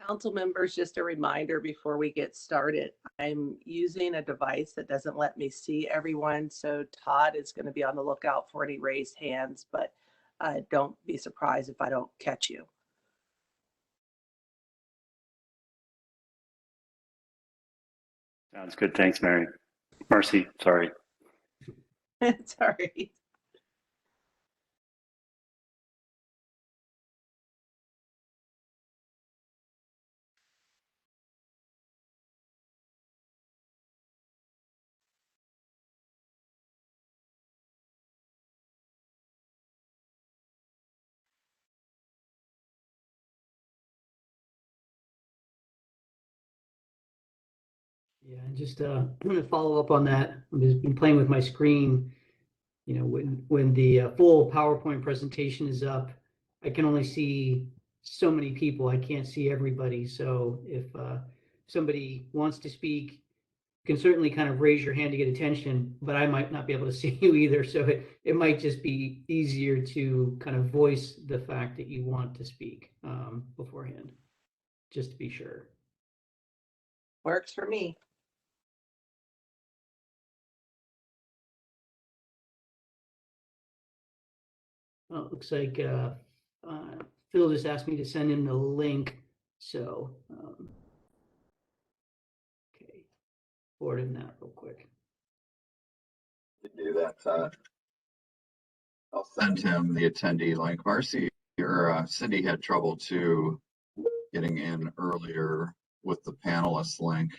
Council members, just a reminder before we get started, I'm using a device that doesn't let me see everyone. So Todd is going to be on the lookout for any raised hands, but don't be surprised if I don't catch you. Sounds good. Thanks, Mary. Marcy, sorry. Sorry. Yeah, and just to follow up on that, I've just been playing with my screen. You know, when the full PowerPoint presentation is up, I can only see so many people. I can't see everybody. So if somebody wants to speak, you can certainly kind of raise your hand to get attention, but I might not be able to see you either. So it might just be easier to kind of voice the fact that you want to speak beforehand, just to be sure. Works for me. Well, it looks like Phil just asked me to send him the link. So, okay, forward him that real quick. To do that, I'll send him the attendee link. Marcy or Cindy had trouble too getting in earlier with the panelist link.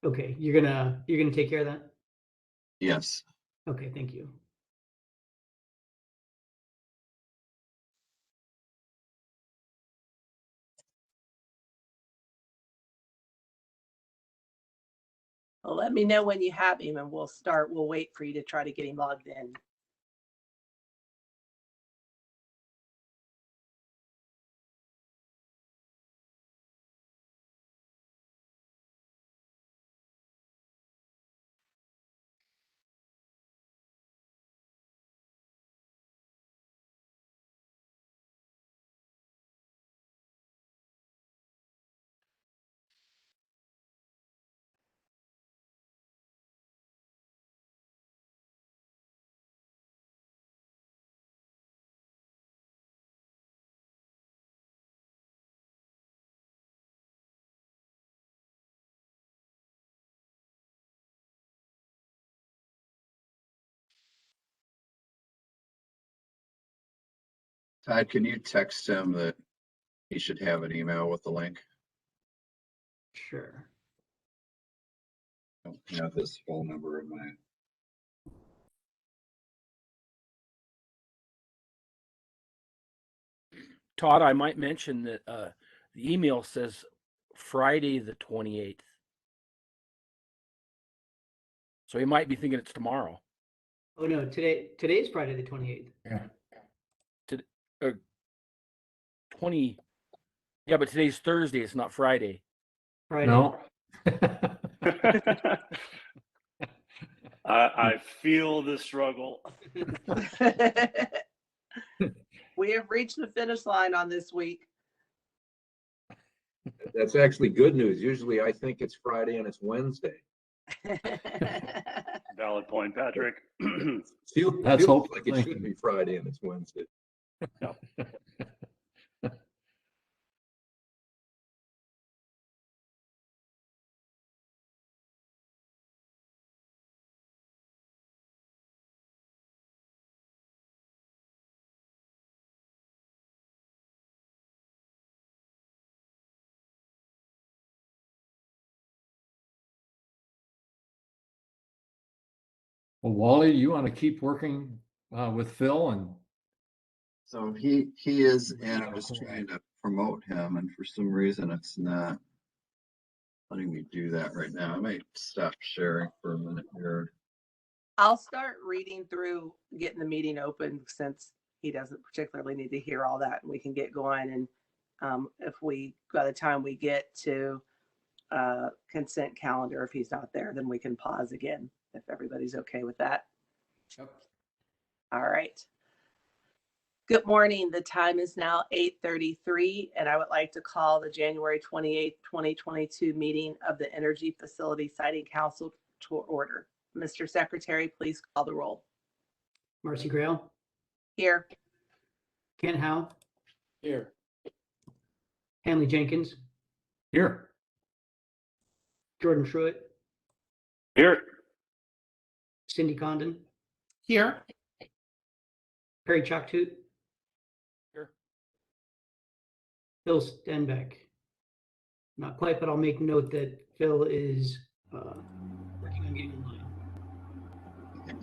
Okay, you're gonna take care of that? Yes. Okay, thank you. Well, let me know when you have him and we'll start. We'll wait for you to try to get him logged in. Todd, can you text him that he should have an email with the link? Sure. I don't have his phone number in my. Todd, I might mention that the email says Friday the 28th. So he might be thinking it's tomorrow. Oh no, today's Friday the 28th. Yeah. 20. Yeah, but today's Thursday. It's not Friday. Friday. No. I feel the struggle. We have reached the finish line on this week. That's actually good news. Usually I think it's Friday and it's Wednesday. Valid point, Patrick. Feels like it should be Friday and it's Wednesday. No. Well, Wally, you want to keep working with Phil and So he is, and I'm just trying to promote him, and for some reason it's not letting me do that right now. I might stop sharing for a minute here. I'll start reading through getting the meeting open since he doesn't particularly need to hear all that, and we can get going. And if we, by the time we get to consent calendar, if he's not there, then we can pause again if everybody's okay with that. Yep. All right. Good morning. The time is now 8:33, and I would like to call the January 28th, 2022 meeting of the Energy Facility Siting Council to order. Mr. Secretary, please call the roll. Marcy Grail, Here. Kent Howe, Here. Hanley Jenkins, Here. Jordan Truitt, Here. Cindy Condon, Here. Perry Chalktoot, Here. Phil Stenbeck. Not quite, but I'll make note that Phil is working on getting in line.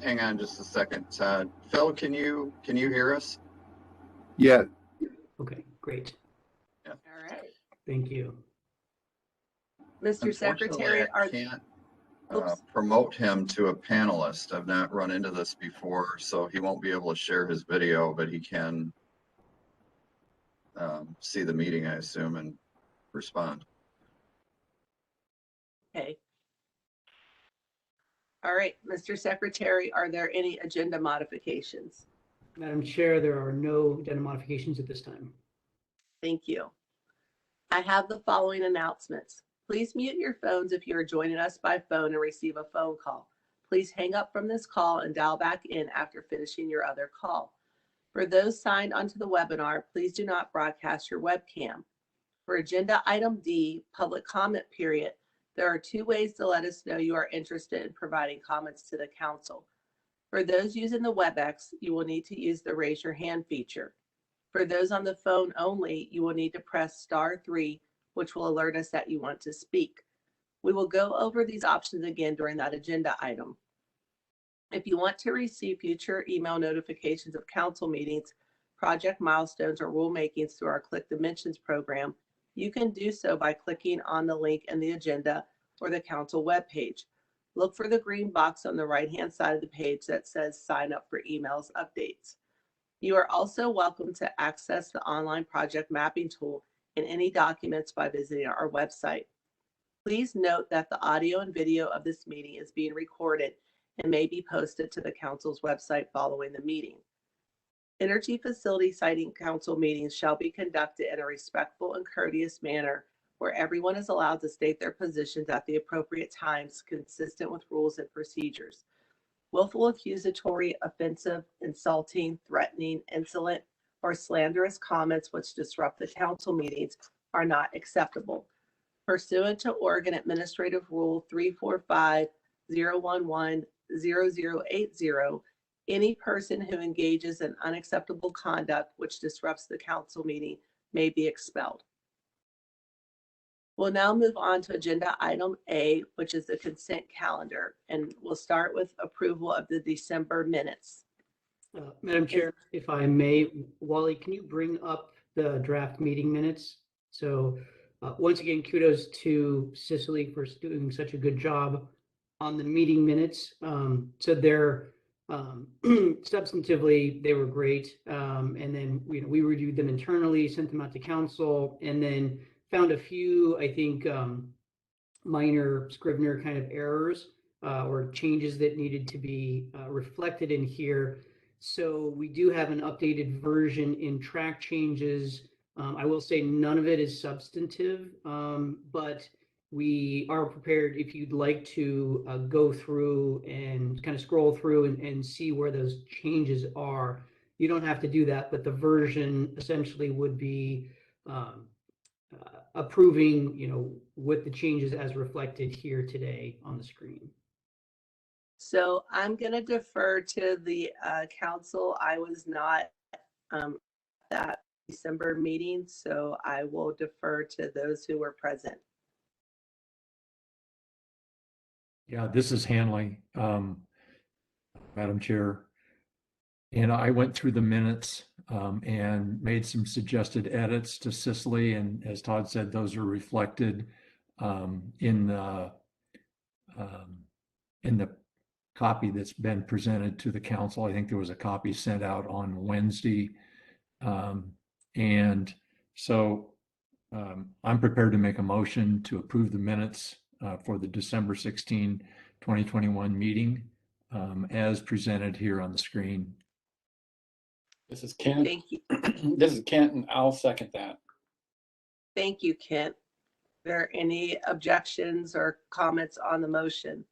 Hang on just a second. Phil, can you hear us? Yeah, Okay, great. All right. Thank you. Mr. Secretary, Unfortunately, I can't promote him to a panelist. I've not run into this before, so he won't be able to share his video, but he can see the meeting, I assume, and respond. Okay. All right, Mr. Secretary, are there any agenda modifications? Madam Chair, there are no agenda modifications at this time. Thank you. I have the following announcements. Please mute your phones if you are joining us by phone and receive a phone call. Please hang up from this call and dial back in after finishing your other call. For those signed onto the webinar, please do not broadcast your webcam. For agenda item D, public comment period, there are 2 ways to let us know you are interested in providing comments to the council. For those using the WebEx, you will need to use the raise your hand feature. For those on the phone only, you will need to press *3, which will alert us that you want to speak. We will go over these options again during that agenda item. If you want to receive future email notifications of council meetings, project milestones, or rulemakings through our Click Dimensions program, you can do so by clicking on the link in the agenda or the council webpage. Look for the green box on the right-hand side of the page that says sign up for emails updates. You are also welcome to access the online project mapping tool in any documents by visiting our website. Please note that the audio and video of this meeting is being recorded and may be posted to the council's website following the meeting. Energy Facility Siting Council meetings shall be conducted in a respectful and courteous manner where everyone is allowed to state their positions at the appropriate times consistent with rules and procedures. Willful, accusatory, offensive, insulting, threatening, insolent, or slanderous comments which disrupt the council meetings are not acceptable. Pursuant to Oregon Administrative Rule 345-011-0080, any person who engages in unacceptable conduct which disrupts the council meeting may be expelled. We'll now move on to agenda item A, which is the consent calendar, and we'll start with approval of the December minutes. Madam Chair, if I may, Wally, can you bring up the draft meeting minutes? So once again, kudos to Cicely for doing such a good job on the meeting minutes. So they're substantively, they were great. And then we reviewed them internally, sent them out to council, and then found a few, I think, minor Scrivener kind of errors or changes that needed to be reflected in here. So we do have an updated version in track changes. I will say none of it is substantive, but we are prepared if you'd like to go through and kind of scroll through and see where those changes are. You don't have to do that, but the version essentially would be approving, with the changes as reflected here today on the screen. So I'm going to defer to the council. I was not at that December meeting, so I will defer to those who were present. Yeah, this is Hanley, Madam Chair. And I went through the minutes and made some suggested edits to Cicely. And as Todd said, those are reflected in the copy that's been presented to the council. I think there was a copy sent out on Wednesday. And so I'm prepared to make a motion to approve the minutes for the December 16, 2021 meeting as presented here on the screen. This is Kent. Thank you. This is Kent, and I'll second that. Thank you, Kent. Are there any objections or comments on the motion?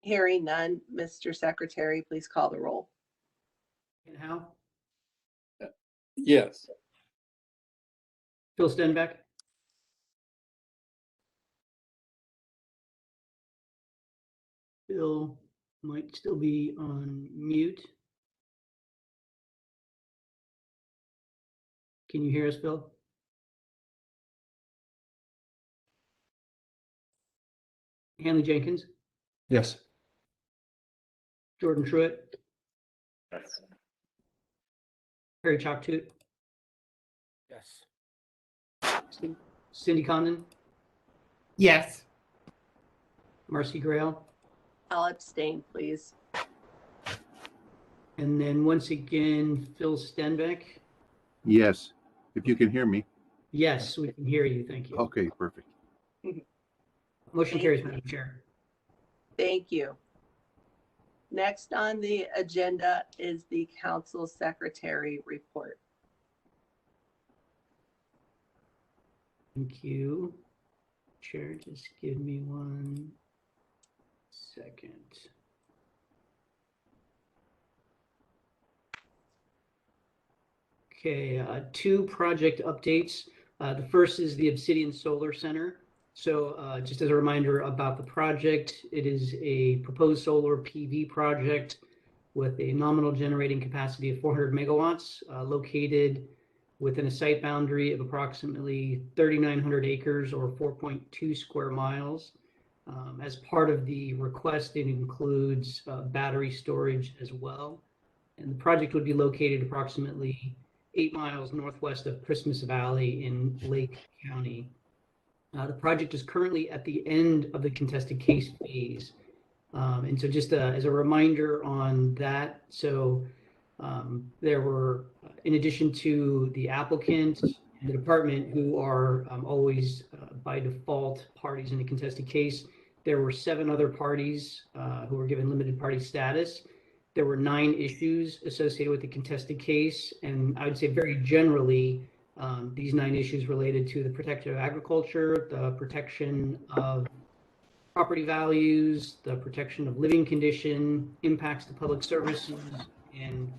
Hearing none, Mr. Secretary, please call the roll. And Howe, Yes. Phil Stenbeck, Bill might still be on mute. Can you hear us, Bill? Hanley Jenkins, Yes. Jordan Truitt, Yes. Harry Chalktoot, Yes. Cindy Condon, Yes. Marcy Grail, I'll abstain, please. and then once again, Phil Stenbeck. Yes, if you can hear me. Yes, we can hear you. Thank you. Okay, perfect. Motion Thank carries, you. Madam Chair. Thank you. Next on the agenda is the council secretary report. Thank you. Chair, just give me 1 second. Okay, 2 project updates. The first is the Obsidian Solar Center. So just as a reminder about the project, it is a proposed solar PV project with a nominal generating capacity of 400 megawatts, located within a site boundary of approximately 3,900 acres or 4.2 square miles. As part of the request, it includes battery storage as well. And the project would be located approximately 8 miles northwest of Christmas Valley in Lake County. The project is currently at the end of the contested case phase. And so just as a reminder on that, so there were, in addition to the applicant and the department, who are always by default parties in a contested case, there were 7 other parties who were given limited party status. There were 9 issues associated with the contested case, and I would say very generally, these 9 issues related to the protection of agriculture, the protection of property values, the protection of living condition, impacts to public services, and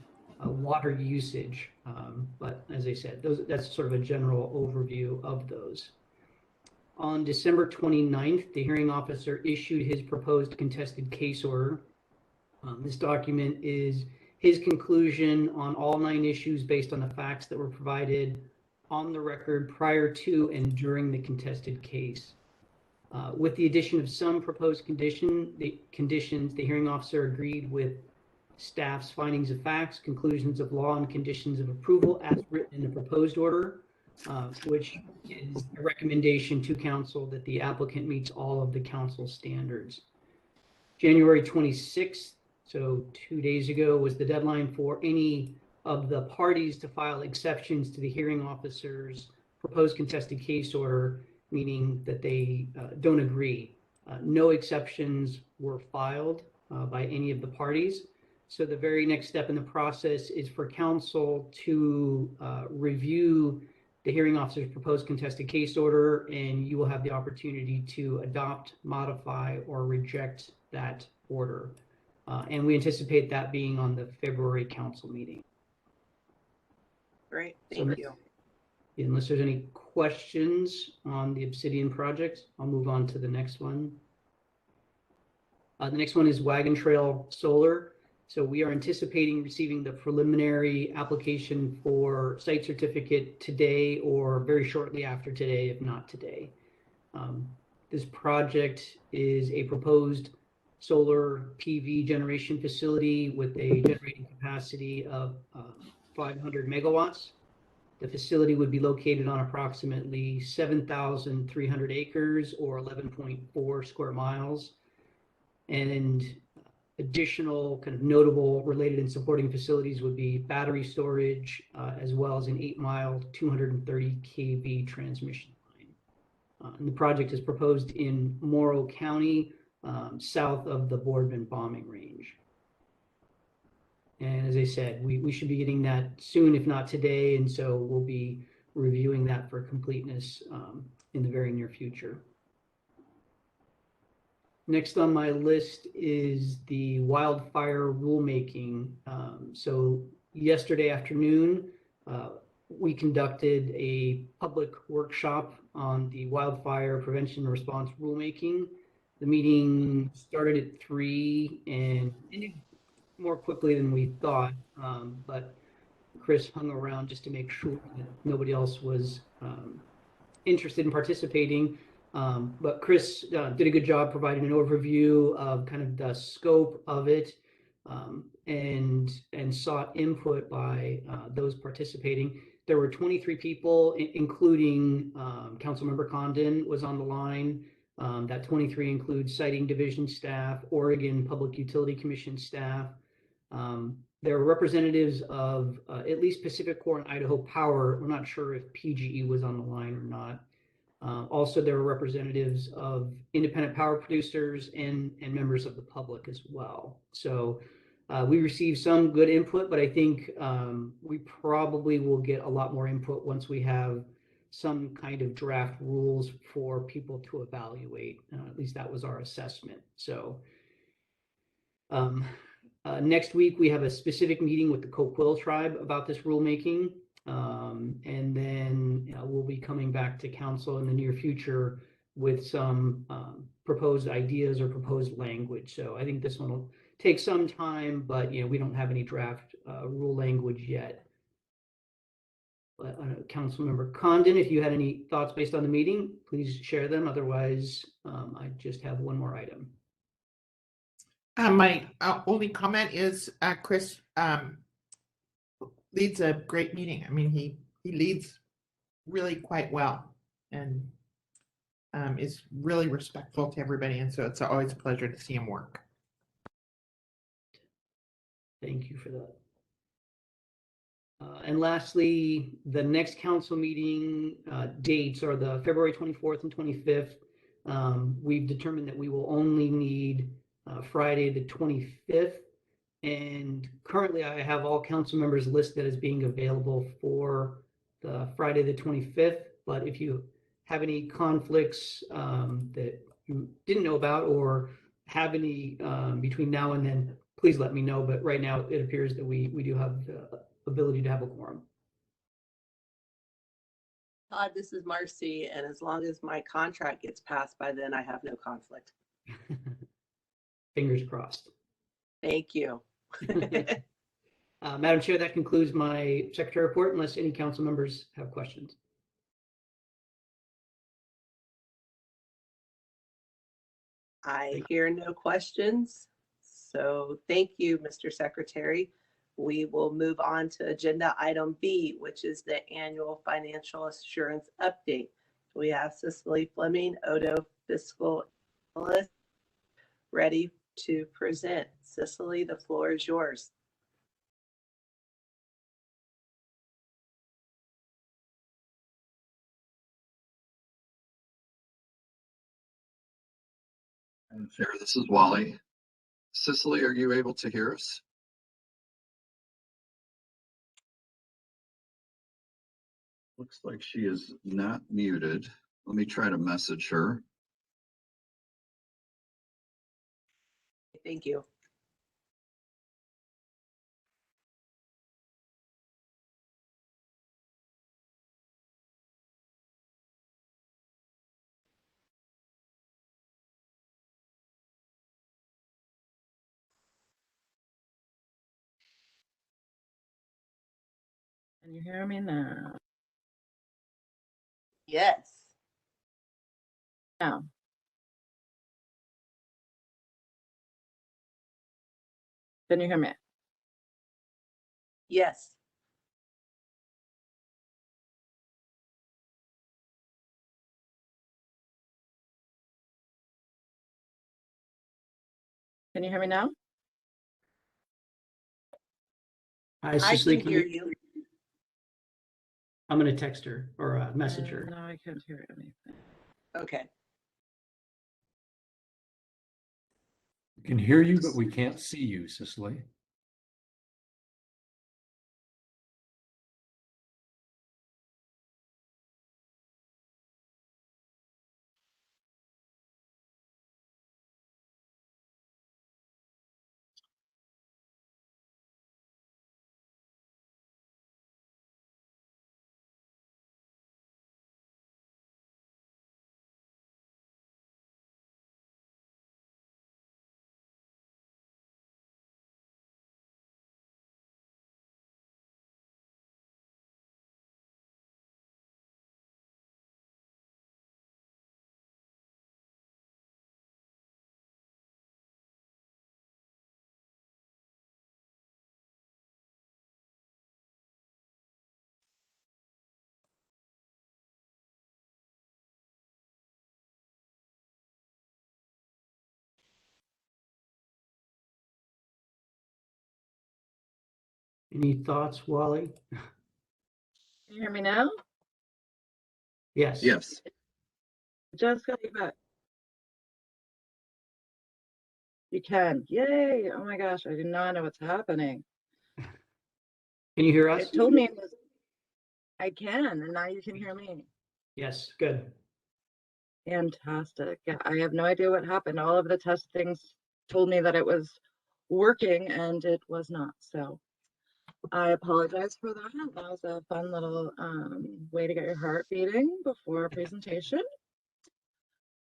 water usage. But as I said, that's sort of a general overview of those. On December 29th, the hearing officer issued his proposed contested case order. This document is his conclusion on all 9 issues based on the facts that were provided on the record prior to and during the contested case. With the addition of some proposed conditions, the hearing officer agreed with staff's findings of facts, conclusions of law, and conditions of approval as written in the proposed order, which is a recommendation to council that the applicant meets all of the council standards. January 26th, so 2 days ago, was the deadline for any of the parties to file exceptions to the hearing officer's proposed contested case order, meaning that they don't agree. No exceptions were filed by any of the parties. So the very next step in the process is for council to review the hearing officer's proposed contested case order, and you will have the opportunity to adopt, modify, or reject that order. And we anticipate that being on the February council meeting. Great, thank you. Unless there's any questions on the Obsidian project, I'll move on to the next one. The next one is Wagon Trail Solar. So we are anticipating receiving the preliminary application for site certificate today or very shortly after today, if not today. This project is a proposed solar PV generation facility with a generating capacity of 500 megawatts. The facility would be located on approximately 7,300 acres or 11.4 square miles. And additional kind of notable related and supporting facilities would be battery storage, as well as an 8-mile, 230 kV transmission line. And the project is proposed in Morrow County, south of the Boardman bombing range. And as I said, we should be getting that soon, if not today, and so we'll be reviewing that for completeness in the very near future. Next on my list is the wildfire rulemaking. So yesterday afternoon, we conducted a public workshop on the wildfire prevention and response rulemaking. The meeting started at 3 and ended more quickly than we thought, but Chris hung around just to make sure that nobody else was interested in participating. But Chris did a good job providing an overview of kind of the scope of it, and sought input by those participating. There were 23 people, including Councilmember Condon was on the line. That 23 includes Siting Division staff, Oregon Public Utility Commission staff. There are representatives of at least PacifiCorp and Idaho Power. We're not sure if PGE was on the line or not. Also, there are representatives of independent power producers and members of the public as well. So we received some good input, but I think we probably will get a lot more input once we have some kind of draft rules for people to evaluate. At least that was our assessment. So next week, we have a specific meeting with the Coquille tribe about this rulemaking. And then we'll be coming back to council in the near future with some proposed ideas or proposed language. So I think this one will take some time, but we don't have any draft rule language yet. Councilmember Condon, if you had any thoughts based on the meeting, please share them. Otherwise, I just have one more item. My only comment is Chris leads a great meeting. I mean, he leads really quite well and is really respectful to everybody. And so it's always a pleasure to see him work. Thank you for that. And lastly, the next council meeting dates are the February 24th and 25th. We've determined that we will only need Friday the 25th. And currently I have all council members listed as being available for the Friday the 25th. But if you have any conflicts that you didn't know about or have any between now and then, please let me know. But right now it appears that we do have the ability to have a quorum. Todd, this is Marcy, and as long as my contract gets passed by then, I have no conflict. Fingers crossed. Thank you. Madam Chair, that concludes my secretary report, unless any council members have questions. I hear no questions. So thank you, Mr. Secretary. We will move on to agenda item B, which is the annual financial assurance update. We have Cicely Fleming, Odo Fiscal Analyst, ready to present. Cicely, the floor is yours. And Chair, this is Wally. Cicely, are you able to hear us? Looks like she is not muted. Let me try to message her. Thank you. Can you hear me now? Yes. Now. Can you hear me? Yes. Can you hear me now? Hi, I Cicely, can hear you. I'm going to text her or message her. No, I can't hear anything. Okay. We can hear you, but we can't see you, Cicely. Any thoughts, Wally? Can you hear me now? Yes. Yes. Just got you back. You can. Yay. Oh my gosh, I do not know what's happening. Can you hear us? It told me it was, I can, and now you can hear me. Yes, good. Fantastic. Yeah, I have no idea what happened. All of the test things told me that it was working and it was not. So I apologize for that. That was a fun little way to get your heart beating before a presentation.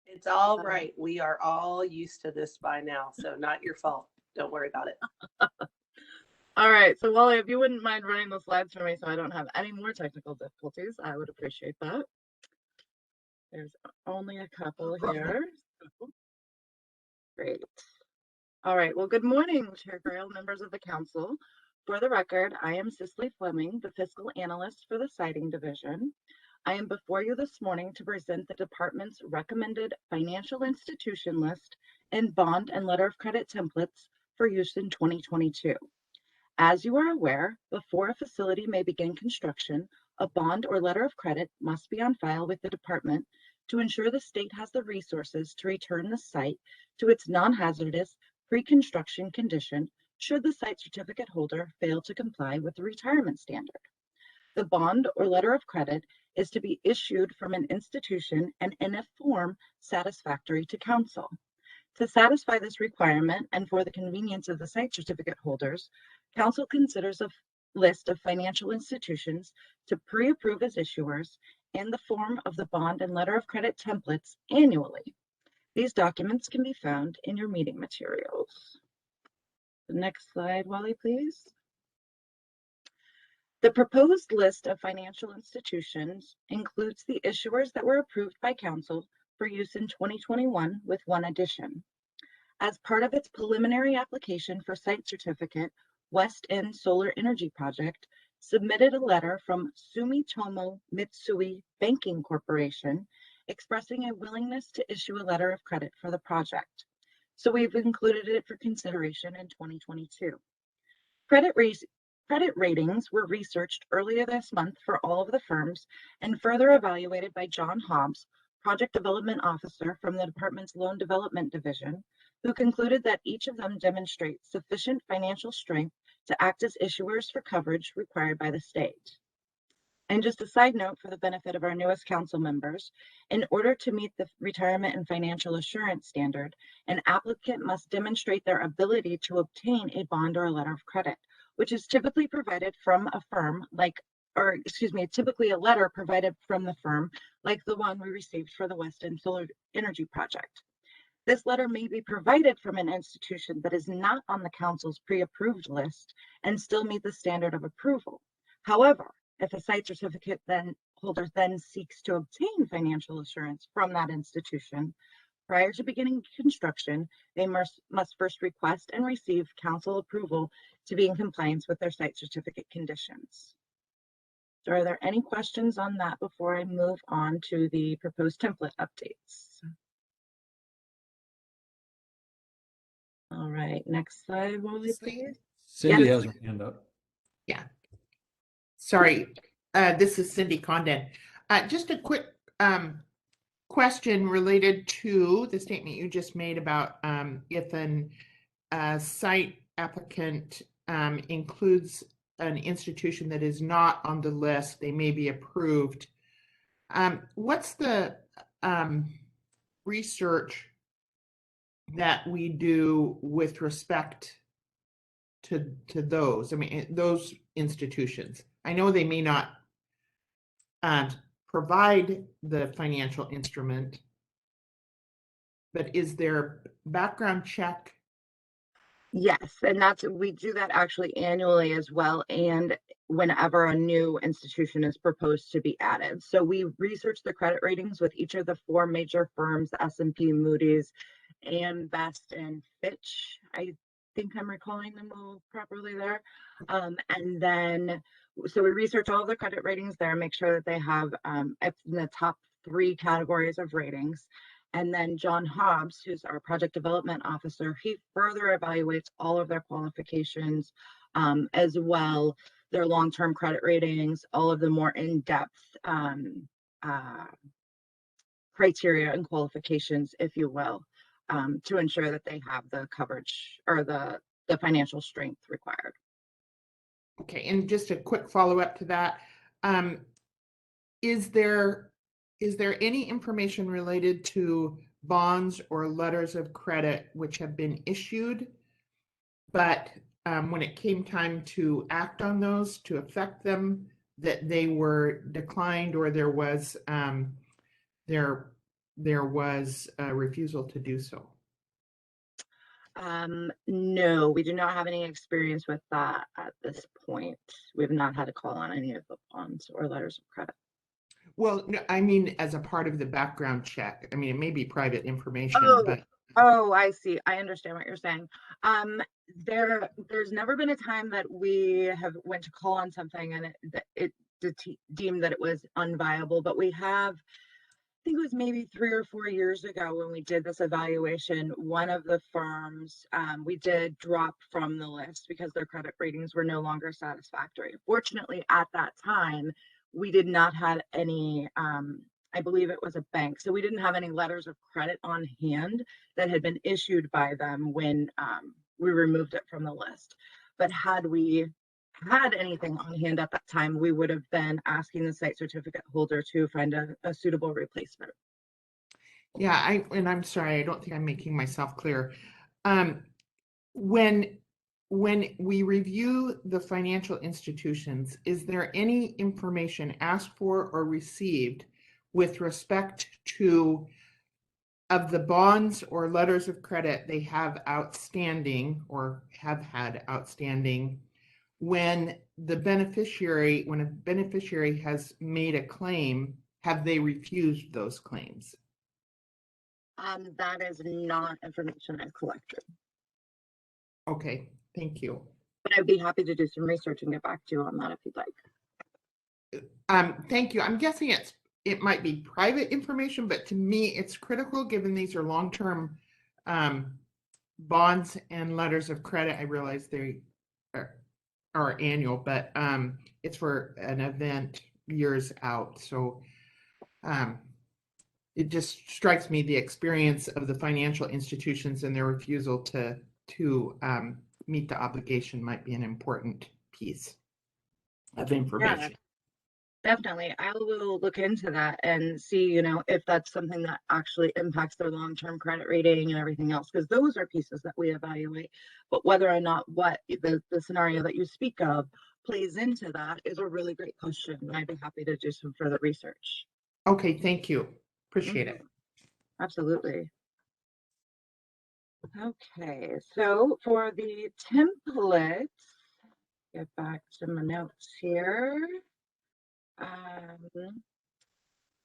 It's all right. We are all used to this by now, so not your fault. Don't worry about it. All right, so Wally, if you wouldn't mind running the slides for me so I don't have any more technical difficulties, I would appreciate that. There's only a couple here. Great. All right, well, good morning, Chair Grail, members of the council. For the record, I am Cicely Fleming, the fiscal analyst for the Siting Division. I am before you this morning to present the department's recommended financial institution list and bond and letter of credit templates for use in 2022. As you are aware, before a facility may begin construction, a bond or letter of credit must be on file with the department to ensure the state has the resources to return the site to its non-hazardous pre-construction condition should the site certificate holder fail to comply with the retirement standard. The bond or letter of credit is to be issued from an institution and in a form satisfactory to council. To satisfy this requirement and for the convenience of the site certificate holders, council considers a list of financial institutions to pre-approve as issuers in the form of the bond and letter of credit templates annually. These documents can be found in your meeting materials. The next slide, Wally, please. The proposed list of financial institutions includes the issuers that were approved by council for use in 2021 with one addition. As part of its preliminary application for site certificate, West End Solar Energy Project submitted a letter from Sumitomo Mitsui Banking Corporation expressing a willingness to issue a letter of credit for the project. So we've included it for consideration in 2022. Credit ratings were researched earlier this month for all of the firms and further evaluated by John Hobbs, Project Development Officer from the department's Loan Development Division, who concluded that each of them demonstrates sufficient financial strength to act as issuers for coverage required by the state. And just a side note for the benefit of our newest council members, in order to meet the retirement and financial assurance standard, an applicant must demonstrate their ability to obtain a bond or a letter of credit, which is typically provided from a firm typically a letter provided from the firm like the one we received for the West End Solar Energy Project. This letter may be provided from an institution that is not on the council's pre-approved list and still meet the standard of approval. However, if a site certificate holder then seeks to obtain financial assurance from that institution, prior to beginning construction, they must first request and receive council approval to be in compliance with their site certificate conditions. So are there any questions on that before I move on to the proposed template updates? All right, next slide, Wally, please. Cindy Yes. has her hand up. Yeah. Sorry, this is Cindy Condon. Just a quick question related to the statement you just made about if a site applicant includes an institution that is not on the list, they may be approved. What's the research that we do with respect to those? I mean, those institutions. I know they may not provide the financial instrument, but is there background check? Yes, and we do that actually annually as well, and whenever a new institution is proposed to be added. So we research the credit ratings with each of the 4 major firms, S&P, Moody's, AM Best, and Fitch. I think I'm recalling them all properly there. And then, so we research all of the credit ratings there, make sure that they have in the top 3 categories of ratings. And then John Hobbs, who's our project development officer, he further evaluates all of their qualifications, as well, their long-term credit ratings, all of the more in-depth criteria and qualifications, if you will, to ensure that they have the coverage or the financial strength required. Okay, and just a quick follow-up to that. Is there any information related to bonds or letters of credit which have been issued, but when it came time to act on those, to affect them, that they were declined, or there was a refusal to do so? No, we do not have any experience with that at this point. We have not had a call on any of the bonds or letters of credit. Well, no, I mean, as a part of the background check. I mean, it may be private information, but Oh, I see. I understand what you're saying. There's never been a time that we have went to call on something and it deemed that it was unviable, but we have, I think it was maybe 3 or 4 years ago when we did this evaluation, one of the firms, we did drop from the list because their credit ratings were no longer satisfactory. Fortunately, at that time, we did not have any, I believe it was a bank, so we didn't have any letters of credit on hand that had been issued by them when we removed it from the list. But had we had anything on hand at that time, we would have been asking the site certificate holder to find a suitable replacement. yeah, I'm sorry, I don't think I'm making myself clear. When we review the financial institutions, is there any information asked for or received with respect to of the bonds or letters of credit they have outstanding or have had outstanding when a beneficiary has made a claim, have they refused those claims? That is not information I've collected. Okay, thank you. But I'd be happy to do some research and get back to you on that if you'd like. Thank you. I'm guessing it might be private information, but to me, it's critical given these are long-term bonds and letters of credit. I realize they are annual, but it's for an event years out. So it just strikes me the experience of the financial institutions and their refusal to meet the obligation might be an important piece of information. Yeah. Definitely. I will look into that and see, if that's something that actually impacts their long-term credit rating and everything else, because those are pieces that we evaluate. But whether or not what the scenario that you speak of plays into that is a really great question. And I'd be happy to do some further research. Okay, thank you. Appreciate it. Absolutely. Okay, so for the templates, get back to my notes here.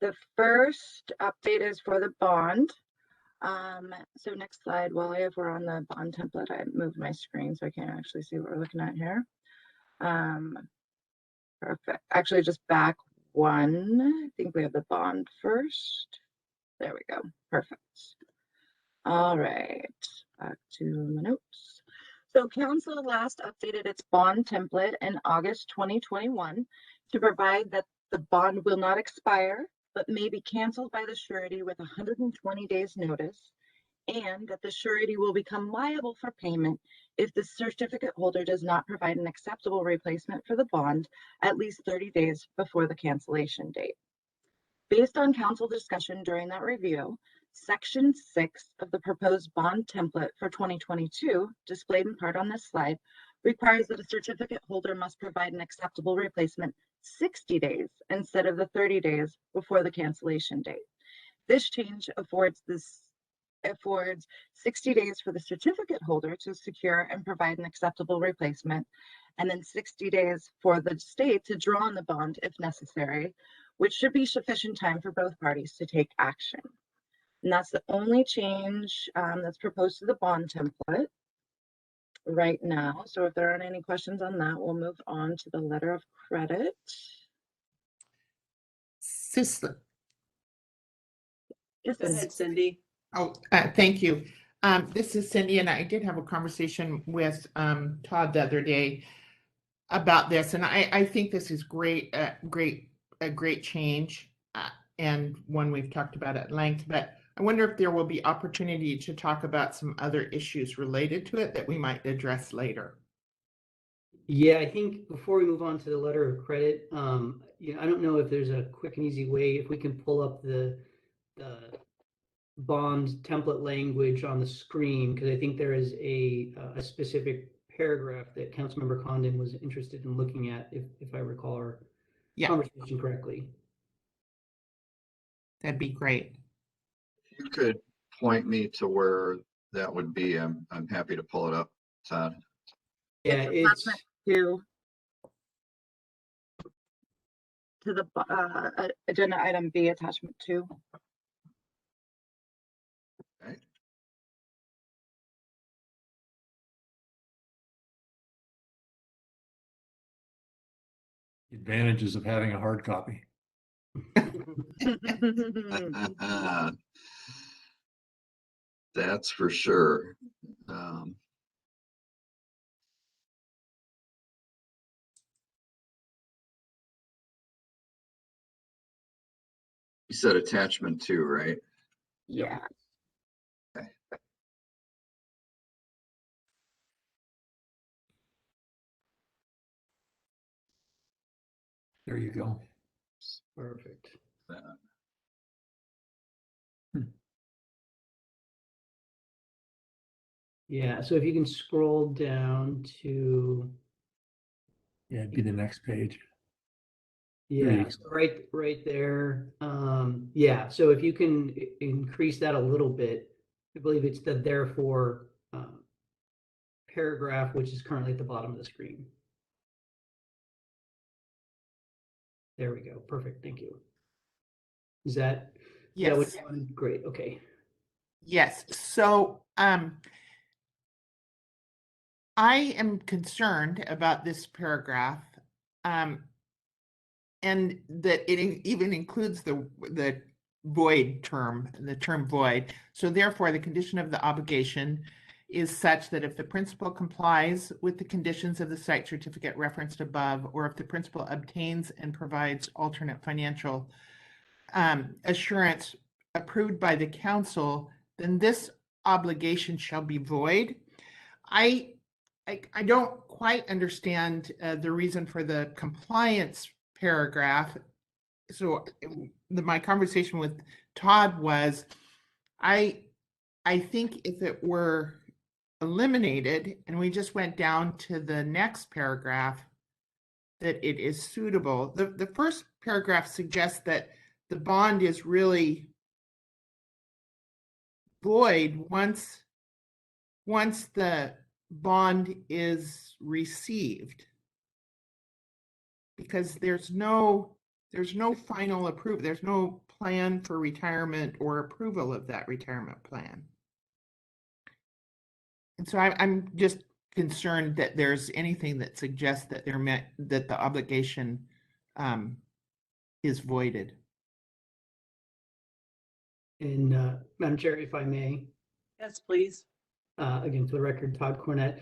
The first update is for the bond. So next slide, Wally, if we're on the bond template, I moved my screen so I can't actually see what we're looking at here. Perfect. Actually, just back one. I think we have the bond first. There we go. Perfect. All right, back to my notes. So council last updated its bond template in August 2021 to provide that the bond will not expire but may be canceled by the surety with 120 days notice, and that the surety will become liable for payment if the certificate holder does not provide an acceptable replacement for the bond at least 30 days before the cancellation date. Based on council discussion during that review, Section 6 of the proposed bond template for 2022, displayed in part on this slide, requires that a certificate holder must provide an acceptable replacement 60 days instead of the 30 days before the cancellation date. This change affords 60 days for the certificate holder to secure and provide an acceptable replacement, and then 60 days for the state to draw on the bond if necessary, which should be sufficient time for both parties to take action. And that's the only change that's proposed to the bond template right now. So if there aren't any questions on that, we'll move on to the letter of credit. Sister. Yes, Go ahead, Cindy. Oh, thank you. This is Cindy, and I did have a conversation with Todd the other day about this, and I think this is great, a great change, and one we've talked about at length. But I wonder if there will be opportunity to talk about some other issues related to it that we might address later. Yeah, I think before we move on to the letter of credit, I don't know if there's a quick and easy way, if we can pull up the bond template language on the screen, because I think there is a specific paragraph that Councilmember Condon was interested in looking at, if I recall our conversation correctly. That'd be great. If you could point me to where that would be, I'm happy to pull it up, Todd. Yeah, it's to the agenda item B, attachment 2. Okay. Advantages of having a hard copy. That's for sure. You said attachment 2, right? Yeah. Okay. There you go. Perfect. Yeah, so if you can scroll down to, Yeah, it'd be the next page. yeah, so right there. Yeah, so if you can increase that a little bit, I believe it's the therefore paragraph, which is currently at the bottom of the screen. There we go. Perfect. Thank you. Is that, yes. What you wanted? Great. Okay. Yes. So I am concerned about this paragraph, and that it even includes the void term, the term void. So therefore, the condition of the obligation is such that if the principal complies with the conditions of the site certificate referenced above, or if the principal obtains and provides alternate financial assurance approved by the council, then this obligation shall be void. I don't quite understand the reason for the compliance paragraph. So my conversation with Todd was, I think if it were eliminated and we just went down to the next paragraph, that it is suitable. The first paragraph suggests that the bond is really void once the bond is received, because there's no final approval. There's no plan for retirement or approval of that retirement plan. And so I'm just concerned that there's anything that suggests that that the obligation is voided. And Madam Chair, if I may. Yes, please. Again, for the record, Todd Cornett.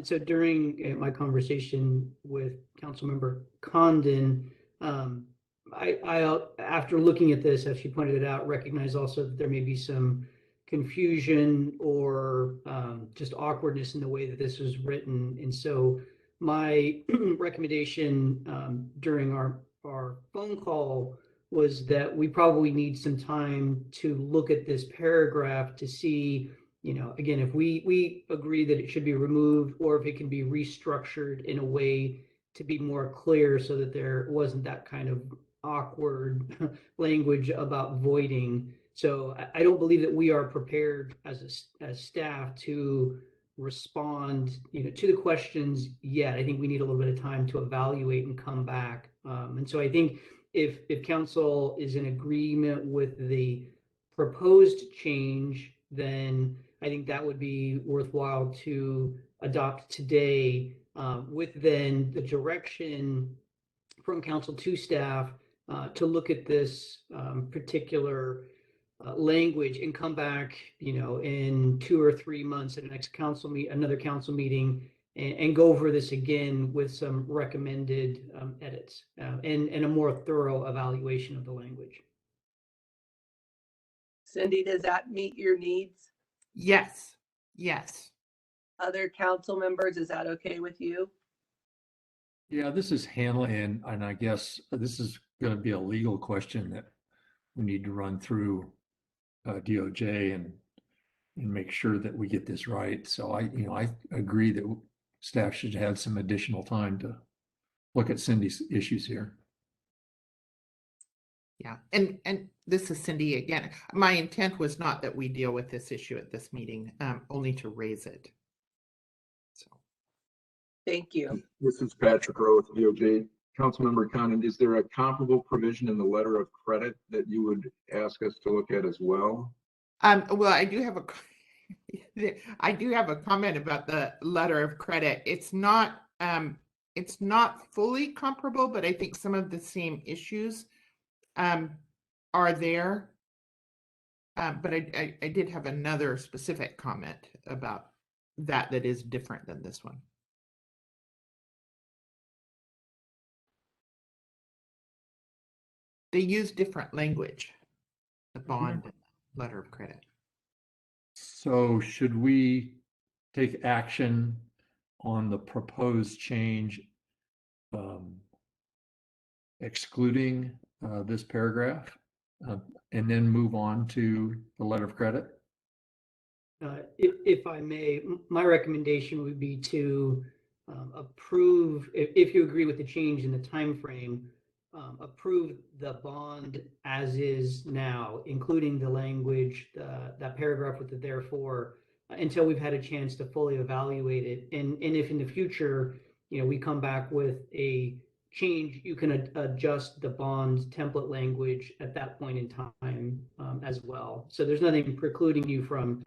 So during my conversation with Councilmember Condon, after looking at this, as she pointed it out, recognize also that there may be some confusion or just awkwardness in the way that this was written. And so my recommendation during our phone call was that we probably need some time to look at this paragraph to see, again, if we agree that it should be removed or if it can be restructured in a way to be more clear so that there wasn't that kind of awkward language about voiding. So I don't believe that we are prepared as staff to respond, to the questions yet. I think we need a little bit of time to evaluate and come back. And so I think if council is in agreement with the proposed change, then I think that would be worthwhile to adopt today, with then the direction from council to staff to look at this particular language and come back, in 2 or 3 months at the next another council meeting, and go over this again with some recommended edits and a more thorough evaluation of the language. Cindy, does that meet your needs? Yes, yes. Other council members, is that okay with you? Yeah, this is handling, and I guess this is going to be a legal question that we need to run through DOJ and make sure that we get this right. So I agree that staff should have some additional time to look at Cindy's issues here. Yeah, and this is Cindy again. My intent was not that we deal with this issue at this meeting, only to raise it. So, Thank you. This is Patrick Rowe with DOJ. Councilmember Condon, is there a comparable provision in the letter of credit that you would ask us to look at as well? well, I do have a comment about the letter of credit. It's not fully comparable, but I think some of the same issues are there. But I did have another specific comment about that is different than this one. They use different language, the bond and the letter of credit. So should we take action on the proposed change, excluding this paragraph, and then move on to the letter of credit? If I may, my recommendation would be to approve, if you agree with the change in the time frame, approve the bond as is now, including the language, that paragraph with the therefore, until we've had a chance to fully evaluate it. And if in the future, we come back with a change, you can adjust the bond template language at that point in time as well. So there's nothing precluding you from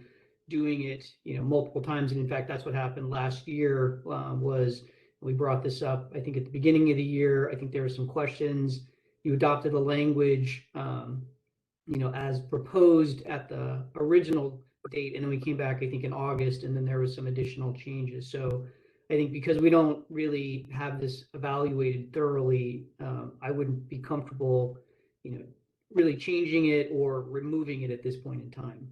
doing it, multiple times. And in fact, that's what happened last year. Was we brought this up, I think, at the beginning of the year. I think there were some questions. You adopted the language, as proposed at the original date, and then we came back, I think, in August, and then there was some additional changes. So I think because we don't really have this evaluated thoroughly, I wouldn't be comfortable, really changing it or removing it at this point in time.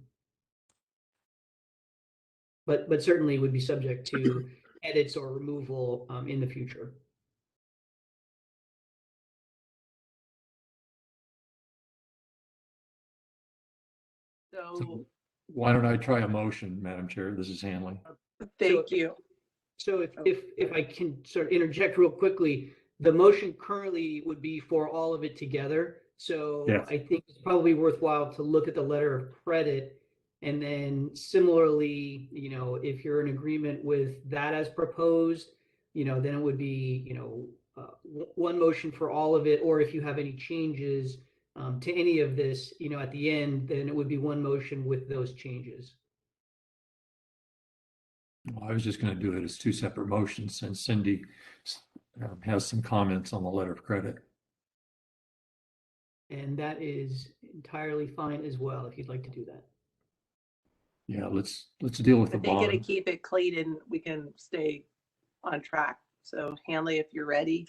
But certainly would be subject to edits or removal in the future. So Why don't I try a motion, Madam Chair? This is Hanley. thank you. So if I can sort of interject real quickly, the motion currently would be for all of it together. So Yes. I think it's probably worthwhile to look at the letter of credit. And then similarly, if you're in agreement with that as proposed, then it would be, one motion for all of it. Or if you have any changes to any of this, at the end, then it would be one motion with those changes. Well, I was just going to do it as two separate motions since Cindy has some comments on the letter of credit. And that is entirely fine as well, if you'd like to do that. Yeah, let's deal with I the think it'll bond. keep it clean and we can stay on track. So Hanley, if you're ready.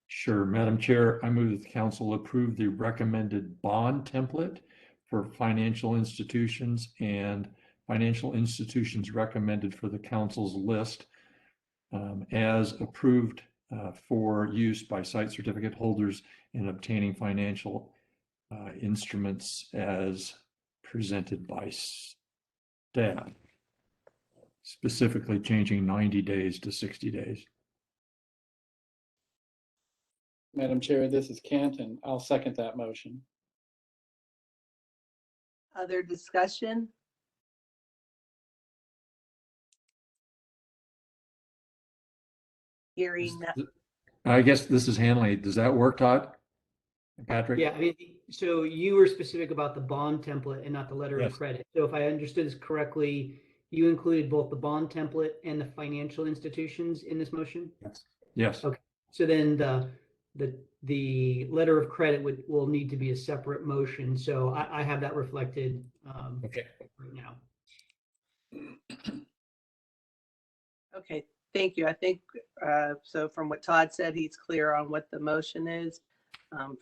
Sure. Madam Chair, I move that the council approve the recommended bond template for financial institutions and financial institutions recommended for the council's list as approved for use by site certificate holders in obtaining financial instruments as presented by staff, specifically changing 90 days to 60 days. Madam Chair, this is Canton. I'll second that motion. Other discussion? Hearing none. I guess this is Hanley. Does that work, Todd? Patrick? Yeah, I mean, so you were specific about the bond template and not the letter Yes. of credit. So if I understood this correctly, you included both the bond template and the financial institutions in this motion? Yes. Okay. So then the letter of credit will need to be a separate motion. So I have that reflected Okay. right now. Okay, thank you. I think, so from what Todd said, he's clear on what the motion is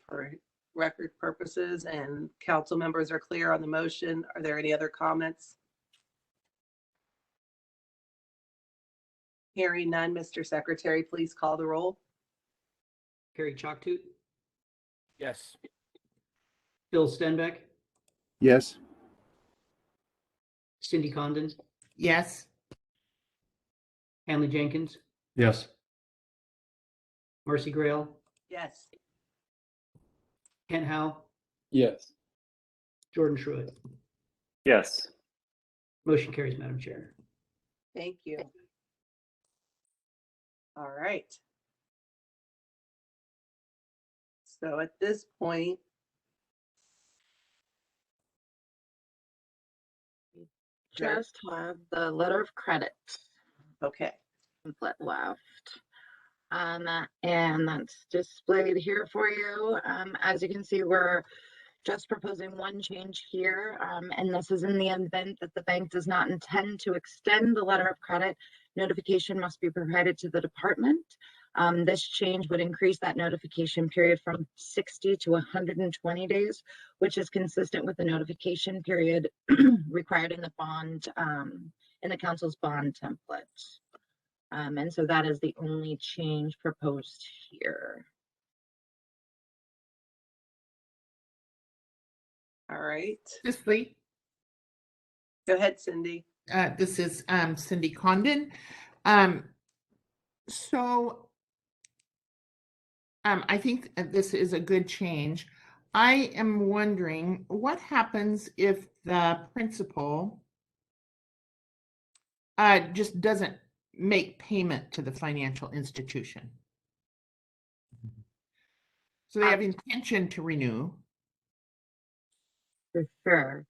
for record purposes, and council members are clear on the motion. Are there any other comments? Hearing none, Mr. Secretary, please call the roll. Carrie Chalktoot, Yes. Phil Stenbeck, Yes. Cindy Condon, Yes. Hanley Jenkins, Yes. Marcy Grail, Yes. Kent Howe, Yes. Jordan Schruitt. Yes. Motion carries, Madam Chair. Thank you. All right. So at this point, Sure. Just have the letter of credit okay, template left. And that's displayed here for you. As you can see, we're just proposing one change here. And this is in the event that the bank does not intend to extend the letter of credit, notification must be provided to the department. This change would increase that notification period from 60 to 120 days, which is consistent with the notification period required in the bond, in the council's bond template. And so that is the only change proposed here. all right. Cicely, Go ahead, Cindy. this is Cindy Condon. So I think this is a good change. I am wondering what happens if the principal just doesn't make payment to the financial institution. So they have intention to renew. For sure.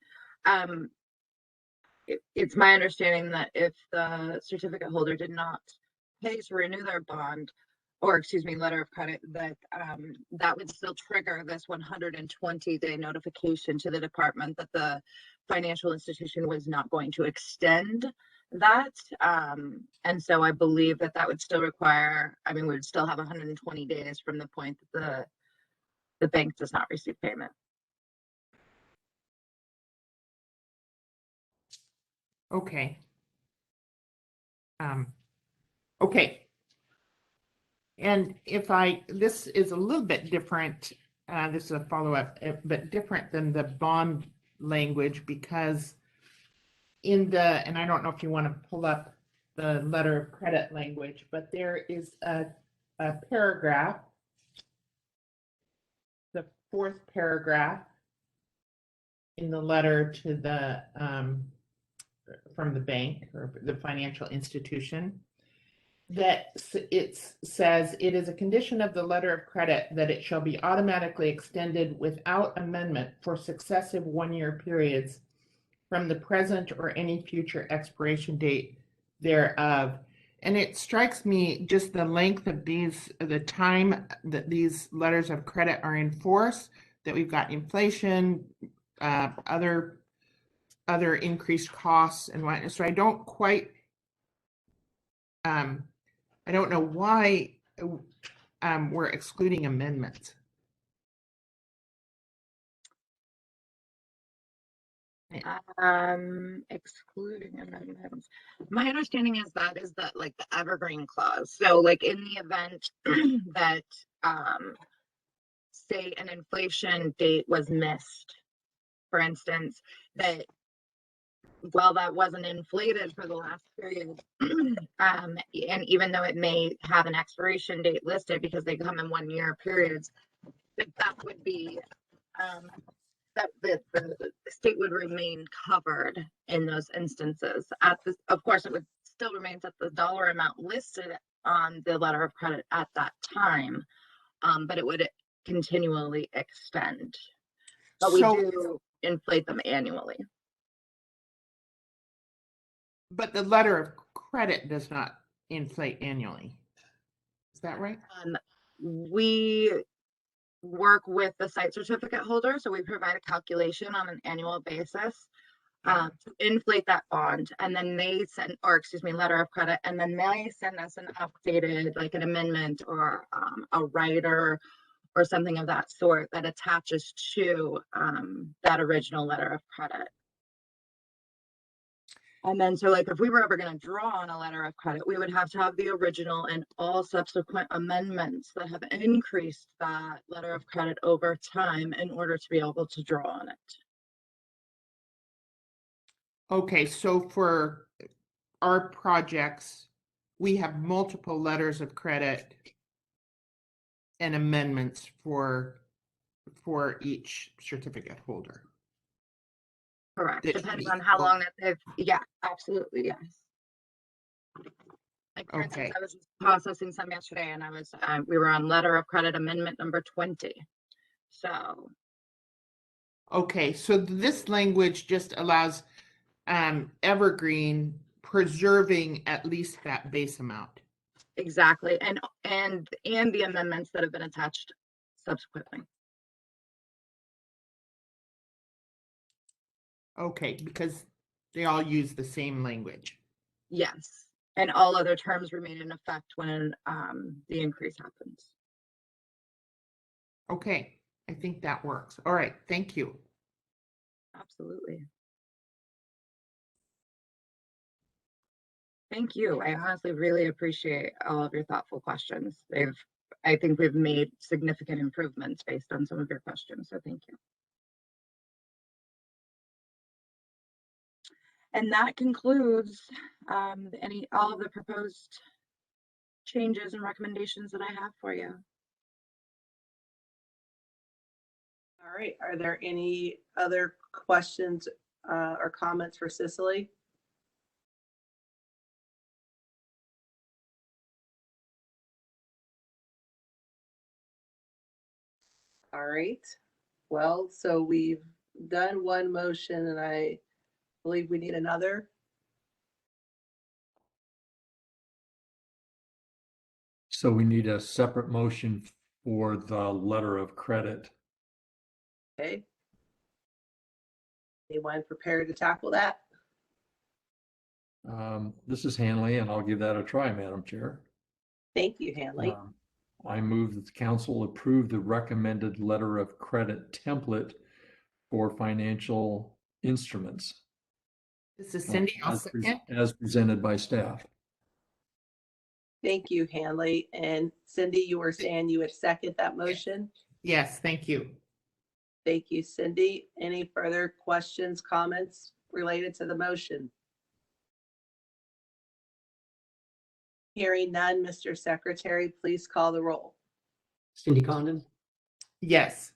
It's my understanding that if the certificate holder did not pay to renew their bond, or excuse me, letter of credit, that that would still trigger this 120-day notification to the department that the financial institution was not going to extend that. And so I believe that that would still require, I mean, we would still have 120 days from the point that the bank does not receive payment. Okay. Okay. And if this is a little bit different, this is a follow-up, but different than the bond language, because and I don't know if you want to pull up the letter of credit language, but there is a paragraph, the fourth paragraph in the letter to the from the bank or the financial institution, that it says it is a condition of the letter of credit that it shall be automatically extended without amendment for successive one-year periods from the present or any future expiration date thereof. And it strikes me just the length of the time that these letters of credit are in force, that we've got inflation, other increased costs and whatnot. So I don't quite, I don't know why. we're excluding amendments? Excluding amendments. My understanding is that like the evergreen clause. So like in the event that say an inflation date was missed, for instance, that while that wasn't inflated for the last period, and even though it may have an expiration date listed because they come in 1 year periods, that would be that the state would remain covered in those instances. At this, of course, it would still remains at the dollar amount listed on the letter of credit at that time, but it would continually extend. But we So- do inflate them annually. But the letter of credit does not inflate annually. Is that right? We work with the site certificate holder, so we provide a calculation on an annual basis to inflate that bond, and then they send, or excuse me, letter of credit, and then they send us an updated, like an amendment or a rider or something of that sort that attaches to that original letter of credit. And then, so like if we were ever going to draw on a letter of credit, we would have to have the original and all subsequent amendments that have increased that letter of credit over time in order to be able to draw on it. Okay, so for our projects, we have multiple letters of credit and amendments for each certificate holder. Correct, That depending we- on how long that they've, yeah, absolutely, yes. Like for Okay. instance, I was just processing some yesterday and I was, we were on letter of credit amendment number 20. So, Okay, so this language just allows Evergreen preserving at least that base amount. exactly, and the amendments that have been attached subsequently. Okay, because they all use the same language. Yes, and all other terms remain in effect when the increase happens. Okay, I think that works. All right, thank you. Absolutely. Thank you. I honestly really appreciate all of your thoughtful questions. I think we've made significant improvements based on some of your questions, so thank you. And that concludes all of the proposed changes and recommendations that I have for you. All right, are there any other questions or comments for Cicely? All right, well, so we've done one motion and I believe we need another. So we need a separate motion for the letter of credit. Okay. Anyone prepared to tackle that? This is Hanley, and I'll give that a try, Madam Chair. Thank you, Hanley. I move that the council approve the recommended letter of credit template for financial instruments This is Cindy. I'll second. as presented by staff. Thank you, Hanley. And Cindy, you were saying you would second that motion? Yes, thank you. Thank you, Cindy. Any further questions, comments related to the motion? Hearing none, Mr. Secretary, please call the roll. Cindy Condon, Yes.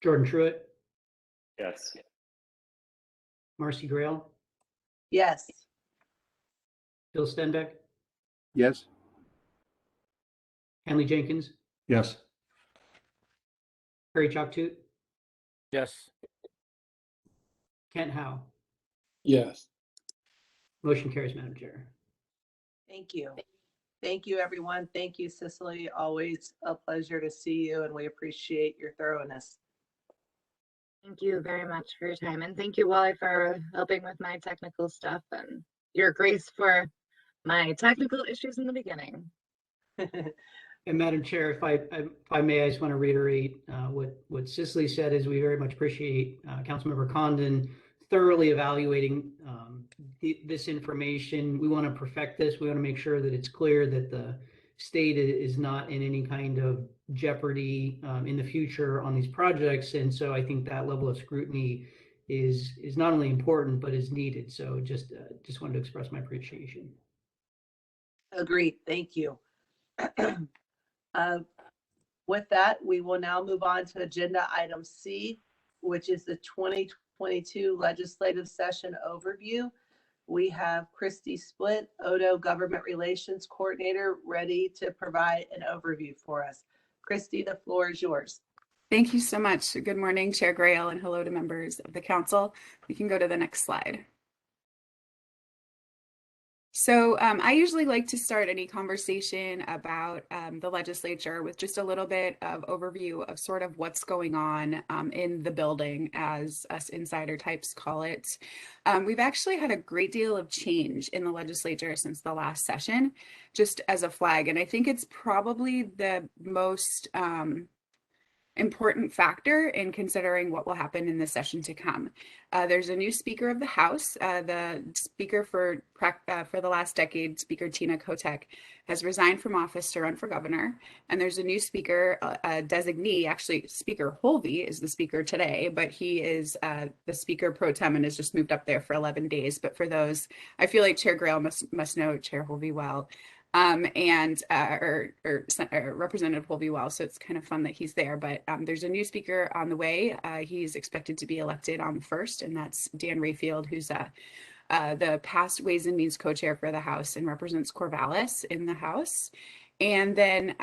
Jordan Truitt, Yes. Marcy Grail, Yes. Bill Stenbeck, Yes. Hanley Jenkins, Yes. Harry Chalktoot, Yes. Kent Howe. Yes. Motion carries, Madam Chair. Thank you. Thank you, everyone. Thank you, Cicely. Always a pleasure to see you, and we appreciate your thoroughness. Thank you very much for your time. And thank you, Wally, for helping with my technical stuff and your grace for my technical issues in the beginning. And Madam Chair, if I may, I just want to reiterate what Cicely said is we very much appreciate Councilmember Condon thoroughly evaluating this information. We want to perfect this. We want to make sure that it's clear that the state is not in any kind of jeopardy in the future on these projects. And so I think that level of scrutiny is not only important, but is needed. So just wanted to express my appreciation. Agreed. Thank you. With that, we will now move on to agenda item C, which is the 2022 legislative session overview. We have Christy Split, Odo Government Relations Coordinator, ready to provide an overview for us. Christy, the floor is yours. Thank you so much. Good morning, Chair Grayle, and hello to members of the council. We can go to the next slide. So I usually like to start any conversation about the legislature with just a little bit of overview of sort of what's going on in the building, as us insider types call it. We've actually had a great deal of change in the legislature since the last session, just as a flag. And I think it's probably the most important factor in considering what will happen in the session to come. There's a new Speaker of the House. The Speaker for the last decade, Speaker Tina Kotek, has resigned from office to run for governor. And there's a new Speaker, designee, actually Speaker Holvey is the Speaker today, but he is the Speaker pro tem and has just moved up there for 11 days. But for those, I feel like Chair Grayle must know Chair Holvey well. Or Representative Holvey well, so it's kind of fun that he's there. But there's a new speaker on the way. He's expected to be elected on the 1st, and that's Dan Rayfield, who's the past Ways and Means co-chair for the House and represents Corvallis in the House. And then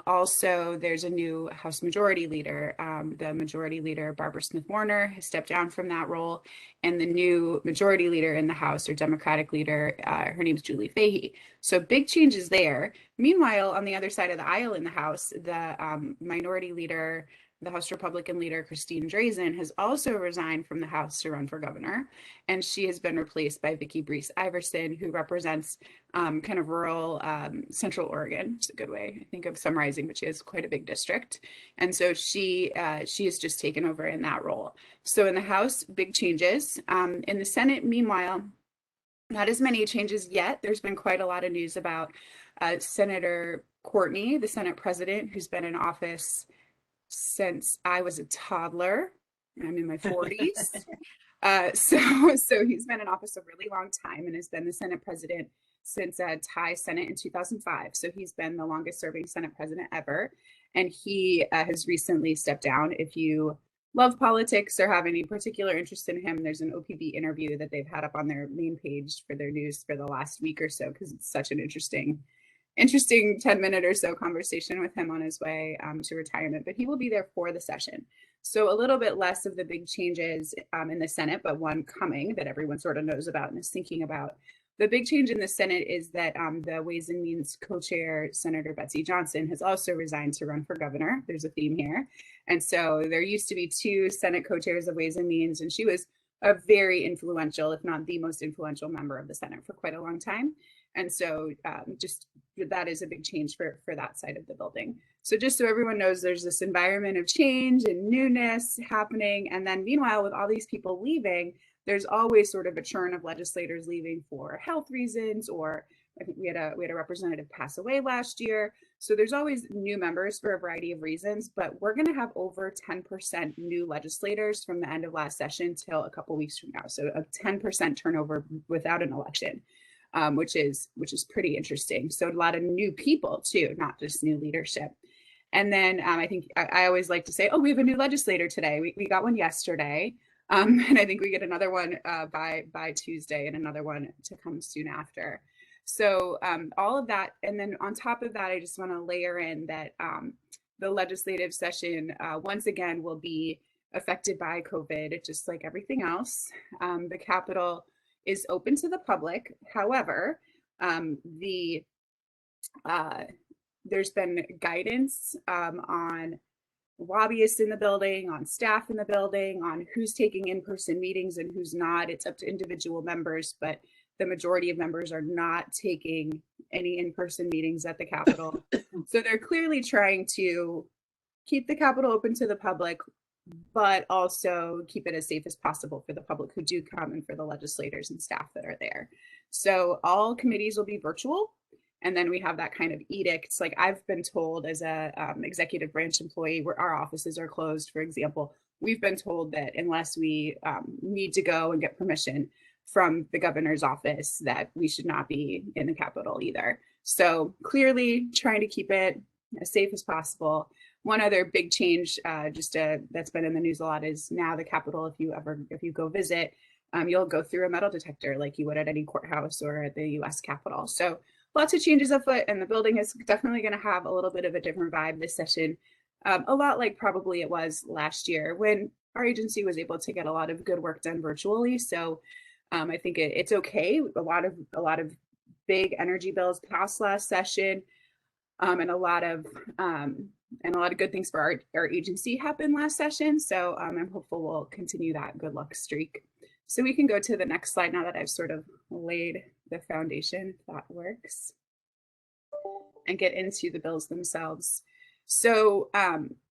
also there's a new House Majority Leader. The Majority Leader, Barbara Smith Warner, has stepped down from that role. And the new Majority Leader in the House, or Democratic Leader, her name is Julie Fahey. So big changes there. Meanwhile, on the other side of the aisle in the House, the Minority Leader, the House Republican Leader, Christine Drazen, has also resigned from the House to run for governor. And she has been replaced by Vicki Breese Iverson, who represents kind of rural Central Oregon. It's a good way, I think, of summarizing, but she has quite a big district. And so she has just taken over in that role. So in the House, big changes. In the Senate, meanwhile, not as many changes yet. There's been quite a lot of news about Senator Courtney, the Senate president, who's been in office since I was a toddler. I'm in my 40s. So he's been in office a really long time and has been the Senate president since Thai Senate in 2005. So he's been the longest serving Senate president ever. And he has recently stepped down. If you love politics or have any particular interest in him, there's an OPB interview that they've had up on their main page for their news for the last week or so, because it's such an interesting 10-minute or so conversation with him on his way to retirement, but he will be there for the session. So a little bit less of the big changes in the Senate, but one coming that everyone sort of knows about and is thinking about. The big change in the Senate is that the Ways and Means co-chair, Senator Betsy Johnson, has also resigned to run for governor. There's a theme here. And so there used to be 2 Senate co-chairs of Ways and Means, and she was a very influential, if not the most influential member of the Senate for quite a long time. And so just that is a big change for that side of the building. So just so everyone knows, there's this environment of change and newness happening. And then meanwhile, with all these people leaving, there's always sort of a churn of legislators leaving for health reasons, or I think we had a representative pass away last year. So there's always new members for a variety of reasons, but we're going to have over 10% new legislators from the end of last session till a couple weeks from now. So a 10% turnover without an election. Which is pretty interesting. So a lot of new people too, not just new leadership. And then I think I always like to say, oh, we have a new legislator today. We got one yesterday. And I think we get another one by Tuesday and another one to come soon after. So all of that. And then on top of that, I just want to layer in that the legislative session once again will be affected by COVID, just like everything else. The Capitol is open to the public. However, there's been guidance on lobbyists in the building, on staff in the building, on who's taking in-person meetings and who's not. It's up to individual members, but the majority of members are not taking any in-person meetings at the Capitol. So they're clearly trying to keep the Capitol open to the public, but also keep it as safe as possible for the public who do come and for the legislators and staff that are there. So all committees will be virtual. And then we have that kind of edicts. Like I've been told as a executive branch employee where our offices are closed, for example, we've been told that unless we need to go and get permission from the governor's office, that we should not be in the Capitol either. So clearly trying to keep it as safe as possible. One other big change that's been in the news a lot is now the Capitol, if you go visit, you'll go through a metal detector like you would at any courthouse or at the US Capitol. So lots of changes afoot, and the building is definitely going to have a little bit of a different vibe this session. A lot like probably it was last year when our agency was able to get a lot of good work done virtually. So I think it's okay. A lot of big energy bills passed last session, and a lot of good things for our agency happened last session. So I'm hopeful we'll continue that good luck streak. So we can go to the next slide now that I've sort of laid the foundation, if that works, and get into the bills themselves. So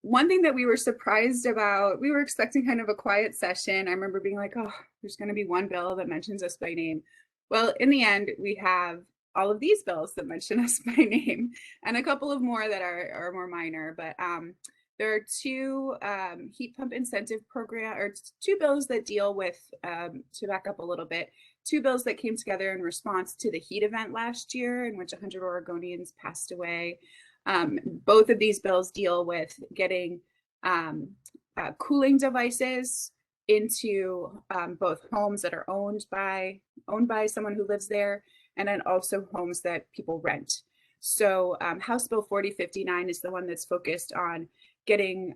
one thing that we were surprised about, we were expecting kind of a quiet session. I remember being like, oh, there's going to be one bill that mentions us by name. Well, in the end, we have all of these bills that mention us by name and a couple of more that are more minor. But there are two heat pump incentive program, or two bills that deal with, to back up a little bit, two bills that came together in response to the heat event last year in which 100 Oregonians passed away. Both of these bills deal with getting cooling devices into both homes that are owned by someone who lives there, and then also homes that people rent. So House Bill 4059 is the one that's focused on getting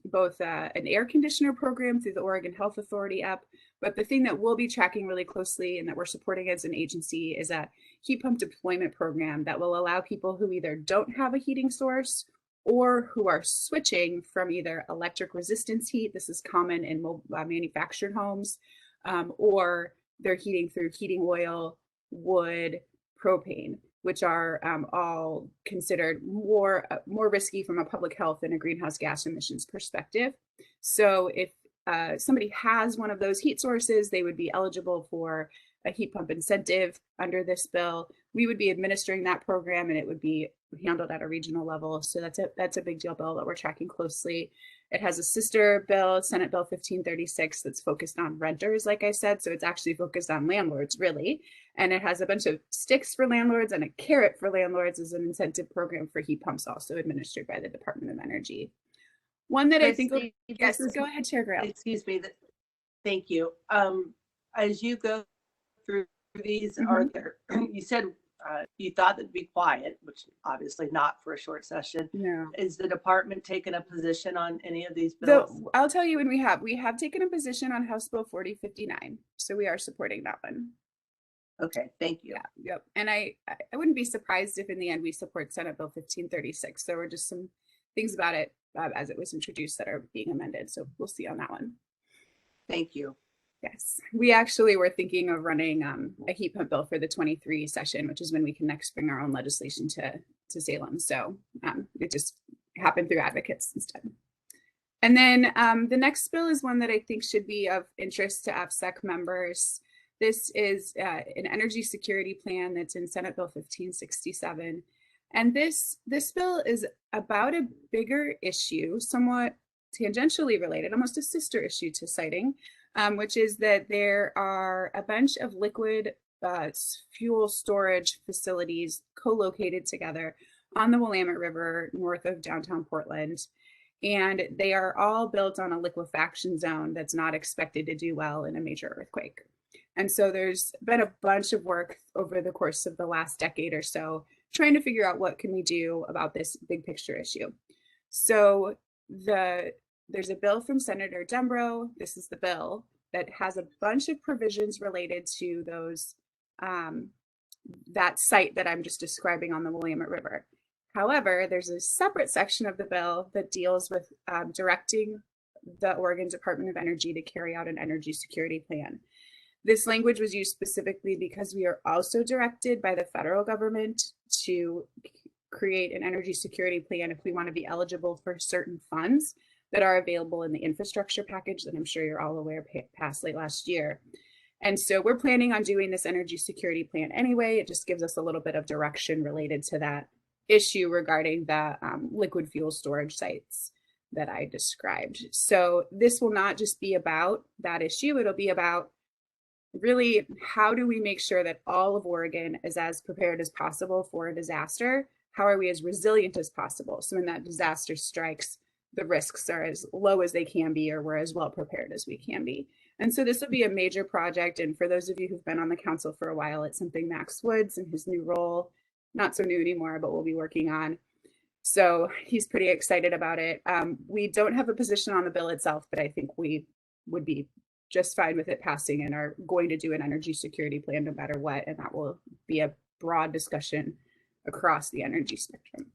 both an air conditioner program through the Oregon Health Authority up. But the thing that we'll be tracking really closely and that we're supporting as an agency is a heat pump deployment program that will allow people who either don't have a heating source or who are switching from either electric resistance heat, this is common in manufactured homes, or they're heating through heating oil, wood, propane, which are all considered more risky from a public health and a greenhouse gas emissions perspective. So if somebody has one of those heat sources, they would be eligible for a heat pump incentive under this bill. We would be administering that program, and it would be handled at a regional level. So that's a big deal bill that we're tracking closely. It has a sister bill, Senate Bill 1536, that's focused on renters, like I said. So it's actually focused on landlords, really. And it has a bunch of sticks for landlords and a carrot for landlords as an incentive program for heat pumps, also administered by the Department of Energy. One that I think, yes, go ahead, Chair Grail. Excuse me. Thank you. As you go through these, are there, you said you thought it'd be quiet, which obviously not for a short session. No. Is the department taking a position on any of these bills? I'll tell you when we have taken a position on House Bill 4059. So we are supporting that one. Okay, thank you. Yeah, yep. And I wouldn't be surprised if in the end we support Senate Bill 1536. There were just some things about it as it was introduced that are being amended. So we'll see on that one. Thank you. Yes, we actually were thinking of running a heat pump bill for the 23 session, which is when we can next bring our own legislation to Salem. So it just happened through advocates instead. And then the next bill is one that I think should be of interest to AppSec members. This is an energy security plan that's in Senate Bill 1567. And this bill is about a bigger issue, somewhat tangentially related, almost a sister issue to siting, which is that there are a bunch of liquid fuel storage facilities co-located together on the Willamette River north of downtown Portland. And they are all built on a liquefaction zone that's not expected to do well in a major earthquake. And so there's been a bunch of work over the course of the last decade or so trying to figure out what can we do about this big picture issue. So there's a bill from Senator Dembro. This is the bill that has a bunch of provisions related to those that site that I'm just describing on the Willamette River. However, there's a separate section of the bill that deals with directing the Oregon Department of Energy to carry out an energy security plan. This language was used specifically because we are also directed by the federal government to create an energy security plan if we want to be eligible for certain funds that are available in the infrastructure package that I'm sure you're all aware passed late last year. And so we're planning on doing this energy security plan anyway. It just gives us a little bit of direction related to that issue regarding the liquid fuel storage sites that I described. So this will not just be about that issue. It'll be about really, how do we make sure that all of Oregon is as prepared as possible for a disaster? How are we as resilient as possible? So when that disaster strikes, the risks are as low as they can be, or we're as well prepared as we can be. And so this will be a major project. And for those of you who've been on the council for a while, it's something Max Woods in his new role, not so new anymore, but we'll be working on. So he's pretty excited about it. We don't have a position on the bill itself, but I think we would be just fine with it passing and are going to do an energy security plan no matter what. And that will be a broad discussion across the energy spectrum.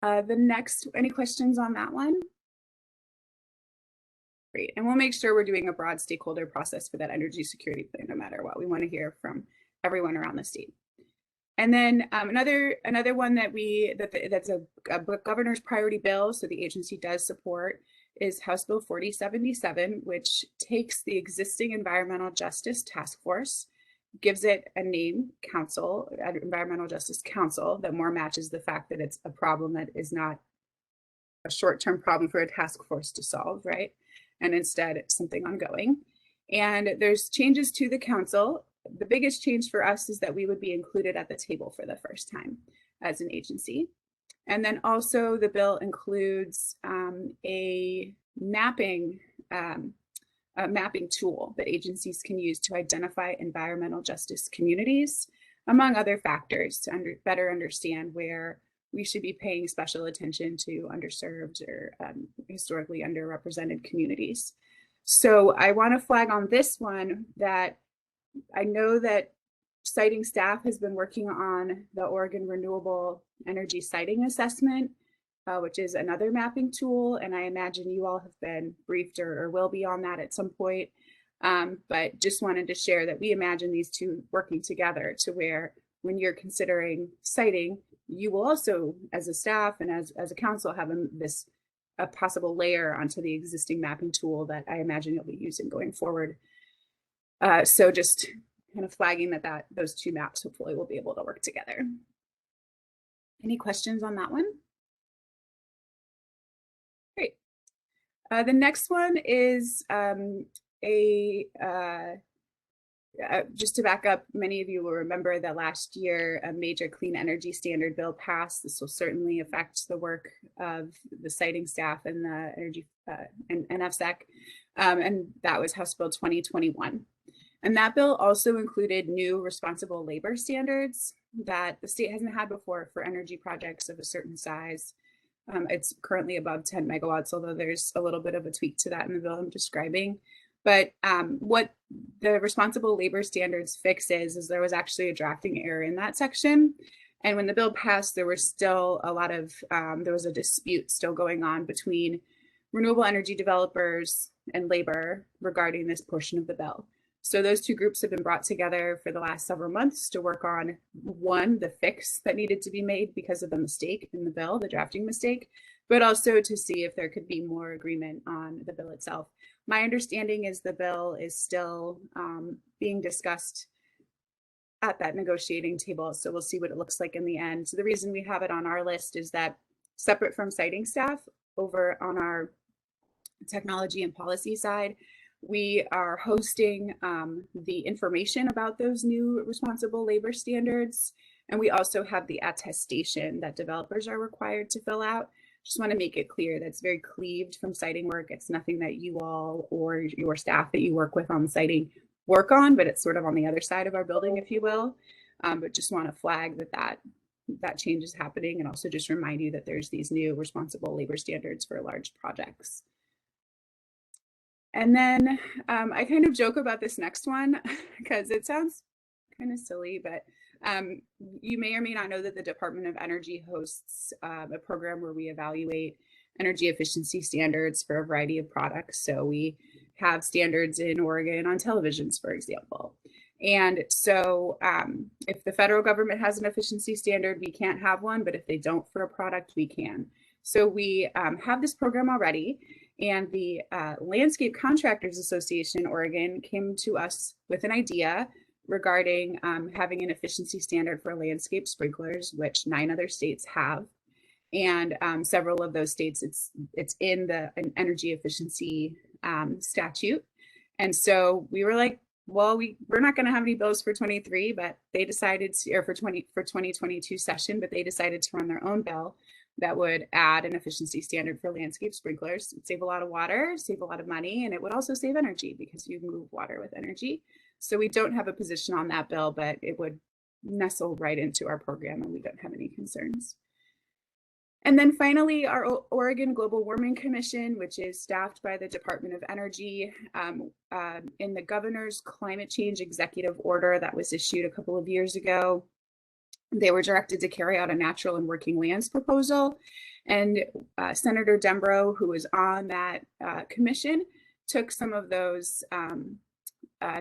The next, any questions on that one? Great, and we'll make sure we're doing a broad stakeholder process for that energy security plan no matter what. We want to hear from everyone around the state. And then another one that's a governor's priority bill, so the agency does support, is House Bill 4077, which takes the existing Environmental Justice Task Force, gives it a name, Council, Environmental Justice Council, that more matches the fact that it's a problem that is not a short-term problem for a task force to solve, right? And instead it's something ongoing. And there's changes to the council. The biggest change for us is that we would be included at the table for the first time as an agency. And then also the bill includes a mapping tool that agencies can use to identify environmental justice communities, among other factors, to better understand where we should be paying special attention to underserved or historically underrepresented communities. So I want to flag on this one that I know that siting staff has been working on the Oregon Renewable Energy Siting Assessment, which is another mapping tool. And I imagine you all have been briefed or will be on that at some point. But just wanted to share that we imagine these two working together to where when you're considering siting, you will also, as a staff and as a council, have a possible layer onto the existing mapping tool that I imagine you'll be using going forward. So just kind of flagging that those two maps hopefully will be able to work together. Any questions on that one? Great. The next one is just to back up, many of you will remember that last year a major clean energy standard bill passed. This will certainly affect the work of the siting staff and the energy and NFSEC, and that was House Bill 2021. And that bill also included new responsible labor standards that the state hasn't had before for energy projects of a certain size. It's currently above 10 megawatts, although there's a little bit of a tweak to that in the bill I'm describing. But what the responsible labor standards fix is there was actually a drafting error in that section. And when the bill passed, there was still a lot of, there was a dispute still going on between renewable energy developers and labor regarding this portion of the bill. So those two groups have been brought together for the last several months to work on, one, the fix that needed to be made because of the mistake in the bill, the drafting mistake, but also to see if there could be more agreement on the bill itself. My understanding is the bill is still being discussed at that negotiating table. So we'll see what it looks like in the end. So the reason we have it on our list is that separate from siting staff, over on our technology and policy side, we are hosting the information about those new responsible labor standards. And we also have the attestation that developers are required to fill out. Just want to make it clear that it's very cleaved from siting work. It's nothing that you all or your staff that you work with on siting work on, but it's sort of on the other side of our building, if you will. But just want to flag that change is happening, and also just remind you that there's these new responsible labor standards for large projects. And then I kind of joke about this next one because it sounds kind of silly, but you may or may not know that the Department of Energy hosts a program where we evaluate energy efficiency standards for a variety of products. So we have standards in Oregon on televisions, for example. And so if the federal government has an efficiency standard, we can't have one, but if they don't for a product, we can. So we have this program already, and the Landscape Contractors Association Oregon came to us with an idea regarding having an efficiency standard for landscape sprinklers, which 9 other states have. And several of those states, it's in the energy efficiency statute. And so we were like, well, we're not going to have any bills for 23, but they decided to, or for 2022 session, but they decided to run their own bill that would add an efficiency standard for landscape sprinklers. It'd save a lot of water, save a lot of money, and it would also save energy because you move water with energy. So we don't have a position on that bill, but it would nestle right into our program and we don't have any concerns. And then finally, our Oregon Global Warming Commission, which is staffed by the Department of Energy, in the governor's climate change executive order that was issued a couple of years ago, they were directed to carry out a natural and working lands proposal. And Senator Dembro, who was on that commission, took some of those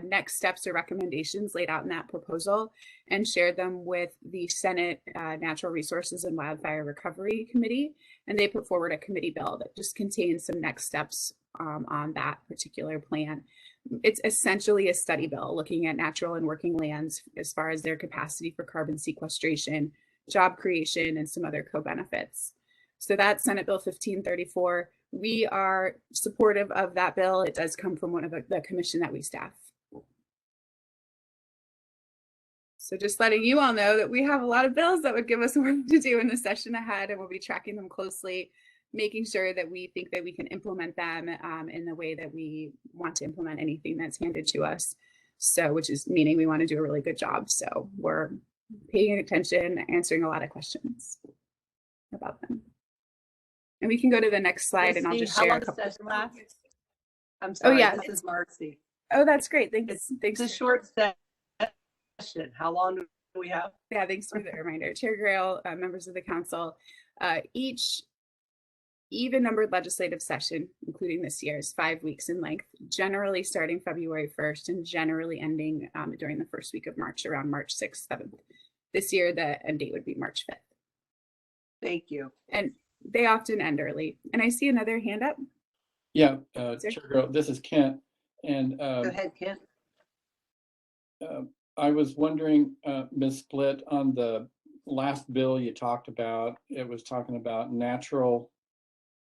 next steps or recommendations laid out in that proposal and shared them with the Senate Natural Resources and Wildfire Recovery Committee. And they put forward a committee bill that just contains some next steps on that particular plan. It's essentially a study bill looking at natural and working lands as far as their capacity for carbon sequestration, job creation, and some other co-benefits. So that's Senate Bill 1534. We are supportive of that bill. It does come from one of the commission that we staff. So just letting you all know that we have a lot of bills that would give us work to do in the session ahead, and we'll be tracking them closely, making sure that we think that we can implement them in the way that we want to implement anything that's handed to us. So, which is meaning we want to do a really good job. So we're paying attention, answering a lot of questions about them. And we can go to the next slide and I'll just share a couple. I'm sorry, yeah. This is Marcy. Oh, that's great. Thanks. It's a short session. How long do we have? Yeah, thanks for the reminder. Chair Grail, members of the council, each even-numbered legislative session, including this year, is 5 weeks in length, generally starting February 1st and generally ending during the first week of March, around March 6th, 7th. This year, the end date would be March 5th. Thank you. And they often end early. And I see another hand up. Yeah, Chair Girl, this is Kent. And Go ahead, Kent. I was wondering, Ms. Split, on the last bill you talked about, it was talking about natural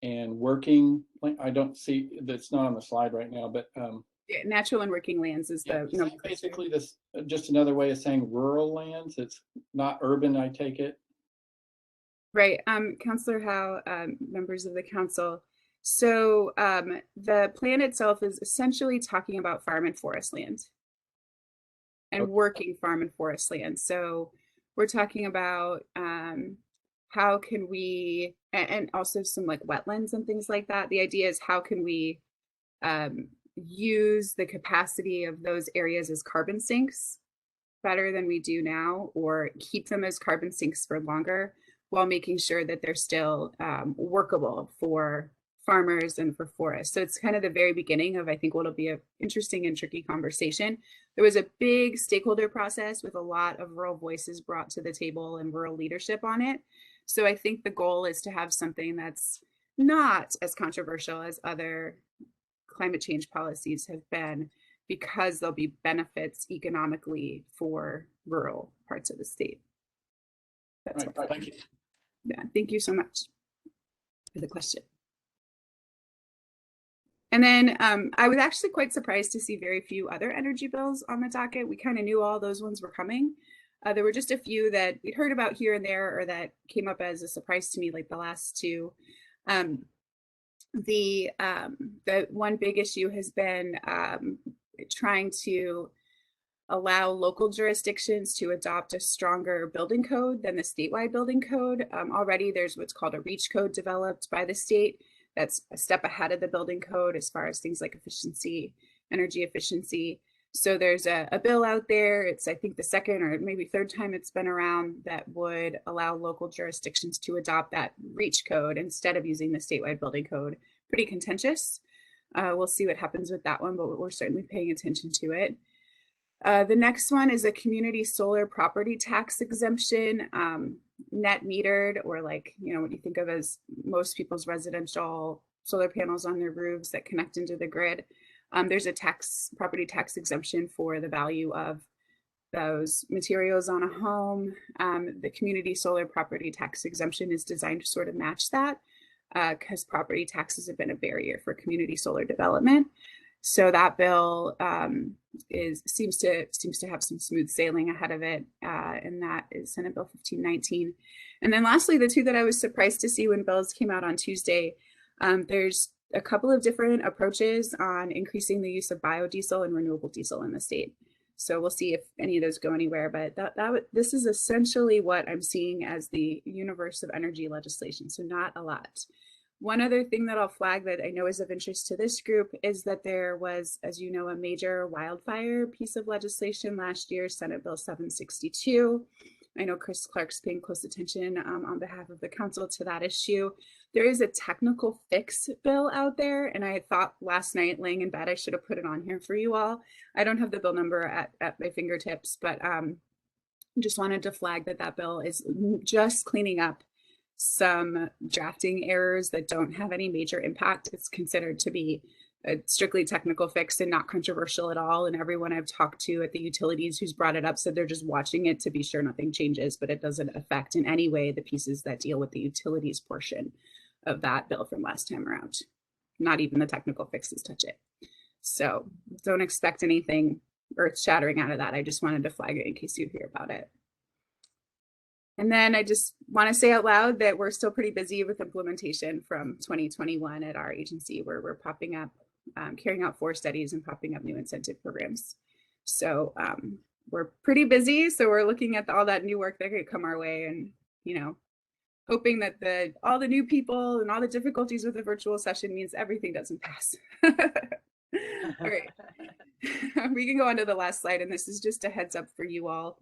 and working. I don't see, that's not on the slide right now, but yeah, natural and working lands is the basically this just another way of saying rural lands. It's not urban, I take it. Right. Councillor Howe, members of the council. So the plan itself is essentially talking about farm and forest land and working farm and forest land. So we're talking about how can we, and also some like wetlands and things like that. The idea is how can we use the capacity of those areas as carbon sinks better than we do now, or keep them as carbon sinks for longer, while making sure that they're still workable for farmers and for forests. So it's kind of the very beginning of, I think, what'll be an interesting and tricky conversation. There was a big stakeholder process with a lot of rural voices brought to the table and rural leadership on it. So I think the goal is to have something that's not as controversial as other climate change policies have been, because there'll be benefits economically for rural parts of the state. That's right, thank you. Yeah, thank you so much for the question. And then I was actually quite surprised to see very few other energy bills on the docket. We kind of knew all those ones were coming. There were just a few that we'd heard about here and there, or that came up as a surprise to me, like the last two. The one big issue has been trying to allow local jurisdictions to adopt a stronger building code than the statewide building code. Already there's what's called a REACH code developed by the state that's a step ahead of the building code as far as things like efficiency, energy efficiency. So there's a bill out there. It's, I think, the second or maybe third time it's been around, that would allow local jurisdictions to adopt that REACH code instead of using the statewide building code. Pretty contentious. We'll see what happens with that one, but we're certainly paying attention to it. The next one is a community solar property tax exemption, net metered, or like, what you think of as most people's residential solar panels on their roofs that connect into the grid. There's a property tax exemption for the value of those materials on a home. The community solar property tax exemption is designed to sort of match that, because property taxes have been a barrier for community solar development. So that bill seems to have some smooth sailing ahead of it, and that is Senate Bill 1519. And then lastly, the two that I was surprised to see when bills came out on Tuesday, there's a couple of different approaches on increasing the use of biodiesel and renewable diesel in the state. So we'll see if any of those go anywhere, but this is essentially what I'm seeing as the universe of energy legislation, so not a lot. One other thing that I'll flag that I know is of interest to this group is that there was, as you know, a major wildfire piece of legislation last year, Senate Bill 762. I know Chris Clark's paying close attention on behalf of the council to that issue. There is a technical fix bill out there, and I thought last night laying in bed I should have put it on here for you all. I don't have the bill number at my fingertips, but just wanted to flag that bill is just cleaning up some drafting errors that don't have any major impact. It's considered to be a strictly technical fix and not controversial at all. And everyone I've talked to at the utilities who's brought it up said they're just watching it to be sure nothing changes, but it doesn't affect in any way the pieces that deal with the utilities portion of that bill from last time around. Not even the technical fixes touch it. So don't expect anything earth shattering out of that. I just wanted to flag it in case you hear about it. And then I just want to say out loud that we're still pretty busy with implementation from 2021 at our agency, where we're popping up, carrying out 4 studies and popping up new incentive programs. So we're pretty busy. So we're looking at all that new work that could come our way, and hoping that all the new people and all the difficulties with the virtual session means everything doesn't pass. All right, we can go on to the last slide, and this is just a heads up for you all.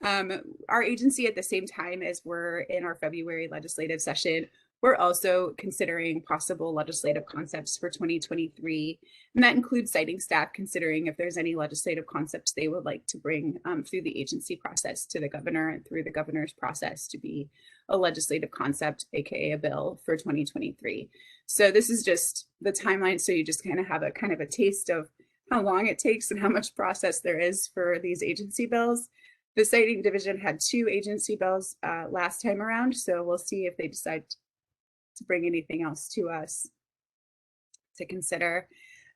Our agency, at the same time as we're in our February legislative session, we're also considering possible legislative concepts for 2023. And that includes citing staff considering if there's any legislative concepts they would like to bring through the agency process to the governor and through the governor's process to be a legislative concept, AKA a bill for 2023. So this is just the timeline. So you just kind of have a taste of how long it takes and how much process there is for these agency bills. The citing division had 2 agency bills last time around, so we'll see if they decide to bring anything else to us to consider.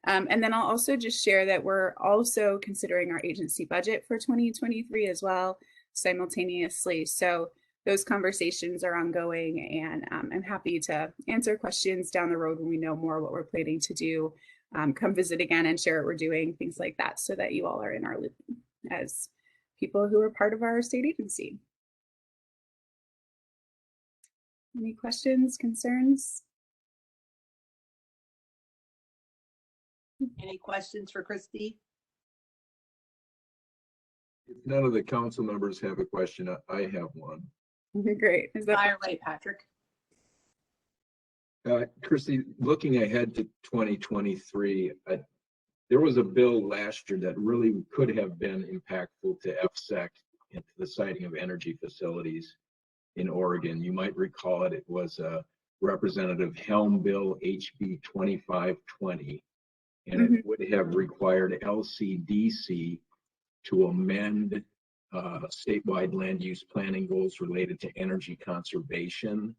And then I'll also just share that we're also considering our agency budget for 2023 as well, simultaneously. So those conversations are ongoing, and I'm happy to answer questions down the road when we know more what we're planning to do. Come visit again and share what we're doing, things like that, so that you all are in our loop as people who are part of our state agency. Any questions, concerns? Any questions for Christy? If none of the council members have a question, I have one. Great. Is that Fire away, Patrick? Christy, looking ahead to 2023, there was a bill last year that really could have been impactful to FSEC and to the siting of energy facilities in Oregon. You might recall it. It was Representative Helm Bill HB 2520, and it would have required LCDC to amend statewide land use planning goals related to energy conservation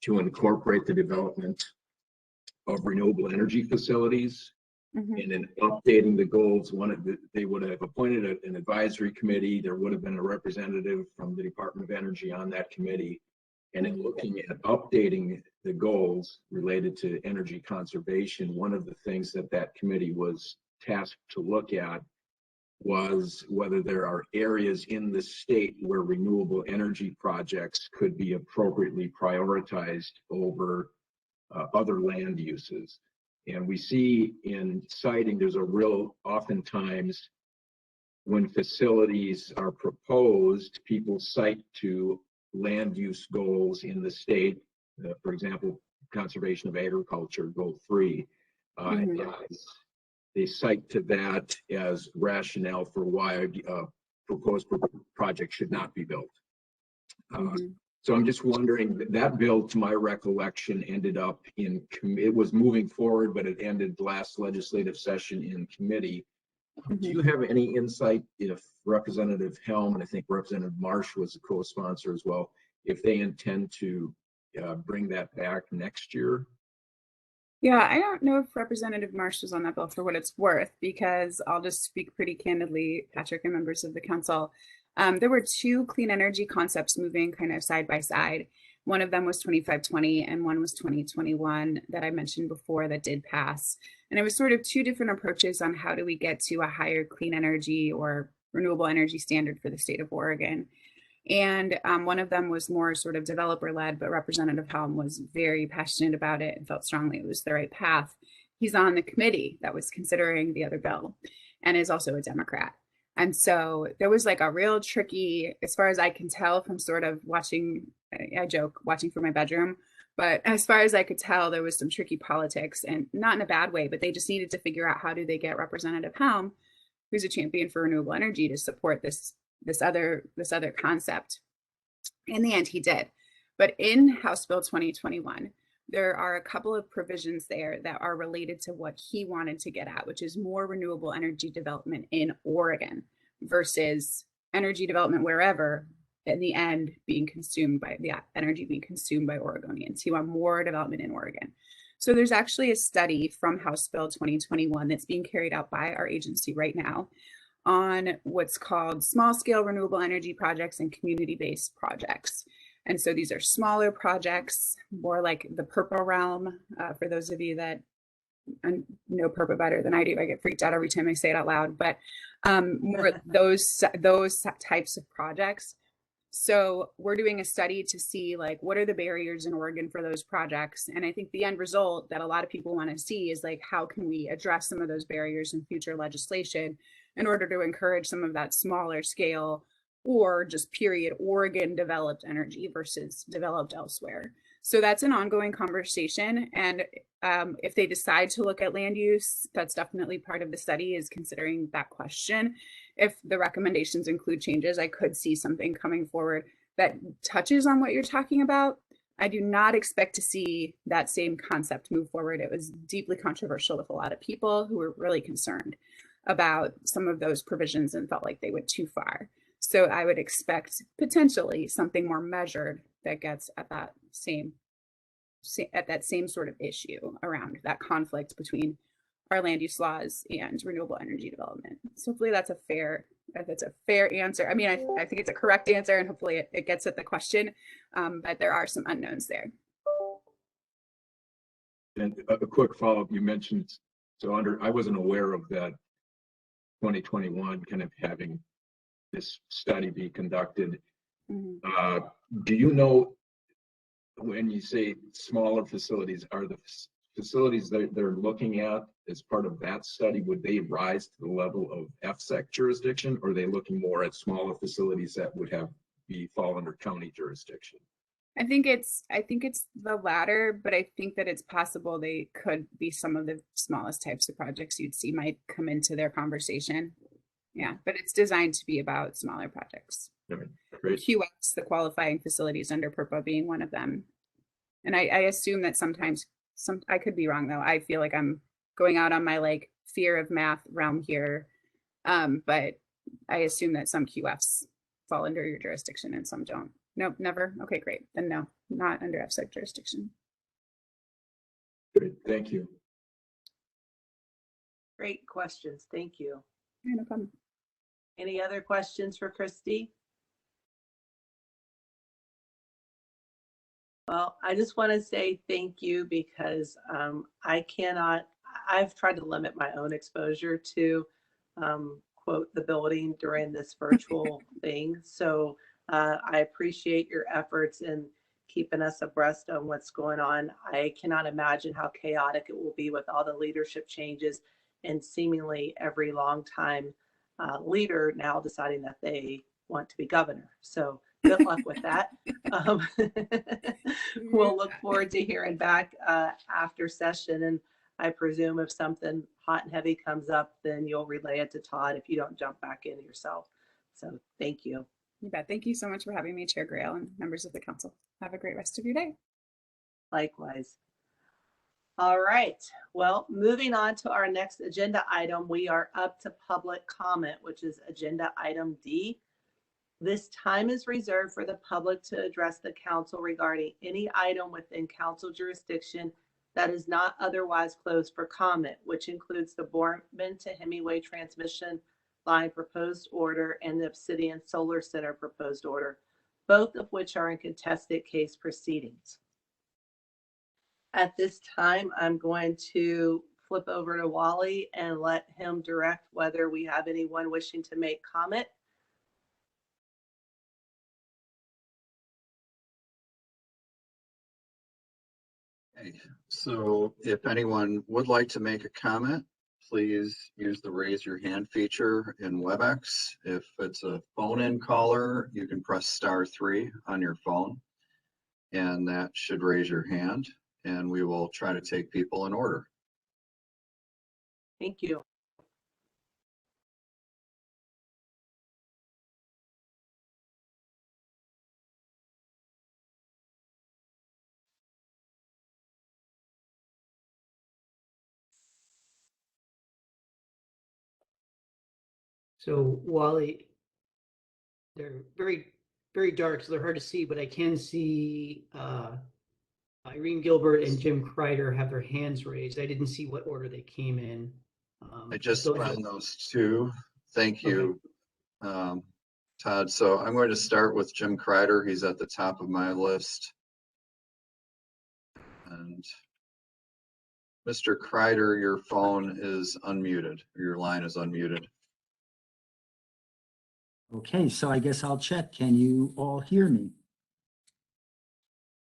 to incorporate the development of renewable energy facilities. And in updating the goals, they would have appointed an advisory committee. There would have been a representative from the Department of Energy on that committee. And in looking at updating the goals related to energy conservation, one of the things that committee was tasked to look at was whether there are areas in the state where renewable energy projects could be appropriately prioritized over other land uses. And we see in siting, there's a real, oftentimes when facilities are proposed, people cite to land use goals in the state, for example, conservation of agriculture, goal 3. Mhm. and they cite to that as rationale for why a proposed project should not be built. Mhm. So I'm just wondering, that bill, to my recollection, ended up it was moving forward, but it ended last legislative session in committee. Do you have any insight if Representative Helm, and I think Representative Marsh was a co-sponsor as well, if they intend to bring that back next year? Yeah, I don't know if Representative Marsh was on that bill for what it's worth, because I'll just speak pretty candidly, Patrick and members of the council. There were two clean energy concepts moving kind of side by side. One of them was 2520 and one was 2021 that I mentioned before that did pass. And it was sort of two different approaches on how do we get to a higher clean energy or renewable energy standard for the state of Oregon. And one of them was more sort of developer led, but Representative Helm was very passionate about it and felt strongly it was the right path. He's on the committee that was considering the other bill and is also a Democrat. And so there was like a real tricky, as far as I can tell from sort of watching, I joke, watching from my bedroom, but as far as I could tell, there was some tricky politics, and not in a bad way, but they just needed to figure out how do they get Representative Helm, who's a champion for renewable energy, to support this other concept. In the end, he did. But in House Bill 2021, there are a couple of provisions there that are related to what he wanted to get at, which is more renewable energy development in Oregon versus energy development wherever, in the end being consumed by the energy being consumed by Oregonians. He wanted more development in Oregon. So there's actually a study from House Bill 2021 that's being carried out by our agency right now on what's called small scale renewable energy projects and community-based projects. And so these are smaller projects, more like the PURPA realm. For those of you that know PURPA better than I do, I get freaked out every time I say it out loud, but more those types of projects. So we're doing a study to see like, what are the barriers in Oregon for those projects? And I think the end result that a lot of people want to see is like, how can we address some of those barriers in future legislation in order to encourage some of that smaller scale or just period Oregon developed energy versus developed elsewhere. So that's an ongoing conversation. And if they decide to look at land use, that's definitely part of the study, is considering that question. If the recommendations include changes, I could see something coming forward that touches on what you're talking about. I do not expect to see that same concept move forward. It was deeply controversial with a lot of people who were really concerned about some of those provisions and felt like they went too far. So I would expect potentially something more measured that gets at that same sort of issue around that conflict between our land use laws and renewable energy development. So hopefully that's a fair answer. I mean, I think it's a correct answer, and hopefully it gets at the question, but there are some unknowns there. And a quick follow-up, you mentioned, I wasn't aware of that 2021 kind of having this study be conducted. Mm-hmm. Do you know, when you say smaller facilities, are the facilities that they're looking at as part of that study, would they rise to the level of FSEC jurisdiction, or are they looking more at smaller facilities that would fall under county jurisdiction? I think it's the latter, but I think that it's possible they could be some of the smallest types of projects you'd see might come into their conversation. Yeah, but it's designed to be about smaller projects. Great. QFs, the qualifying facilities under PURPA, being one of them. And I assume that sometimes, I could be wrong though. I feel like I'm going out on my like fear of math realm here. But I assume that some QFs fall under your jurisdiction and some don't. Nope, never. Okay, great. Then no, not under FSEC jurisdiction. Great, thank you. Great questions. Thank you. Yeah, no problem. Any other questions for Christy? Well, I just want to say thank you, because I've tried to limit my own exposure to quote the building during this virtual thing. So I appreciate your efforts in keeping us abreast on what's going on. I cannot imagine how chaotic it will be with all the leadership changes and seemingly every longtime leader now deciding that they want to be governor. So good luck with that. We'll look forward to hearing back after session. And I presume if something hot and heavy comes up, then you'll relay it to Todd if you don't jump back in yourself. So thank you. You bet. Thank you so much for having me, Chair Grail and members of the council. Have a great rest of your day. Likewise. All right. Well, moving on to our next agenda item, we are up to public comment, which is agenda item D. This time is reserved for the public to address the council regarding any item within council jurisdiction that is not otherwise closed for comment, which includes the Boardman to Hemingway transmission line proposed order and the Obsidian Solar Center proposed order, both of which are in contested case proceedings. At this time, I'm going to flip over to Wally and let him direct whether we have anyone wishing to make comment. Okay, so if anyone would like to make a comment, please use the raise your hand feature in WebEx. If it's a phone-in caller, you can press *3 on your phone, and that should raise your hand, and we will try to take people in order. Thank you. So Wally, they're very, very dark, so they're hard to see, but I can see Irene Gilbert and Jim Kreider have their hands raised. I didn't see what order they came in. I just so I found have- those two. Thank you, Todd. So I'm going to start with Jim Kreider. He's at the top of my list. And Mr. Kreider, your phone is unmuted. Your line is unmuted. Okay, so I guess I'll check. Can you all hear me?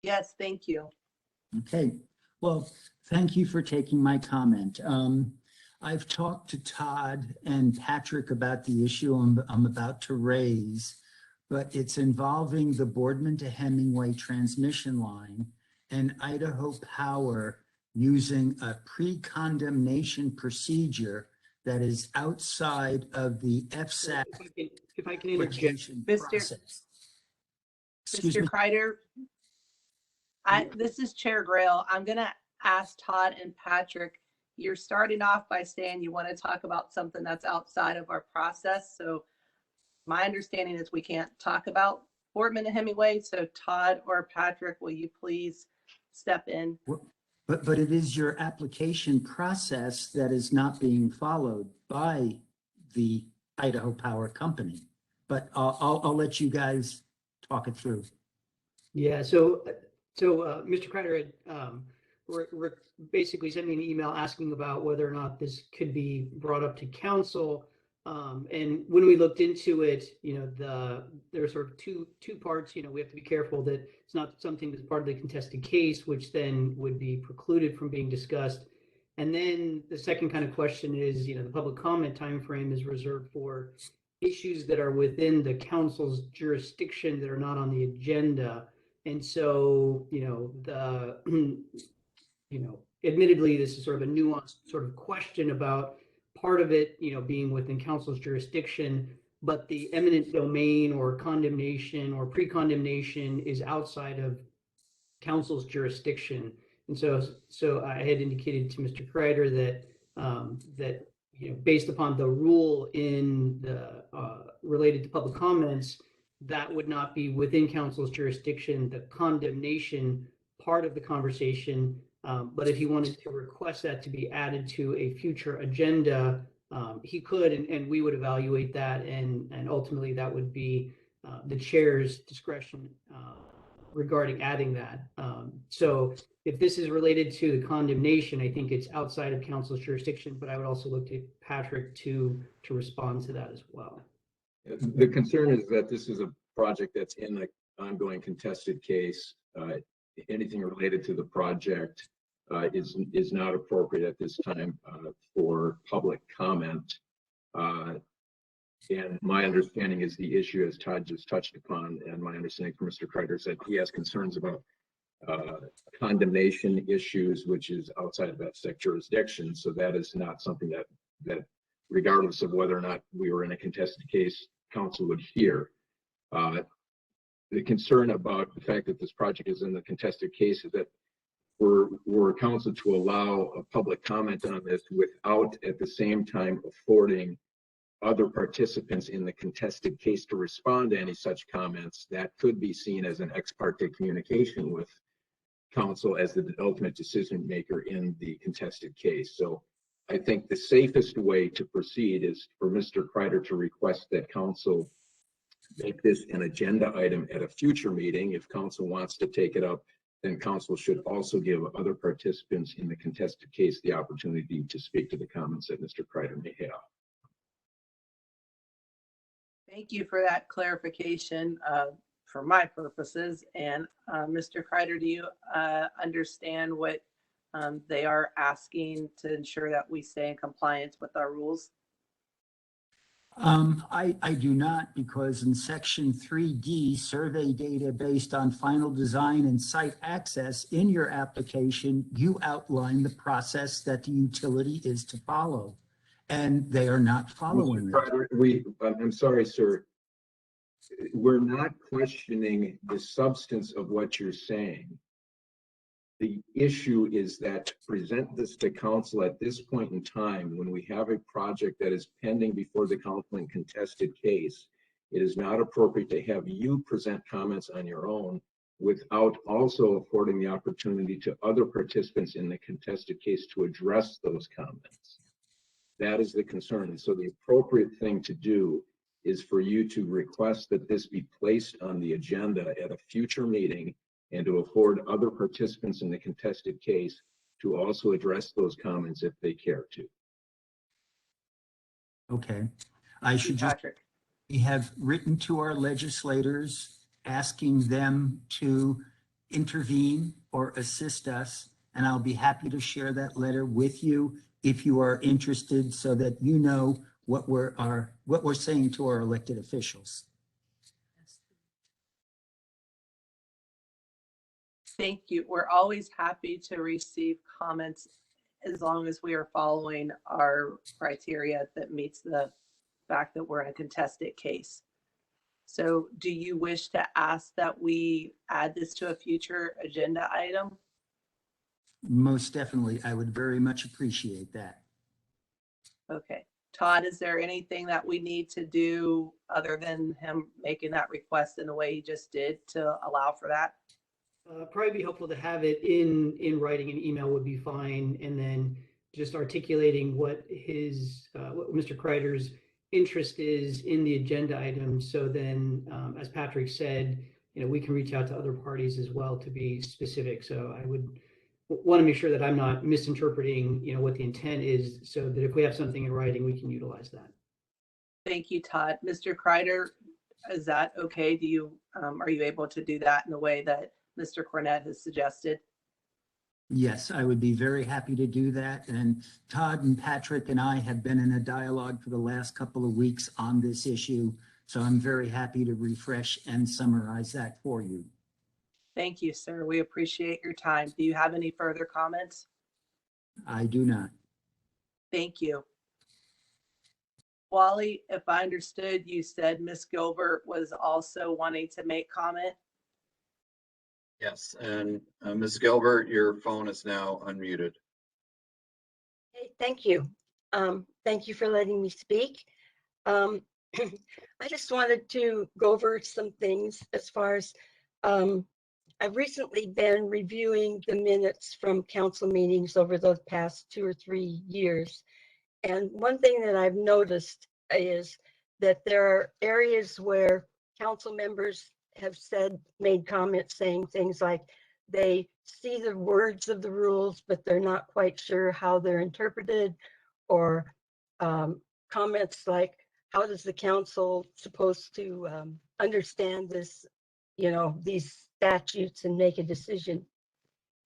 Yes, thank you. Okay, well, thank you for taking my comment. I've talked to Todd and Patrick about the issue I'm about to raise, but it's involving the Boardman to Hemingway transmission line and Idaho Power using a pre-condemnation procedure that is outside of the FSAC If I can interject, application Mr. process. Excuse Mr. me. Kreider, this is Chair Grail. I'm going to ask Todd and Patrick, you're starting off by saying you want to talk about something that's outside of our process. So my understanding is we can't talk about Boardman to Hemingway. So Todd or Patrick, will you please step in? But it is your application process that is not being followed by the Idaho Power Company. But I'll let you guys talk it through. Yeah, so Mr. Kreider had basically sent me an email asking about whether or not this could be brought up to council. And when we looked into it, there are sort of two parts. We have to be careful that it's not something that's part of the contested case, which then would be precluded from being discussed. And then the second kind of question is, the public comment timeframe is reserved for issues that are within the council's jurisdiction that are not on the agenda. And so, admittedly, this is sort of a nuanced sort of question about part of it, being within council's jurisdiction, but the eminent domain or condemnation or pre-condemnation is outside of council's jurisdiction. And so I had indicated to Mr. Kreider that based upon the rule in the related to public comments, that would not be within council's jurisdiction, the condemnation part of the conversation. But if he wanted to request that to be added to a future agenda, he could, and we would evaluate that, and ultimately that would be the chair's discretion regarding adding that. So if this is related to the condemnation, I think it's outside of council's jurisdiction, but I would also look to Patrick to respond to that as well. The concern is that this is a project that's in the ongoing contested case. Anything related to the project is not appropriate at this time for public comment. And my understanding is the issue, as Todd just touched upon, and my understanding from Mr. Kreider is that he has concerns about condemnation issues, which is outside of FSEC jurisdiction. So that is not something that regardless of whether or not we were in a contested case, council would hear. The concern about the fact that this project is in the contested case is that we're council to allow a public comment on this without at the same time affording other participants in the contested case to respond to any such comments. That could be seen as an ex parte communication with council as the ultimate decision maker in the contested case. So I think the safest way to proceed is for Mr. Kreider to request that council make this an agenda item at a future meeting. If council wants to take it up, then council should also give other participants in the contested case the opportunity to speak to the comments that Mr. Kreider may have. Thank you for that clarification for my purposes. And Mr. Kreider, do you understand what they are asking to ensure that we stay in compliance with our rules? I do not, because in section 3D, survey data based on final design and site access, in your application, you outline the process that the utility is to follow, and they are not following it. I'm sorry, sir. We're not questioning the substance of what you're saying. The issue is that to present this to council at this point in time, when we have a project that is pending before the council in contested case, it is not appropriate to have you present comments on your own without also affording the opportunity to other participants in the contested case to address those comments. That is the concern. And so the appropriate thing to do is for you to request that this be placed on the agenda at a future meeting and to afford other participants in the contested case to also address those comments if they care to. Okay. I should just, we have written to our legislators asking them to intervene or assist us, and I'll be happy to share that letter with you if you are interested, so that you know what we're saying to our elected officials. Thank you. We're always happy to receive comments as long as we are following our criteria that meets the fact that we're in a contested case. So do you wish to ask that we add this to a future agenda item? Most definitely. I would very much appreciate that. Okay. Todd, is there anything that we need to do other than him making that request in the way he just did to allow for that? Probably be helpful to have it in writing. An email would be fine, and then just articulating what what Mr. Kreider's interest is in the agenda item. So then, as Patrick said, we can reach out to other parties as well to be specific. So I would want to make sure that I'm not misinterpreting, what the intent is, so that if we have something in writing, we can utilize that. Thank you, Todd. Mr. Kreider, is that okay? Are you able to do that in the way that Mr. Cornett has suggested? Yes, I would be very happy to do that. And Todd and Patrick and I have been in a dialogue for the last couple of weeks on this issue. So I'm very happy to refresh and summarize that for you. Thank you, sir. We appreciate your time. Do you have any further comments? I do not. Thank you. Wally, if I understood, you said Ms. Gilbert was also wanting to make comment. Yes, and Ms. Gilbert, your phone is now unmuted. Hey, thank you. Thank you for letting me speak. I just wanted to go over some things as far as I've recently been reviewing the minutes from council meetings over the past 2 or 3 years. And one thing that I've noticed is that there are areas where council members have made comments saying things like they see the words of the rules, but they're not quite sure how they're interpreted, or comments like, how does the council supposed to understand this, these statutes and make a decision?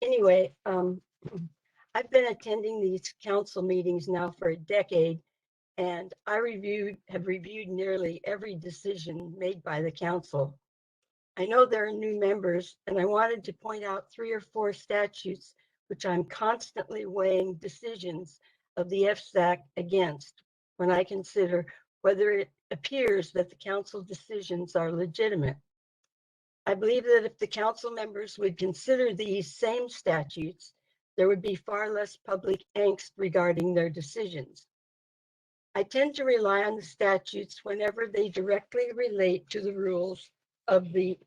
Anyway, I've been attending these council meetings now for a decade, and I have reviewed nearly every decision made by the council. I know there are new members, and I wanted to point out 3 or 4 statutes which I'm constantly weighing decisions of the FSAC against when I consider whether it appears that the council decisions are legitimate. I believe that if the council members would consider these same statutes, there would be far less public angst regarding their decisions. I tend to rely on the statutes whenever they directly relate to the rules of the,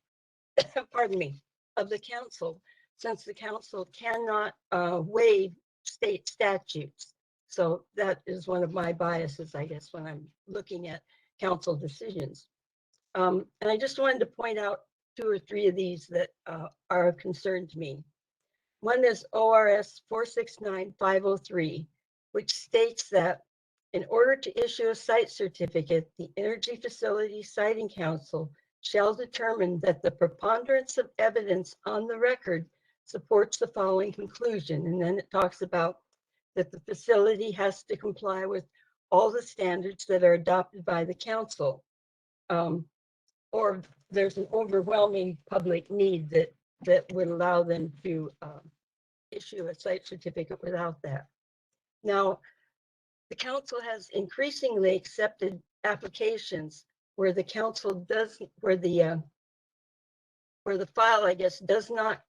pardon me, of the council, since the council cannot waive state statutes. So that is one of my biases, I guess, when I'm looking at council decisions. And I just wanted to point out 2 or 3 of these that are of concern to me. One is ORS 469503, which states that in order to issue a site certificate, the Energy Facility Siting Council shall determine that the preponderance of evidence on the record supports the following conclusion. And then it talks about that the facility has to comply with all the standards that are adopted by the council. Or there's an overwhelming public need that would allow them to issue a site certificate without that. Now, the council has increasingly accepted applications where the council does, where the file, I guess, does not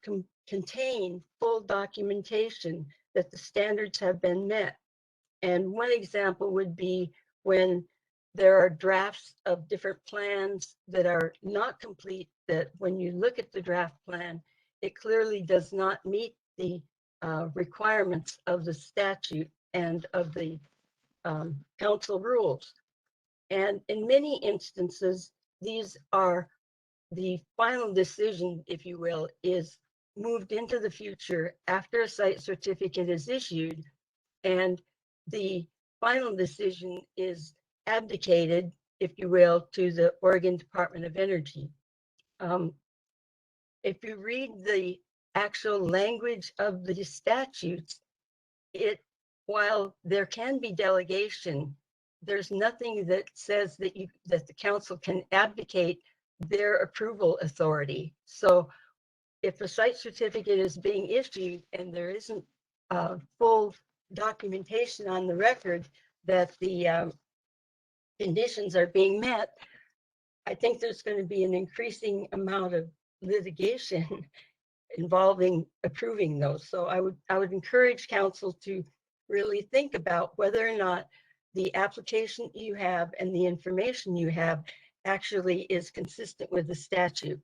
contain full documentation that the standards have been met. And one example would be when there are drafts of different plans that are not complete, that when you look at the draft plan, it clearly does not meet the requirements of the statute and of the council rules. And in many instances, these are the final decision, if you will, is moved into the future after a site certificate is issued, and the final decision is abdicated, if you will, to the Oregon Department of Energy. If you read the actual language of the statutes, while there can be delegation, there's nothing that says that the council can abdicate their approval authority. So if a site certificate is being issued and there isn't full documentation on the record that the conditions are being met, I think there's going to be an increasing amount of litigation involving approving those. So I would encourage council to really think about whether or not the application you have and the information you have actually is consistent with the statute.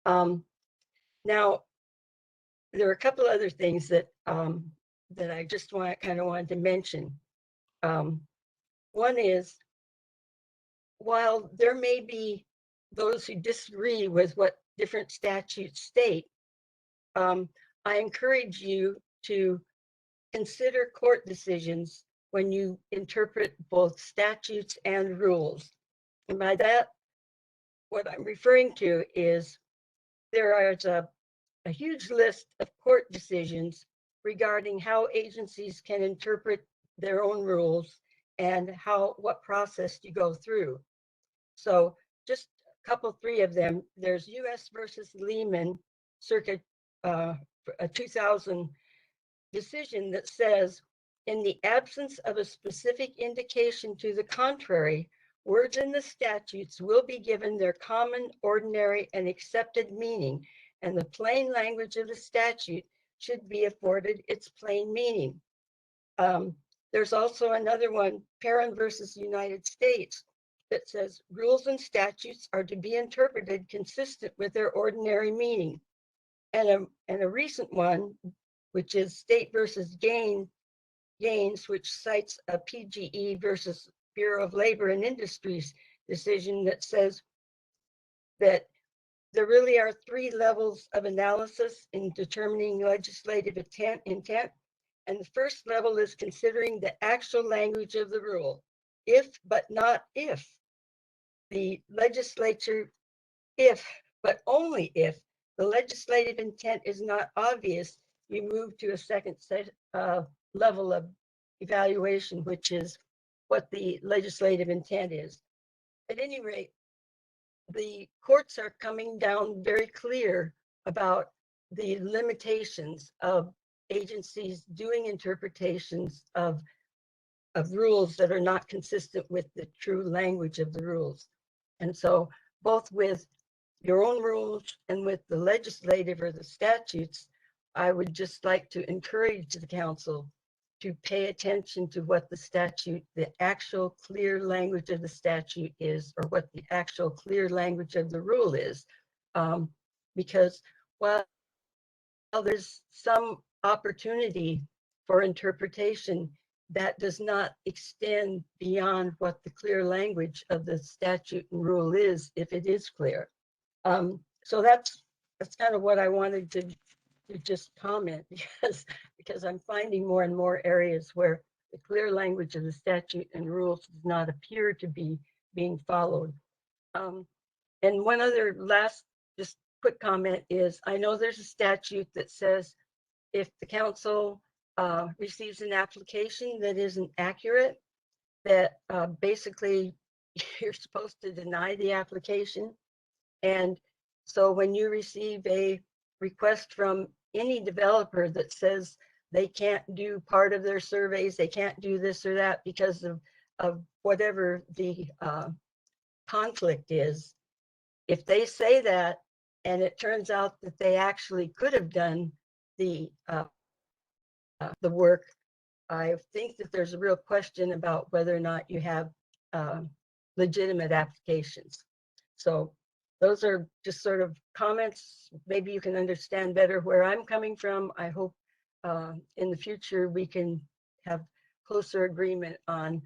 Now, there are a couple other things that that I just wanted to mention. One is, while there may be those who disagree with what different statutes state, I encourage you to consider court decisions when you interpret both statutes and rules. And by that, what I'm referring to is there is a huge list of court decisions regarding how agencies can interpret their own rules and what process you go through. So just a couple, 3 of them. There's U.S. versus Lehman, circa a 2000 decision that says, in the absence of a specific indication to the contrary, words in the statutes will be given their common, ordinary, and accepted meaning, and the plain language of the statute should be afforded its plain meaning. There's also another one, Perrin versus United States, that says rules and statutes are to be interpreted consistent with their ordinary meaning. And a recent one, which is State versus Gaines, which cites a PGE versus Bureau of Labor and Industries decision that says that there really are 3 levels of analysis in determining legislative intent. And the first level is considering the actual language of the rule. If, but not if, the legislature, if, but only if, the legislative intent is not obvious, you move to a second level of evaluation, which is what the legislative intent is. At any rate, the courts are coming down very clear about the limitations of agencies doing interpretations of rules that are not consistent with the true language of the rules. And so both with your own rules and with the legislative or the statutes, I would just like to encourage the council to pay attention to what the statute, the actual clear language of the statute is, or what the actual clear language of the rule is. Because while there's some opportunity for interpretation, that does not extend beyond what the clear language of the statute and rule is, if it is clear. So that's kind of what I wanted to just comment, because I'm finding more and more areas where the clear language of the statute and rules does not appear to be being followed. And one other last just quick comment is, I know there's a statute that says if the council receives an application that isn't accurate, that basically you're supposed to deny the application. And so when you receive a request from any developer that says they can't do part of their surveys, they can't do this or that because of whatever the conflict is, if they say that and it turns out that they actually could have done the work, I think that there's a real question about whether or not you have legitimate applications. So those are just sort of comments. Maybe you can understand better where I'm coming from. I hope in the future we can have closer agreement on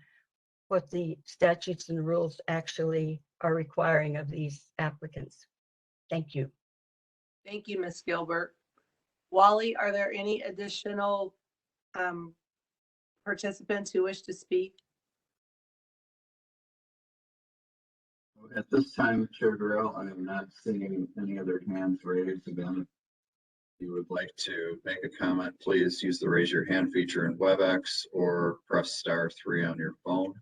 what the statutes and rules actually are requiring of these applicants. Thank you. Thank you, Ms. Gilbert. Wally, are there any additional participants who wish to speak? At this time, Chair Darrell, I am not seeing any other hands raised. Again, if you would like to make a comment, please use the raise your hand feature in WebEx or press *3 on your phone.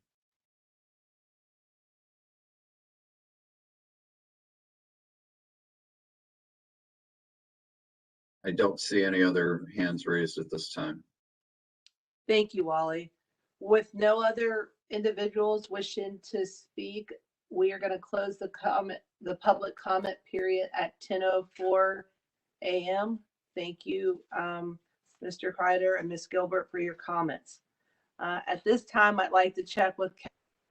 I don't see any other hands raised at this time. Thank you, Wally. With no other individuals wishing to speak, we are going to close the public comment period at 10:04 a.m. Thank you, Mr. Kreider and Ms. Gilbert, for your comments. At this time, I'd like to check with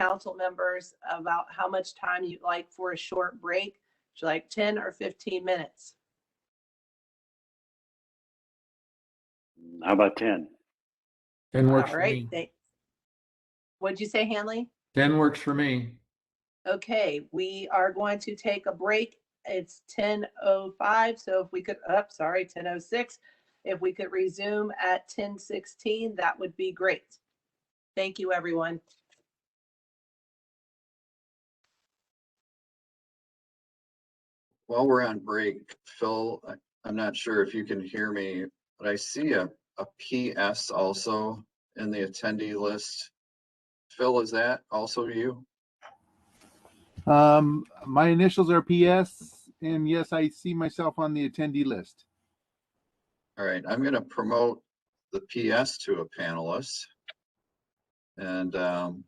council members about how much time you'd like for a short break. Would you like 10 or 15 minutes? How about 10? 10 works All for right. me. Thanks. What'd you say, Hanley? 10 works for me. Okay, we are going to take a break. It's 10:05, so if we could, 10:06. If we could resume at 10:16, that would be great. Thank you, everyone. While we're on break, Phil, I'm not sure if you can hear me, but I see a PS also in the attendee list. Phil, is that also you? My initials are PS, and yes, I see myself on the attendee list. All right, I'm going to promote the PS to a panelist. And I'm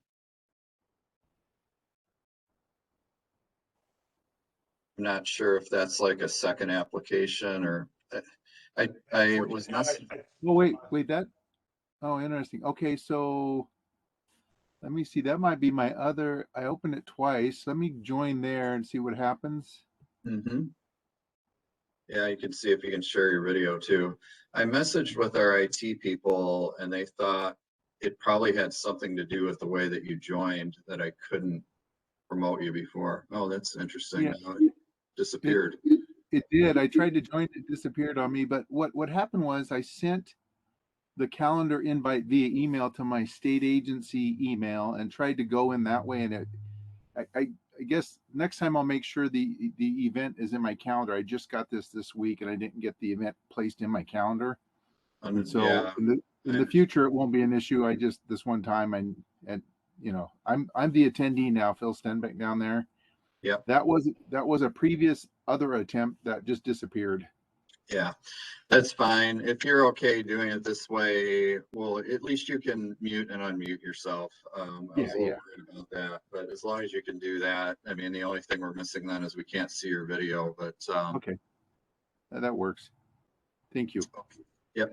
not sure if that's like a second application or I was not. Oh, wait, that, oh, interesting. Okay, so let me see, that might be my other, I opened it twice. Let me join there and see what happens. Yeah, you can see if you can share your video too. I messaged with our IT people and they thought it probably had something to do with the way that you joined, that I couldn't promote you before. Oh, that's interesting. Yeah. Now it disappeared. It did. I tried to join, it disappeared on me. But what happened was I sent the calendar invite via email to my state agency email and tried to go in that way. And I guess next time I'll make sure the event is in my calendar. I just got this week and I didn't get the event placed in my calendar. And so Yeah. in the future, it won't be an issue. I just, this one time, and you know, I'm the attendee now, Phil Stenbeck down there. Yep. That was a previous other attempt that just disappeared. Yeah, that's fine. If you're okay doing it this way, well, at least you can mute and unmute yourself. I was a little worried about that, but as long as you can do that, I mean, the only thing we're missing then is we can't see your video, but Okay, that works. Thank you. Yep.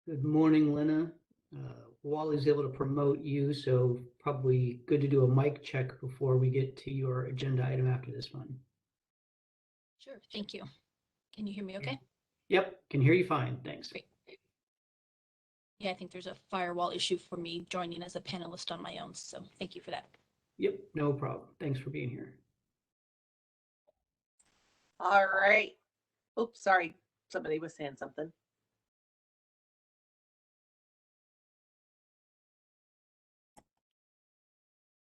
Good morning, Lena. Wally's able to promote you, so probably good to do a mic check before we get to your agenda item after this one. Sure, thank you. Can you hear me okay? Yep, can hear you fine, thanks. Great. Yeah, I think there's a firewall issue for me joining as a panelist on my own, so thank you for that. Yep, no problem. Thanks for being here. All right. Oops, sorry. Somebody was saying something.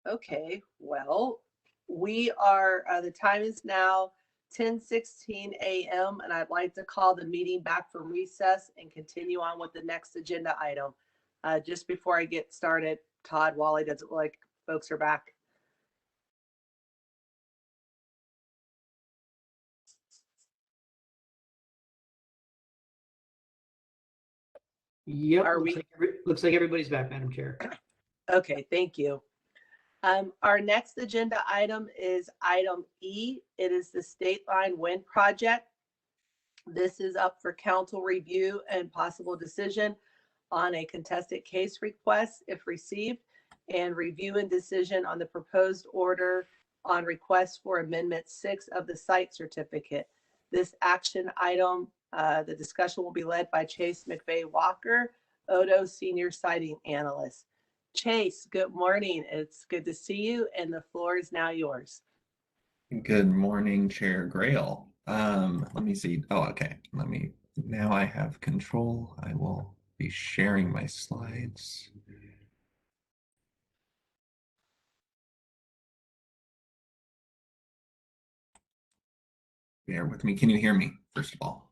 Okay, well, we are, the time is now 10:16 a.m. and I'd like to call the meeting back from recess and continue on with the next agenda item. Just before I get started, Todd, Wally, does it look like folks are back? Yep, Are looks like everybody's back, Madam Chair. Okay, thank you. Our next agenda item is item E. It is the State Line Wind Project. This is up for council review and possible decision on a contested case request if received, and review and decision on the proposed order on request for Amendment 6 of the site certificate. This action item, the discussion will be led by Chase McVeigh Walker, Odo Senior Siting Analyst. Chase, good morning. It's good to see you, and the floor is now yours. Good morning, Chair Grail. Let me see. Oh, okay. Now I have control. I will be sharing my slides. Bear with me. Can you hear me, first of all?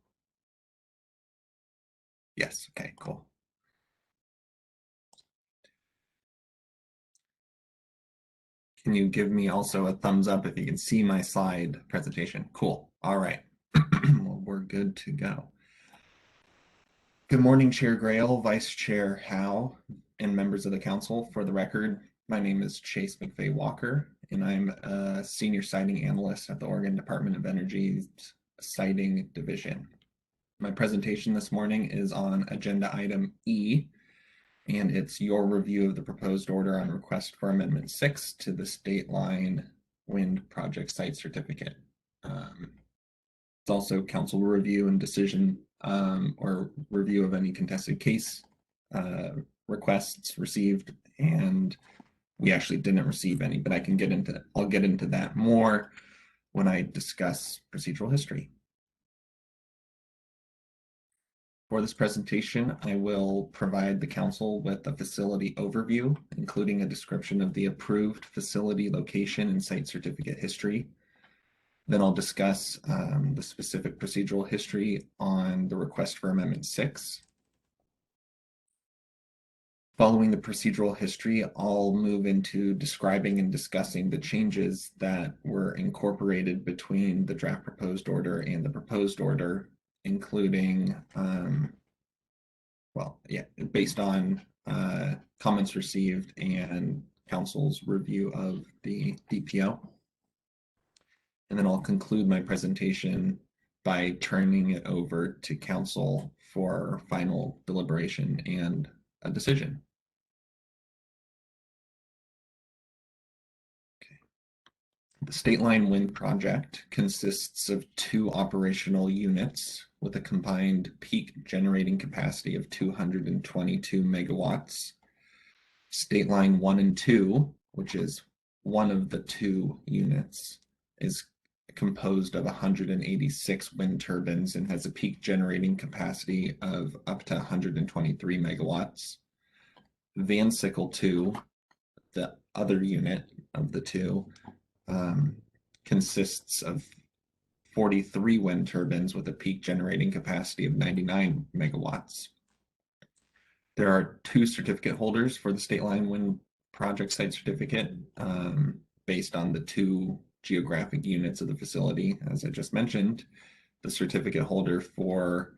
Yes. Okay, cool. Can you give me also a thumbs up if you can see my slide presentation? Cool. All right. Well, we're good to go. Good morning, Chair Grail, Vice Chair Howe, and members of the council. For the record, my name is Chase McVeigh Walker, and I'm a Senior Siting Analyst at the Oregon Department of Energy's Siting Division. My presentation this morning is on agenda item E, and it's your review of the proposed order on request for Amendment 6 to the State Line Wind Project Site Certificate. It's also council review and decision or review of any contested case requests received, and we actually didn't receive any, but I'll get into that more when I discuss procedural history. For this presentation, I will provide the council with a facility overview, including a description of the approved facility location and site certificate history. Then I'll discuss the specific procedural history on the request for Amendment 6. Following the procedural history, I'll move into describing and discussing the changes that were incorporated between the draft proposed order and the proposed order, including, based on comments received and council's review of the DPO. And then I'll conclude my presentation by turning it over to council for final deliberation and a decision. The State Line Wind Project consists of 2 operational units with a combined peak generating capacity of 222 megawatts. State Line 1 and 2, which is one of the 2 units, is composed of 186 wind turbines and has a peak generating capacity of up to 123 megawatts. Van Sickle 2, the other unit of the 2, consists of 43 wind turbines with a peak generating capacity of 99 megawatts. There are 2 certificate holders for the State Line Wind Project Site Certificate based on the 2 geographic units of the facility. As I just mentioned, the certificate holder for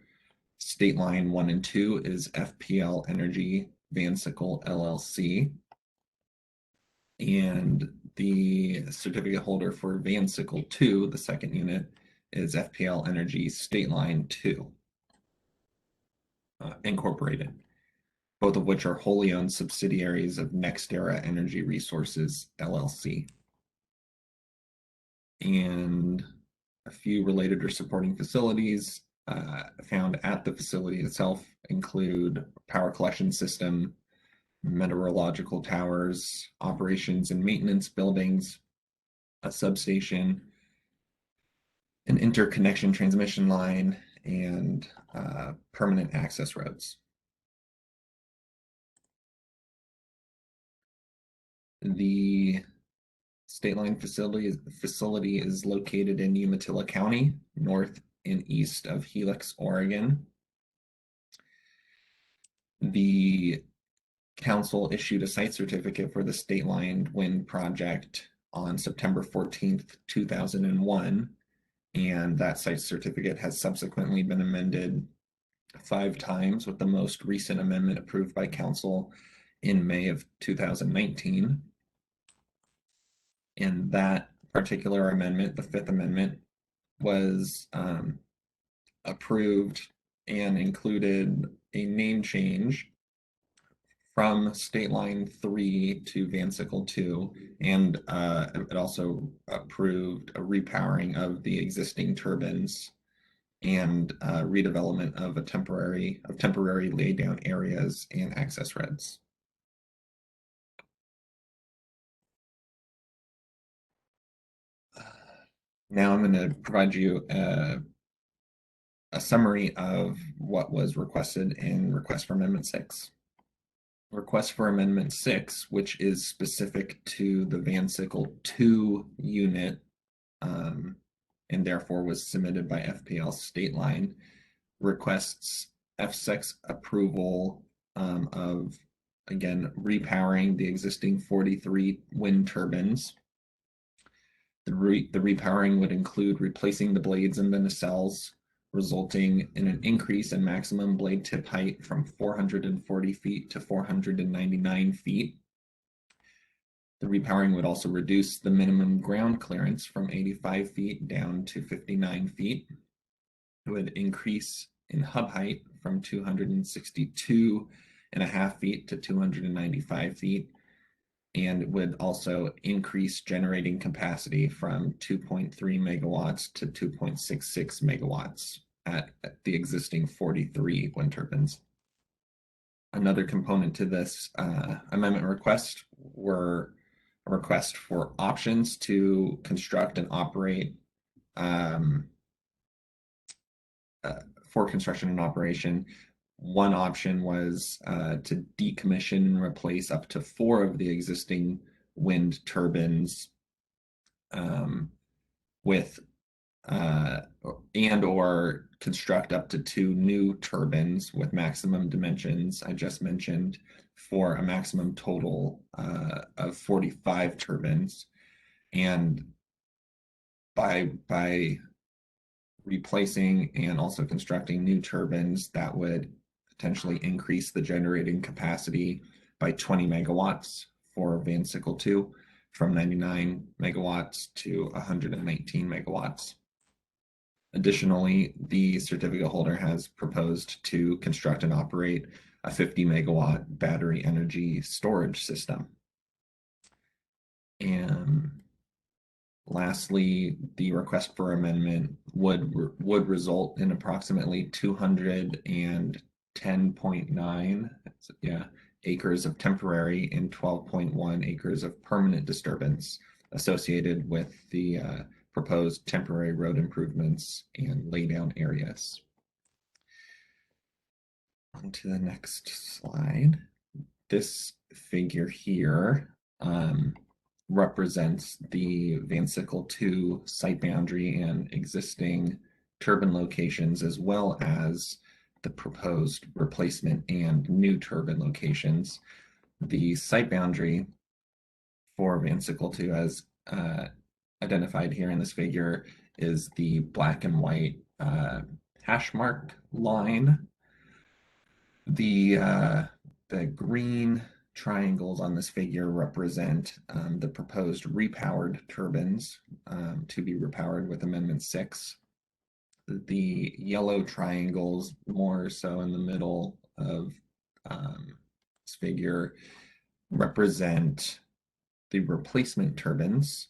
State Line 1 and 2 is FPL Energy Van Sickle LLC. And the certificate holder for Van Sickle 2, the second unit, is FPL Energy State Line 2. Incorporated, both of which are wholly owned subsidiaries of NextEra Energy Resources, LLC. And a few related or supporting facilities found at the facility itself include power collection system, meteorological towers, operations and maintenance buildings, a substation, an interconnection transmission line, and permanent access roads. The State Line facility is located in Umatilla County, north and east of Helix, Oregon. The council issued a site certificate for the State Line Wind project on September 14th, 2001, and that site certificate has subsequently been amended 5 times, with the most recent amendment approved by council in May of 2019. And that particular amendment, the 5th amendment, was approved and included a name change from State Line 3 to Van Sickle 2, and it also approved a repowering of the existing turbines and redevelopment of temporary laydown areas and access roads. Now I'm going to provide you a summary of what was requested in Request for Amendment 6. Request for Amendment 6, which is specific to the Van Sickle 2 unit, and therefore was submitted by FPL State Line, requests FSEC's approval of, again, repowering the existing 43 wind turbines. The repowering would include replacing the blades in the nacelles, resulting in an increase in maximum blade tip height from 440 feet to 499 feet. The repowering would also reduce the minimum ground clearance from 85 feet down to 59 feet. It would increase in hub height from 262.5 feet to 295 feet. And it would also increase generating capacity from 2.3 megawatts to 2.66 megawatts at the existing 43 wind turbines. Another component to this amendment request were a request for options to construct and operate for construction and operation. One option was to decommission and replace up to 4 of the existing wind turbines with and or construct up to 2 new turbines with maximum dimensions I just mentioned, for a maximum total of 45 turbines. And by replacing and also constructing new turbines, that would potentially increase the generating capacity by 20 megawatts for Van Sickle 2, from 99 megawatts to 119 megawatts. Additionally, the certificate holder has proposed to construct and operate a 50 megawatt battery energy storage system. And lastly, the request for amendment would result in approximately 210.9 acres of temporary and 12.1 acres of permanent disturbance associated with the proposed temporary road improvements and laydown areas. On to the next slide. This figure here represents the Van Sickle 2 site boundary and existing turbine locations, as well as the proposed replacement and new turbine locations. The site boundary for Van Sickle 2, as identified here in this figure, is the black and white hash mark line. The green triangles on this figure represent the proposed repowered turbines to be repowered with Amendment 6. The yellow triangles, more so in the middle of this figure, represent the replacement turbines,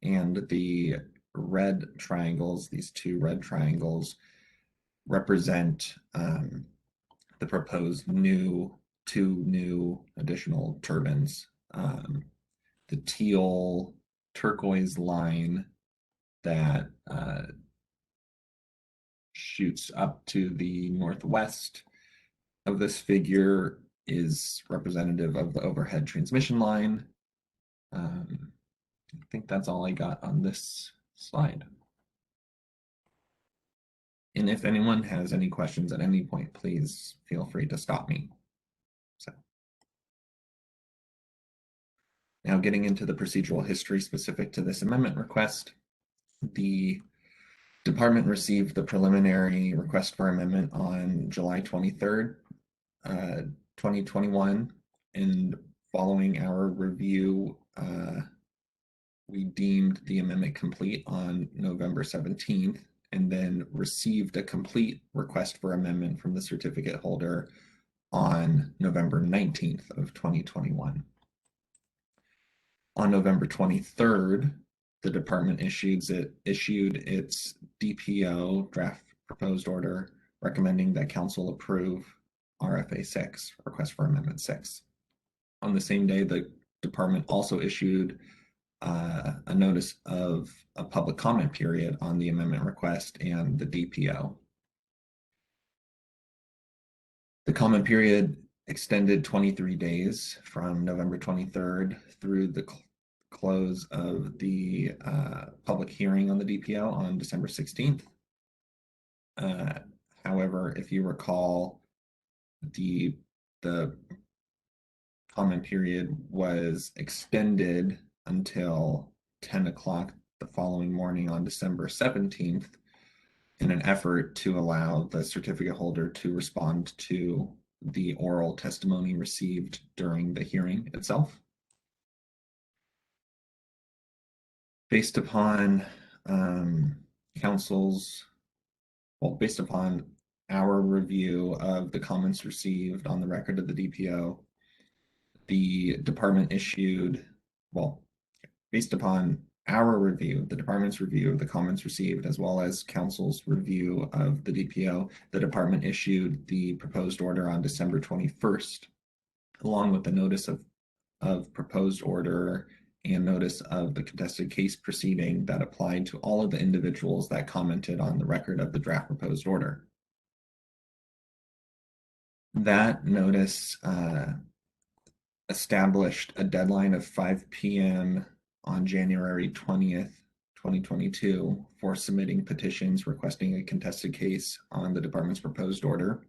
and the red triangles, these two red triangles, represent the proposed two new additional turbines. The teal turquoise line that shoots up to the northwest of this figure is representative of the overhead transmission line. I think that's all I got on this slide. And if anyone has any questions at any point, please feel free to stop me. So, now getting into the procedural history specific to this amendment request, the department received the preliminary request for amendment on July 23rd, 2021, and following our review, we deemed the amendment complete on November 17th, and then received a complete request for amendment from the certificate holder on November 19th of 2021. On November 23rd, the department issued its DPO, draft proposed order, recommending that council approve RFA 6, request for amendment 6. On the same day, the department also issued a notice of a public comment period on the amendment request and the DPO. The comment period extended 23 days from November 23rd through the close of the public hearing on the DPO on December 16th. However, if you recall, the comment period was extended until 10 o'clock the following morning on December 17th in an effort to allow the certificate holder to respond to the oral testimony received during the hearing itself. Based upon based upon our review of the comments received on the record of the DPO, the department issued, based upon our review, the department's review of the comments received, as well as council's review of the DPO, the department issued the proposed order on December 21st, along with the notice of proposed order and notice of the contested case proceeding that applied to all of the individuals that commented on the record of the draft proposed order. That notice established a deadline of 5 p.m. on January 20th, 2022 for submitting petitions requesting a contested case on the department's proposed order.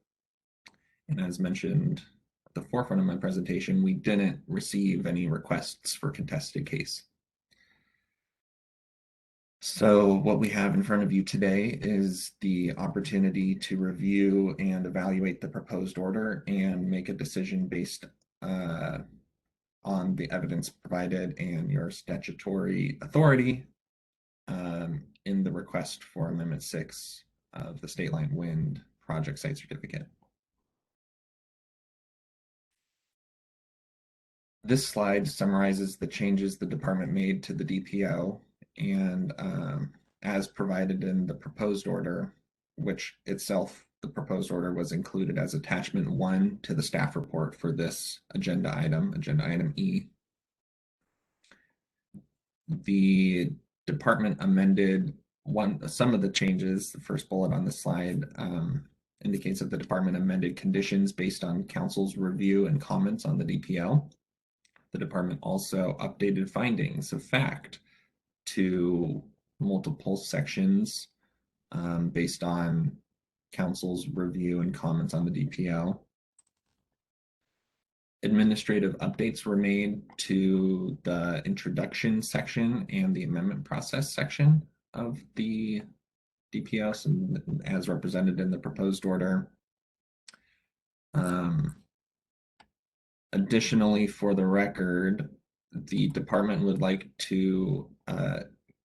And as mentioned at the forefront of my presentation, we didn't receive any requests for contested case. So what we have in front of you today is the opportunity to review and evaluate the proposed order and make a decision based on the evidence provided and your statutory authority in the request for Amendment 6 of the State Line Wind Project Site Certificate. This slide summarizes the changes the department made to the DPO and as provided in the proposed order, which itself, the proposed order was included as attachment 1 to the staff report for this agenda item E. The department amended some of the changes. The first bullet on the slide indicates that the department amended conditions based on council's review and comments on the DPO. The department also updated findings of fact to multiple sections based on council's review and comments on the DPO. Administrative updates were made to the introduction section and the amendment process section of the DPS and as represented in the proposed order. Additionally, for the record, the department would like to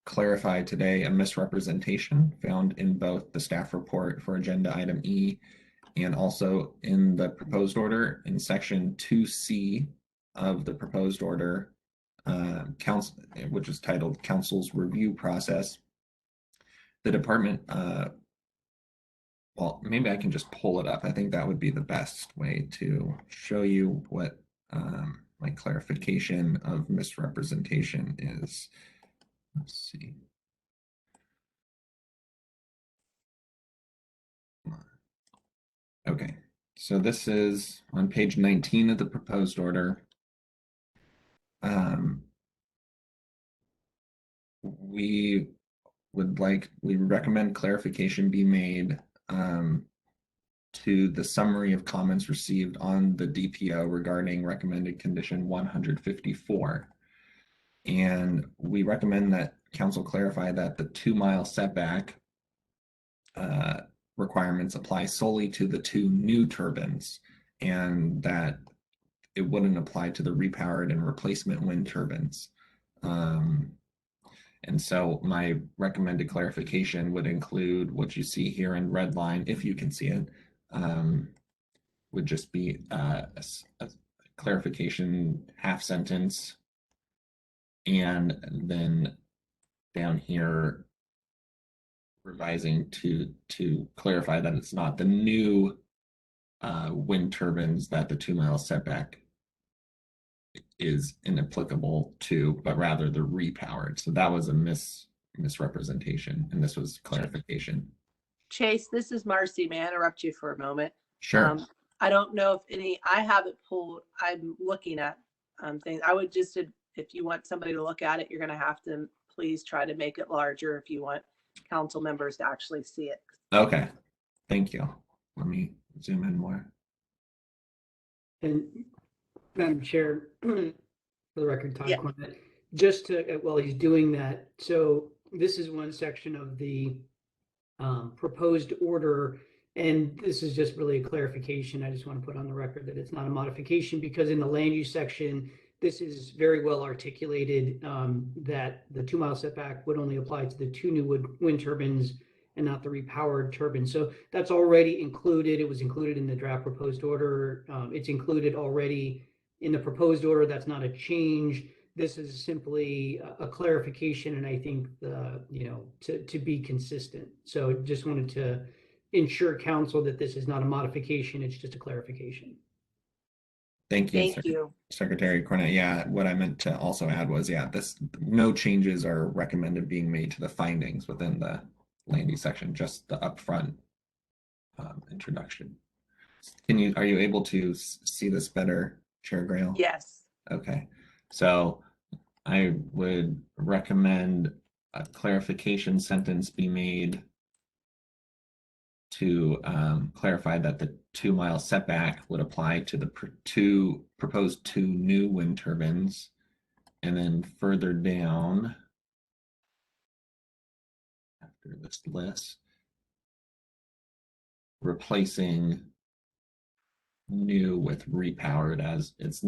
clarify today a misrepresentation found in both the staff report for agenda item E and also in the proposed order in section 2C of the proposed order, council, which is titled Council's Review Process. The department, well, maybe I can just pull it up. I think that would be the best way to show you what my clarification of misrepresentation is. Let's see. Okay, so this is on page 19 of the proposed order. We recommend clarification be made to the summary of comments received on the DPO regarding recommended condition 154. And we recommend that council clarify that the 2-mile setback requirements apply solely to the 2 new turbines, and that it wouldn't apply to the repowered and replacement wind turbines. And so my recommended clarification would include what you see here in red line, if you can see it, would just be a clarification half sentence. And then down here, revising to clarify that it's not the new wind turbines that the 2-mile setback is inapplicable to, but rather the repowered. So that was a misrepresentation, and this was clarification. Chase, this is Marcy. May I interrupt you for a moment? Sure. I don't know if I have it pulled. I'm looking at things. I would just, if you want somebody to look at it, you're going to have to please try to make it larger if you want council members to actually see it. Okay, thank you. Let me zoom in more. And Madam Chair, for the record, Todd Yeah. Cornett, just to, while he's doing that, so this is one section of the proposed order, and this is just really a clarification. I just want to put on the record that it's not a modification, because in the land use section, this is very well articulated, that the 2-mile setback would only apply to the 2 new wind turbines and not the repowered turbines. So that's already included. It was included in the draft proposed order. It's included already in the proposed order. That's not a change. This is simply a clarification, and I think to be consistent. So just wanted to ensure council that this is not a modification. It's just a clarification. Thank you, Thank you. Secretary Cornett. Yeah, what I meant to also add was, no changes are recommended being made to the findings within the land use section, just the upfront introduction. Are you able to see this better, Chair Grail? Yes. Okay, so I would recommend a clarification sentence be made to clarify that the 2-mile setback would apply to the proposed 2 new wind turbines. And then further down, after this list, replacing new with repowered, as it's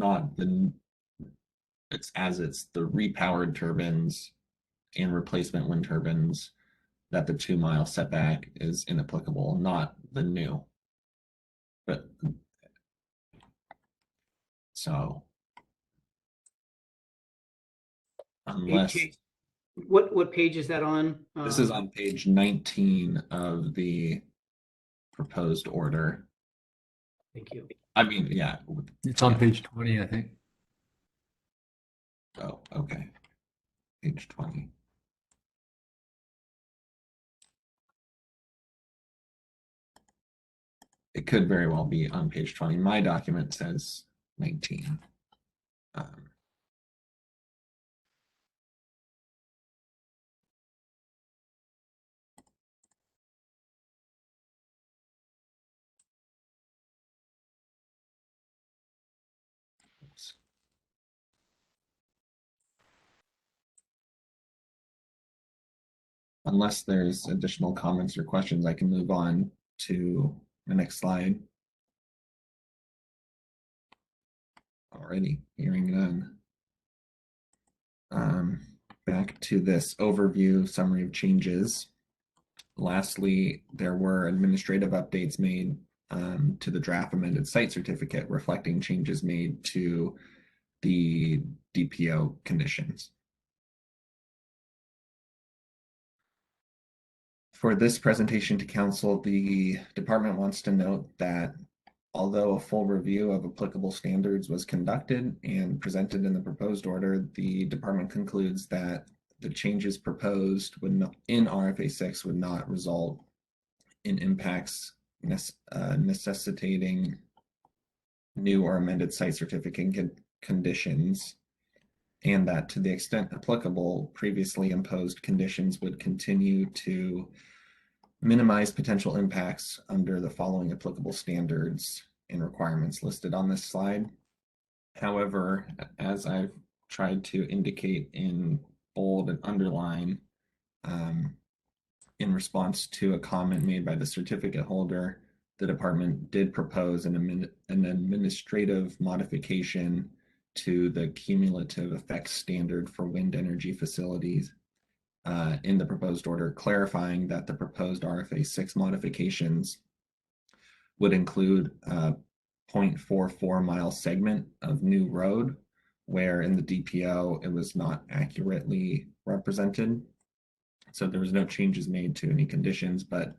the repowered turbines and replacement wind turbines that the 2-mile setback is inapplicable, not the new. But so unless What page is that on? this is on page 19 of the proposed order. Thank you. I mean, yeah. It's on page 20, I think. Oh, okay. Page 20. It could very well be on page 20. My document says 19. Unless there's additional comments or questions, I can move on to the next slide. Already hearing none. back to this overview summary of changes. Lastly, there were administrative updates made to the draft amended site certificate reflecting changes made to the DPO conditions. For this presentation to council, the department wants to note that although a full review of applicable standards was conducted and presented in the proposed order, the department concludes that the changes proposed would not, in RFA 6 would not result in impacts necessitating new or amended site certificate conditions, and that to the extent applicable, previously imposed conditions would continue to minimize potential impacts under the following applicable standards and requirements listed on this slide. However, as I've tried to indicate in bold and underline, in response to a comment made by the certificate holder, the department did propose an administrative modification to the cumulative effects standard for wind energy facilities in the proposed order, clarifying that the proposed RFA 6 modifications would include a 0.44 mile segment of new road, where in the DPO it was not accurately represented. So there was no changes made to any conditions, but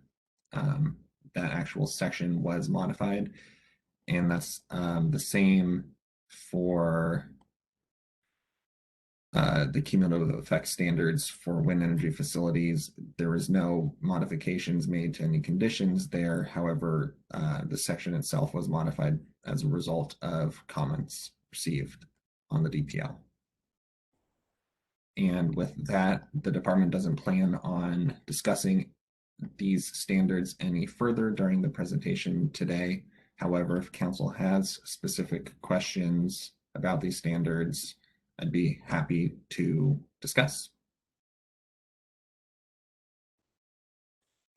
that actual section was modified. And that's the same for the cumulative effect standards for wind energy facilities. There was no modifications made to any conditions there. However, the section itself was modified as a result of comments received on the DPL. And with that, the department doesn't plan on discussing these standards any further during the presentation today. However, if council has specific questions about these standards, I'd be happy to discuss.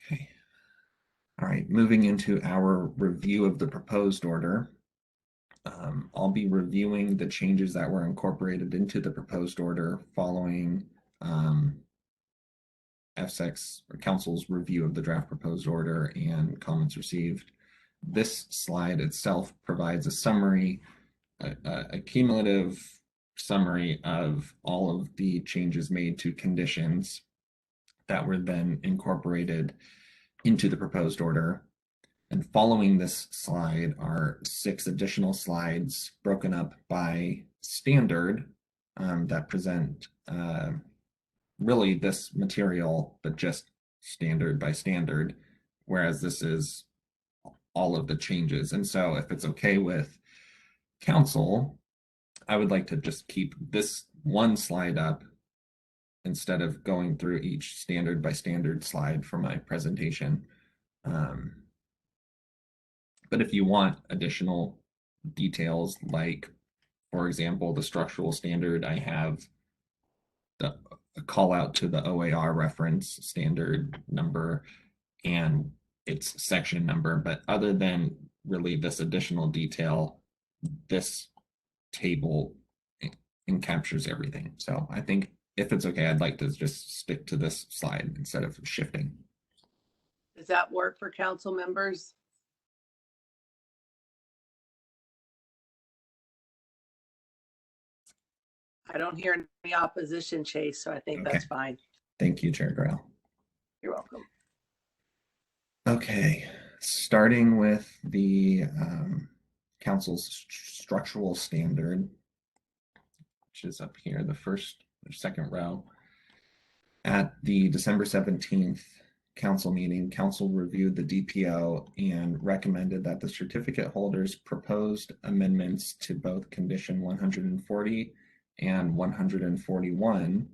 Okay. All right, moving into our review of the proposed order. I'll be reviewing the changes that were incorporated into the proposed order following FSEC's or council's review of the draft proposed order and comments received. This slide itself provides a summary, a cumulative summary of all of the changes made to conditions that were then incorporated into the proposed order. And following this slide are 6 additional slides broken up by standard that present really this material, but just standard by standard, whereas this is all of the changes. And so if it's okay with council, I would like to just keep this one slide up instead of going through each standard by standard slide for my presentation. But if you want additional details, like, for example, the structural standard, I have a call out to the OAR reference standard number and its section number. But other than really this additional detail, this table captures everything. So I think if it's okay, I'd like to just stick to this slide instead of shifting. Does that work for council members? I don't hear any opposition, Chase, so I think that's fine. Thank you, Chair Grail. You're welcome. Okay, starting with the council's structural standard, which is up here, the first or second row. At the December 17th council meeting, council reviewed the DPO and recommended that the certificate holders proposed amendments to both condition 140 and 141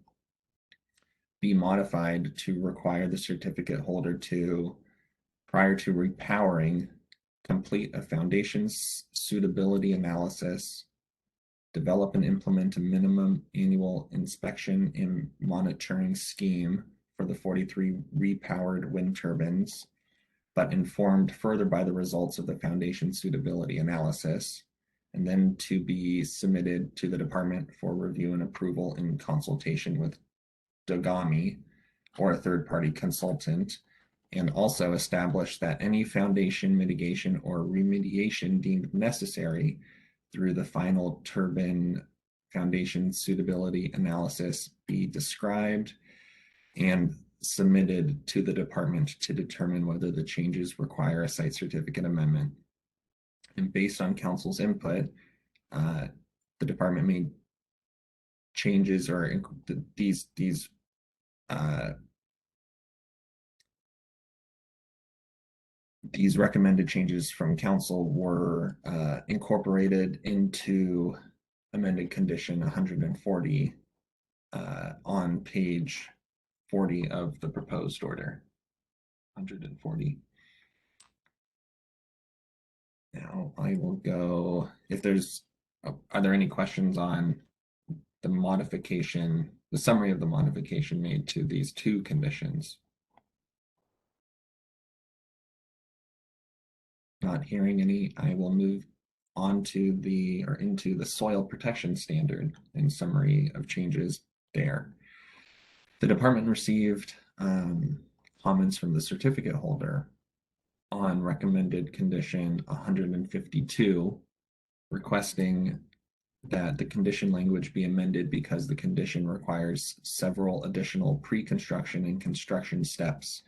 be modified to require the certificate holder to, prior to repowering, complete a foundation suitability analysis, develop and implement a minimum annual inspection and monitoring scheme for the 43 repowered wind turbines, but informed further by the results of the foundation suitability analysis, and then to be submitted to the department for review and approval in consultation with Dogami or a third-party consultant, and also establish that any foundation mitigation or remediation deemed necessary through the final turbine foundation suitability analysis be described and submitted to the department to determine whether the changes require a site certificate amendment. And based on council's input, the department made changes or these recommended changes from council were incorporated into amended condition 140 on page 40 of the proposed order. 140. Now I will go, if there's, are there any questions on the modification, the summary of the modification made to these two conditions? Not hearing any, I will move on to into the soil protection standard and summary of changes there. The department received comments from the certificate holder on recommended condition 152, requesting that the condition language be amended because the condition requires several additional pre-construction and construction steps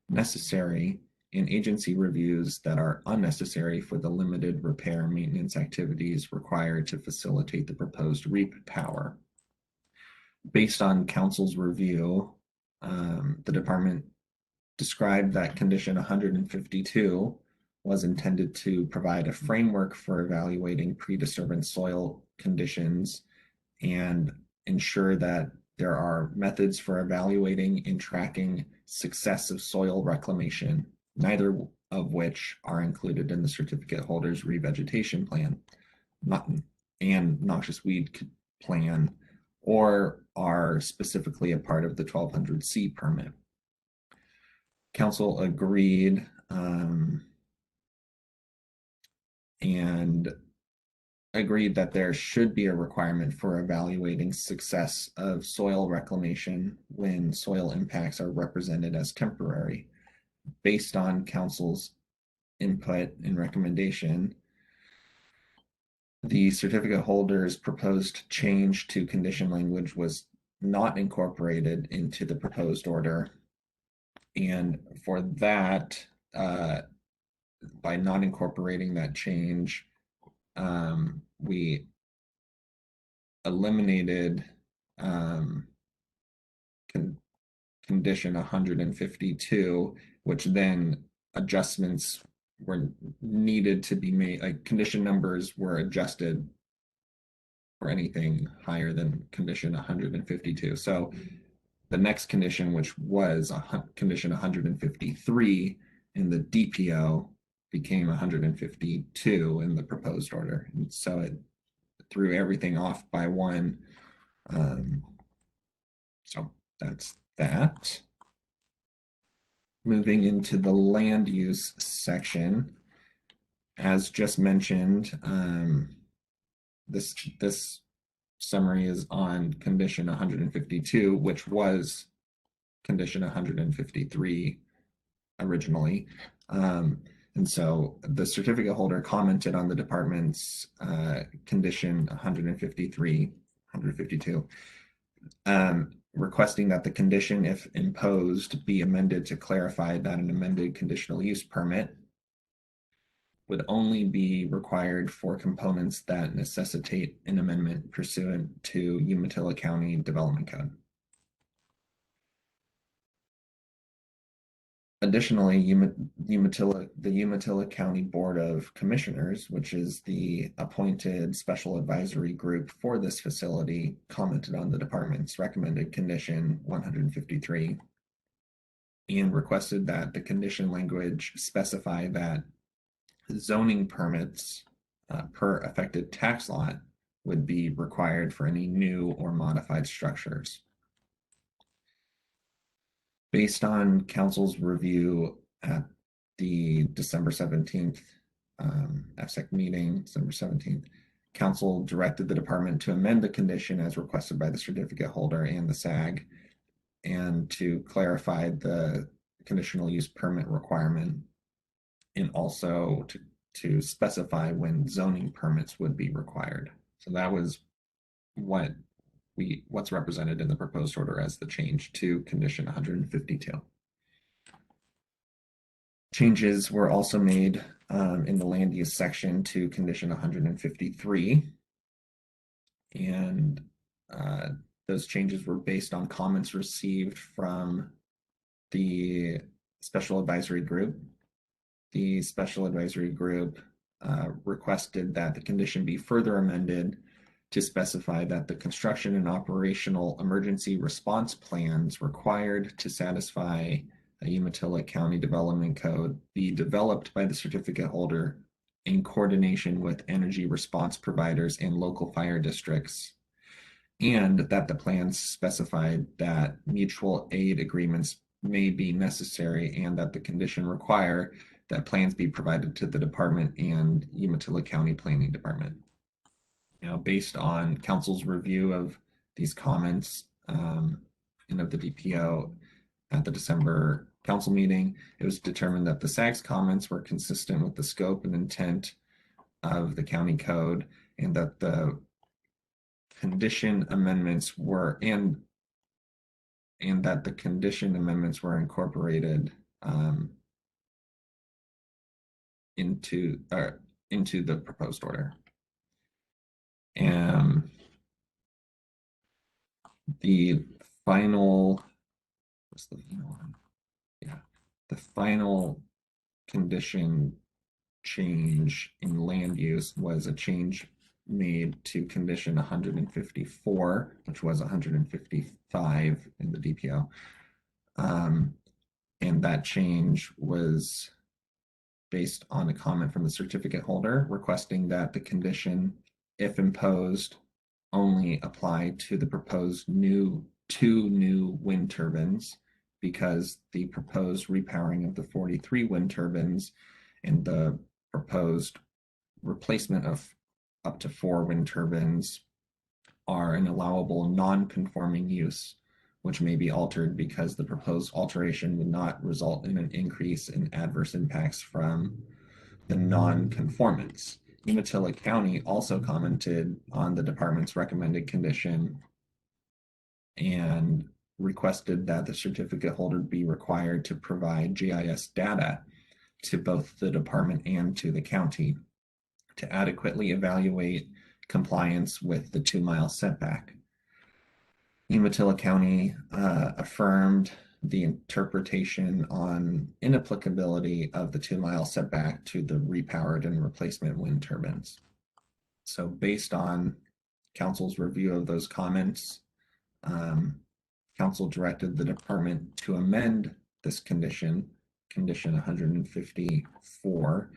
necessary in agency reviews that are unnecessary for the limited repair and maintenance activities required to facilitate the proposed REAP power. Based on council's review, the department described that condition 152 was intended to provide a framework for evaluating pre-disturbance soil conditions and ensure that there are methods for evaluating and tracking success of soil reclamation, neither of which are included in the certificate holder's revegetation plan and noxious weed plan, or are specifically a part of the 1200C permit. Council agreed and agreed that there should be a requirement for evaluating success of soil reclamation when soil impacts are represented as temporary. Based on council's input and recommendation, the certificate holder's proposed change to condition language was not incorporated into the proposed order. And for that, by not incorporating that change, we eliminated condition 152, which then adjustments were needed to be made, like condition numbers were adjusted for anything higher than condition 152. So the next condition, which was condition 153 in the DPO, became 152 in the proposed order. And so it threw everything off by one. So that's that. Moving into the land use section, as just mentioned, this summary is on condition 152, which was condition 153 originally. And so the certificate holder commented on the department's condition 152, requesting that the condition, if imposed, be amended to clarify that an amended conditional use permit would only be required for components that necessitate an amendment pursuant to Umatilla County Development Code. Additionally, the Umatilla County Board of Commissioners, which is the appointed special advisory group for this facility, commented on the department's recommended condition 153 and requested that the condition language specify that zoning permits per affected tax lot would be required for any new or modified structures. Based on council's review at the December 17th FSEC meeting, December 17th, council directed the department to amend the condition as requested by the certificate holder and the SAG and to clarify the conditional use permit requirement, and also to specify when zoning permits would be required. So that was what's represented in the proposed order as the change to condition 152. Changes were also made in the land use section to condition 153. And those changes were based on comments received from the special advisory group. The special advisory group requested that the condition be further amended to specify that the construction and operational emergency response plans required to satisfy a Umatilla County Development Code be developed by the certificate holder in coordination with energy response providers and local fire districts, and that the plans specified that mutual aid agreements may be necessary, and that the condition require that plans be provided to the department and Umatilla County Planning Department. Now, based on council's review of these comments and of the DPO at the December council meeting, it was determined that the SAG's comments were consistent with the scope and intent of the county code, and that the condition amendments were incorporated into the proposed order. And the final condition change in land use was a change made to condition 154, which was 155 in the DPO. And that change was based on a comment from the certificate holder requesting that the condition, if imposed, only apply to the proposed two new wind turbines, because the proposed repowering of the 43 wind turbines and the proposed replacement of up to 4 wind turbines are an allowable non-conforming use, which may be altered because the proposed alteration would not result in an increase in adverse impacts from the non-conformance. Umatilla County also commented on the department's recommended condition and requested that the certificate holder be required to provide GIS data to both the department and to the county to adequately evaluate compliance with the 2-mile setback. Umatilla County affirmed the interpretation on inapplicability of the 2-mile setback to the repowered and replacement wind turbines. So based on council's review of those comments, council directed the department to amend this condition 154,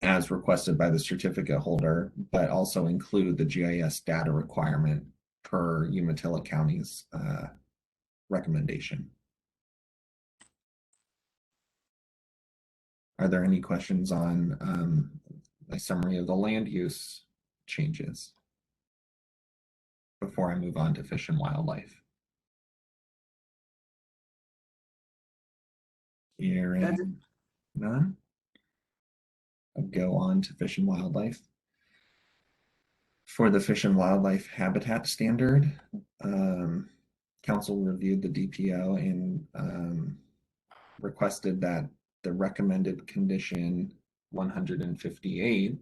as requested by the certificate holder, but also include the GIS data requirement per Umatilla County's recommendation. Are there any questions on a summary of the land use changes before I move on to Fish and Wildlife? Hearing none, I'll go on to Fish and Wildlife. For the Fish and Wildlife Habitat Standard, council reviewed the DPO and requested that the recommended condition 158,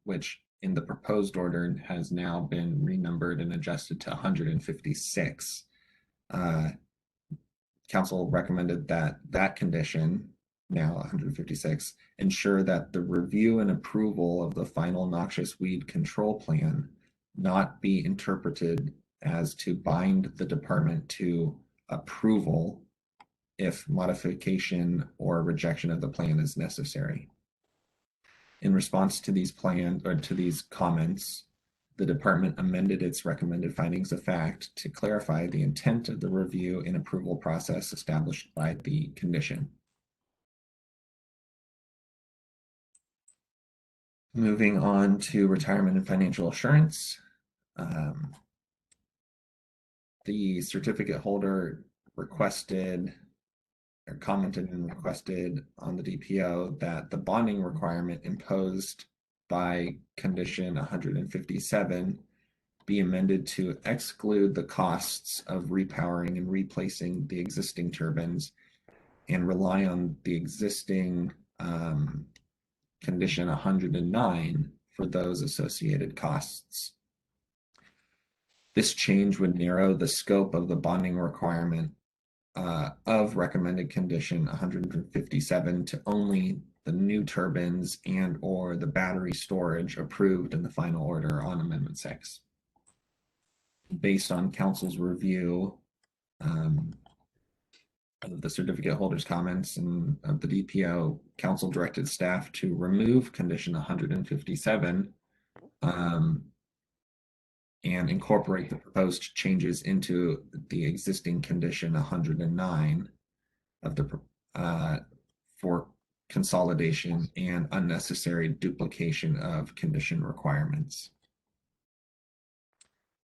which in the proposed order has now been renumbered and adjusted to 156. Council recommended that that condition, now 156, ensure that the review and approval of the final noxious weed control plan not be interpreted as to bind the department to approval if modification or rejection of the plan is necessary. In response to these comments, the department amended its recommended findings of fact to clarify the intent of the review and approval process established by the condition. Moving on to retirement and financial assurance. The certificate holder requested or commented and requested on the DPO that the bonding requirement imposed by condition 157 be amended to exclude the costs of repowering and replacing the existing turbines and rely on the existing condition 109 for those associated costs. This change would narrow the scope of the bonding requirement of recommended condition 157 to only the new turbines and or the battery storage approved in the final order on Amendment 6. Based on council's review of the certificate holder's comments and of the DPO, council directed staff to remove condition 157 and incorporate the proposed changes into the existing condition 109 of the for consolidation and unnecessary duplication of condition requirements.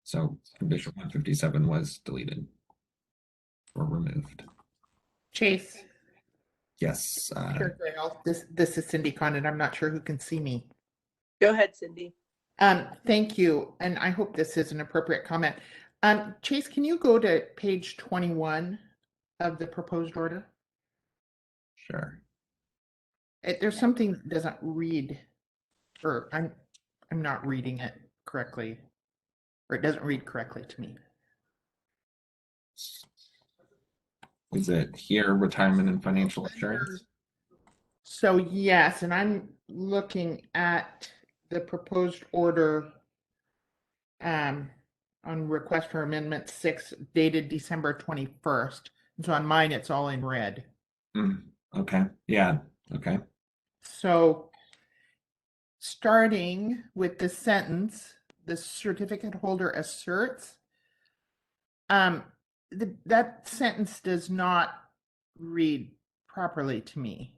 So condition 157 was deleted or removed. Chase. Yes. Chair Grail, this is Cindy Condon. I'm not sure who can see me. Go ahead, Cindy. Thank you, and I hope this is an appropriate comment. Chase, can you go to page 21 of the proposed order? Sure. There's something that doesn't read, or I'm not reading it correctly, or it doesn't read correctly to me. Is it here, retirement and financial assurance? So yes, and I'm looking at the proposed order on request for amendment 6 dated December 21st. And so on mine, it's all in red. Okay. Yeah. Okay. So starting with the sentence, the certificate holder asserts, that sentence does not read properly to me.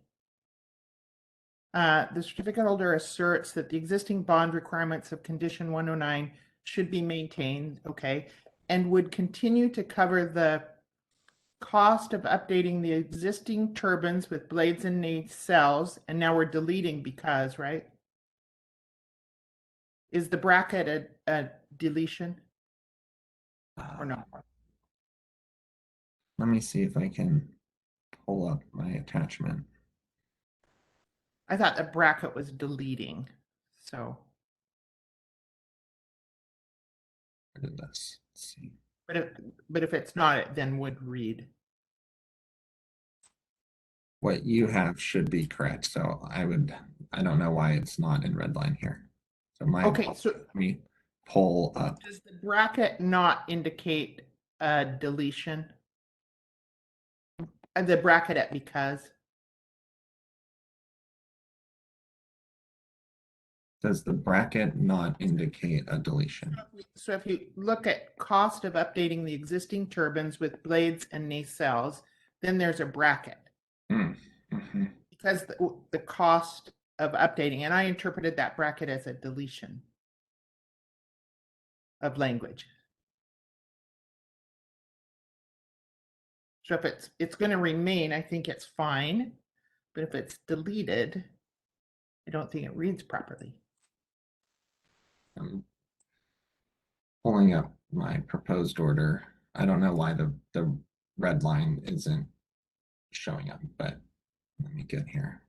The certificate holder asserts that the existing bond requirements of condition 109 should be maintained, okay, and would continue to cover the cost of updating the existing turbines with blades and nacelles, and now we're deleting because, right? Is the bracket a deletion or not? Let me see if I can pull up my attachment. I thought the bracket was deleting, so. Where did this? Let's see. But if it's not, it then would read. What you have should be correct. So I don't know why it's not in red line here. So Okay, so let me pull up. does the bracket not indicate a deletion? The bracket at because? Does the bracket not indicate a deletion? So if you look at cost of updating the existing turbines with blades and nacelles, then there's a bracket. Mm-hmm. Because the cost of updating, and I interpreted that bracket as a deletion of language. So if it's going to remain, I think it's fine. But if it's deleted, I don't think it reads properly. I'm pulling up my proposed order. I don't know why the red line isn't showing up, but let me get here.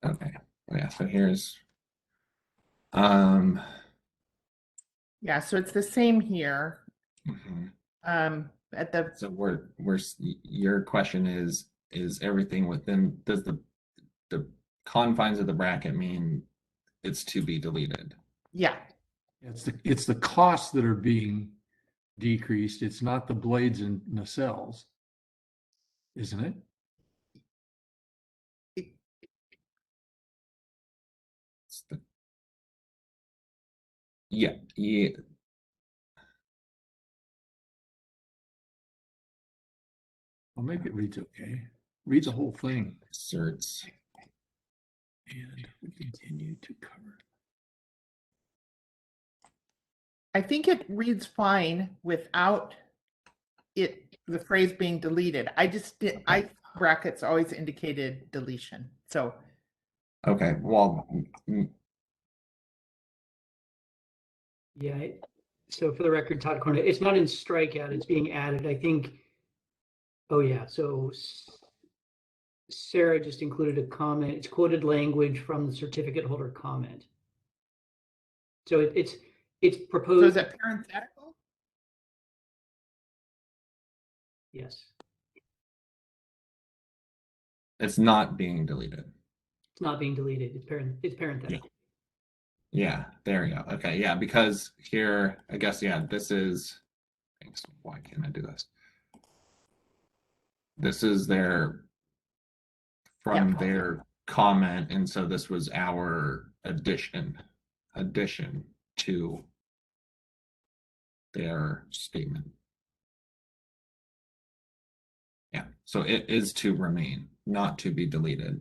Okay. Yeah, so here's Yeah, so it's the same here. At the so your question is everything within, does the confines of the bracket mean it's to be deleted? Yeah. It's the costs that are being decreased. It's not the blades and nacelles, isn't it? Yeah. Well, maybe it reads okay. read the whole thing. Certs. And we continue to cover. I think it reads fine without the phrase being deleted. Brackets always indicated deletion. So, Okay, well, Yeah. So for the record, Todd Cornett, it's not in strikeout, it's being added. I think, oh yeah, so Sarah just included a comment. It's quoted language from the certificate holder comment. So it's so proposed. is it parenthetical? Yes, it's not being deleted. it's not being deleted. It's parenthetical. Yeah, there we go. Okay, yeah, because here, I guess, yeah, this is, thanks, why can't I do this? This is their, from their comment, and so this was our addition to their statement. Yeah, so it is to remain, not to be deleted,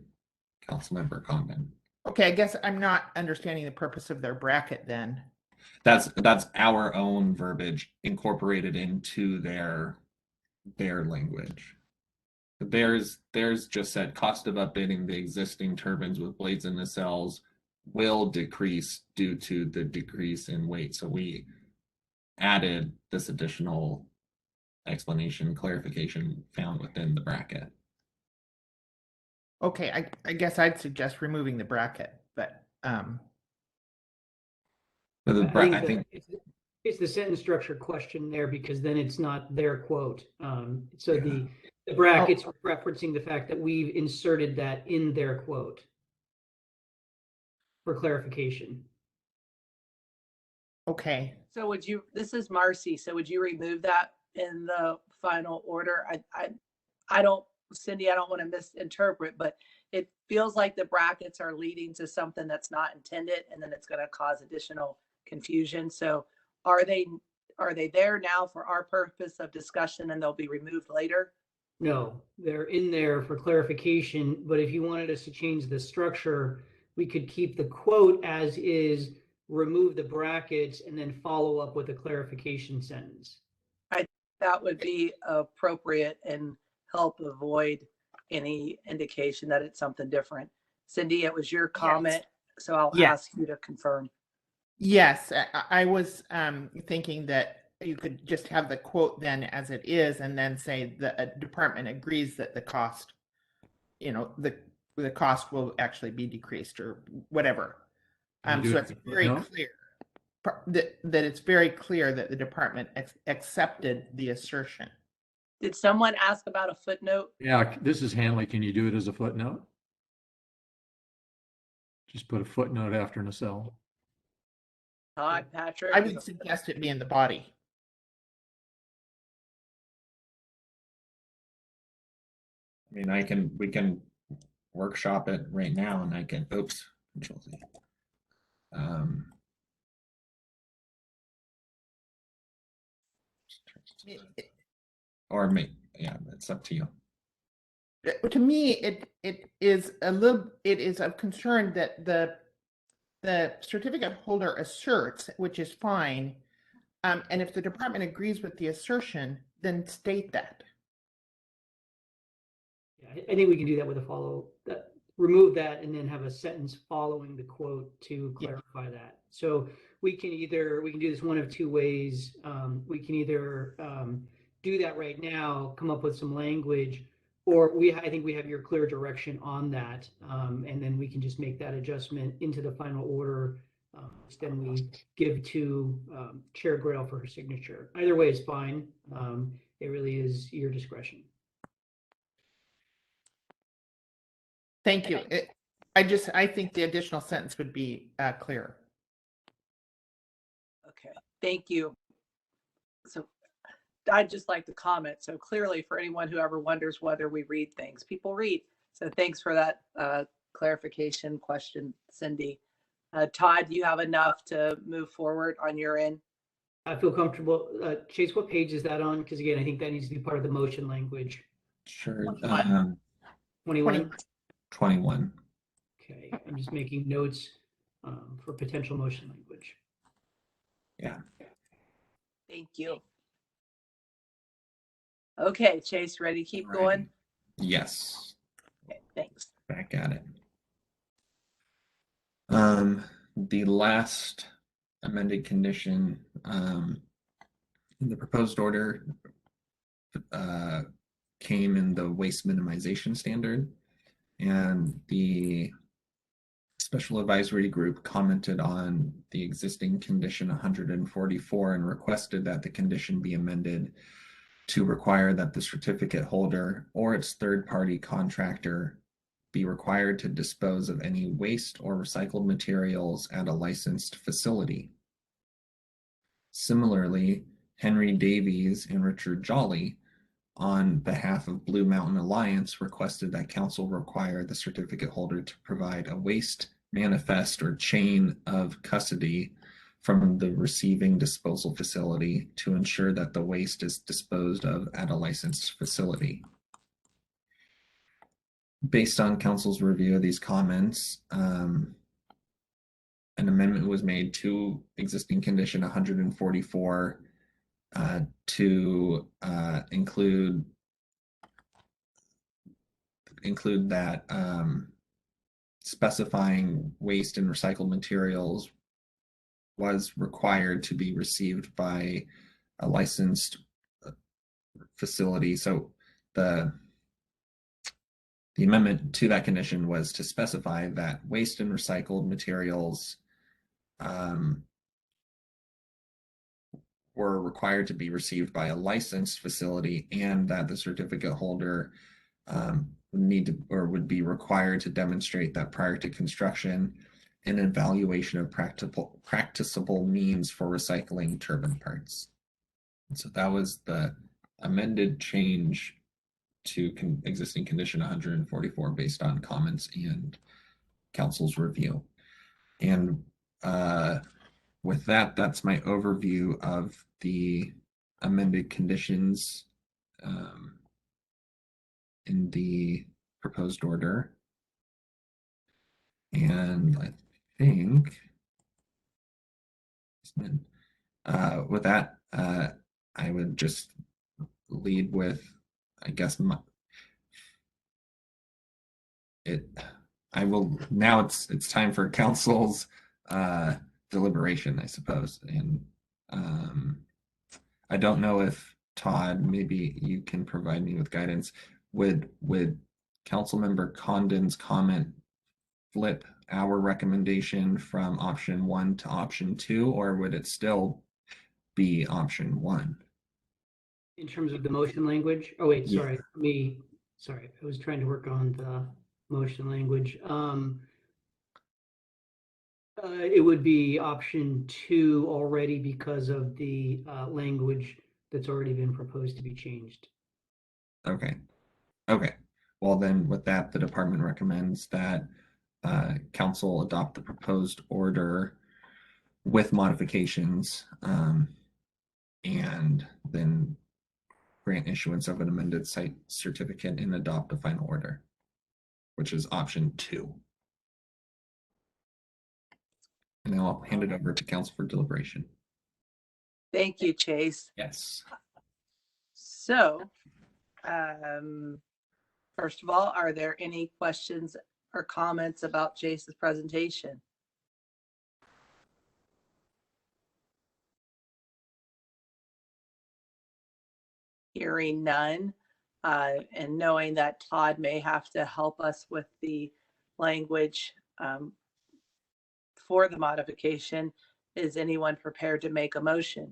Councilmember Condon. Okay, I guess I'm not understanding the purpose of their bracket then. That's our own verbiage incorporated into their language. There's just said cost of updating the existing turbines with blades in the cells will decrease due to the decrease in weight. So we added this additional explanation, clarification found within the bracket. Okay, I guess I'd suggest removing the bracket, but I think it's the sentence structure question there, because then it's not their quote. So the brackets referencing the fact that we've inserted that in their quote for clarification. Okay. So this is Marcy, so would you remove that in the final order? I don't, Cindy, I don't want to misinterpret, but it feels like the brackets are leading to something that's not intended, and then it's going to cause additional confusion. So are they there now for our purpose of discussion and they'll be removed later? No, they're in there for clarification, but if you wanted us to change the structure, we could keep the quote as is, remove the brackets, and then follow up with a clarification sentence. That would be appropriate and help avoid any indication that it's something different. Cindy, it was your comment, so I'll ask you to confirm. Yes, I was thinking that you could just have the quote then as it is, and then say the department agrees that the cost, the cost will actually be decreased or whatever. So it's very clear that it's very clear that the department accepted the assertion. Did someone ask about a footnote? Yeah, this is Hanley. Can you do it as a footnote? Just put a footnote after nacelle. Todd, Patrick? I would suggest it be in the body. I mean, we can workshop it right now, and I can, oops, Control Z. Or me, yeah, it's up to you. To me, it is of concern that the certificate holder asserts, which is fine, and if the department agrees with the assertion, then state that. Yeah, I think we can do that with remove that and then have a sentence following the quote to clarify that. So we can do this one of two ways. We can either do that right now, come up with some language, or I think we have your clear direction on that, and then we can just make that adjustment into the final order. Then we give to Chair Grail for her signature. Either way is fine. It really is your discretion. Thank you. I think the additional sentence would be clearer. Okay, thank you. So I'd just like to comment. So clearly, for anyone who ever wonders whether we read things, people read. So thanks for that clarification question, Cindy. Todd, do you have enough to move forward on your end? I feel comfortable. Chase, what page is that on? Because again, I think that needs to be part of the motion language. Sure. 21? 21. Okay, I'm just making notes for potential motion language. Yeah. Thank you. Okay, Chase, ready to keep going? Yes. Okay, thanks. Back at it. The last amended condition in the proposed order came in the waste minimization standard, and the special advisory group commented on the existing condition 144 and requested that the condition be amended to require that the certificate holder or its third-party contractor be required to dispose of any waste or recycled materials at a licensed facility. Similarly, Henry Davies and Richard Jolly, on behalf of Blue Mountain Alliance, requested that council require the certificate holder to provide a waste manifest or chain of custody from the receiving disposal facility to ensure that the waste is disposed of at a licensed facility. Based on council's review of these comments, an amendment was made to existing condition 144 to include that specifying waste and recycled materials was required to be received by a licensed facility. So the amendment to that condition was to specify that waste and recycled materials were required to be received by a licensed facility, and that the certificate holder would be required to demonstrate that prior to construction, an evaluation of practicable means for recycling turbine parts. And so that was the amended change to existing condition 144 based on comments and council's review. And with that, that's my overview of the amended conditions in the proposed order. And I think with that, I would just lead with, I guess, it's time for council's deliberation, I suppose. And I don't know if Todd, maybe you can provide me with guidance. Would Councilmember Condon's comment flip our recommendation from option 1 to option 2, or would it still be option 1? In terms of the motion language? Oh, wait, Yeah. sorry. I was trying to work on the motion language. It would be option 2 already because of the language that's already been proposed to be changed. Okay. Well, then with that, the department recommends that council adopt the proposed order with modifications, and then grant issuance of an amended site certificate and adopt the final order, which is option 2. And then I'll hand it over to council for deliberation. Thank you, Chase. Yes. So, first of all, are there any questions or comments about Chase's presentation? Hearing none, and knowing that Todd may have to help us with the language for the modification, is anyone prepared to make a motion?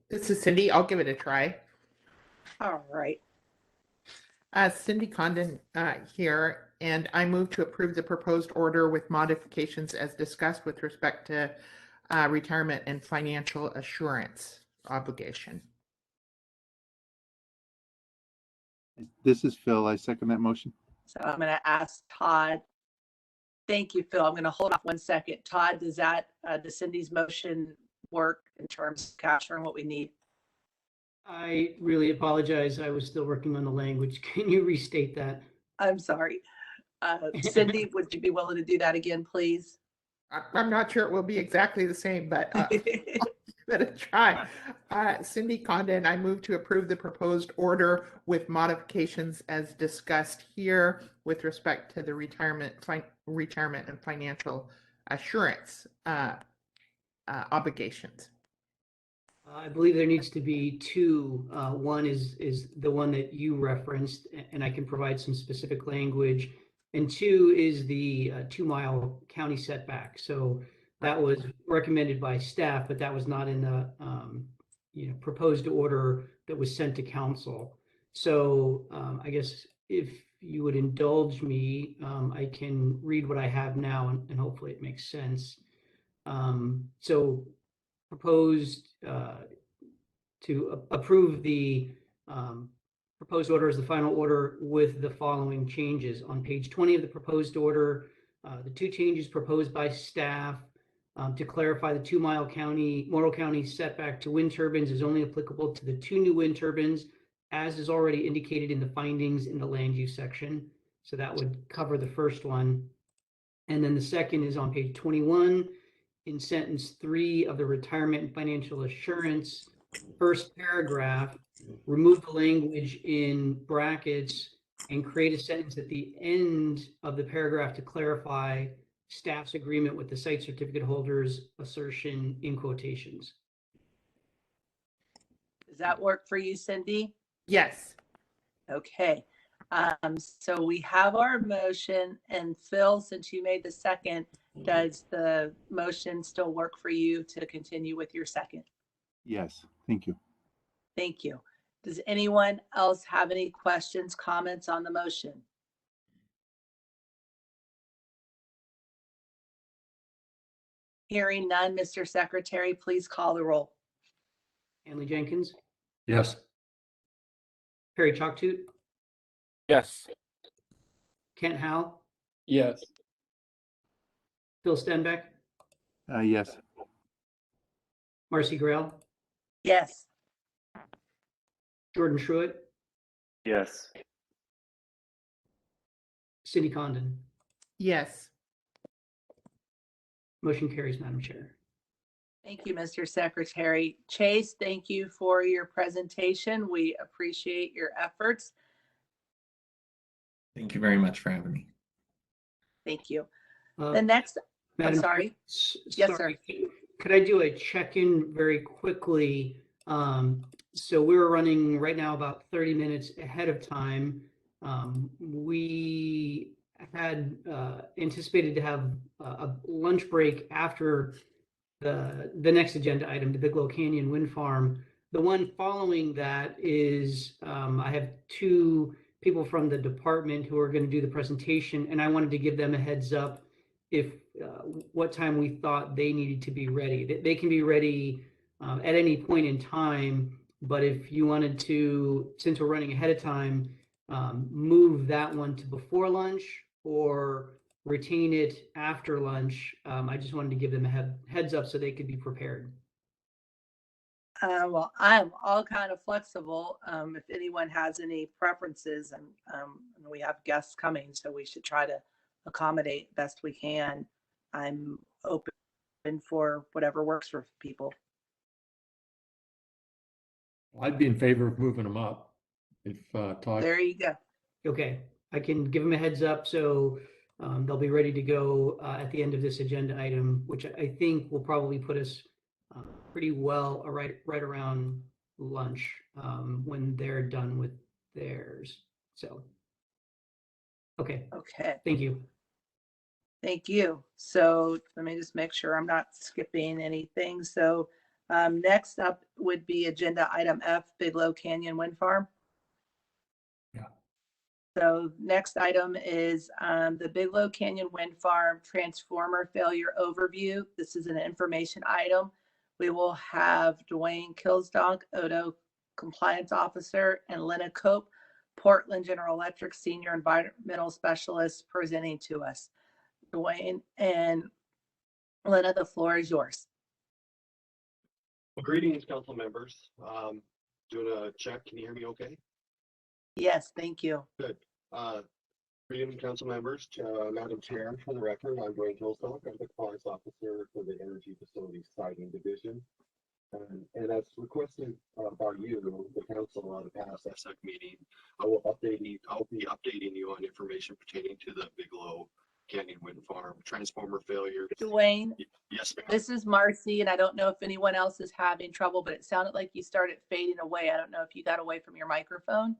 This is Cindy. I'll give it a try. All right. Cindy Condon here, and I move to approve the proposed order with modifications as discussed with respect to retirement and financial assurance obligation. This is Phil. I second that motion. So I'm going to ask Todd. Thank you, Phil. I'm going to hold off 1 second. Todd, does Cindy's motion work in terms of capturing what we need. I really apologize. I was still working on the language. Can you restate that? I'm sorry. Cindy, would you be willing to do that again, please? I'm not sure it will be exactly the same, but gonna try. Cindy Condon, I move to approve the proposed order with modifications as discussed here with respect to the retirement and financial assurance obligations. I believe there needs to be two. One is the one that you referenced, and I can provide some specific language. And two is the 2-mile county setback. So that was recommended by staff, but that was not in the proposed order that was sent to council. So I guess if you would indulge me, I can read what I have now, and hopefully it makes sense. So proposed to approve the proposed order as the final order with the following changes. On page 20 of the proposed order, the two changes proposed by staff to clarify the 2-mile Morrill County setback to wind turbines is only applicable to the 2 new wind turbines, as is already indicated in the findings in the land use section. So that would cover the first one. And then the second is on page 21 in sentence 3 of the retirement and financial assurance first paragraph, remove the language in brackets and create a sentence at the end of the paragraph to clarify staff's agreement with the site certificate holders assertion in quotations. Does that work for you, Cindy? Yes. Okay. So we have our motion, and Phil, since you made the second, does the motion still work for you to continue with your second? Yes, thank you. Thank you. Does anyone else have any questions, comments on the motion? Hearing none, Mr. Secretary, please call the roll. Hanley Jenkins, Yes. Perry Chalktoot, Yes. Kent Howe, Yes. Phil Stenbeck, Yes. Marcy Grail, Yes. Jordan Truitt, Yes. Cindy Condon. Yes. Motion carries, Madam Chair. Thank you, Mr. Secretary. Chase, thank you for your presentation. We appreciate your efforts. Thank you very much for having me. Thank you. The next, I'm Madam sorry. Chair, Yes, sir. Could I do a check-in very quickly? So we're running right now about 30 minutes ahead of time. We had anticipated to have a lunch break after the next agenda item, the Bigelow Canyon Wind Farm. The one following that is I have 2 people from the department who are going to do the presentation, and I wanted to give them a heads up if what time we thought they needed to be ready. They can be ready at any point in time, but if you wanted to, since we're running ahead of time, move that one to before lunch or retain it after lunch, I just wanted to give them a heads up so they could be prepared. Well, I'm all kind of flexible. If anyone has any preferences, and we have guests coming, so we should try to accommodate best we can. I'm open for whatever works for people. I'd be in favor of moving them up if Todd. There you go. Okay, I can give them a heads up so they'll be ready to go at the end of this agenda item, which I think will probably put us pretty well right around lunch when they're done with theirs. So, okay. Okay. Thank you. Thank you. So let me just make sure I'm not skipping anything. So next up would be agenda item F, Bigelow Canyon Wind Farm. Yeah. So next item is the Bigelow Canyon Wind Farm transformer failure overview. This is an information item. We will have Dwayne Kilsdonk, Odo Compliance Officer, and Lena Cope, Portland General Electric Senior Environmental Specialist, presenting to us. Dwayne and Lena, the floor is yours. Well, greetings, council members. Doing a check. Can you hear me okay? Yes, thank you. Good. Greetings, council members. Madam Chair, for the record, I'm Dwayne Hillstock. I'm the compliance officer for the Energy Facilities Siting Division. And as requested by you, the council on the past FSEC meeting, I'll be updating you on information pertaining to the Bigelow Canyon Wind Farm transformer failure. Dwayne, Yes, ma'am. this is Marcy, and I don't know if anyone else is having trouble, but it sounded like you started fading away. I don't know if you got away from your microphone.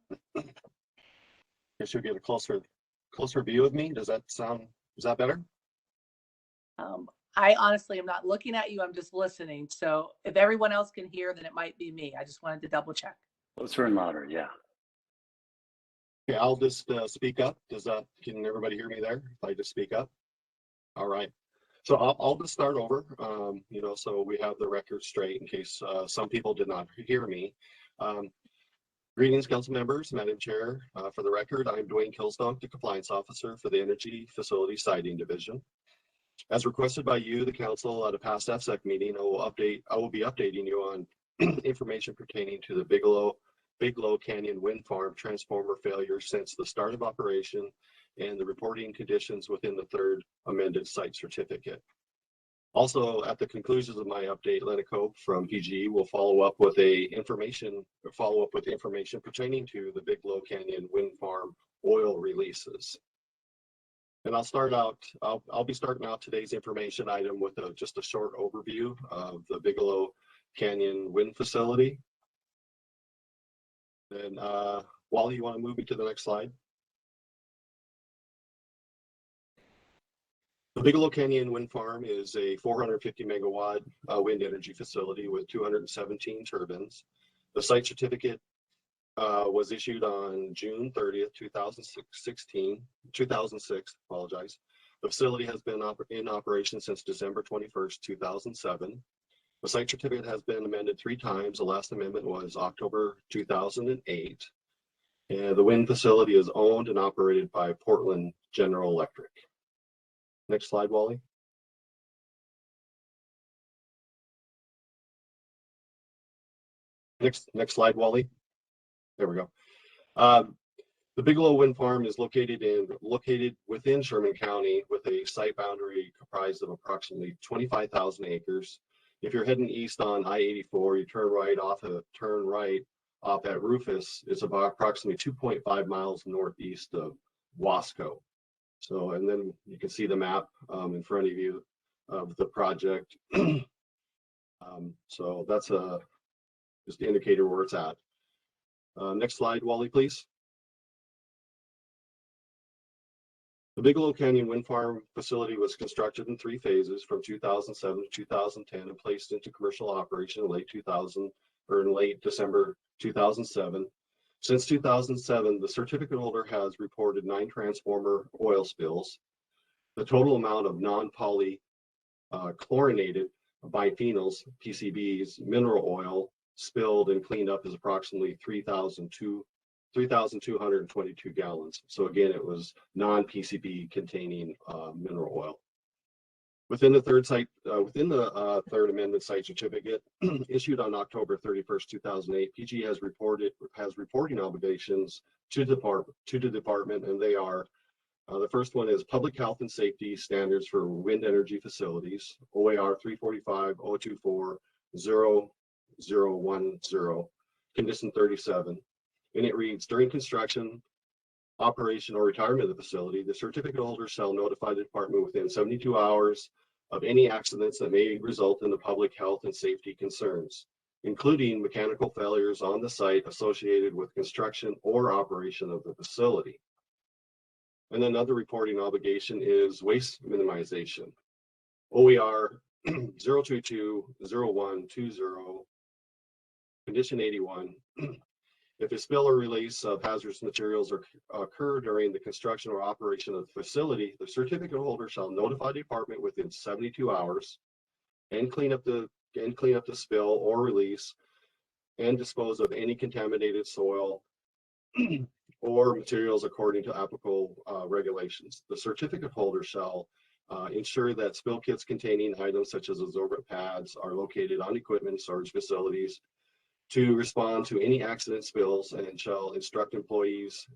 Guess you'll get a closer view of me. Is that better? I honestly am not looking at you. I'm just listening. So if everyone else can hear, then it might be me. I just wanted to double check. Closer and louder, yeah. Okay, I'll just speak up. Can everybody hear me there? If I just speak up? All right. So I'll just start over, so we have the record straight in case some people did not hear me. Greetings, council members, Madam Chair. For the record, I'm Dwayne Hillstock, the compliance officer for the Energy Facility Siting Division. As requested by you, the council, at a past FSEC meeting, I will be updating you on information pertaining to the Bigelow Canyon Wind Farm transformer failure since the start of operation and the reporting conditions within the third amended site certificate. Also, at the conclusion of my update, Lena Cope from PGE will follow up with information pertaining to the Bigelow Canyon Wind Farm oil releases. And I'll be starting out today's information item with just a short overview of the Bigelow Canyon Wind Facility. And Wally, you want to move me to the next slide? The Bigelow Canyon Wind Farm is a 450 megawatt wind energy facility with 217 turbines. The site certificate was issued on June 30th, 2006, apologize. The facility has been in operation since December 21st, 2007. The site certificate has been amended 3 times. The last amendment was October 2008. And the wind facility is owned and operated by Portland General Electric. Next slide, Wally. Next slide, Wally. There we go. The Bigelow Wind Farm is located within Sherman County with a site boundary comprised of approximately 25,000 acres. If you're heading east on I-84, you turn right off at Rufus. It's about approximately 2.5 miles northeast of Wasco. So, and then you can see the map in front of you of the project. So that's just to indicate where it's at. Next slide, Wally, please. The Bigelow Canyon Wind Farm facility was constructed in 3 phases from 2007 to 2010 and placed into commercial operation in late December 2007. Since 2007, the certificate holder has reported 9 transformer oil spills. The total amount of non-poly chlorinated biphenyls, PCBs, mineral oil spilled and cleaned up is approximately 3,222 gallons. So again, it was non-PCB containing mineral oil. Within the third amendment site certificate issued on October 31st, 2008, PG has reporting obligations to the department, and they are the first one is Public Health and Safety Standards for Wind Energy Facilities, OAR 345-024-0010, condition 37. And it reads, during construction, operation, or retirement of the facility, the certificate holder shall notify the department within 72 hours of any accidents that may result in the public health and safety concerns, including mechanical failures on the site associated with construction or operation of the facility. And another reporting obligation is waste minimization. OER 022-0120, condition 81. If a spill or release of hazardous materials occur during the construction or operation of the facility, the certificate holder shall notify the department within 72 hours and clean up the spill or release and dispose of any contaminated soil or materials according to applicable regulations. The certificate holder shall Ensure that spill kits containing items such as absorbent pads are located on equipment and storage facilities to respond to any accident spills, and shall instruct employees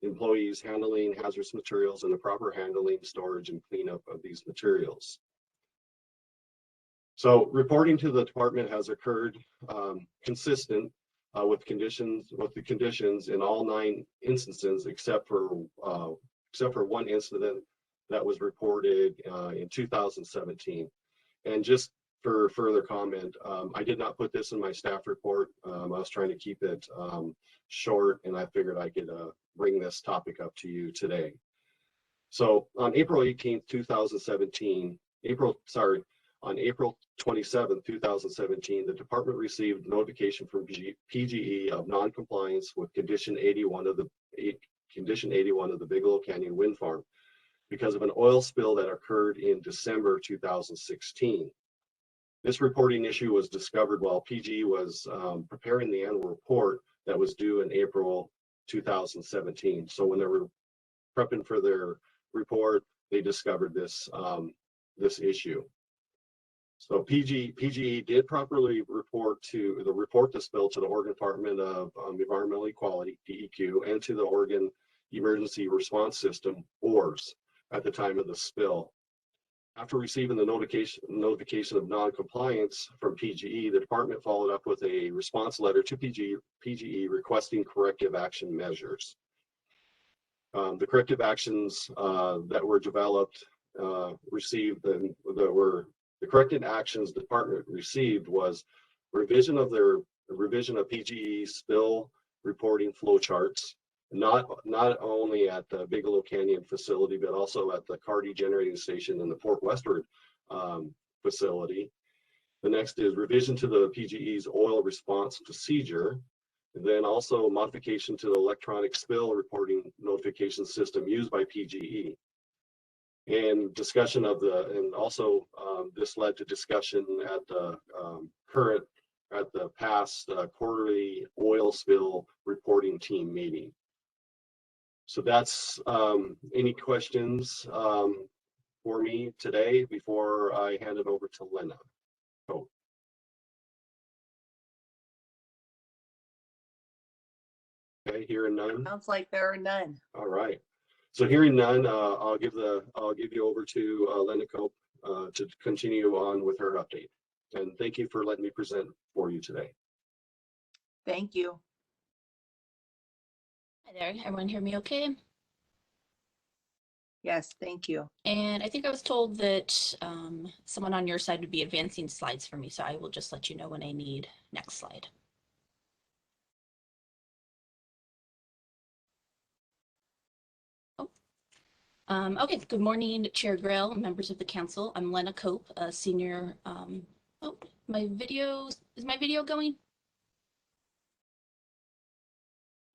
handling hazardous materials and the proper handling, storage, and cleanup of these materials. So reporting to the department has occurred consistent with the conditions in all 9 instances, except for one incident that was reported in 2017. And just for further comment, I did not put this in my staff report. I was trying to keep it short, and I figured I could bring this topic up to you today. So on April 18th, 2017, on April 27th, 2017, the department received notification from PGE of non-compliance with Condition 81 of the Bigelow Canyon Wind Farm because of an oil spill that occurred in December 2016. This reporting issue was discovered while PGE was preparing the annual report that was due in April 2017. So when they were prepping for their report, they discovered this issue. So PGE did properly report the spill to the Oregon Department of Environmental Equality, DEQ, and to the Oregon Emergency Response System, ORS, at the time of the spill. After receiving the notification of non-compliance from PGE, the department followed up with a response letter to PGE requesting corrective action measures. The corrective actions that were developed the corrected actions the department received was revision of PGE spill reporting flow charts, not only at the Bigelow Canyon facility, but also at the Carty Generating Station and the Port Westward facility. The next is revision to the PGE's oil response procedure, and then also modification to the electronic spill reporting notification system used by PGE. And discussion of this led to discussion at the past quarterly oil spill reporting team meeting. So that's any questions for me today before I hand it over to Lena. Oh. Okay, hearing none. Sounds like there are none. All right. So hearing none, I'll give you over to Lena Cope to continue on with her update. And thank you for letting me present for you today. Thank you. Hi there, everyone hear me okay? Yes, thank you. And I think I was told that someone on your side would be advancing slides for me, so I will just let you know when I need next slide. Okay, good morning, Chair Grail, members of the council. I'm Lena Cope, a senior, is my video going?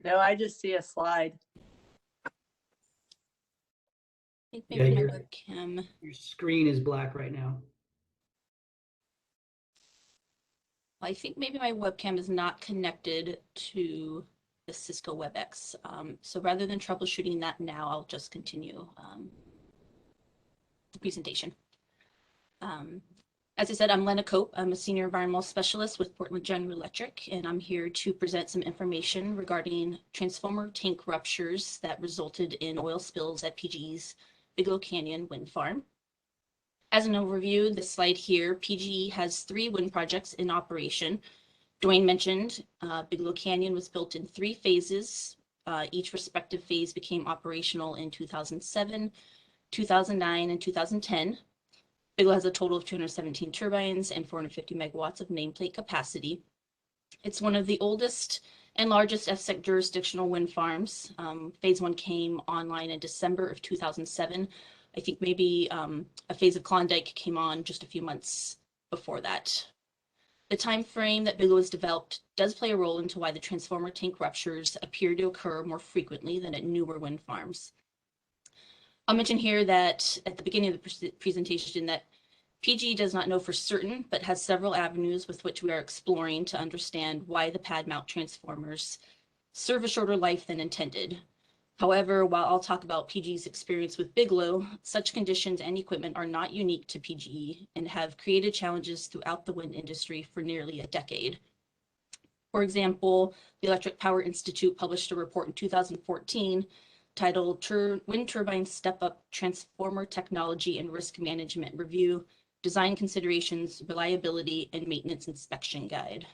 No, I just see a slide. I think maybe Yeah, my your webcam. your screen is black right now. I think maybe my webcam is not connected to the Cisco WebEx. So rather than troubleshooting that now, I'll just continue the presentation. As I said, I'm Lena Cope. I'm a senior environmental specialist with Portland General Electric, and I'm here to present some information regarding transformer tank ruptures that resulted in oil spills at PGE's Bigelow Canyon Wind Farm. As an overview, this slide here, PGE has 3 wind projects in operation. Dwayne mentioned Bigelow Canyon was built in 3 phases. Each respective phase became operational in 2007, 2009, and 2010. Bigelow has a total of 217 turbines and 450 megawatts of nameplate capacity. It's one of the oldest and largest FSEC jurisdictional wind farms. Phase 1 came online in December of 2007. I think maybe a phase of Klondike came on just a few months before that. The time frame that Bigelow was developed does play a role into why the transformer tank ruptures appear to occur more frequently than at newer wind farms. I'll mention here that at the beginning of the presentation that PGE does not know for certain, but has several avenues with which we are exploring to understand why the pad mount transformers serve a shorter life than intended. However, while I'll talk about PGE's experience with Bigelow, such conditions and equipment are not unique to PGE and have created challenges throughout the wind industry for nearly a decade. For example, the Electric Power Institute published a report in 2014 titled Wind Turbine Step-Up Transformer Technology and Risk Management Review, Design Considerations, Reliability, and Maintenance Inspection Guide.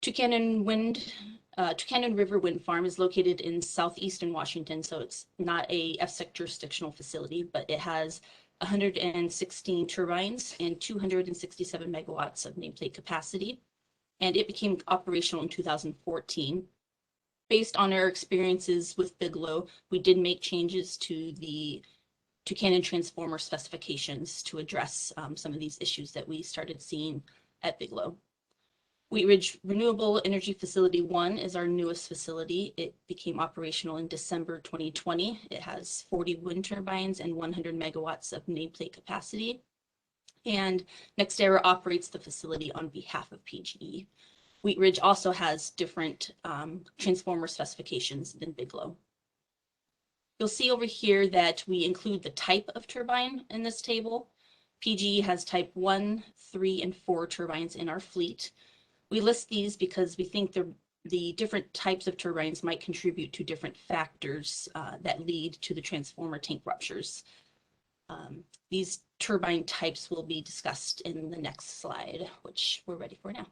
Tucannon River Wind Farm is located in southeastern Washington, so it's not a FSEC jurisdictional facility, but it has 116 turbines and 267 megawatts of nameplate capacity, and it became operational in 2014. Based on our experiences with Bigelow, we did make changes to the Tucannon transformer specifications to address some of these issues that we started seeing at Bigelow. Wheat Ridge Renewable Energy Facility 1 is our newest facility. It became operational in December 2020. It has 40 wind turbines and 100 megawatts of nameplate capacity. And NextEra operates the facility on behalf of PGE. Wheat Ridge also has different transformer specifications than Bigelow. You'll see over here that we include the type of turbine in this table. PGE has type 1, 3, and 4 turbines in our fleet. We list these because we think the different types of turbines might contribute to different factors that lead to the transformer tank ruptures. These turbine types will be discussed in the next slide, which we're ready for now.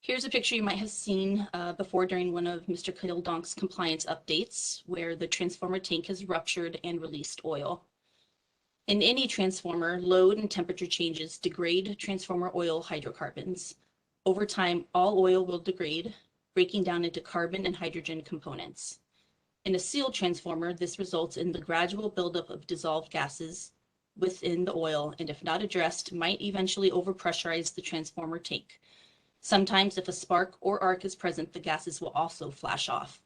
Here's a picture you might have seen before during one of Mr. Kildonk's compliance updates, where the transformer tank has ruptured and released oil. In any transformer, load and temperature changes degrade transformer oil hydrocarbons. Over time, all oil will degrade, breaking down into carbon and hydrogen components. In a sealed transformer, this results in the gradual buildup of dissolved gases within the oil, and if not addressed, might eventually overpressurize the transformer tank. Sometimes, if a spark or arc is present, the gases will also flash off,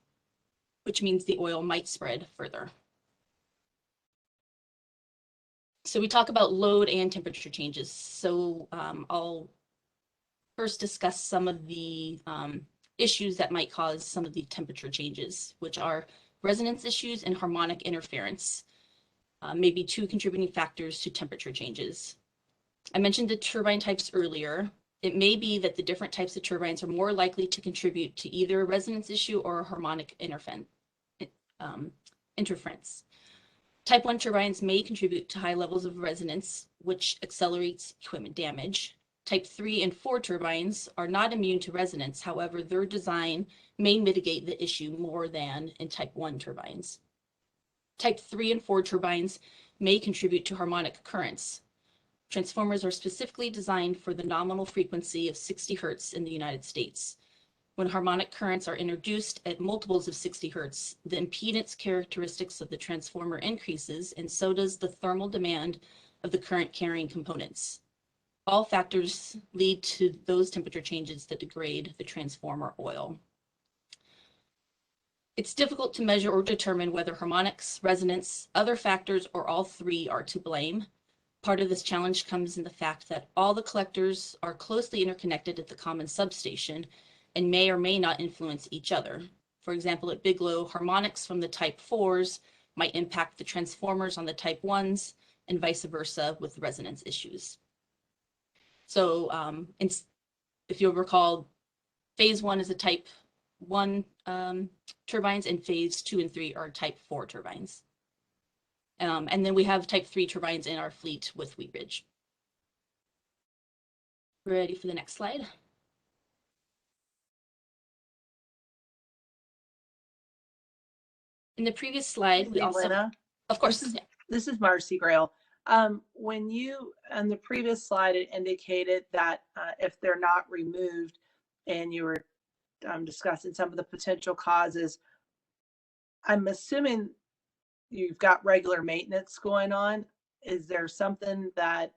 which means the oil might spread further. So we talk about load and temperature changes. So I'll first discuss some of the issues that might cause some of the temperature changes, which are resonance issues and harmonic interference, maybe two contributing factors to temperature changes. I mentioned the turbine types earlier. It may be that the different types of turbines are more likely to contribute to either a resonance issue or a harmonic interference. Type 1 turbines may contribute to high levels of resonance, which accelerates equipment damage. Type 3 and 4 turbines are not immune to resonance. However, their design may mitigate the issue more than in Type 1 turbines. Type 3 and 4 turbines may contribute to harmonic currents. Transformers are specifically designed for the nominal frequency of 60 Hertz in the United States. When harmonic currents are introduced at multiples of 60 Hertz, the impedance characteristics of the transformer increases, and so does the thermal demand of the current carrying components. All factors lead to those temperature changes that degrade the transformer oil. It's difficult to measure or determine whether harmonics, resonance, other factors, or all three are to blame. Part of this challenge comes in the fact that all the collectors are closely interconnected at the common substation and may or may not influence each other. For example, at Bigelow, harmonics from the Type 4s might impact the transformers on the Type 1s and vice versa with resonance issues. So if you'll recall, phase 1 is a Type 1 turbines, and phase 2 and 3 are Type 4 turbines. And then we have Type 3 turbines in our fleet with Wheat Ridge. Ready for the next slide? In the previous slide, we also, Lena, of course, this is Marcy Grail. When you, on the previous slide, it indicated that if they're not removed, and you were discussing some of the potential causes, I'm assuming you've got regular maintenance going on. Is there something that,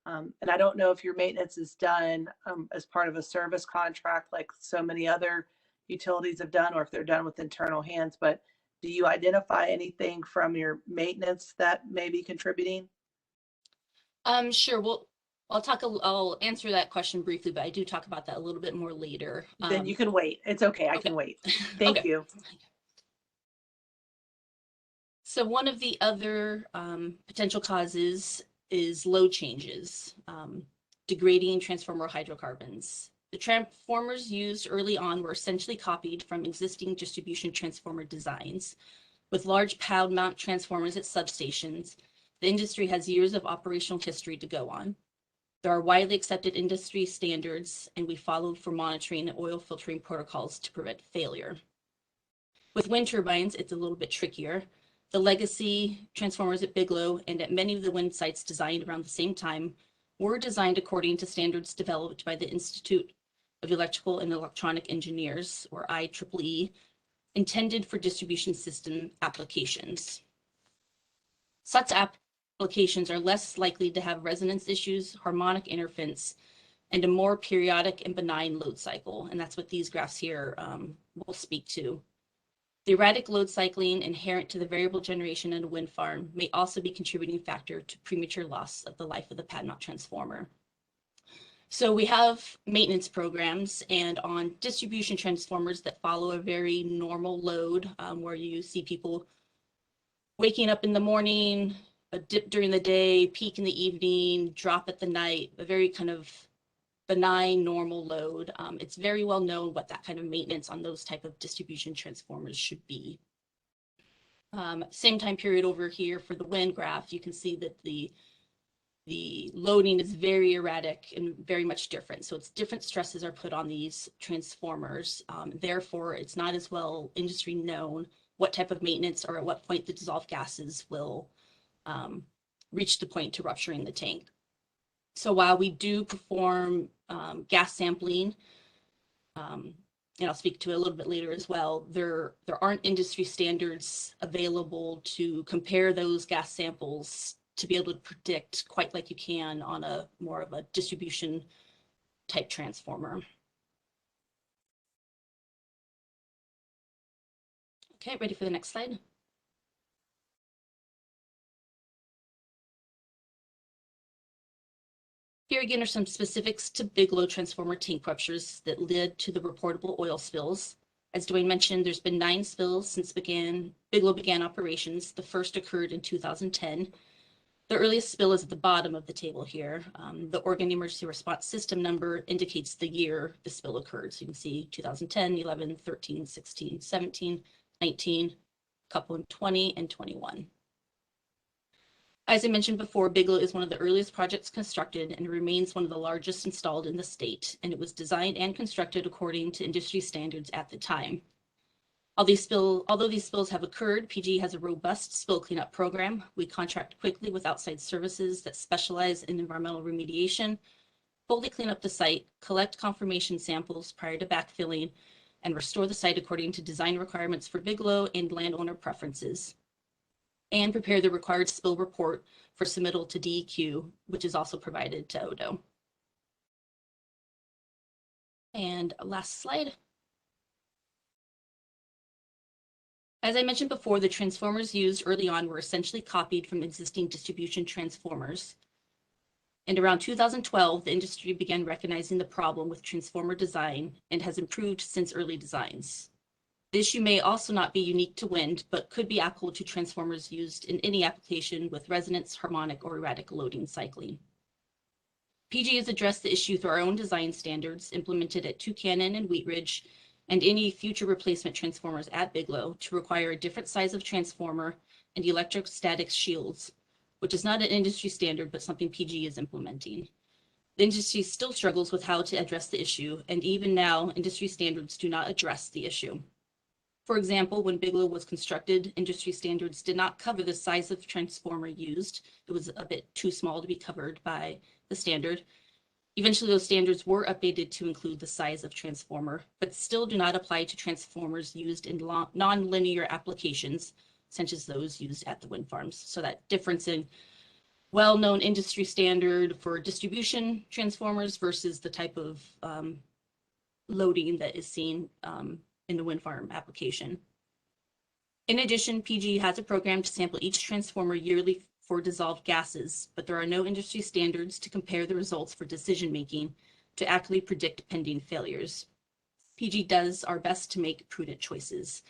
and I don't know if your maintenance is done as part of a service contract like so many other utilities have done, or if they're done with internal hands, but do you identify anything from your maintenance that may be contributing? Sure. Well, I'll answer that question briefly, but I do talk about that a little bit more later. Then you can wait. It's okay. I okay. can wait. Thank Okay. you. So one of the other potential causes is load changes, degrading transformer hydrocarbons. The transformers used early on were essentially copied from existing distribution transformer designs. With large pad mount transformers at substations, the industry has years of operational history to go on. There are widely accepted industry standards, and we followed for monitoring and oil filtering protocols to prevent failure. With wind turbines, it's a little bit trickier. The legacy transformers at Bigelow and at many of the wind sites designed around the same time were designed according to standards developed by the Institute of Electrical and Electronic Engineers, or IEEE, intended for distribution system applications. Such applications are less likely to have resonance issues, harmonic interference, and a more periodic and benign load cycle. And that's what these graphs here will speak to. The erratic load cycling inherent to the variable generation in a wind farm may also be a contributing factor to premature loss of the life of the pad mount transformer. So we have maintenance programs, and on distribution transformers that follow a very normal load, where you see people waking up in the morning, a dip during the day, peak in the evening, drop at the night, a very kind of benign normal load. It's very well known what that kind of maintenance on those type of distribution transformers should be. Same time period over here for the wind graph, you can see that the loading is very erratic and very much different. So it's different stresses are put on these transformers. Therefore, it's not as well industry known what type of maintenance or at what point the dissolved gases will reach the point to rupturing the tank. So while we do perform gas sampling, and I'll speak to it a little bit later as well, there aren't industry standards available to compare those gas samples to be able to predict quite like you can on a more of a distribution type transformer. Okay, ready for the next slide? Here again are some specifics to Bigelow transformer tank ruptures that led to the reportable oil spills. As Dwayne mentioned, there's been 9 spills since Bigelow began operations. The first occurred in 2010. The earliest spill is at the bottom of the table here. The Oregon Emergency Response System number indicates the year the spill occurred. So you can see 2010, 11, 13, 16, 17, 19, a couple in 20 and 21. As I mentioned before, Bigelow is one of the earliest projects constructed and remains one of the largest installed in the state, and it was designed and constructed according to industry standards at the time. Although these spills have occurred, PG has a robust spill cleanup program. We contract quickly with outside services that specialize in environmental remediation, fully clean up the site, collect confirmation samples prior to backfilling, and restore the site according to design requirements for Bigelow and landowner preferences, and prepare the required spill report for submittal to DEQ, which is also provided to ODO. And last slide. As I mentioned before, the transformers used early on were essentially copied from existing distribution transformers. And around 2012, the industry began recognizing the problem with transformer design and has improved since early designs. The issue may also not be unique to wind, but could be applicable to transformers used in any application with resonance, harmonic, or erratic loading cycling. PG has addressed the issue through our own design standards implemented at Tucannon and Wheat Ridge, and any future replacement transformers at Bigelow to require a different size of transformer and electrostatic shields, which is not an industry standard, but something PG is implementing. The industry still struggles with how to address the issue, and even now, industry standards do not address the issue. For example, when Bigelow was constructed, industry standards did not cover the size of transformer used. It was a bit too small to be covered by the standard. Eventually, those standards were updated to include the size of transformer, but still do not apply to transformers used in non-linear applications, such as those used at the wind farms. So that difference in well-known industry standard for distribution transformers versus the type of loading that is seen in the wind farm application. In addition, PG has a program to sample each transformer yearly for dissolved gases, but there are no industry standards to compare the results for decision-making to accurately predict pending failures. PG does our best to make prudent choices.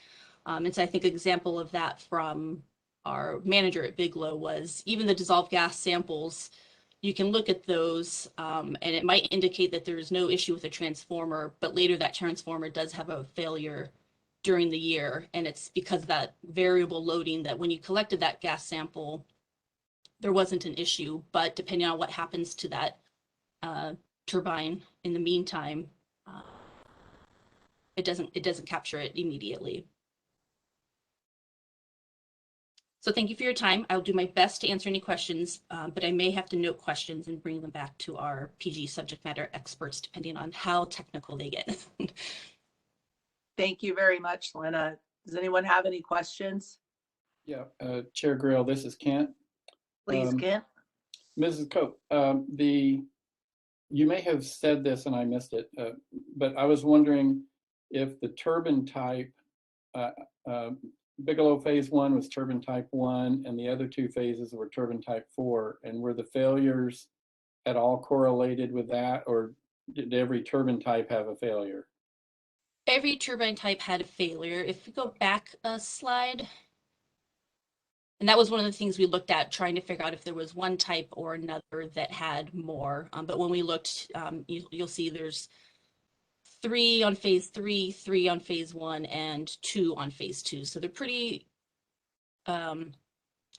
And so I think an example of that from our manager at Bigelow was even the dissolved gas samples, you can look at those and it might indicate that there's no issue with a transformer, but later that transformer does have a failure during the year. And it's because of that variable loading that when you collected that gas sample, there wasn't an issue, but depending on what happens to that turbine in the meantime, it doesn't capture it immediately. So thank you for your time. I'll do my best to answer any questions, but I may have to note questions and bring them back to our PG subject matter experts, depending on how technical they get. Thank you very much, Lena. Does anyone have any questions? Yeah, Chair Grill, this is Kent. Please, Kent. Mrs. Cope, you may have said this and I missed it, but I was wondering if the turbine type, Bigelow phase 1 was turbine type 1 and the other 2 phases were turbine type 4, and were the failures at all correlated with that, or did every turbine type have a failure? Every turbine type had a failure. If we go back a slide, and that was one of the things we looked at, trying to figure out if there was one type or another that had more. But when we looked, you'll see there's 3 on phase 3, 3 on phase 1, and 2 on phase 2. So they're pretty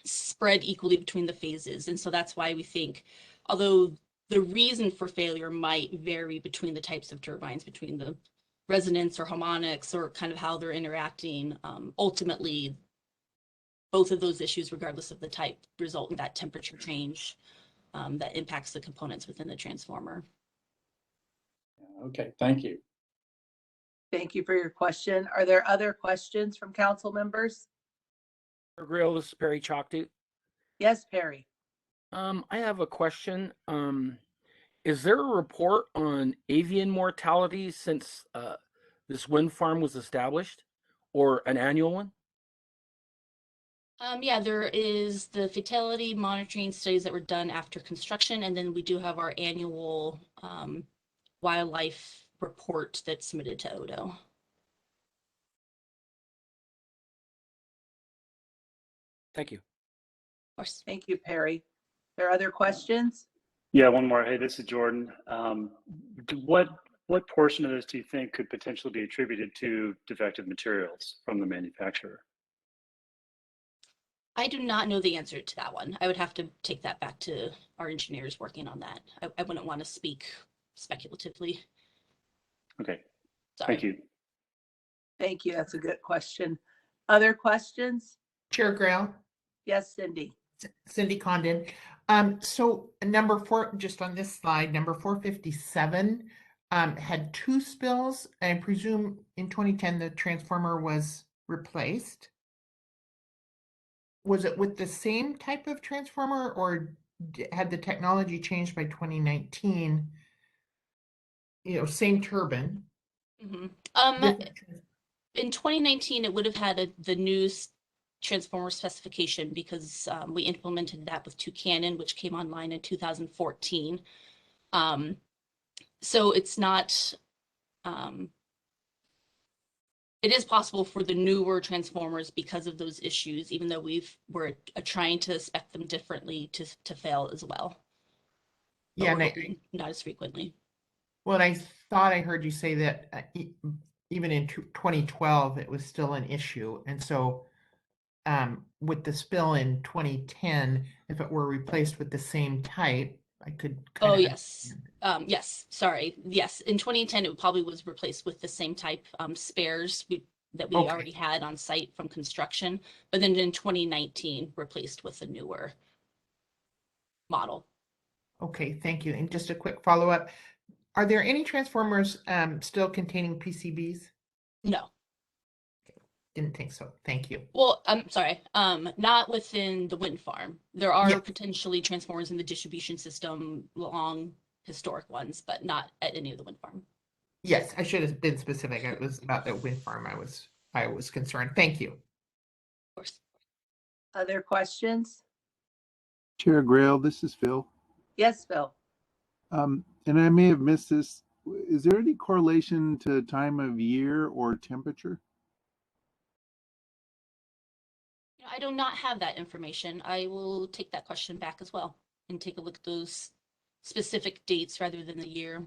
spread equally between the phases. And so that's why we think, although the reason for failure might vary between the types of turbines, between the resonance or harmonics or kind of how they're interacting, ultimately, both of those issues, regardless of the type, result in that temperature change that impacts the components within the transformer. Okay, thank you. Thank you for your question. Are there other questions from council members? Chair Grill, this is Perry Chalktooth. Yes, Perry. I have a question. Is there a report on avian mortality since this wind farm was established, or an annual one? Yeah, there is the fatality monitoring studies that were done after construction, and then we do have our annual wildlife report that's submitted to ODO. Thank you. Of course. Thank you, Perry. There are other questions? Yeah, one more. Hey, this is Jordan. What portion of this do you think could potentially be attributed to defective materials from the manufacturer? I do not know the answer to that one. I would have to take that back to our engineers working on that. I wouldn't want to speak speculatively. Okay, Sorry. thank you. Thank you. That's a good question. Other questions? Chair Grail, Yes, Cindy. Cindy Condon. So number 4, just on this slide, number 457 had 2 spills. I presume in 2010 the transformer was replaced. Was it with the same type of transformer, or had the technology changed by 2019? Same turbine. Mm-hmm. Different In 2019, it would have had the new transformer specification because we implemented that with Tucannon, which came online in 2014. So it's not, it is possible for the newer transformers because of those issues, even though we're trying to spec them differently to fail as well. But Yeah, we're and hoping not as frequently. well, I thought I heard you say that even in 2012, it was still an issue. And so with the spill in 2010, if it were replaced with the same type, I could kind Oh, of yes. Yes, sorry. Yes, in 2010, it probably was replaced with the same type spares that we Okay. already had on site from construction. But then in 2019, replaced with a newer model. Okay, thank you. And just a quick follow-up. Are there any transformers still containing PCBs? No. Didn't think so. Thank you. Well, I'm sorry, not within the wind farm. There are Yeah. potentially transformers in the distribution system, long historic ones, but not at any of the wind farm. Yes, I should have been specific. It was about the wind farm I was concerned. Thank you. Of course. Other questions? Chair Grail, this is Phil. Yes, Phil. And I may have missed this. Is there any correlation to time of year or temperature? I do not have that information. I will take that question back as well and take a look at those specific dates rather than the year.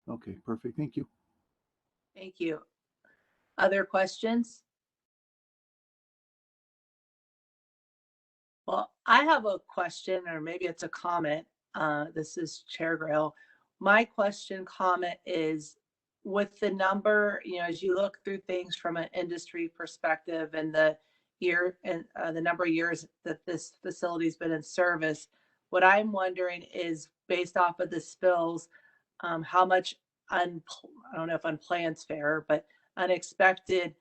Okay, perfect. Thank you. Thank you. Other questions? Well, I have a question, or maybe it's a comment. This is Chair Grail. My comment is, with the number, as you look through things from an industry perspective and the year and the number of years that this facility's been in service, what I'm wondering is, based off of the spills, how much I don't know if unplanned's fair, but unexpected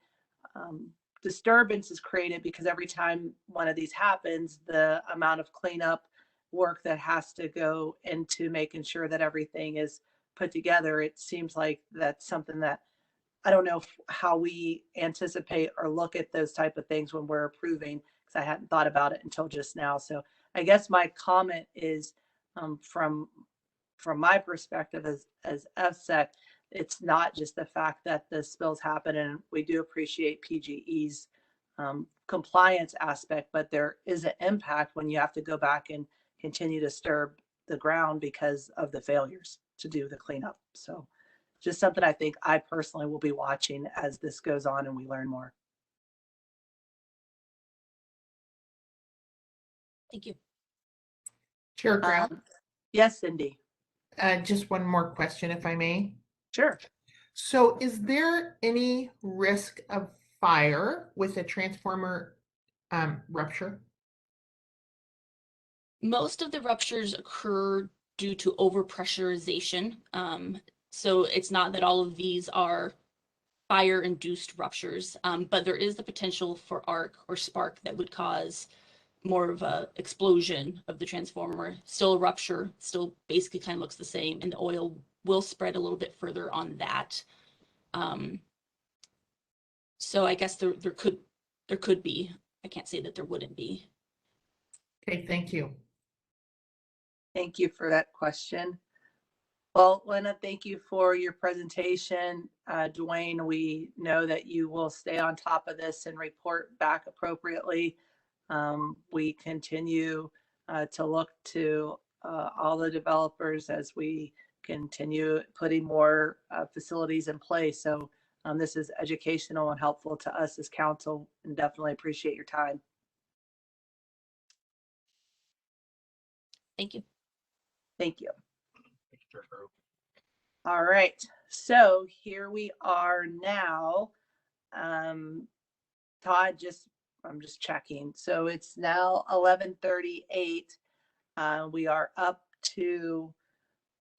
disturbance is created, because every time one of these happens, the amount of cleanup work that has to go into making sure that everything is put together. It seems like that's something that I don't know how we anticipate or look at those type of things when we're approving, because I hadn't thought about it until just now. So I guess my comment is, from my perspective as FSEC, it's not just the fact that the spills happen, and we do appreciate PGE's compliance aspect, but there is an impact when you have to go back and continue to disturb the ground because of the failures to do the cleanup. So just something I think I personally will be watching as this goes on and we learn more. Thank you. Chair Grail, Yes, Cindy. just one more question, if I may. Sure. So is there any risk of fire with a transformer rupture? Most of the ruptures occur due to overpressurization. So it's not that all of these are fire-induced ruptures, but there is the potential for arc or spark that would cause more of a explosion of the transformer. Still a rupture, still basically kind of looks the same, and the oil will spread a little bit further on that. So I guess there could be. I can't say that there wouldn't be. Okay, thank you. Thank you for that question. Well, Lena, thank you for your presentation. Dwayne, we know that you will stay on top of this and report back appropriately. We continue to look to all the developers as we continue putting more facilities in place. So this is educational and helpful to us as council, and definitely appreciate your time. Thank you. Thank you. All right, so here we are now. Todd, I'm just checking. So it's now 11:38. We are up to,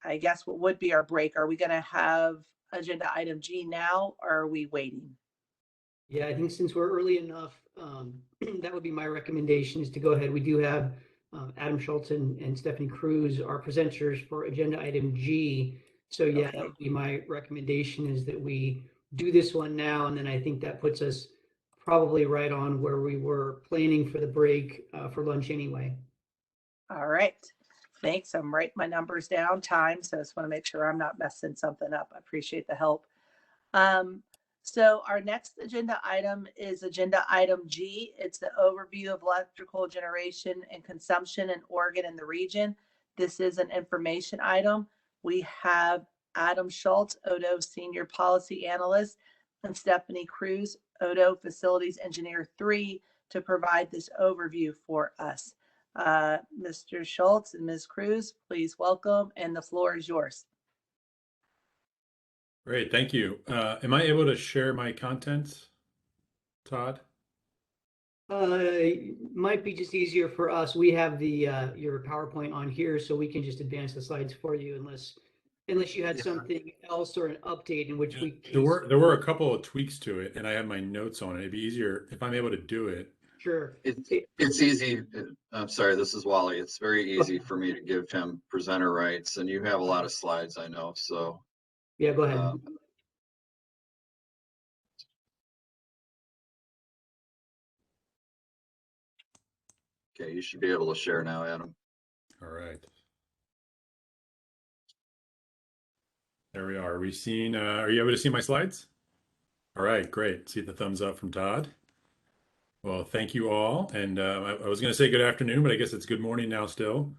I guess, what would be our break. Are we going to have agenda item G now, or are we waiting? Yeah, I think since we're early enough, that would be my recommendation, is to go ahead. We do have Adam Schultz and Stephanie Cruz, our presenters for agenda item G. So yeah, that would be my recommendation, is that we do this one now, and then I think that puts us probably right on where we were planning for the break for lunch anyway. All right, thanks. I'm writing my numbers down, time, so I just want to make sure I'm not messing something up. I appreciate the help. So our next agenda item is agenda item G. It's the overview of electrical generation and consumption in Oregon and the region. This is an information item. We have Adam Schultz, Odo Senior Policy Analyst, and Stephanie Cruz, Odo Facilities Engineer 3, to provide this overview for us. Mr. Schultz and Ms. Cruz, please welcome, and the floor is yours. Great, thank you. Am I able to share my content, Todd? Might be just easier for us. We have the your PowerPoint on here, so we can just advance the slides for you, unless you had something else or an update in which we. There were a couple of tweaks to it, and I have my notes on it. It'd be easier if I'm able to do it. Sure. It's easy. I'm sorry, this is Wally. It's very easy for me to give him presenter rights, and you have a lot of slides, I know, so. Yeah, go ahead. Okay, you should be able to share now, Adam. All right. There we are. Are we seeing, are you able to see my slides? All right, great. See the thumbs up from Todd. Well, thank you all. And I was going to say good afternoon, but I guess it's good morning now still.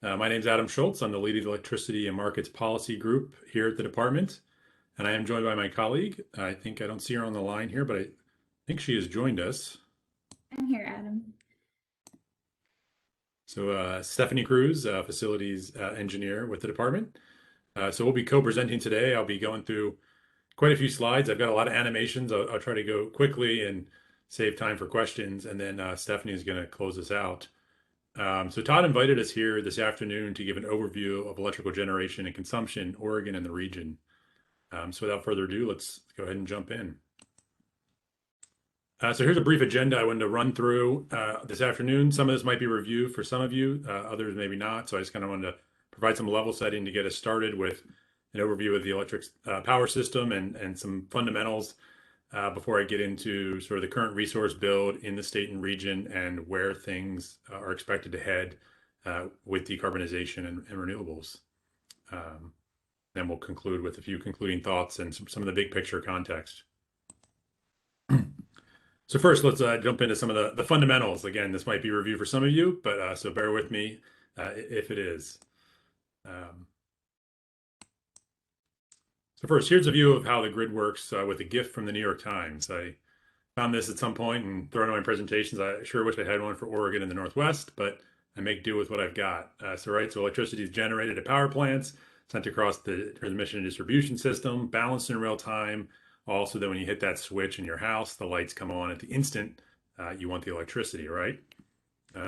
My name's Adam Schultz. I'm the lead of the Electricity and Markets Policy Group here at the department. And I am joined by my colleague. I think I don't see her on the line here, but I think she has joined us. I'm here, Adam. So Stephanie Cruz, facilities engineer with the department. So we'll be co-presenting today. I'll be going through quite a few slides. I've got a lot of animations. I'll try to go quickly and save time for questions. And then Stephanie is going to close us out. So Todd invited us here this afternoon to give an overview of electrical generation and consumption in Oregon and the region. So without further ado, let's go ahead and jump in. So here's a brief agenda I wanted to run through this afternoon. Some of this might be review for some of you, others maybe not. So I just kind of wanted to provide some level setting to get us started with an overview of the electric power system and some fundamentals before I get into sort of the current resource build in the state and region and where things are expected to head with decarbonization and renewables. Then we'll conclude with a few concluding thoughts and some of the big picture context. So first, let's jump into some of the fundamentals. Again, this might be a review for some of you, but so bear with me if it is. So first, here's a view of how the grid works with a gift from the New York Times. I found this at some point and thrown in my presentations. I sure wish I had one for Oregon and the Northwest, but I make do with what I've got. So electricity is generated at power plants, sent across the transmission and distribution system, balanced in real time. Also, then when you hit that switch in your house, the lights come on at the instant you want the electricity, right?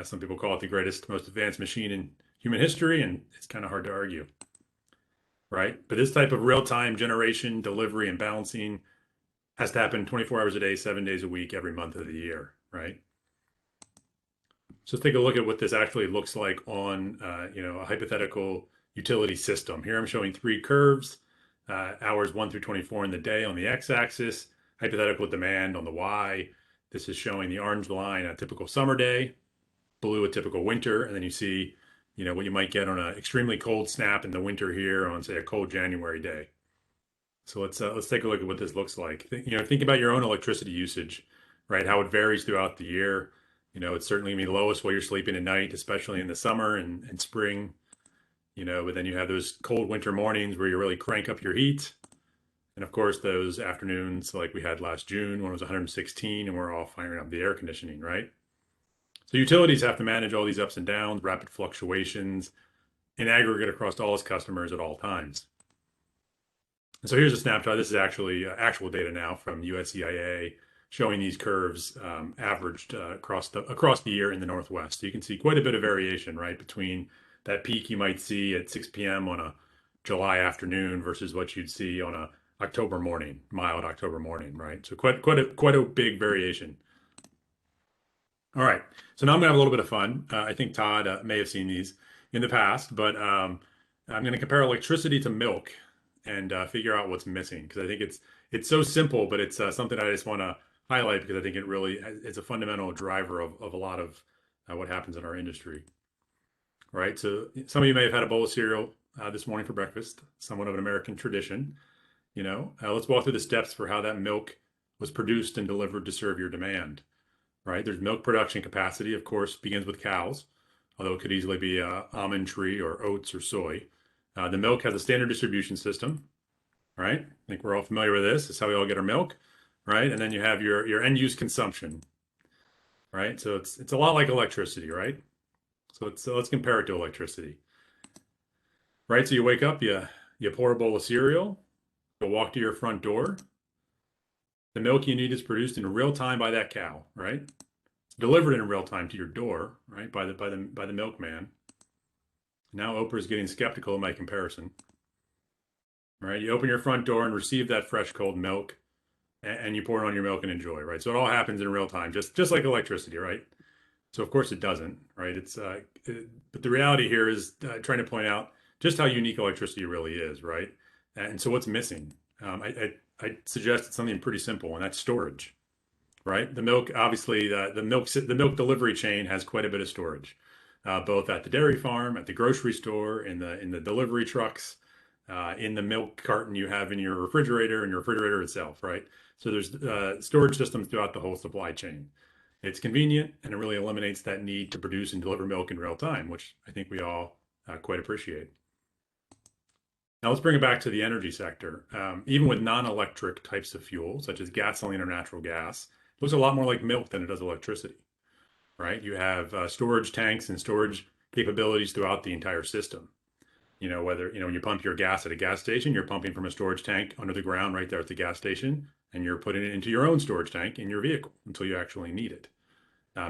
Some people call it the greatest, most advanced machine in human history, and it's kind of hard to argue, right? But this type of real-time generation, delivery, and balancing has to happen 24 hours a day, 7 days a week, every month of the year, right? So let's take a look at what this actually looks like on a hypothetical utility system. Here I'm showing 3 curves. Hours 1 through 24 in the day on the x-axis, hypothetical demand on the y. This is showing the orange line, a typical summer day, blue a typical winter, and then you see, what you might get on an extremely cold snap in the winter here on, say, a cold January day. So let's take a look at what this looks like. Think about your own electricity usage, right? How it varies throughout the year. It's certainly gonna be lowest while you're sleeping at night, especially in the summer and spring. But then you have those cold winter mornings where you really crank up your heat. And of course, those afternoons like we had last June when it was 116 and we're all firing up the air conditioning, right? So utilities have to manage all these ups and downs, rapid fluctuations in aggregate across all its customers at all times. And so here's a snapshot. This is actually actual data now from USEIA showing these curves averaged across the year in the Northwest. So you can see quite a bit of variation, right, between that peak you might see at 6 p.m. on a July afternoon versus what you'd see on a October morning, mild October morning, right? So quite a big variation. All right, so now I'm gonna have a little bit of fun. I think Todd may have seen these in the past, but I'm gonna compare electricity to milk and figure out what's missing, because I think it's so simple, but it's something I just want to highlight because I think it's a fundamental driver of a lot of what happens in our industry. Right, so some of you may have had a bowl of cereal this morning for breakfast, somewhat of an American tradition. Let's walk through the steps for how that milk was produced and delivered to serve your demand. Right, there's milk production capacity, of course, begins with cows, although it could easily be an almond tree or oats or soy. The milk has a standard distribution system, right? I think we're all familiar with this. It's how we all get our milk, right? And then you have your end use consumption, right? So it's a lot like electricity, right? So let's compare it to electricity, right? So you wake up, you pour a bowl of cereal, you walk to your front door. The milk you need is produced in real time by that cow, right? It's delivered in real time to your door, right? By the milkman. Now Oprah's getting skeptical of my comparison, right? You open your front door and receive that fresh cold milk, and you pour it on your milk and enjoy, right? So it all happens in real time, just like electricity, right? So of course it doesn't, right? But the reality here is trying to point out just how unique electricity really is, right? And so what's missing? I suggest it's something pretty simple, and that's storage, right? The milk, obviously, the milk delivery chain has quite a bit of storage, both at the dairy farm, at the grocery store, in the delivery trucks, in the milk carton you have in your refrigerator and your refrigerator itself, right? So there's storage systems throughout the whole supply chain. It's convenient, and it really eliminates that need to produce and deliver milk in real time, which I think we all quite appreciate. Now let's bring it back to the energy sector. Even with non-electric types of fuel, such as gasoline or natural gas, it looks a lot more like milk than it does electricity, right? You have storage tanks and storage capabilities throughout the entire system. You know, whether, you know, when you pump your gas at a gas station, you're pumping from a storage tank under the ground right there at the gas station, and you're putting it into your own storage tank in your vehicle until you actually need it.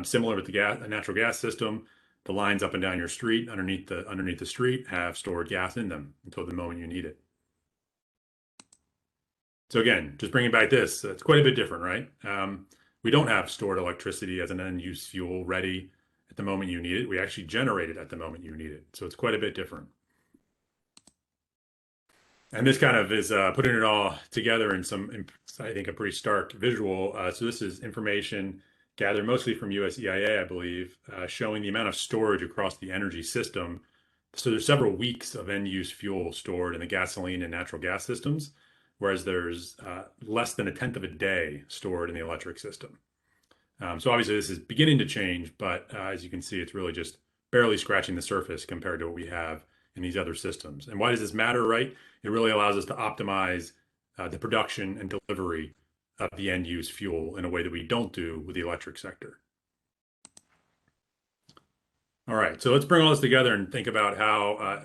Similar with the natural gas system, the lines up and down your street underneath the street have stored gas in them until the moment you need it. So again, just bringing back this, it's quite a bit different, right? We don't have stored electricity as an end-use fuel ready at the moment you need it. We actually generate it at the moment you need it. So it's quite a bit different. And this kind of is putting it all together in I think, a pretty stark visual. So this is information gathered mostly from USEIA, I believe, showing the amount of storage across the energy system. So there's several weeks of end-use fuel stored in the gasoline and natural gas systems, whereas there's less than 1/10 of a day stored in the electric system. So obviously this is beginning to change, but as you can see, it's really just barely scratching the surface compared to what we have in these other systems. And why does this matter, right? It really allows us to optimize the production and delivery of the end-use fuel in a way that we don't do with the electric sector. All right, so let's bring all this together and think about how,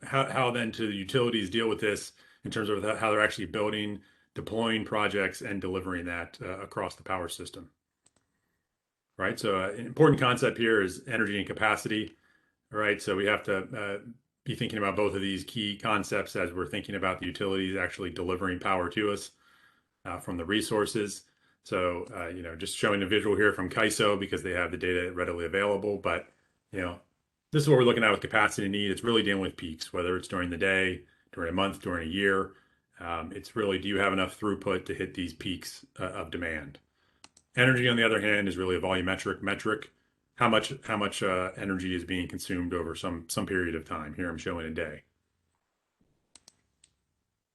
how then to the utilities deal with this in terms of how they're actually building, deploying projects and delivering that across the power system. Right, so an important concept here is energy and capacity. All right, so we have to be thinking about both of these key concepts as we're thinking about the utilities actually delivering power to us from the resources. So, just showing a visual here from CAISO because they have the data readily available. But, this is what we're looking at with capacity need. It's really dealing with peaks, whether it's during the day, during a month, during a year. It's really, do you have enough throughput to hit these peaks of demand? Energy, on the other hand, is really a volumetric metric. How much energy is being consumed over some period of time. Here I'm showing a day.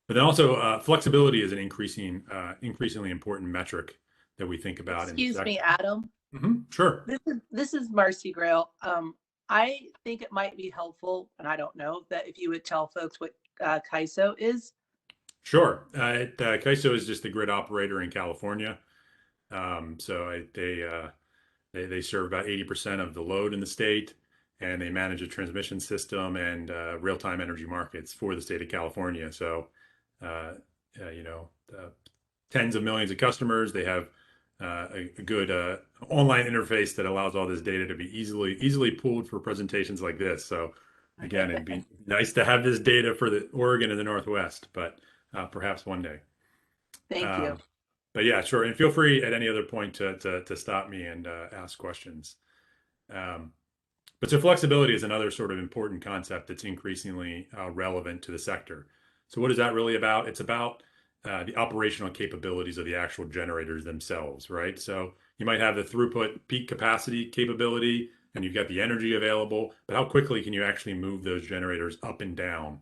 But then also flexibility is an increasingly important metric that we think about. Excuse me, Adam. Sure. This is Marcy Grail. I think it might be helpful, and I don't know, that if you would tell folks what CAISO is. Sure. CAISO is just the grid operator in California. So they serve about 80% of the load in the state, and they manage a transmission system and real-time energy markets for the state of California. So, tens of millions of customers. They have a good online interface that allows all this data to be easily pulled for presentations like this. So, again, it'd be nice to have this data for the Oregon and the Northwest, but perhaps one day. Thank you. But yeah, sure. And feel free at any other point to stop me and ask questions. But so flexibility is another sort of important concept that's increasingly relevant to the sector. So what is that really about? It's about the operational capabilities of the actual generators themselves, right? So you might have the throughput peak capacity capability and you've got the energy available, but how quickly can you actually move those generators up and down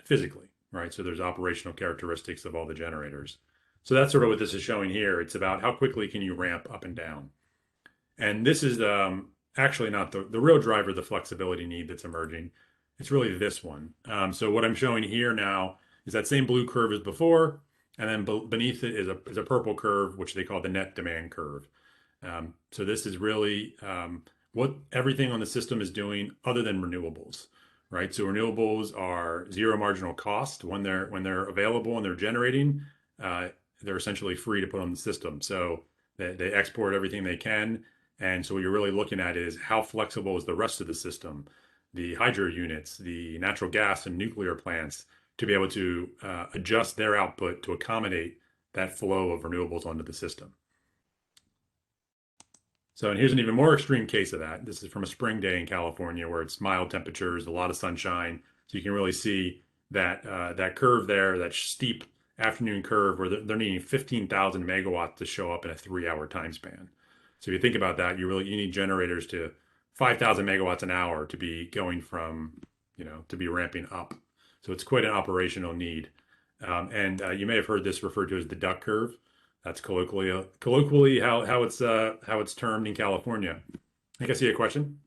physically, right? So there's operational characteristics of all the generators. So that's sort of what this is showing here. It's about how quickly can you ramp up and down. And this is actually not the real driver of the flexibility need that's emerging. It's really this one. So what I'm showing here now is that same blue curve as before, and then beneath it is a purple curve, which they call the net demand curve. So this is really what everything on the system is doing other than renewables, right? So renewables are zero marginal cost when they're available and they're generating. They're essentially free to put on the system. So they export everything they can. And so what you're really looking at is how flexible is the rest of the system, the hydro units, the natural gas and nuclear plants, to be able to adjust their output to accommodate that flow of renewables onto the system. So, and here's an even more extreme case of that. This is from a spring day in California where it's mild temperatures, a lot of sunshine. So you can really see that that curve there, that steep afternoon curve where they're needing 15,000 megawatts to show up in a 3-hour time span. So if you think about that, you need generators to 5,000 megawatts an hour to be going from, to be ramping up. So it's quite an operational need. And you may have heard this referred to as the duck curve. That's colloquially how it's termed in California. I think I see a question.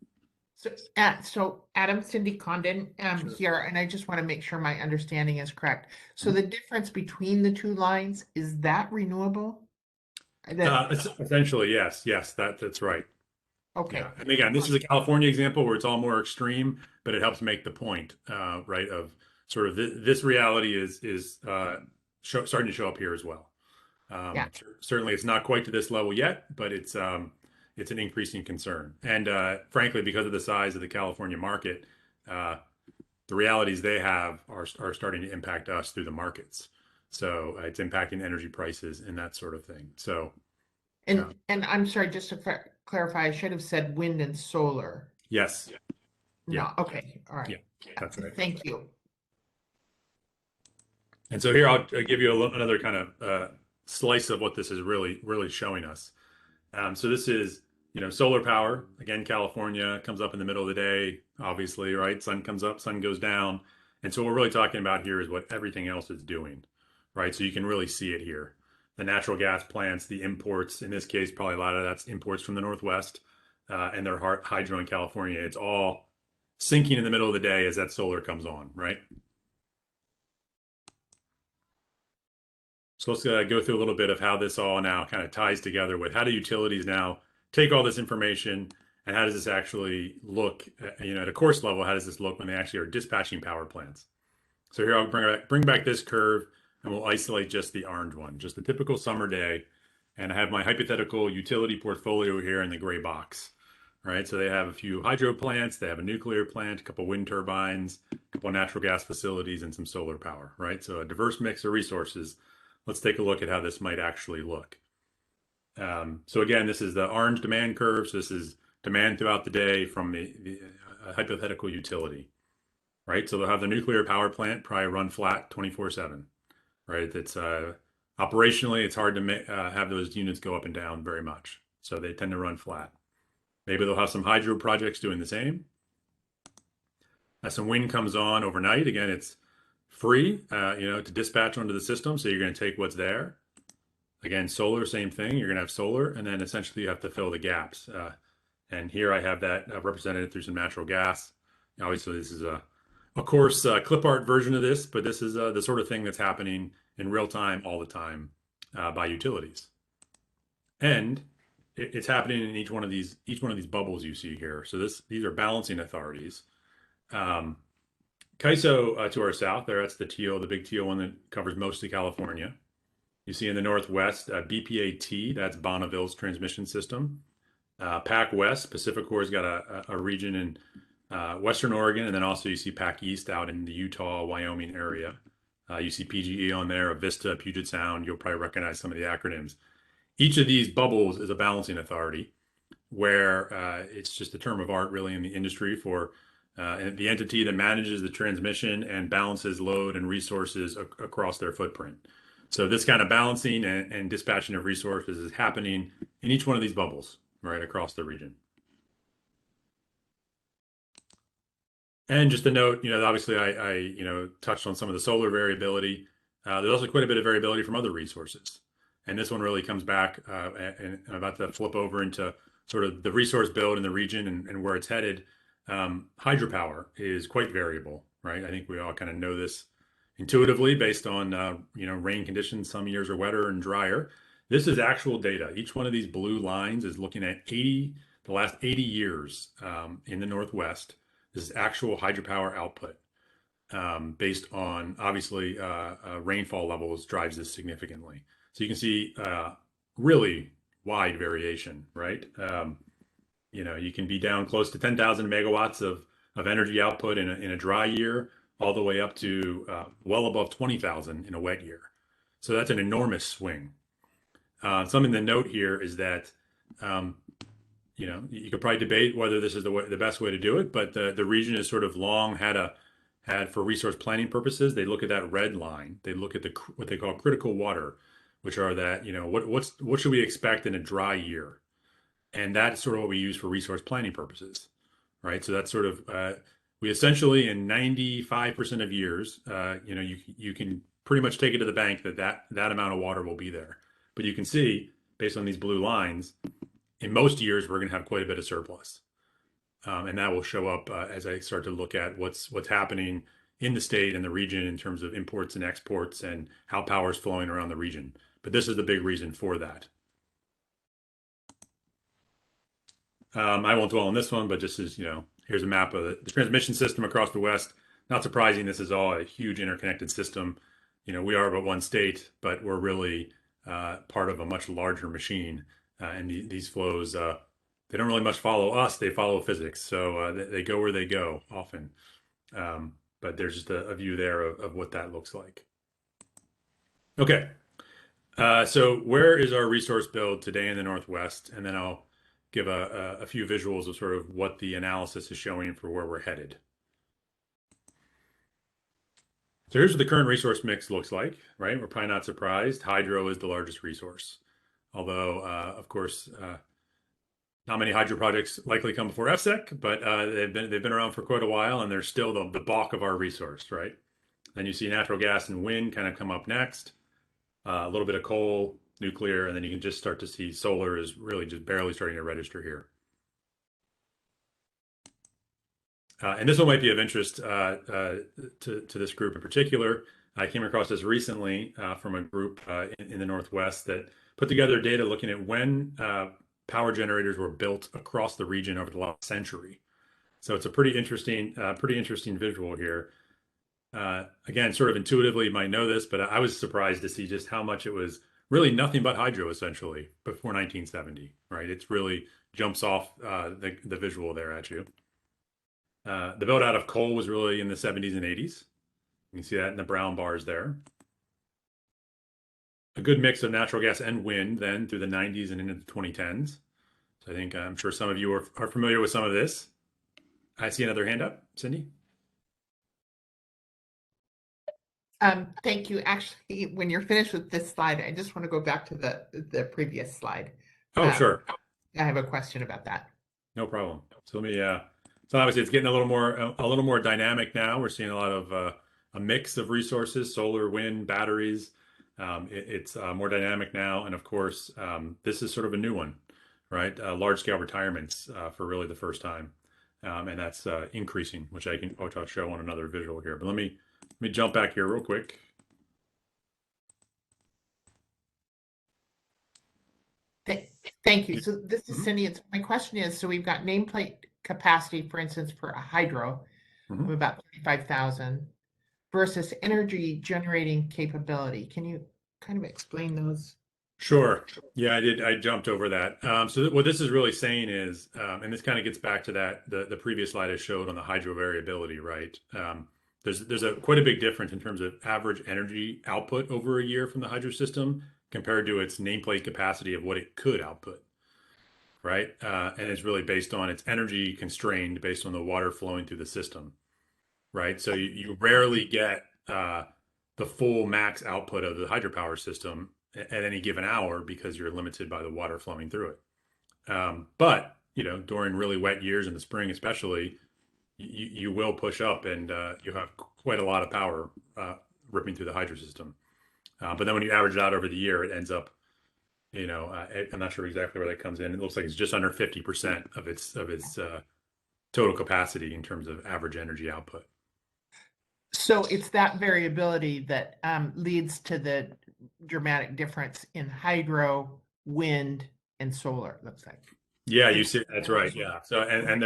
So Adam, Cindy Condon here, and I just want to make sure my understanding is correct. So the difference between the two lines, is that renewable? Essentially, yes, that's right. Okay. Yeah. And again, this is a California example where it's all more extreme, but it helps make the point, right? Of sort of this reality is starting to show up here as well. Certainly, it's not quite to this level yet, but it's an increasing concern. And frankly, because of the size of the California market, the realities they have are starting to impact us through the markets. So it's impacting energy prices and that sort of thing. So, and I'm sorry, just to clarify, I should have said wind and solar. Yes. No. Okay. All right. Yeah, that's right. Thank you. And so here I'll give you another kind of slice of what this is really showing us. So this is, solar power. Again, California comes up in the middle of the day, obviously, right? Sun comes up, sun goes down. And so what we're really talking about here is what everything else is doing, right? So you can really see it here. The natural gas plants, the imports, in this case, probably a lot of that's imports from the Northwest, and their hydro in California. It's all sinking in the middle of the day as that solar comes on, right? So let's go through a little bit of how this all now kind of ties together with how do utilities now take all this information and how does this actually look, at a course level, how does this look when they actually are dispatching power plants? So here I'll bring back this curve and we'll isolate just the orange one, just the typical summer day. And I have my hypothetical utility portfolio here in the gray box, right? So they have a few hydro plants, they have a nuclear plant, a couple wind turbines, a couple natural gas facilities, and some solar power, right? So a diverse mix of resources. Let's take a look at how this might actually look. So again, this is the orange demand curve. So this is demand throughout the day from the hypothetical utility, right? So they'll have the nuclear power plant probably run flat 24/7, right? It's operationally, it's hard to have those units go up and down very much. So they tend to run flat. Maybe they'll have some hydro projects doing the same. As some wind comes on overnight, again, it's free, to dispatch onto the system. So you're going to take what's there. Again, solar, same thing. You're going to have solar, and then essentially you have to fill the gaps. And here I have that represented through some natural gas. Obviously, this is a course clip art version of this, but this is the sort of thing that's happening in real time all the time by utilities. And it's happening in each one of these bubbles you see here. So these are balancing authorities. CAISO to our south, that's the teal, the big teal one that covers most of California. You see in the Northwest, BPAT, that's Bonneville's transmission system. PAC West, PacifiCorp's got a region in Western Oregon, and then also you see PAC East out in the Utah, Wyoming area. You see PGE on there, Avista, Puget Sound. You'll probably recognize some of the acronyms. Each of these bubbles is a balancing authority where it's just a term of art really in the industry for the entity that manages the transmission and balances load and resources across their footprint. So this kind of balancing and dispatching of resources is happening in each one of these bubbles, right, across the region. And just a note, obviously I touched on some of the solar variability. There's also quite a bit of variability from other resources. And this one really comes back, and I'm about to flip over into sort of the resource build in the region and where it's headed. Hydropower is quite variable, right? I think we all kind of know this intuitively based on, rain conditions. Some years are wetter and drier. This is actual data. Each one of these blue lines is looking at the last 80 years in the Northwest. This is actual hydropower output based on, obviously, rainfall levels drives this significantly. So you can see really wide variation, right? You can be down close to 10,000 megawatts of energy output in a dry year, all the way up to well above 20,000 in a wet year. So that's an enormous swing. Something to note here is that, you could probably debate whether this is the best way to do it, but the region has sort of long had a had for resource planning purposes, they look at that red line. They look at what they call critical water, which are that, what should we expect in a dry year? And that's sort of what we use for resource planning purposes, right? So that's sort of, we essentially in 95% of years, you can pretty much take it to the bank that amount of water will be there. But you can see, based on these blue lines, in most years, we're going to have quite a bit of surplus. And that will show up as I start to look at what's happening in the state and the region in terms of imports and exports and how power is flowing around the region. But this is the big reason for that. I won't dwell on this one, but just as, here's a map of the transmission system across the West. Not surprising, this is all a huge interconnected system. We are but one state, but we're really part of a much larger machine. And these flows, they don't really much follow us, they follow physics. So they go where they go often. But there's just a view there of what that looks like. Okay, so where is our resource build today in the Northwest? And then I'll give a few visuals of sort of what the analysis is showing for where we're headed. So here's what the current resource mix looks like, right? We're probably not surprised. Hydro is the largest resource. Although, of course, not many hydro projects likely come before FSEC, but they've been around for quite a while, and they're still the bulk of our resource, right? Then you see natural gas and wind kind of come up next, a little bit of coal, nuclear, and then you can just start to see solar is really just barely starting to register here. And this one might be of interest to this group in particular. I came across this recently from a group in the Northwest that put together data looking at when power generators were built across the region over the last century. So it's a pretty interesting visual here. Again, sort of intuitively you might know this, but I was surprised to see just how much it was really nothing but hydro essentially before 1970, right? It's really jumps off the visual there at you. The build out of coal was really in the 70s and 80s. You can see that in the brown bars there. A good mix of natural gas and wind then through the 90s and into the 2010s. So I think I'm sure some of you are familiar with some of this. I see another hand up, Cindy. Thank you. Actually, when you're finished with this slide, I just want to go back to the previous slide. Oh, sure. I have a question about that. No problem. So let me. So obviously, it's getting a little more dynamic now. We're seeing a lot of a mix of resources: solar, wind, batteries. It's more dynamic now, and of course, this is sort of a new one, right? Large scale retirements for really the first time, and that's increasing, which I'll show on another visual here. But let me jump back here real quick. Thank you. So this is Cindy. My question is, so we've got nameplate capacity, for instance, for a hydro of about 35,000 versus energy generating capability. Can you kind of explain those? Sure. Yeah, I did. I jumped over that. So what this is really saying is, and this kind of gets back to the previous slide I showed on the hydro variability, right? There's quite a big difference in terms of average energy output over a year from the hydro system compared to its nameplate capacity of what it could output, right? And it's really based on its energy constrained based on the water flowing through the system, right? So you rarely get the full max output of the hydropower system at any given hour because you're limited by the water flowing through it. But during really wet years in the spring, especially, you will push up and you have quite a lot of power ripping through the hydro system. But then when you average it out over the year, it ends up, I'm not sure exactly where that comes in. It looks like it's just under 50% of its total capacity in terms of average energy output. So it's that variability that leads to the dramatic difference in hydro, wind, and solar, it looks like. Yeah, you see, that's right. Yeah. So and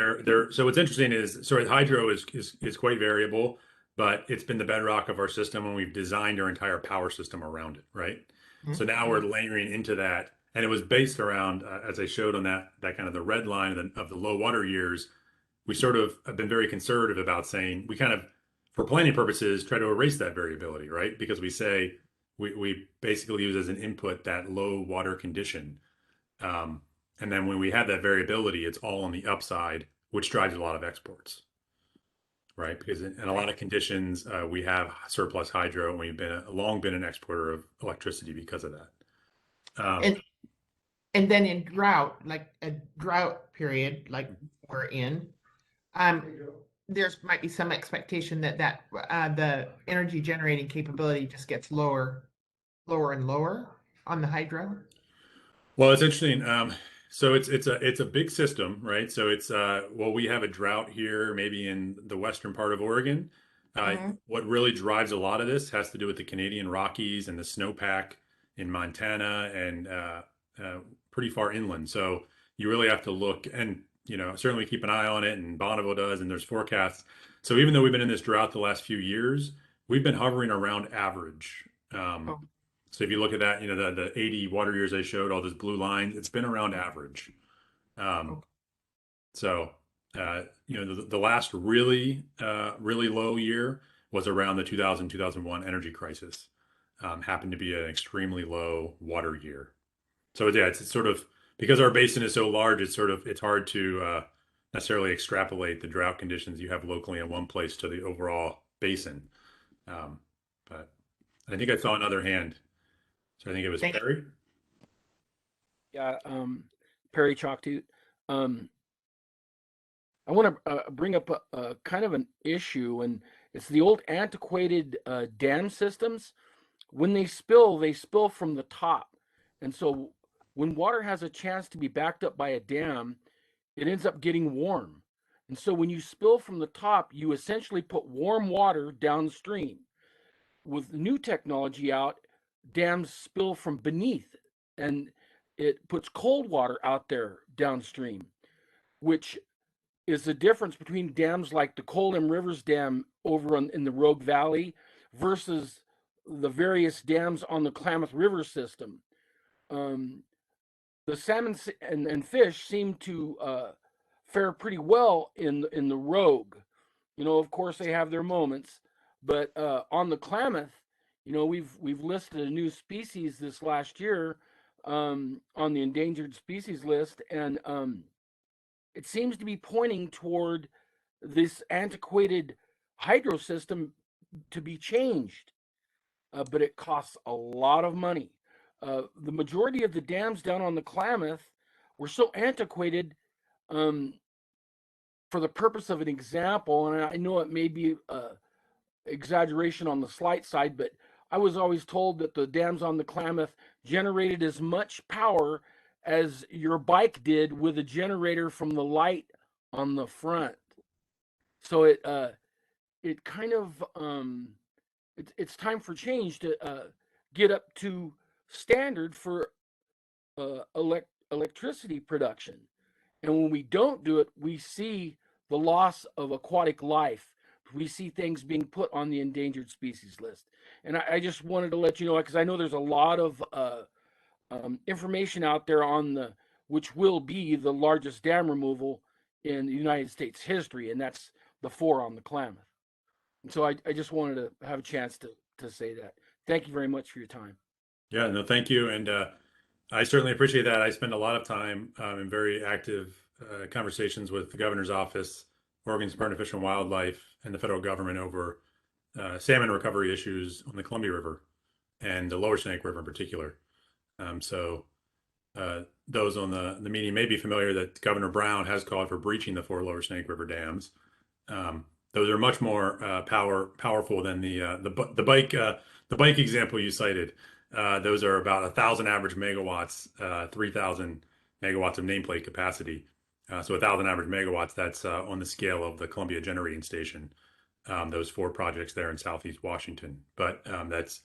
so what's interesting is hydro is quite variable, but it's been the bedrock of our system, and we've designed our entire power system around it, right? So now we're layering into that, and it was based around, as I showed on that kind of the red line of the low water years. We sort of have been very conservative about saying we kind of, for planning purposes, try to erase that variability, right? Because we say we basically use as an input that low water condition. And then when we have that variability, it's all on the upside, which drives a lot of exports. right? Because in a lot of conditions, we have surplus hydro, and we've long been an exporter of electricity because of that. And then in drought, like a drought period, like we're in, there's might be some expectation that the energy generating capability just gets lower and lower on the hydro. Well, it's interesting. So it's a big system, right? So we have a drought here, maybe in the western part of Oregon. What really drives a lot of this has to do with the Canadian Rockies and the snowpack in Montana and pretty far inland. So you really have to look and, certainly keep an eye on it, and Bonneville does, and there's forecasts. So even though we've been in this drought the last few years, we've been hovering around average. So if you look at that, the 80 water years I showed, all those blue lines, it's been around average. The last really low year was around the 2000-2001 energy crisis. Happened to be an extremely low water year. So yeah, it's sort of, because our basin is so large, it's hard to necessarily extrapolate the drought conditions you have locally in one place to the overall basin. But I think I saw another hand. So I think it was Perry. Yeah, Perry Chalktooth. I want to bring up a kind of an issue, and it's the old antiquated dam systems. When they spill from the top. And so when water has a chance to be backed up by a dam, it ends up getting warm. And so when you spill from the top, you essentially put warm water downstream. With new technology out, dams spill from beneath, and it puts cold water out there downstream, which is the difference between dams like the Coleham Rivers Dam over in the Rogue Valley versus the various dams on the Klamath River system. The salmon and fish seem to fare pretty well in the Rogue. Of course they have their moments, but on the Klamath, we've listed a new species this last year on the endangered species list, and it seems to be pointing toward this antiquated hydro system to be changed. But it costs a lot of money. The majority of the dams down on the Klamath were so antiquated for the purpose of an example, and I know it may be exaggeration on the slight side, but I was always told that the dams on the Klamath generated as much power as your bike did with a generator from the light on the front. So it kind of it's time for change to get up to standard for electricity production. And when we don't do it, we see the loss of aquatic life. We see things being put on the endangered species list. And I just wanted to let you know, because I know there's a lot of information out there on which will be the largest dam removal in the United States history, and that's the 4 on the Klamath. And so I just wanted to have a chance to say that. Thank you very much for your time. Yeah, no, thank you. And I certainly appreciate that. I spend a lot of time in very active conversations with the governor's office, Oregon's Department of Fish and Wildlife, and the federal government over salmon recovery issues on the Columbia River and the Lower Snake River in particular. Those on the meeting may be familiar that Governor Brown has called for breaching the 4 Lower Snake River dams. Those are much more powerful than the bike example you cited. Those are about 1,000 average megawatts, 3,000 megawatts of nameplate capacity. So 1,000 average megawatts, that's on the scale of the Columbia Generating Station, those 4 projects there in Southeast Washington. But that's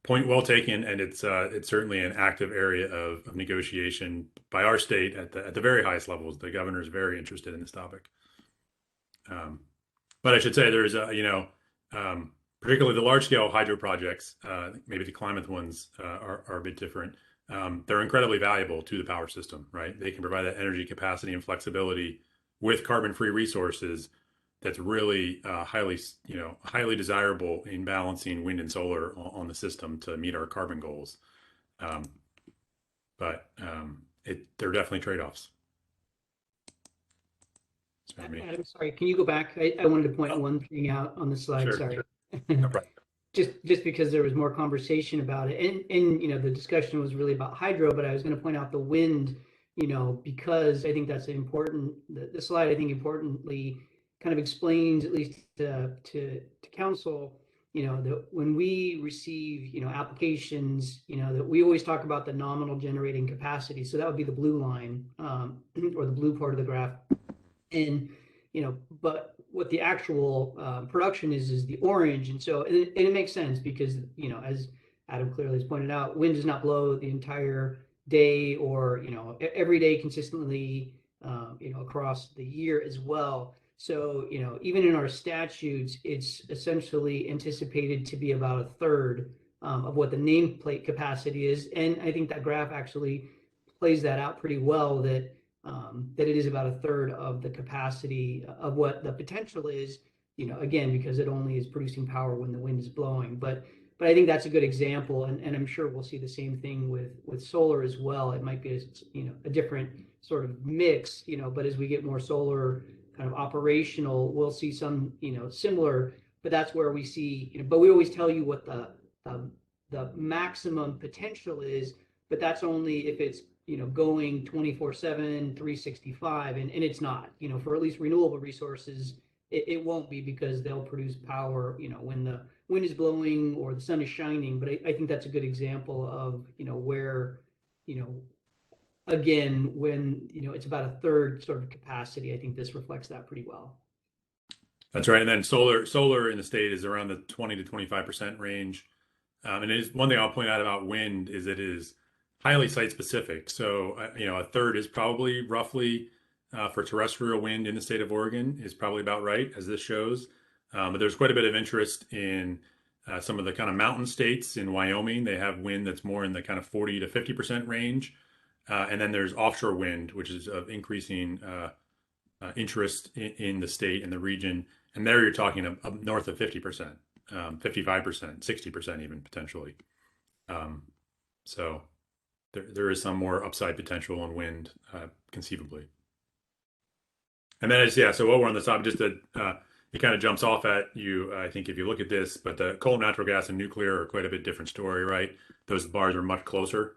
point well taken, and it's certainly an active area of negotiation by our state at the very highest levels. The governor is very interested in this topic. But I should say there's particularly the large scale hydro projects, maybe the Klamath ones are a bit different. They're incredibly valuable to the power system, right? They can provide that energy capacity and flexibility with carbon-free resources that's really highly desirable in balancing wind and solar on the system to meet our carbon goals. But there are definitely trade-offs. Sorry, me. Adam, sorry, can you go back? I wanted to point one thing out on the slide, Sure, sorry. sure. No problem. Just because there was more conversation about it, and you know, the discussion was really about hydro, but I was going to point out the wind, you know, because I think that's important. The slide, I think, importantly kind of explains, at least to council, you know, that when we receive, you know, applications, you know, that we always talk about the nominal generating capacity. So that would be the blue line, or the blue part of the graph. And, you know, but what the actual production is the orange. And so, and it makes sense because, you know, as Adam clearly has pointed out, wind does not blow the entire day or, you know, every day consistently, you know, across the year as well. So, you know, even in our statutes, it's essentially anticipated to be about a third of what the nameplate capacity is. And I think that graph actually plays that out pretty well, that that it is about a third of the capacity of what the potential is, you know, again, because it only is producing power when the wind is blowing. But I think that's a good example, and I'm sure we'll see the same thing with solar as well. It might be, you know, a different sort of mix, you know, but as we get more solar kind of operational, we'll see some, you know, similar, but that's where we see, you know, but we always tell you what the maximum potential is, but that's only if it's, you know, going 24/7, 365, and it's not, you know, for at least renewable resources, it won't be, because they'll produce power, you know, when the wind is blowing or the sun is shining. But I think that's a good example of, you know, where, you know, again, when, you know, it's about a third sort of capacity, I think this reflects that pretty well. That's right. And then solar in the state is around the 20 to 25% range. And it is one thing I'll point out about wind is it is highly site specific. So, you know, a third is probably roughly for terrestrial wind in the state of Oregon is probably about right, as this shows. But there's quite a bit of interest in some of the kind of mountain states. In Wyoming, they have wind that's more in the kind of 40 to 50% range. And then there's offshore wind, which is of increasing interest in the state and the region. And there you're talking of north of 50%, 55%, 60% even potentially. So there is some more upside potential on wind, conceivably. And then so while we're on the topic, just that it kind of jumps off at you, I think, if you look at this, but the coal, natural gas, and nuclear are quite a bit different story, right? Those bars are much closer,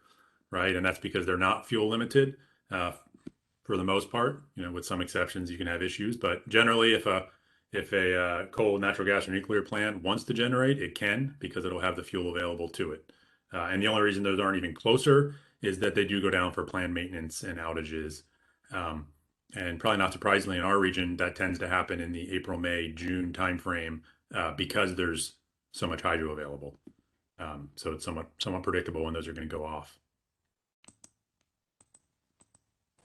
right? And that's because they're not fuel limited for the most part. You know, with some exceptions, you can have issues, but generally, if a coal, natural gas, or nuclear plant wants to generate, it can, because it'll have the fuel available to it. And the only reason those aren't even closer is that they do go down for planned maintenance and outages. And probably not surprisingly, in our region, that tends to happen in the April, May, June timeframe because there's so much hydro available. So it's somewhat predictable when those are going to go off.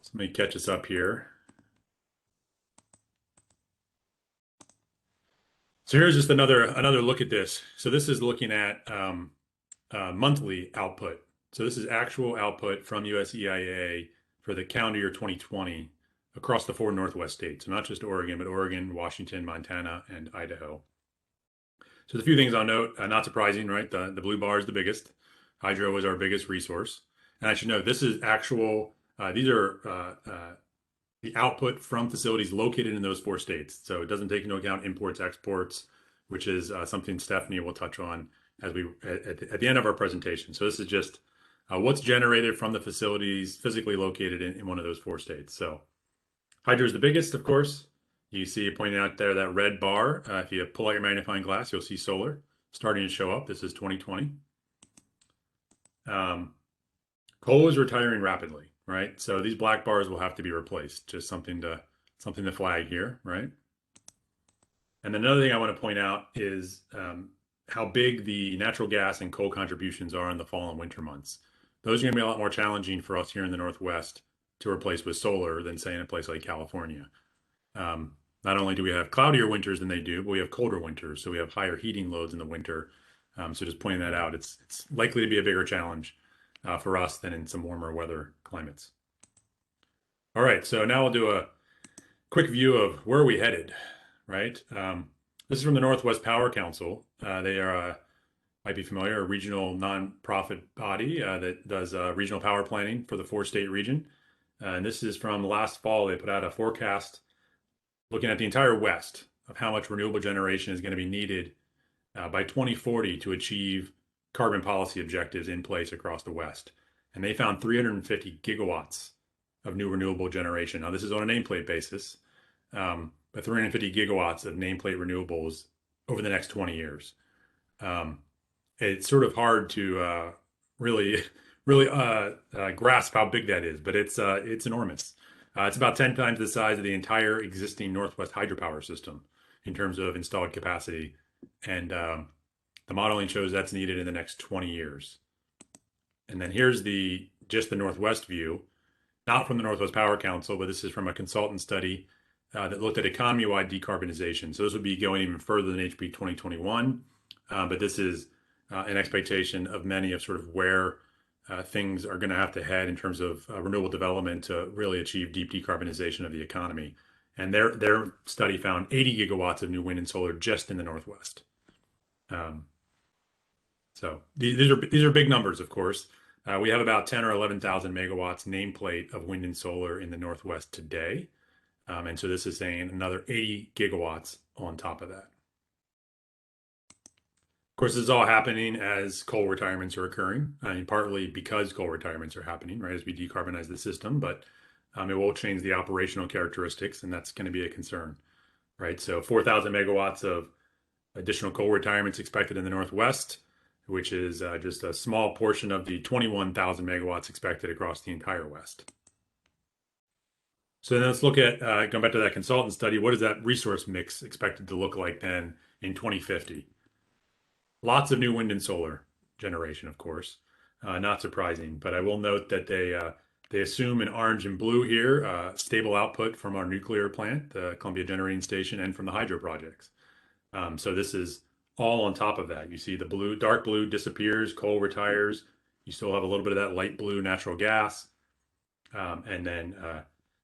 So let me catch us up here. So here's just another look at this. So this is looking at monthly output. So this is actual output from USEIA for the calendar year 2020 across the 4 Northwest states. So not just Oregon, but Oregon, Washington, Montana, and Idaho. So there's a few things I'll note. Not surprising, right? The blue bar is the biggest. Hydro is our biggest resource. And I should note, this is actual, these are the output from facilities located in those 4 states. So it doesn't take into account imports, exports, which is something Stephanie will touch on as we at the end of our presentation. So this is just what's generated from the facilities physically located in one of those 4 states. So hydro is the biggest, of course. You see it pointing out there, that red bar. If you pull out your magnifying glass, you'll see solar starting to show up. This is 2020. Coal is retiring rapidly, right? So these black bars will have to be replaced. Just something to flag here, right? And then another thing I want to point out is how big the natural gas and coal contributions are in the fall and winter months. Those are going to be a lot more challenging for us here in the Northwest to replace with solar than, say, in a place like California. Not only do we have cloudier winters than they do, but we have colder winters. So we have higher heating loads in the winter. So just pointing that out, it's likely to be a bigger challenge for us than in some warmer weather climates. All right, so now we'll do a quick view of where are we headed, right? This is from the Northwest Power Council. They are, might be familiar, a regional nonprofit body that does regional power planning for the 4-state region. And this is from last fall. They put out a forecast looking at the entire West of how much renewable generation is going to be needed by 2040 to achieve carbon policy objectives in place across the West. And they found 350 gigawatts of new renewable generation. Now, this is on a nameplate basis, but 350 gigawatts of nameplate renewables over the next 20 years. It's sort of hard to really grasp how big that is, but it's enormous. It's about 10 times the size of the entire existing Northwest hydropower system in terms of installed capacity. And the modeling shows that's needed in the next 20 years. And then here's just the Northwest view, not from the Northwest Power Council, but this is from a consultant study that looked at economy-wide decarbonization. So this would be going even further than HB 2021, but this is an expectation of many of sort of where things are going to have to head in terms of renewable development to really achieve deep decarbonization of the economy. And their study found 80 gigawatts of new wind and solar just in the Northwest. So these are big numbers, of course. We have about 10 or 11,000 megawatts nameplate of wind and solar in the Northwest today. And so this is saying another 80 gigawatts on top of that. Of course, this is all happening as coal retirements are occurring. I mean, partly because coal retirements are happening, right, as we decarbonize the system, but it will change the operational characteristics, and that's going to be a concern, right? So 4,000 megawatts of additional coal retirements expected in the Northwest, which is just a small portion of the 21,000 megawatts expected across the entire West. So then let's look at, going back to that consultant study, what is that resource mix expected to look like then in 2050? Lots of new wind and solar generation, of course, not surprising, but I will note that they assume in orange and blue here, stable output from our nuclear plant, the Columbia Generating Station, and from the hydro projects. So this is all on top of that. You see the blue, dark blue disappears, coal retires. You still have a little bit of that light blue natural gas. And then,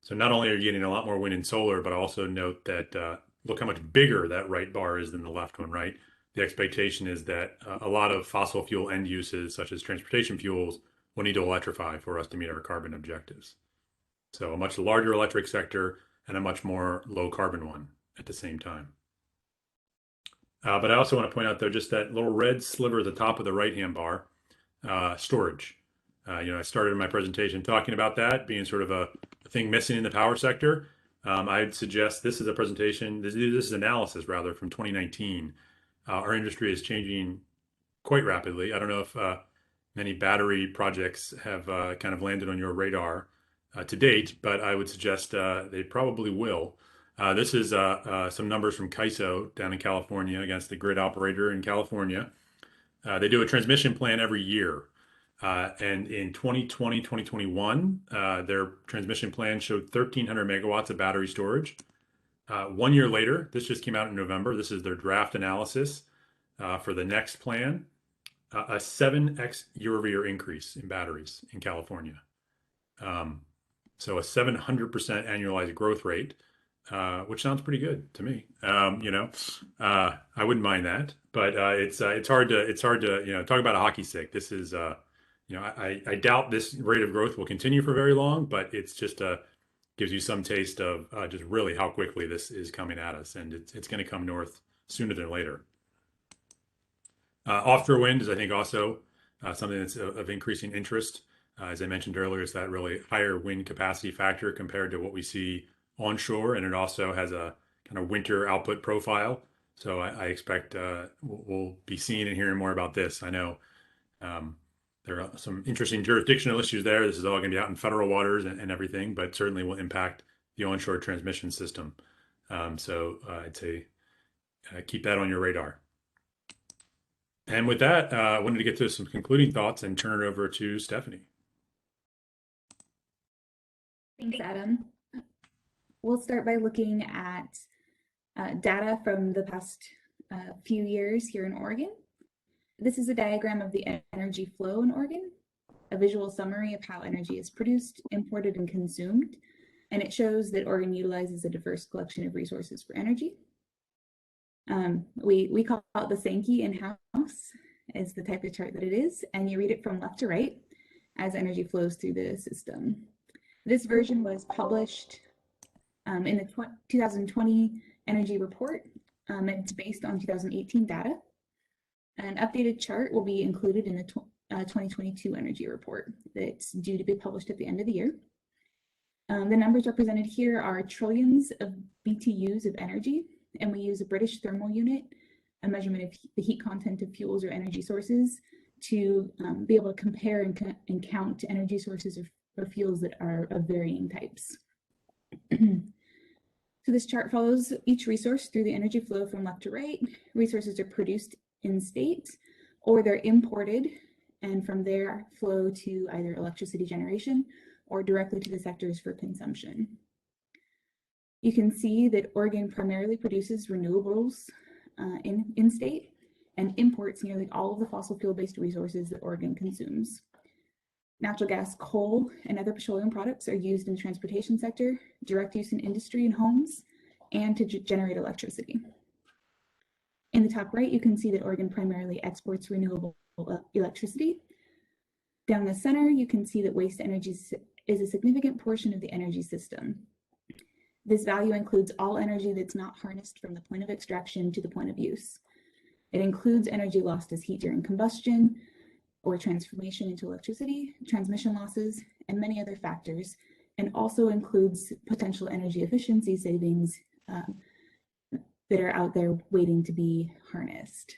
so not only are you getting a lot more wind and solar, but also note that, look how much bigger that right bar is than the left one, right? The expectation is that a lot of fossil fuel end uses, such as transportation fuels, will need to electrify for us to meet our carbon objectives. So a much larger electric sector and a much more low carbon one at the same time. But I also want to point out, though, just that little red sliver at the top of the right-hand bar, storage. I started my presentation talking about that being sort of a thing missing in the power sector. I'd suggest this is a presentation, this is analysis rather from 2019. Our industry is changing quite rapidly. I don't know if many battery projects have kind of landed on your radar to date, but I would suggest they probably will. This is some numbers from CAISO down in California against the grid operator in California. They do a transmission plan every year. And in 2020, 2021, their transmission plan showed 1,300 megawatts of battery storage. 1 year later, this just came out in November. This is their draft analysis for the next plan. A 7x year-over-year increase in batteries in California. So a 700% annualized growth rate, which sounds pretty good to me. I wouldn't mind that, but it's hard to talk about a hockey stick. This is I doubt this rate of growth will continue for very long, but it's just gives you some taste of just really how quickly this is coming at us, and it's going to come north sooner than later. Offshore wind is, I think, also something that's of increasing interest. As I mentioned earlier, it's that really higher wind capacity factor compared to what we see onshore, and it also has a kind of winter output profile. So I expect we'll be seeing and hearing more about this. I know there are some interesting jurisdictional issues there. This is all going to be out in federal waters and everything, but certainly will impact the onshore transmission system. So I'd say keep that on your radar. And with that, I wanted to get to some concluding thoughts and turn it over to Stephanie. Thanks, Adam. We'll start by looking at data from the past few years here in Oregon. This is a diagram of the energy flow in Oregon, a visual summary of how energy is produced, imported, and consumed. And it shows that Oregon utilizes a diverse collection of resources for energy. We call it the Sankey in-house, is the type of chart that it is, and you read it from left to right as energy flows through the system. This version was published In the 2020 energy report, it's based on 2018 data. An updated chart will be included in the 2022 energy report that's due to be published at the end of the year. The numbers represented here are trillions of BTUs of energy, and we use a British thermal unit, a measurement of the heat content of fuels or energy sources, to be able to compare and count energy sources or fuels that are of varying types. So this chart follows each resource through the energy flow from left to right. Resources are produced in state, or they're imported, and from there flow to either electricity generation or directly to the sectors for consumption. You can see that Oregon primarily produces renewables in state and imports nearly all of the fossil fuel-based resources that Oregon consumes. Natural gas, coal, and other petroleum products are used in the transportation sector, direct use in industry and homes, and to generate electricity. In the top right, you can see that Oregon primarily exports renewable electricity. Down the center, you can see that waste energy is a significant portion of the energy system. This value includes all energy that's not harnessed from the point of extraction to the point of use. It includes energy lost as heat during combustion or transformation into electricity, transmission losses, and many other factors, and also includes potential energy efficiency savings that are out there waiting to be harnessed.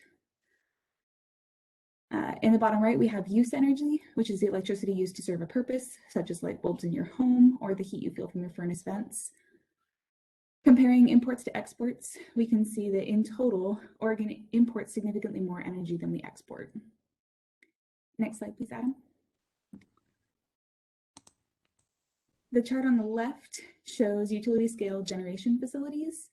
In the bottom right, we have use energy, which is the electricity used to serve a purpose, such as light bulbs in your home or the heat you feel from your furnace vents. Comparing imports to exports, we can see that in total, Oregon imports significantly more energy than we export. Next slide, please, Adam. The chart on the left shows utility scale generation facilities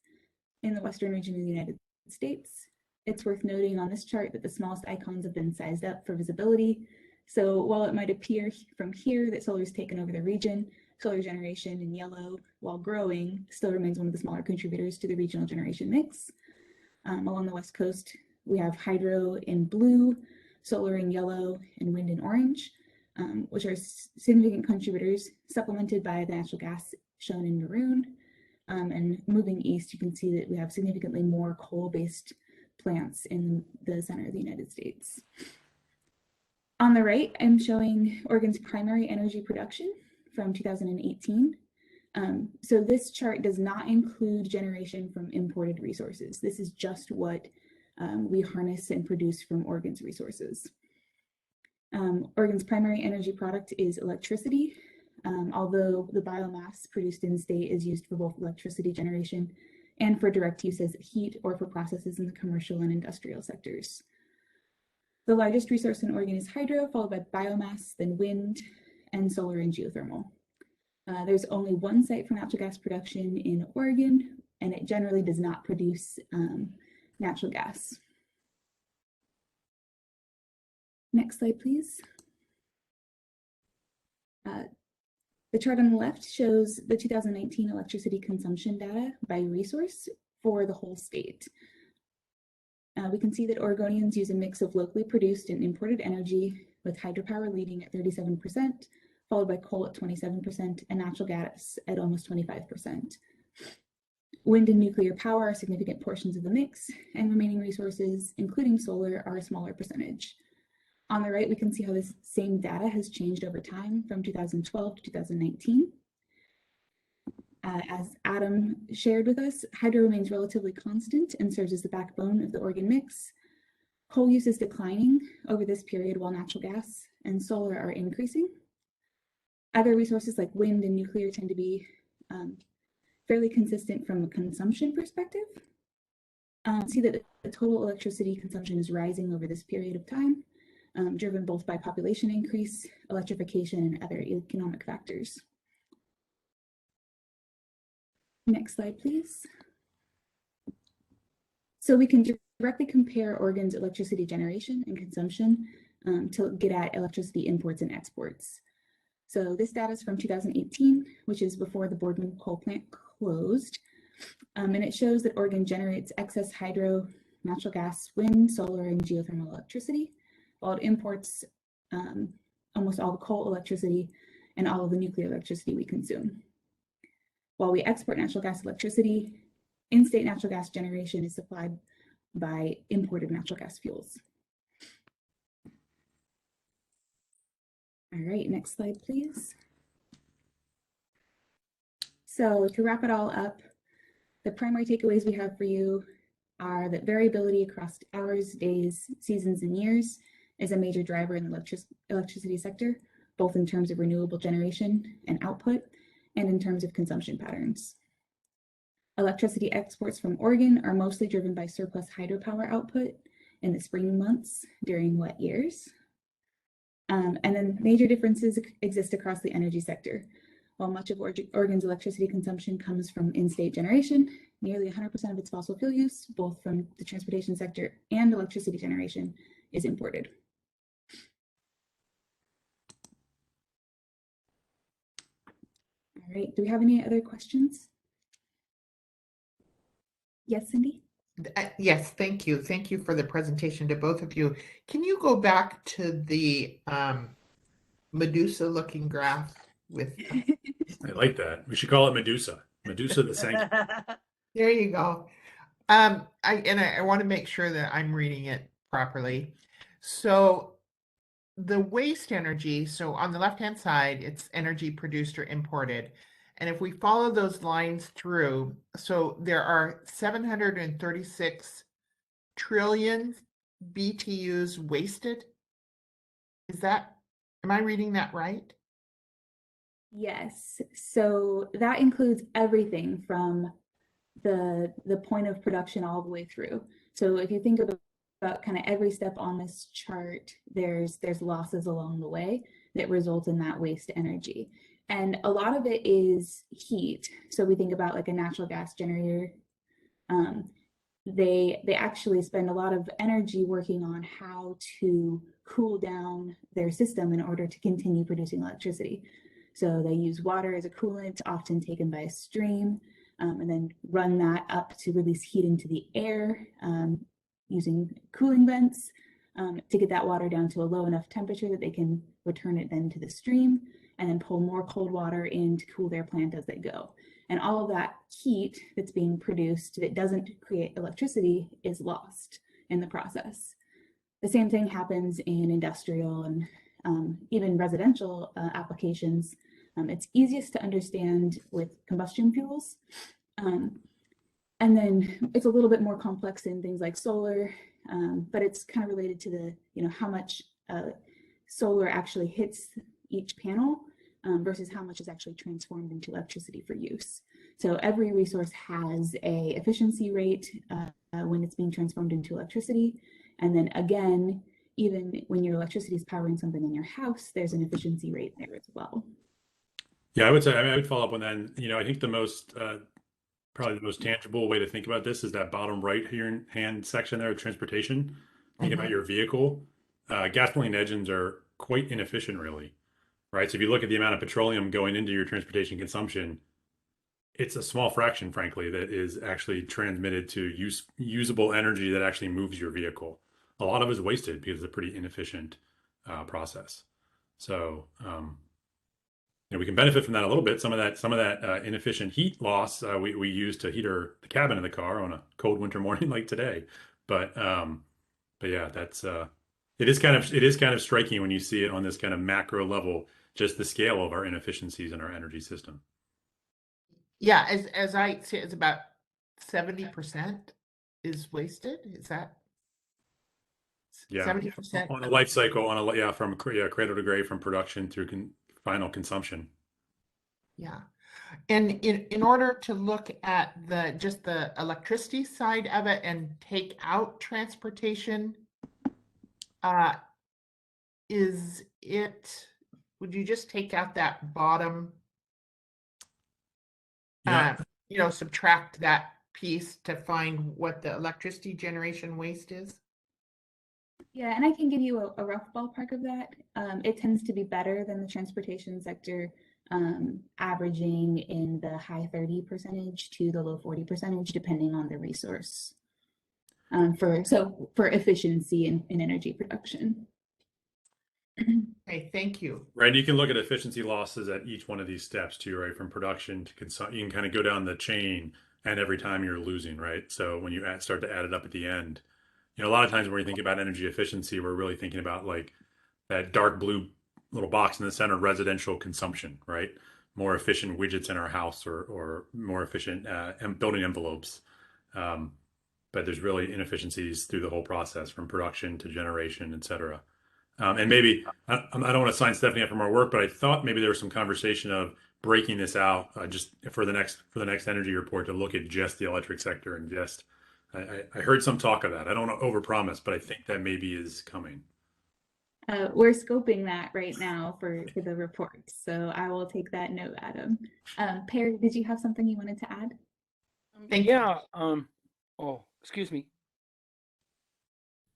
in the western region of the United States. It's worth noting on this chart that the smallest icons have been sized up for visibility. So while it might appear from here that solar has taken over the region, solar generation in yellow, while growing, still remains one of the smaller contributors to the regional generation mix. Along the West Coast, we have hydro in blue, solar in yellow, and wind in orange, which are significant contributors, supplemented by the natural gas shown in maroon. And moving east, you can see that we have significantly more coal-based plants in the center of the United States. On the right, I'm showing Oregon's primary energy production from 2018. So this chart does not include generation from imported resources. This is just what we harness and produce from Oregon's resources. Oregon's primary energy product is electricity, although the biomass produced in state is used for both electricity generation and for direct use as heat or for processes in the commercial and industrial sectors. The largest resource in Oregon is hydro, followed by biomass, then wind, and solar and geothermal. There's only one site for natural gas production in Oregon, and it generally does not produce natural gas. Next slide, please. The chart on the left shows the 2019 electricity consumption data by resource for the whole state. We can see that Oregonians use a mix of locally produced and imported energy, with hydropower leading at 37%, followed by coal at 27%, and natural gas at almost 25%. Wind and nuclear power are significant portions of the mix, and remaining resources, including solar, are a smaller percentage. On the right, we can see how this same data has changed over time from 2012 to 2019. As Adam shared with us, hydro remains relatively constant and serves as the backbone of the Oregon mix. Coal use is declining over this period, while natural gas and solar are increasing. Other resources like wind and nuclear tend to be fairly consistent from a consumption perspective. See that the total electricity consumption is rising over this period of time, driven both by population increase, electrification, and other economic factors. Next slide, please. So we can directly compare Oregon's electricity generation and consumption to get at electricity imports and exports. So this data is from 2018, which is before the Boardman coal plant closed. And it shows that Oregon generates excess hydro, natural gas, wind, solar, and geothermal electricity, while it imports almost all the coal electricity and all of the nuclear electricity we consume. while we export natural gas electricity, in-state natural gas generation is supplied by imported natural gas fuels. All right, next slide, please. So to wrap it all up, the primary takeaways we have for you are that variability across hours, days, seasons, and years is a major driver in the electricity sector, both in terms of renewable generation and output, and in terms of consumption patterns. Electricity exports from Oregon are mostly driven by surplus hydropower output in the spring months during wet years. And then major differences exist across the energy sector. While much of Oregon's electricity consumption comes from in-state generation, nearly 100% of its fossil fuel use, both from the transportation sector and electricity generation, is imported. All right, do we have any other questions? Yes, Cindy? Yes, thank you. Thank you for the presentation to both of you. Can you go back to the Medusa looking graph with I like that. We should call it Medusa. Medusa the Sanctum. There you go. I want to make sure that I'm reading it properly. So the waste energy, so on the left-hand side, it's energy produced or imported. And if we follow those lines through, so there are 736 trillion BTUs wasted. Am I reading that right? Yes, so that includes everything from the point of production all the way through. So if you think about kind of every step on this chart, there's losses along the way that result in that waste energy. And a lot of it is heat. So we think about like a natural gas generator. They actually spend a lot of energy working on how to cool down their system in order to continue producing electricity. So they use water as a coolant, often taken by a stream, and then run that up to release heat into the air using cooling vents to get that water down to a low enough temperature that they can return it then to the stream and then pull more cold water in to cool their plant as they go. And all of that heat that's being produced that doesn't create electricity is lost in the process. The same thing happens in industrial and even residential applications. It's easiest to understand with combustion fuels. And then it's a little bit more complex in things like solar, but it's kind of related to the, how much solar actually hits each panel versus how much is actually transformed into electricity for use. So every resource has a efficiency rate when it's being transformed into electricity. And then again, even when your electricity is powering something in your house, there's an efficiency rate there as well. Yeah, I would say, I would follow up on that. I think the most, probably the most tangible way to think about this is that bottom right hand section there of transportation. Think about your vehicle. Gasoline engines are quite inefficient, really, right? So if you look at the amount of petroleum going into your transportation consumption, it's a small fraction, frankly, that is actually transmitted to usable energy that actually moves your vehicle. A lot of it is wasted because it's a pretty inefficient process. So, we can benefit from that a little bit. Some of that inefficient heat loss we use to heat the cabin of the car on a cold winter morning like today. But yeah, that's it is kind of striking when you see it on this kind of macro level, just the scale of our inefficiencies in our energy system. Yeah, as I see, it's about 70% is wasted. Is that? Yeah, 70% on a life cycle, from cradle to grave, from production through final consumption. Yeah, and in order to look at just the electricity side of it and take out transportation, would you just take out that bottom? Subtract that piece to find what the electricity generation waste is? Yeah, and I can give you a rough ballpark of that. It tends to be better than the transportation sector, averaging in the high 30% to the low 40%, depending on the resource. For efficiency in energy production. Okay, thank you. Right. And you can look at efficiency losses at each one of these steps too, right? From production to consumption, you can kind of go down the chain, and every time you're losing, right? So when you start to add it up at the end, a lot of times when we think about energy efficiency, we're really thinking about like that dark blue little box in the center, residential consumption, right? More efficient widgets in our house, or more efficient building envelopes. But there's really inefficiencies through the whole process, from production to generation, et cetera. And maybe I don't want to sign Stephanie up from our work, but I thought maybe there was some conversation of breaking this out just for the next energy report, to look at just the electric sector, and just I heard some talk of that. I don't want to overpromise, but I think that maybe is coming. We're scoping that right now for the report, so I will take that note, Adam. Perry, did you have something you wanted to add? Thank you. Oh, excuse me.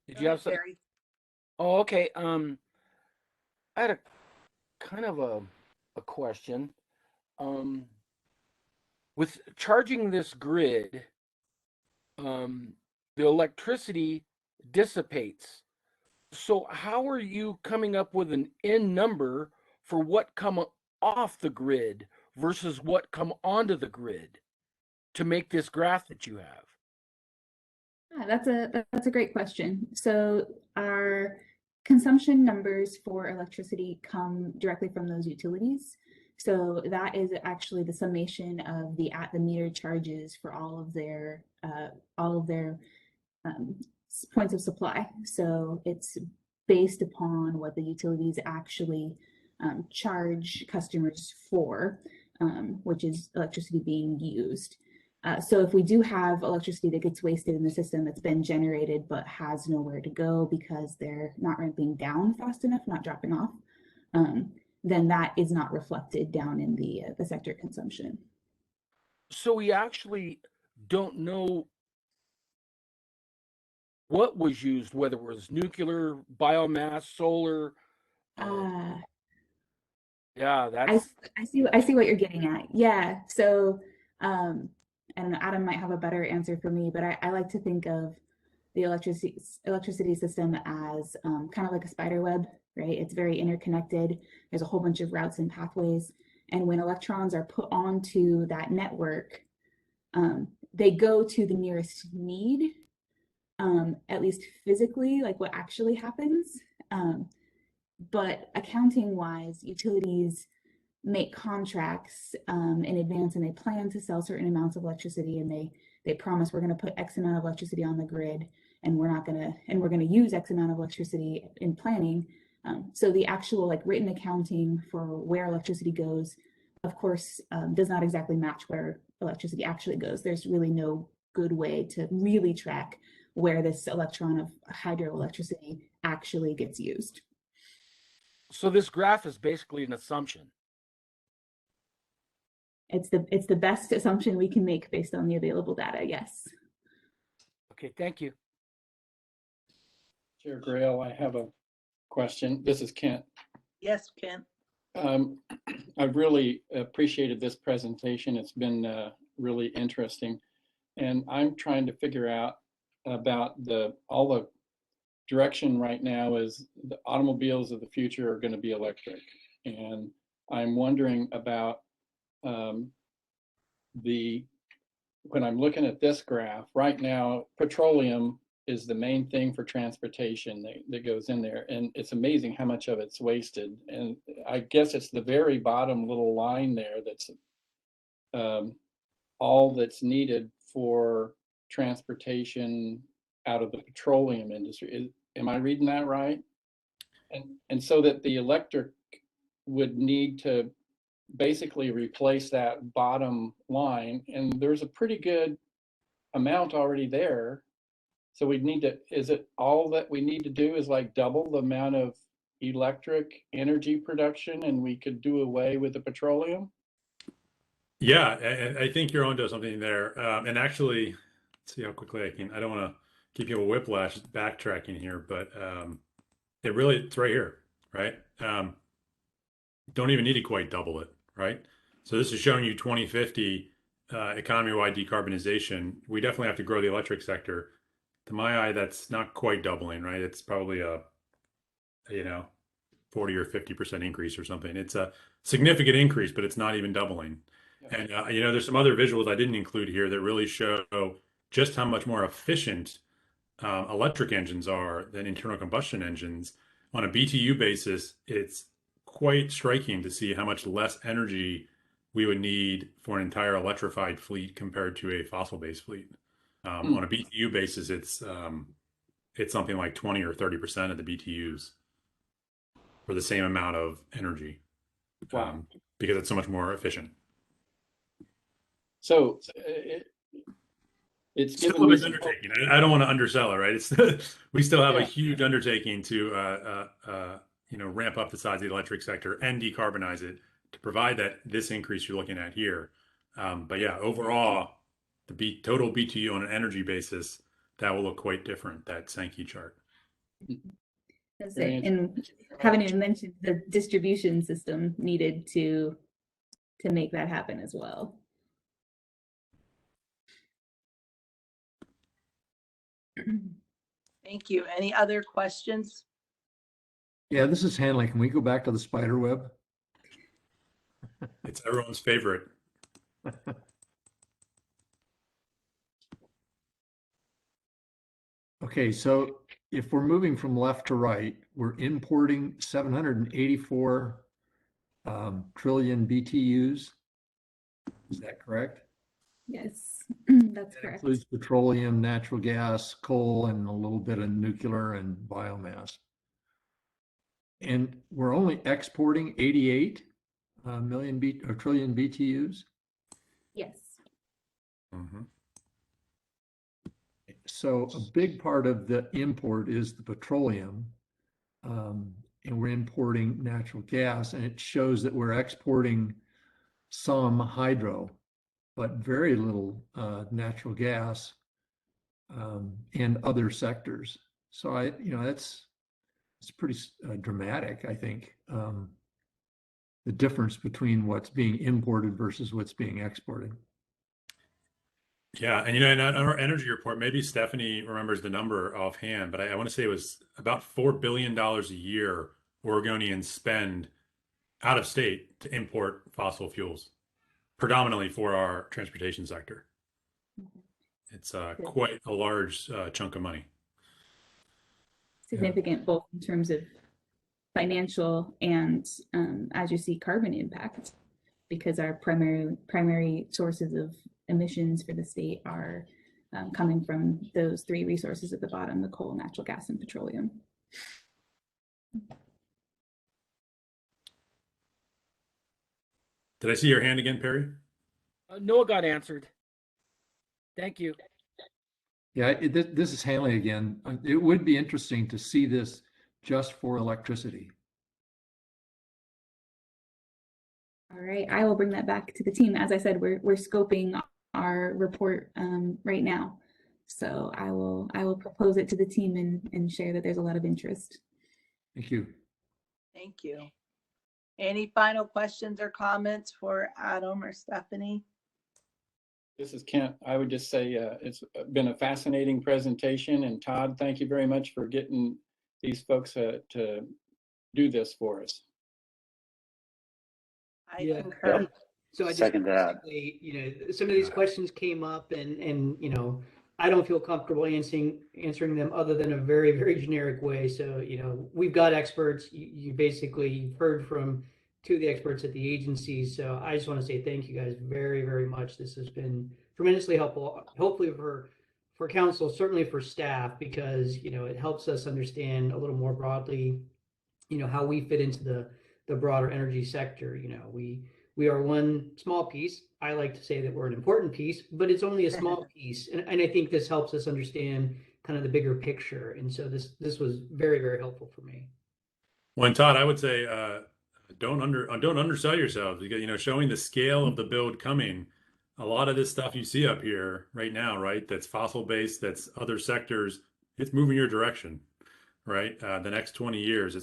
Did you have something? Barry? Oh, okay. I had a kind of a question. With charging this grid, the electricity dissipates. So how are you coming up with an N number for what come off the grid versus what come onto the grid to make this graph that you have? That's a great question. So our consumption numbers for electricity come directly from those utilities. So that is actually the summation of the at the meter charges for all of their points of supply. So it's based upon what the utilities actually charge customers for, which is electricity being used. So if we do have electricity that gets wasted in the system that's been generated but has nowhere to go because they're not ramping down fast enough, not dropping off, then that is not reflected down in the sector consumption. So we actually don't know what was used, whether it was nuclear, biomass, solar. Yeah, that's. I see what you're getting at. Yeah. So, and Adam might have a better answer for me, but I like to think of the electricity system as kind of like a spider web, right? It's very interconnected. There's a whole bunch of routes and pathways. And when electrons are put onto that network, they go to the nearest need, at least physically, like what actually happens. But accounting wise, utilities make contracts in advance, and they plan to sell certain amounts of electricity, and they promise we're going to put X amount of electricity on the grid, and we're going to use X amount of electricity in planning. So the actual like written accounting for where electricity goes, of course, does not exactly match where electricity actually goes. There's really no good way to really track where this electron of hydroelectricity actually gets used. So this graph is basically an assumption. It's the best assumption we can make based on the available data, yes. Okay, thank you. Chair Grail, I have a question. This is Kent. Yes, Ken. I've really appreciated this presentation. It's been really interesting. And I'm trying to figure out about all the direction right now is the automobiles of the future are going to be electric. And I'm wondering about when I'm looking at this graph, right now, petroleum is the main thing for transportation that goes in there. And it's amazing how much of it's wasted. And I guess it's the very bottom little line there that's all that's needed for transportation out of the petroleum industry. Am I reading that right? And so that the electric would need to basically replace that bottom line, and there's a pretty good amount already there. So we need to, is it all that we need to do is like double the amount of electric energy production and we could do away with the petroleum? Yeah, I think you're onto something there. And actually, let's see how quickly I don't want to give you a whiplash backtracking here, but it's right here, right? Don't even need to quite double it, right? So this is showing you 2050 economy-wide decarbonization. We definitely have to grow the electric sector. To my eye, that's not quite doubling, right? It's probably a 10 40 or 50% increase or something. It's a significant increase, but it's not even doubling. And there's some other visuals I didn't include here that really show just how much more efficient electric engines are than internal combustion engines. On a BTU basis, it's quite striking to see how much less energy we would need for an entire electrified fleet compared to a fossil-based fleet. On a BTU basis, it's something like 20 or 30% of the BTUs for the same amount of energy, because it's so much more efficient. So it's still given a me big undertaking. I don't want to undersell it, right? It's we still have a huge undertaking to ramp up the size of the electric sector and decarbonize it to provide this increase you're looking at here. But yeah, overall, the total BTU on an energy basis, that will look quite different, that Sankey chart. That's it. And haven't even mentioned the distribution system needed to make that happen as well. Thank you. Any other questions? Yeah, this is Hanley. Can we go back to the spider web? It's everyone's favorite. Okay, so if we're moving from left to right, we're importing 784 trillion BTUs. Is that correct? Yes, that's That correct. includes petroleum, natural gas, coal, and a little bit of nuclear and biomass. And we're only exporting 88 trillion BTUs. Yes. So a big part of the import is the petroleum, and we're importing natural gas, and it shows that we're exporting some hydro, but very little natural gas and other sectors. So it's pretty dramatic, I think, the difference between what's being imported versus what's being exported. Yeah, and in our energy report, maybe Stephanie remembers the number offhand, but I want to say it was about $4 billion a year Oregonians spend out of state to import fossil fuels, predominantly for our transportation sector. It's quite a large chunk of money. Significant both in terms of financial and, as you see, carbon impact, because our primary sources of emissions for the state are coming from those three resources at the bottom: the coal, natural gas, and petroleum. Did I see your hand again, Perry? Noah got answered. Thank you. Yeah, this is Hanley again. It would be interesting to see this just for electricity. All right, I will bring that back to the team. As I said, we're scoping our report right now, so I will propose it to the team and share that there's a lot of interest. Thank you. Thank you. Any final questions or comments for Adam or Stephanie? This is Kent. I would just say it's been a fascinating presentation, and Todd, thank you very much for getting these folks to do this for us. I concur. So I just Second that. Some of these questions came up, and I don't feel comfortable answering them other than a very, very generic way. So we've got experts. You've heard from two of the experts at the agencies. So I just want to say thank you guys very, very much. This has been tremendously helpful. Hopefully for council, certainly for staff, because it helps us understand a little more broadly, how we fit into the broader energy sector. We are one small piece. I like to say that we're an important piece, but it's only a small piece. And I think this helps us understand kind of the bigger picture. And so this was very, very helpful for me. Well, and Todd, I would say don't undersell yourselves, because showing the scale of the build coming, a lot of this stuff you see up here right now, right? That's fossil based, that's other sectors. It's moving your direction, right? The next 20 years, I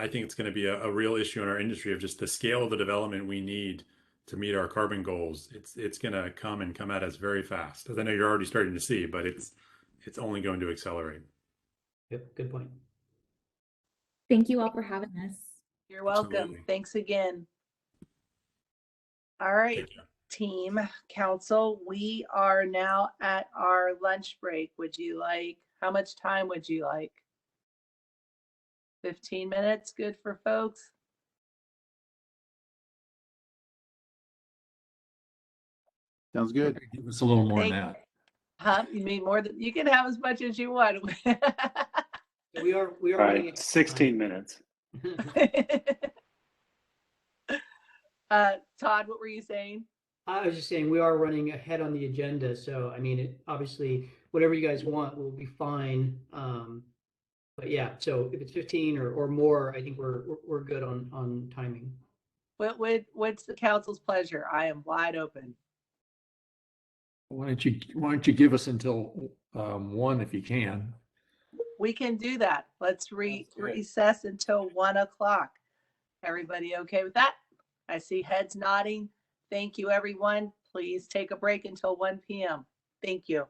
think it's going to be a real issue in our industry of just the scale of the development we need to meet our carbon goals. It's going to come at us very fast, as I know you're already starting to see, but it's only going to accelerate. Yep, good point. Thank you all for having us. You're welcome. Absolutely. Thanks again. All right, team council, we are now at our lunch break. How much time would you like? 15 minutes, good for folks? Sounds good. Give us a little more than Thank- that. Huh? You mean more than, you can have as much as you want. We are All running right, it. 16 minutes. Todd, what were you saying? I was just saying we are running ahead on the agenda, so I mean, obviously, whatever you guys want will be fine. But yeah, so if it's 15 or more, I think we're good on timing. What's the council's pleasure? I am wide open. Why don't you give us until 1 if you can? We can do that. Let's recess until 1 o'clock. Everybody okay with that? I see heads nodding. Thank you, everyone. Please take a break until 1 p.m. Thank you.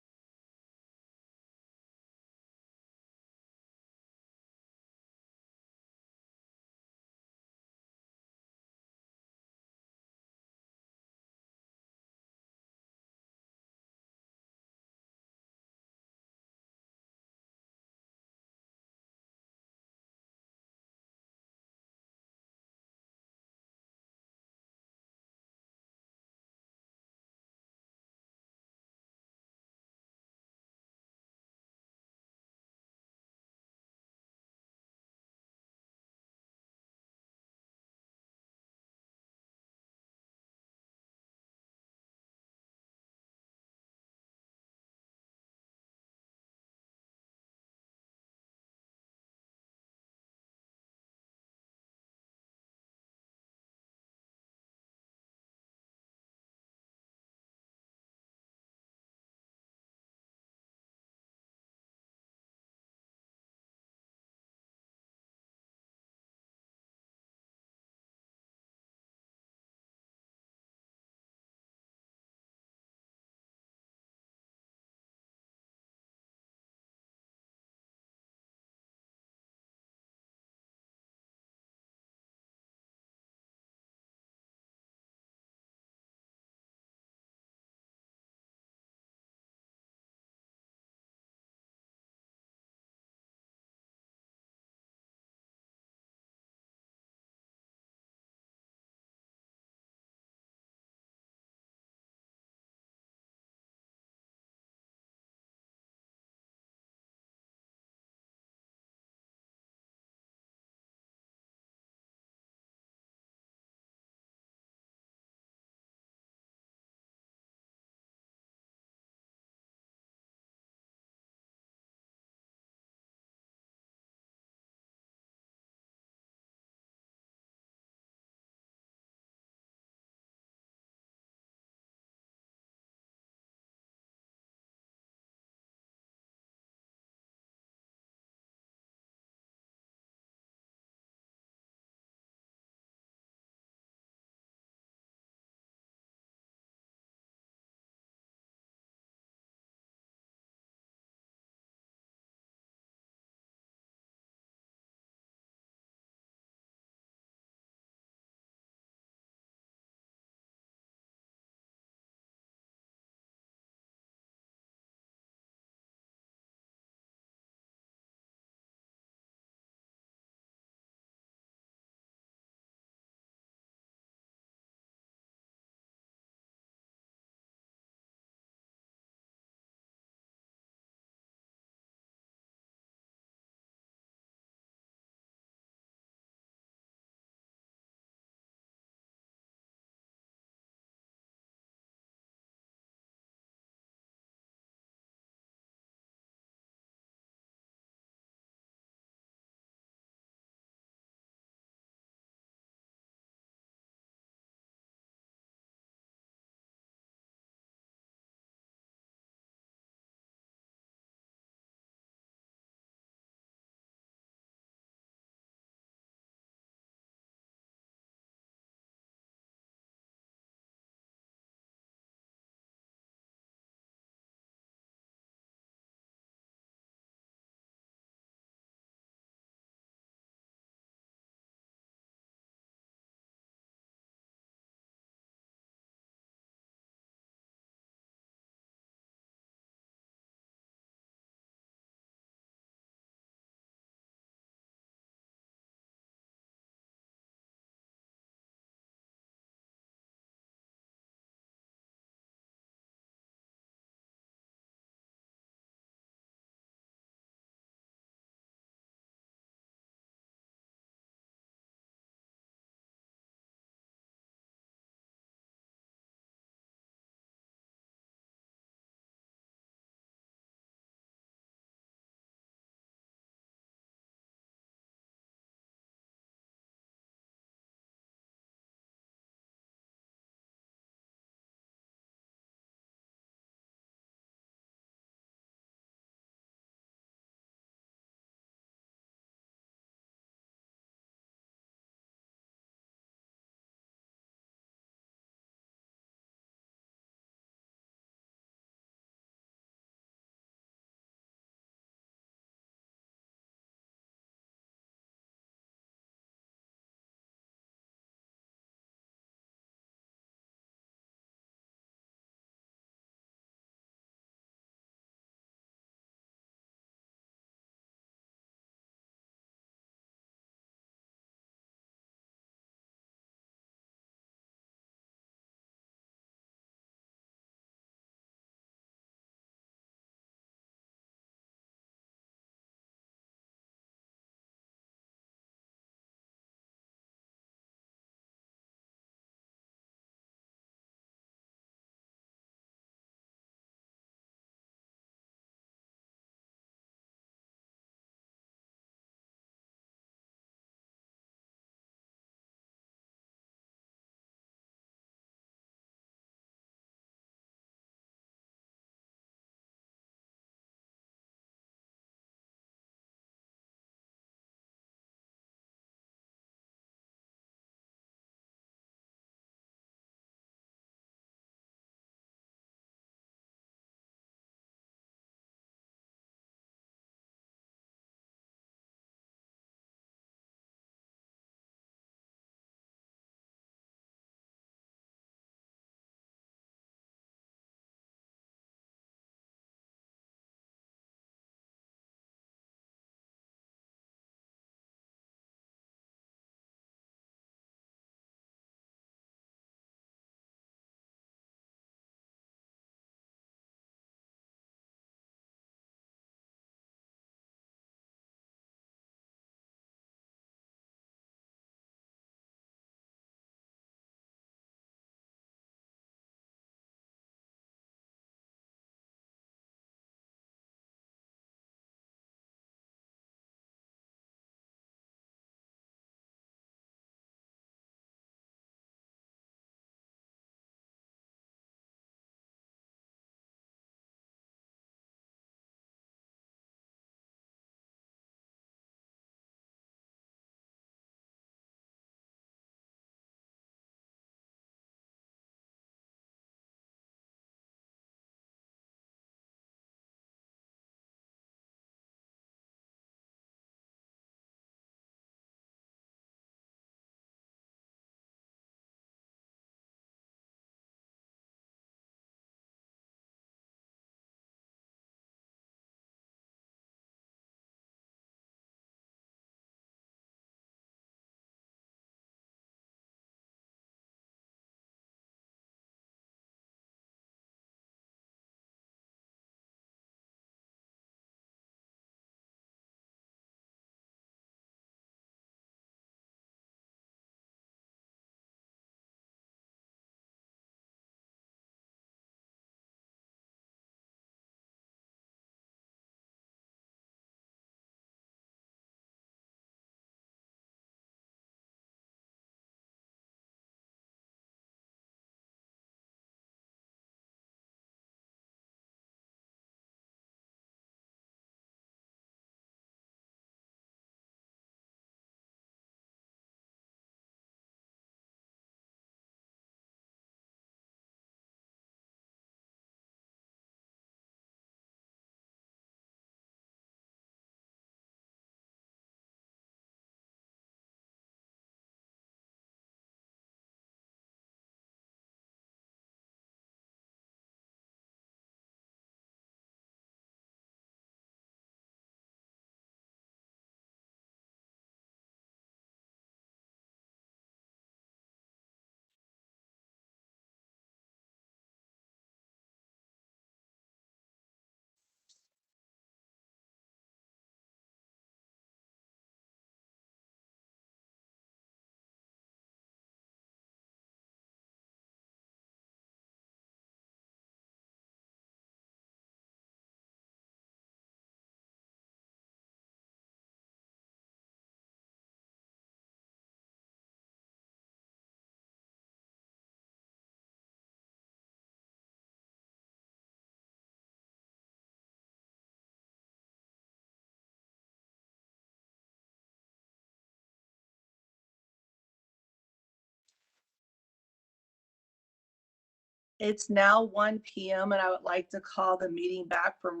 It's now 1 p.m. and I would like to call the meeting back from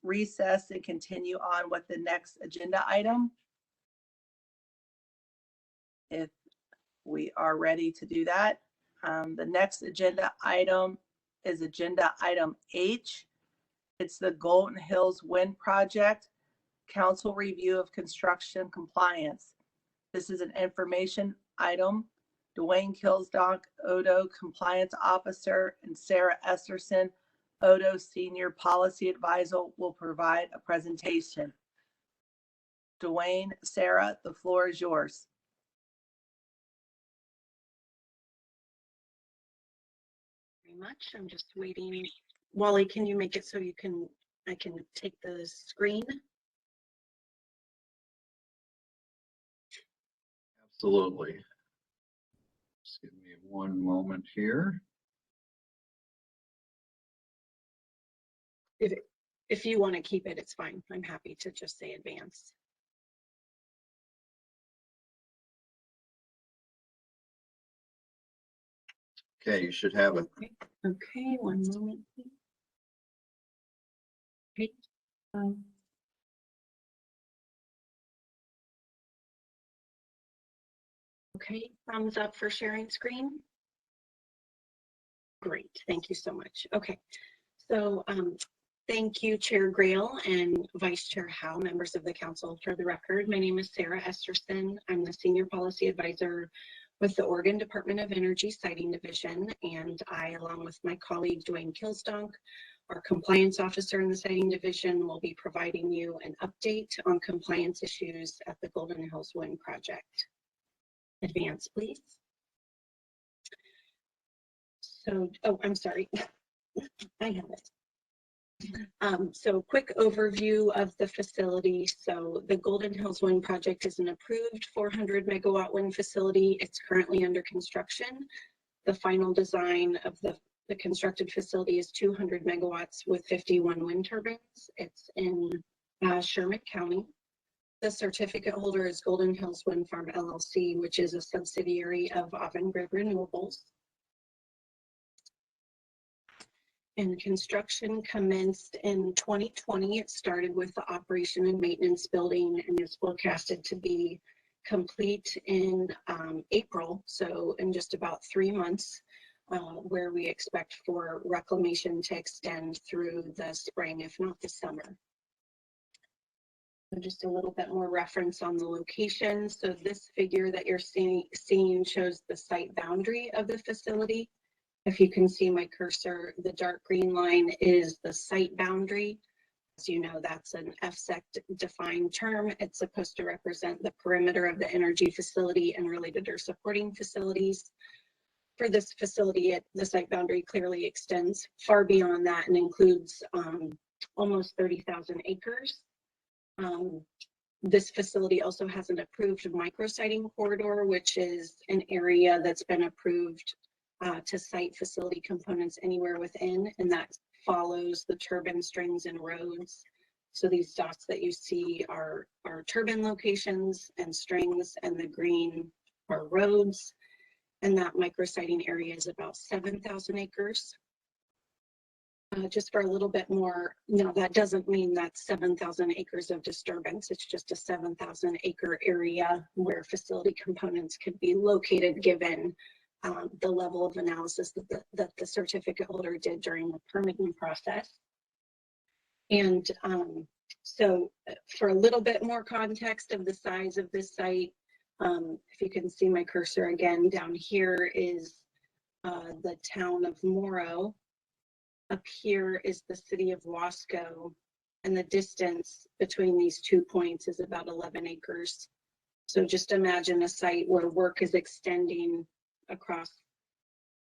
recess and continue on with the next agenda item. If we are ready to do that. The next agenda item is agenda item H. It's the Golden Hills Wind Project, Council Review of Construction Compliance. This is an information item. Dwayne Kilsdonk, Odo Compliance Officer, and Sarah Esterson, Odo Senior Policy Advisor, will provide a presentation. Dwayne, Sarah, the floor is yours. Very much. I'm just waiting. Wally, can you make it so I can take the screen? Absolutely. Just give me one moment here. If you want to keep it, it's fine. I'm happy to just say advance. Okay, you should have it. Okay, one moment. Okay. Okay, thumbs up for sharing screen. Great, thank you so much. Okay, so thank you, Chair Grail and Vice Chair Howe, members of the council. For the record, my name is Sarah Esterson. I'm the Senior Policy Advisor with the Oregon Department of Energy Siting Division, and I, along with my colleague Dwayne Kilsdonk, our Compliance Officer in the Siting Division, will be providing you an update on compliance issues at the Golden Hills Wind Project. Advance, please. So, oh, I'm sorry. I have it. So quick overview of the facility. So the Golden Hills Wind Project is an approved 400 megawatt wind facility. It's currently under construction. The final design of the constructed facility is 200 megawatts with 51 wind turbines. It's in Sherman County. The certificate holder is Golden Hills Wind Farm LLC, which is a subsidiary of Avangrid Renewables. And construction commenced in 2020. It started with the operation and maintenance building and is forecasted to be complete in April, so in just about 3 months, where we expect for reclamation to extend through the spring, if not the summer. So just a little bit more reference on the location. So this figure that you're seeing shows the site boundary of the facility. If you can see my cursor, the dark green line is the site boundary. As you know, that's an FSEC defined term. It's supposed to represent the perimeter of the energy facility and related or supporting facilities. For this facility, the site boundary clearly extends far beyond that and includes almost 30,000 acres. This facility also has an approved micrositing corridor, which is an area that's been approved to site facility components anywhere within, and that follows the turbine strings and roads. So these dots that you see are turbine locations and strings, and the green are roads. And that micrositing area is about 7,000 acres. Just for a little bit more, no, that doesn't mean that's 7,000 acres of disturbance. It's just a 7,000 acre area where facility components could be located given the level of analysis that the certificate holder did during the permitting process. And so for a little bit more context of the size of this site, if you can see my cursor again, down here is the town of Morrow. Up here is the city of Wasco, and the distance between these 2 points is about 11 acres. So just imagine a site where work is extending across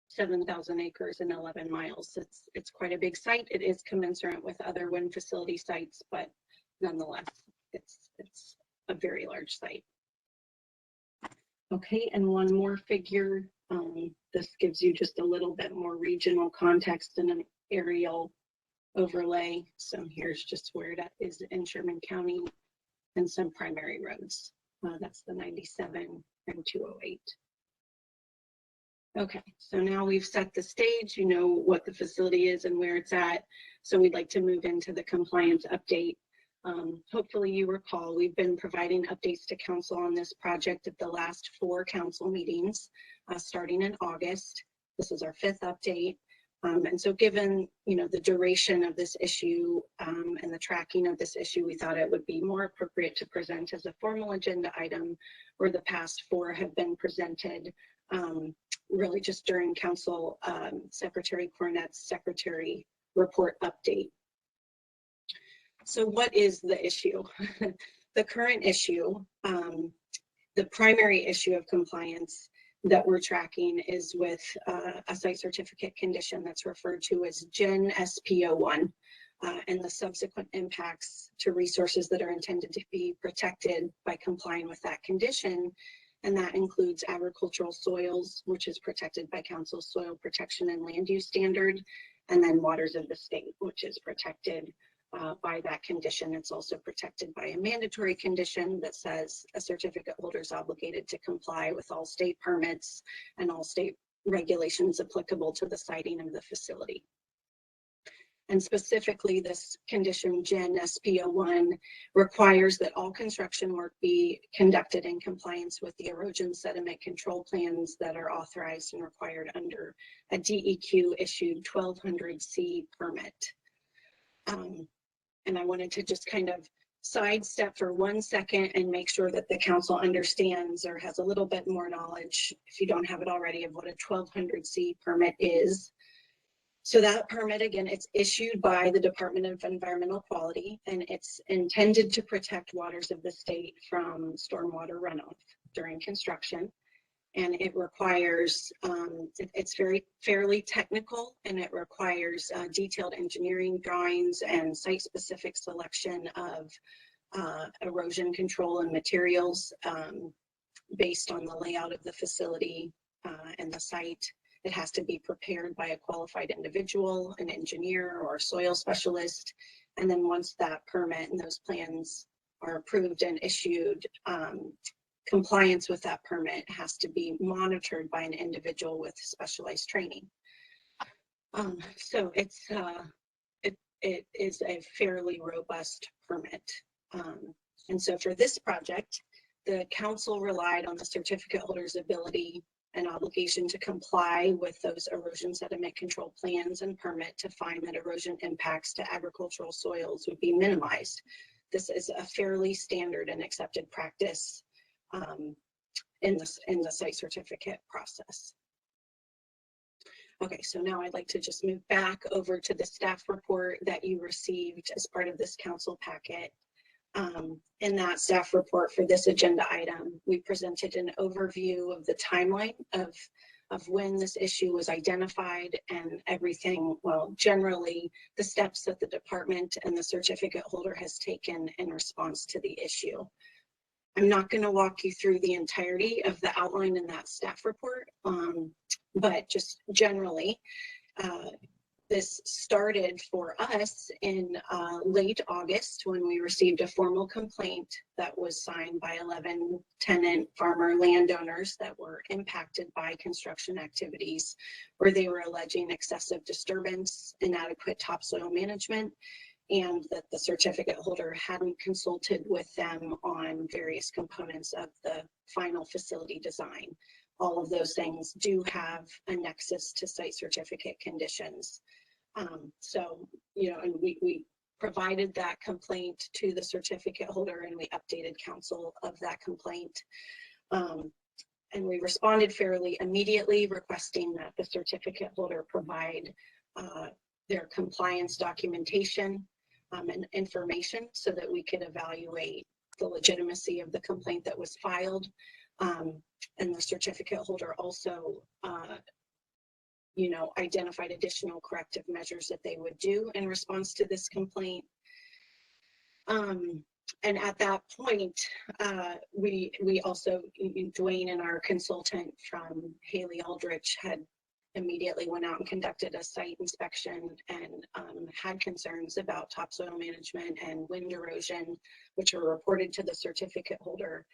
7,000 acres and 11 miles. It's quite a big site. It is commensurate with other wind facility sites, but nonetheless, it's a very large site. Okay, and one more figure. This gives you just a little bit more regional context and an aerial overlay. So here's just where it is in Sherman County and some primary roads. That's the 97 and 208. Okay, so now we've set the stage, you know what the facility is and where it's at. So we'd like to move into the compliance update. Hopefully you recall, we've been providing updates to council on this project at the last 4 council meetings, starting in August. This is our 5th update. And so given, you know, the duration of this issue and the tracking of this issue, we thought it would be more appropriate to present as a formal agenda item where the past 4 have been presented really just during Council Secretary Cornett's secretary report update. So what is the issue? The current issue, the primary issue of compliance that we're tracking is with a site certificate condition that's referred to as Gen SP01 and the subsequent impacts to resources that are intended to be protected by complying with that condition. And that includes agricultural soils, which is protected by Council's Soil Protection and Land Use Standard, and then waters of the state, which is protected by that condition. It's also protected by a mandatory condition that says a certificate holder is obligated to comply with all state permits and all state regulations applicable to the siting of the facility. And specifically, this condition Gen SP01 requires that all construction work be conducted in compliance with the erosion sediment control plans that are authorized and required under a DEQ issued 1200C permit. And I wanted to just kind of sidestep for 1 second and make sure that the council understands or has a little bit more knowledge, if you don't have it already, of what a 1200C permit is. So that permit, again, it's issued by the Department of Environmental Quality, and it's intended to protect waters of the state from stormwater runoff during construction. And it requires, it's fairly technical, and it requires detailed engineering drawings and site-specific selection of erosion control and materials based on the layout of the facility and the site. It has to be prepared by a qualified individual, an engineer or a soil specialist. And then once that permit and those plans are approved and issued, compliance with that permit has to be monitored by an individual with specialized training. So it is a fairly robust permit. And so for this project, the council relied on the certificate holder's ability and obligation to comply with those erosion sediment control plans and permit to find that erosion impacts to agricultural soils would be minimized. This is a fairly standard and accepted practice in the site certificate process. Okay, so now I'd like to just move back over to the staff report that you received as part of this council packet. In that staff report for this agenda item, we presented an overview of the timeline of when this issue was identified and everything, well, generally the steps that the department and the certificate holder has taken in response to the issue. I'm not going to walk you through the entirety of the outline in that staff report, but just generally, this started for us in late August when we received a formal complaint that was signed by 11 tenant farmer landowners that were impacted by construction activities where they were alleging excessive disturbance, inadequate topsoil management, and that the certificate holder hadn't consulted with them on various components of the final facility design. All of those things do have a nexus to site certificate conditions. So, you know, and we provided that complaint to the certificate holder and we updated council of that complaint. And we responded fairly immediately, requesting that the certificate holder provide their compliance documentation and information so that we could evaluate the legitimacy of the complaint that was filed. And the certificate holder also, you know, identified additional corrective measures that they would do in response to this complaint. And at that point, we also, Dwayne and our consultant from Haley Aldrich had immediately went out and conducted a site inspection and had concerns about topsoil management and wind erosion, which were reported to the certificate holder.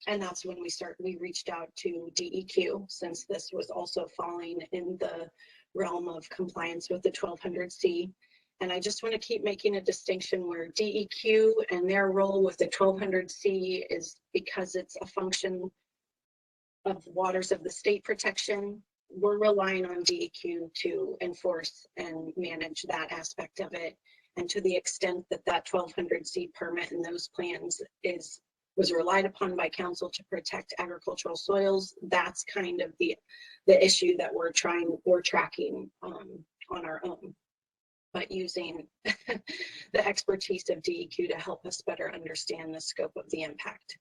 And that's when we reached out to DEQ, since this was also falling in the realm of compliance with the 1200C. And I just want to keep making a distinction where DEQ and their role with the 1200C is because it's a function of waters of the state protection. We're relying on DEQ to enforce and manage that aspect of it. And to the extent that that 1200C permit and those plans was relied upon by council to protect agricultural soils, that's kind of the issue that we're tracking on our own, but using the expertise of DEQ to help us better understand the scope of the impact.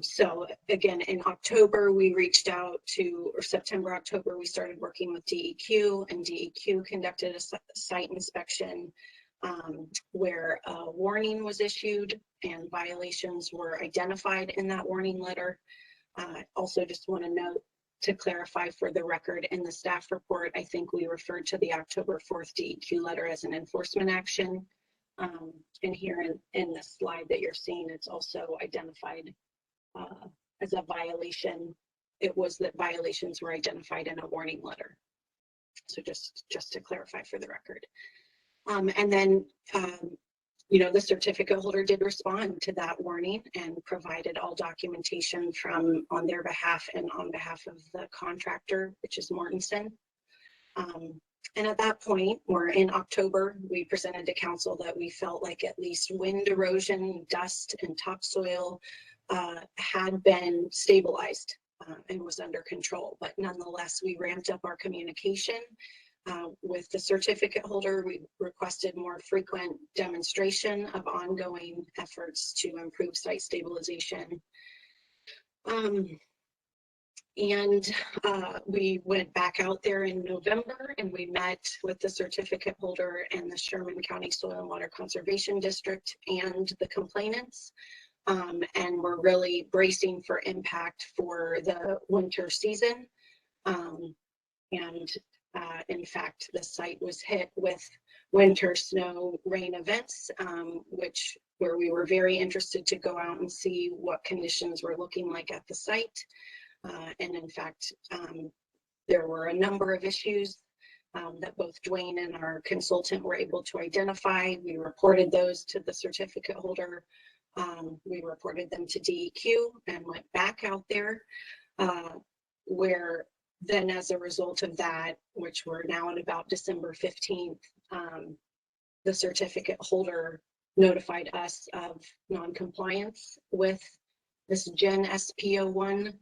So again, in October, we reached out to, or September, October, we started working with DEQ, and DEQ conducted a site inspection where a warning was issued and violations were identified in that warning letter. Also just want to note, to clarify for the record, in the staff report, I think we referred to the October 4th DEQ letter as an enforcement action. And here in the slide that you're seeing, it's also identified as a violation. It was that violations were identified in a warning letter. So just to clarify for the record. And then, you know, the certificate holder did respond to that warning and provided all documentation on their behalf and on behalf of the contractor, which is Mortensen. And at that point, or in October, we presented to council that we felt like at least wind erosion, dust, and topsoil had been stabilized and was under control. But nonetheless, we ramped up our communication. With the certificate holder, we requested more frequent demonstration of ongoing efforts to improve site stabilization. We went back out there in November and we met with the certificate holder and the Sherman County Soil and Water Conservation District and the complainants. And we're really bracing for impact for the winter season. In fact, the site was hit with winter snow rain events, where we were very interested to go out and see what conditions were looking like at the site. And in fact, there were a number of issues that both Dwayne and our consultant were able to identify. We reported those to the certificate holder. We reported them to DEQ and went back out there where then as a result of that, which we're now at about December 15th, the certificate holder notified us of non-compliance with this Gen SP01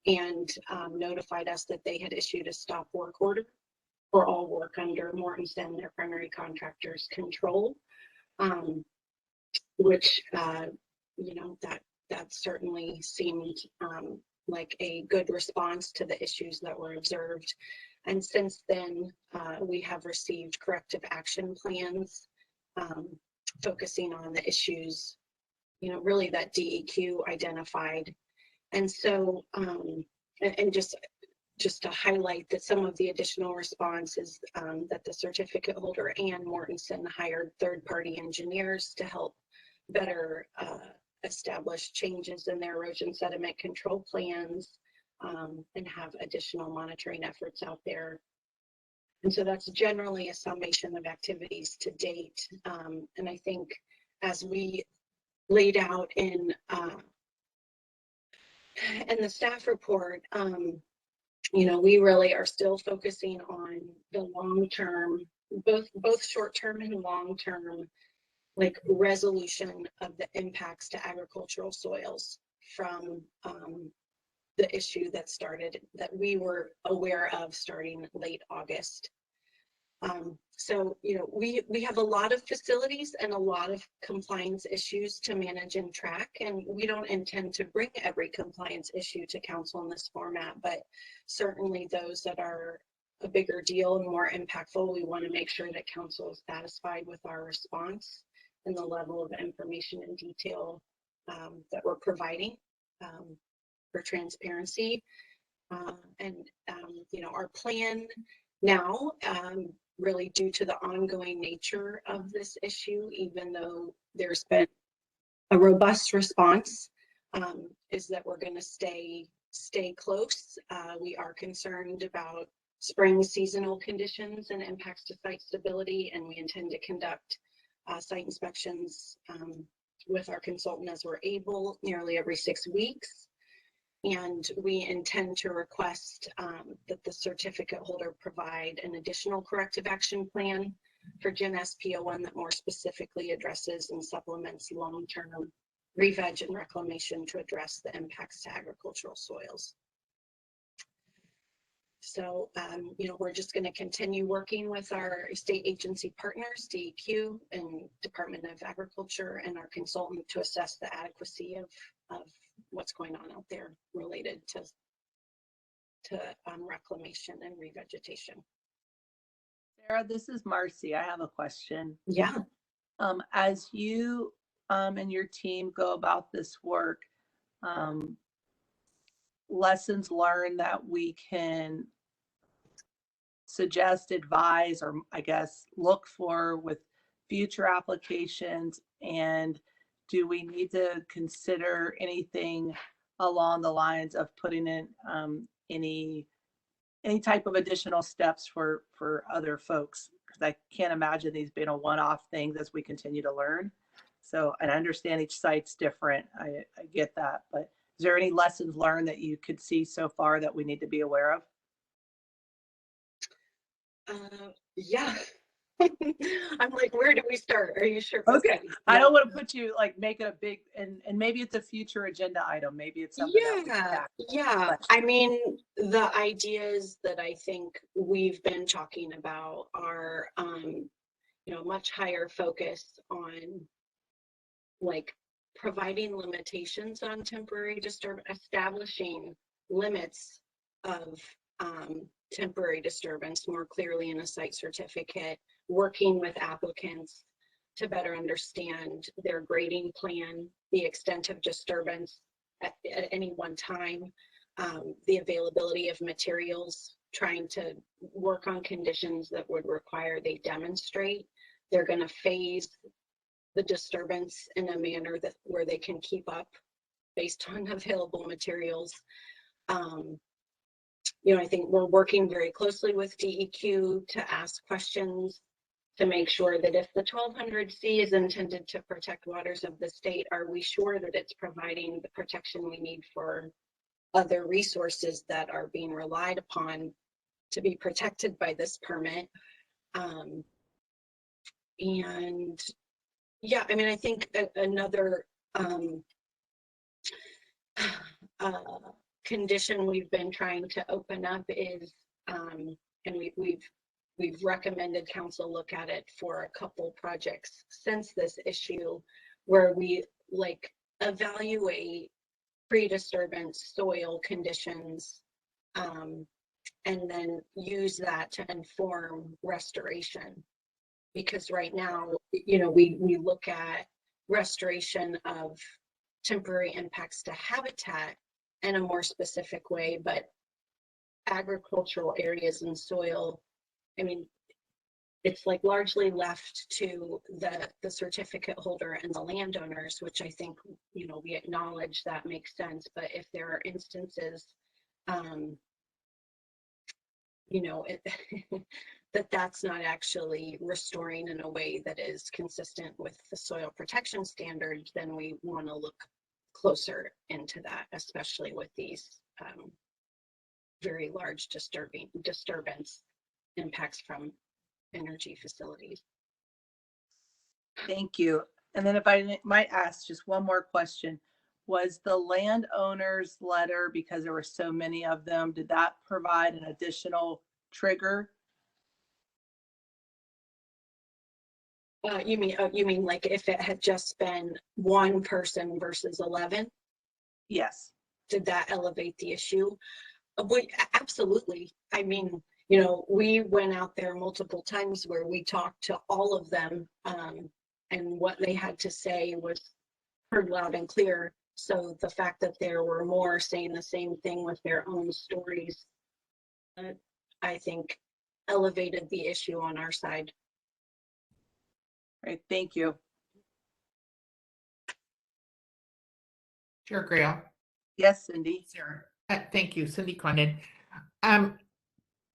and notified us that they had issued a stop work order for all work under Mortensen, their primary contractor's control, which, you know, that certainly seemed like a good response to the issues that were observed. And since then, we have received corrective action plans focusing on the issues, you know, really that DEQ identified. And so, and just to highlight that some of the additional responses that the certificate holder and Mortensen hired third-party engineers to help better establish changes in their erosion sediment control plans and have additional monitoring efforts out there. And so that's generally a summation of activities to date. And I think as we laid out in the staff report, you know, we really are still focusing on the long-term, both short-term and long-term, like resolution of the impacts to agricultural soils from the issue that we were aware of starting late August. So, you know, we have a lot of facilities and a lot of compliance issues to manage and track, and we don't intend to bring every compliance issue to council in this format, but certainly those that are a bigger deal and more impactful, we want to make sure that council is satisfied with our response and the level of information and detail that we're providing for transparency. You know, our plan now, really due to the ongoing nature of this issue, even though there's been a robust response is that we're going to stay close. We are concerned about spring seasonal conditions and impacts to site stability, and we intend to conduct site inspections with our consultant as we're able nearly every 6 weeks. And we intend to request that the certificate holder provide an additional corrective action plan for Gen SPO1 that more specifically addresses and supplements long-term re-veg and reclamation to address the impacts to agricultural soils. So, you know, we're just going to continue working with our state agency partners, DEQ and Department of Agriculture, and our consultant to assess the adequacy of what's going on out there related to reclamation and revegetation. Sarah, this is Marcy. I have a question. Yeah. As you and your team go about this work, lessons learned that we can suggest, advise, or I guess look for with future applications, and do we need to consider anything along the lines of putting in any type of additional steps for other folks? Because I can't imagine these being a one-off things as we continue to learn. So, and I understand each site's different. I get that, but is there any lessons learned that you could see so far that we need to be aware of? Yeah. I'm like, where do we start? Are you sure? Okay. I don't want to put you like make it a big, and maybe it's a future agenda item. Maybe it's something. Yeah. I mean, the ideas that I think we've been talking about are, you know, much higher focus on like providing limitations on temporary disturbance, establishing limits of temporary disturbance more clearly in a site certificate, working with applicants to better understand their grading plan, the extent of disturbance at any one time, the availability of materials, trying to work on conditions that would require they demonstrate they're going to phase the disturbance in a manner that where they can keep up based on available materials. You know, I think we're working very closely with DEQ to ask questions to make sure that if the 1200C is intended to protect waters of the state, are we sure that it's providing the protection we need for other resources that are being relied upon to be protected by this permit? And yeah, I mean, I think another condition we've been trying to open up is, and we've recommended council look at it for a couple projects since this issue, where we like evaluate pre-disturbance soil conditions, and then use that to inform restoration. Because right now, you know, we look at restoration of temporary impacts to habitat in a more specific way, but agricultural areas and soil, I mean, it's like largely left to the certificate holder and the landowners, which I think, you know, we acknowledge that makes sense. But if there are instances, you know, that's not actually restoring in a way that is consistent with the soil protection standards, then we want to look closer into that, especially with these very large disturbance impacts from energy facilities. Thank you. And then if I might ask just one more question, was the landowner's letter, because there were so many of them, did that provide an additional trigger? You mean like if it had just been one person versus 11? Yes. Did that elevate the issue? Absolutely. I mean, you know, we went out there multiple times where we talked to all of them, and what they had to say was heard loud and clear. So the fact that there were more saying the same thing with their own stories, I think elevated the issue on our side. Right, thank you. Chair Grail. Yes, Cindy. Sarah. Thank you, Cindy Condon.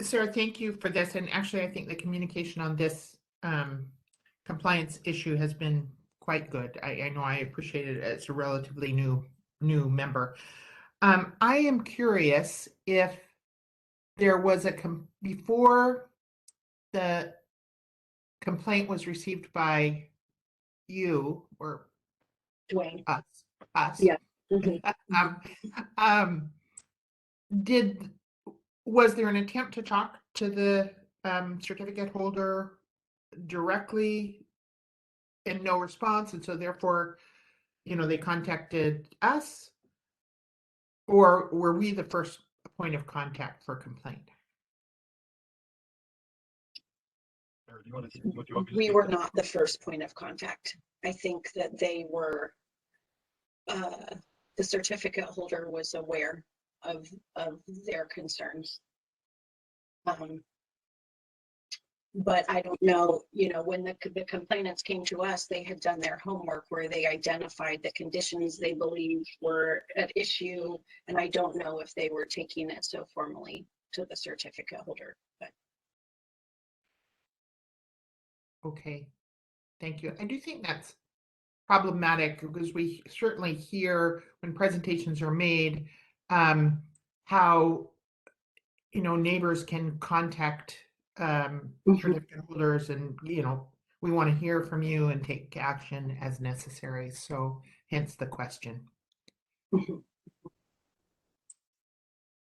Sarah, thank you for this. And actually, I think the communication on this compliance issue has been quite good. I know I appreciate it as a relatively new member. I am curious if there was before the complaint was received by you or Dwayne. Us. Yeah. Was there an attempt to talk to the certificate holder directly and no response, and so therefore, they contacted us, or were we the first point of contact for complaint? We were not the first point of contact. I think that they were, the certificate holder was aware of their concerns. But I don't know, when the complainants came to us, they had done their homework where they identified the conditions they believed were at issue. And I don't know if they were taking it so formally to the certificate holder, but. Okay, thank you. I do think that's problematic because we certainly hear when presentations are made, how, neighbors can contact certificate holders and, we want to hear from you and take action as necessary. So hence the question.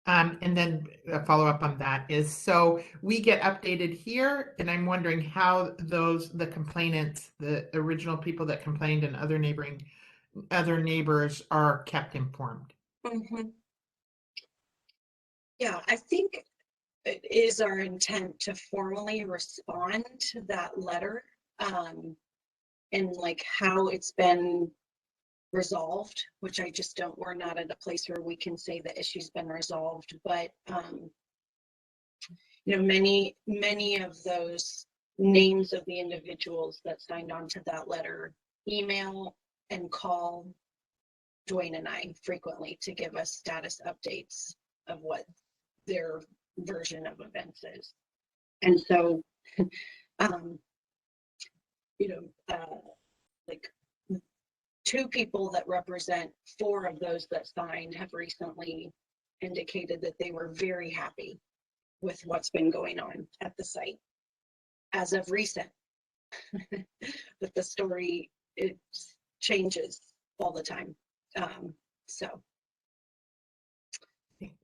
And then a follow up on that is, so we get updated here, and I'm wondering how the complainants, the original people that complained and other neighbors are kept informed. Yeah, I think it is our intent to formally respond to that letter, and like how it's been resolved, which I just don't, we're not at a place where we can say the issue's been resolved, but many of those names of the individuals that signed on to that letter email and call Dwayne and I frequently to give us status updates of what their version of events is. And so like 2 people that represent 4 of those that signed have recently indicated that they were very happy with what's been going on at the site as of recent. But the story, it changes all the time. So.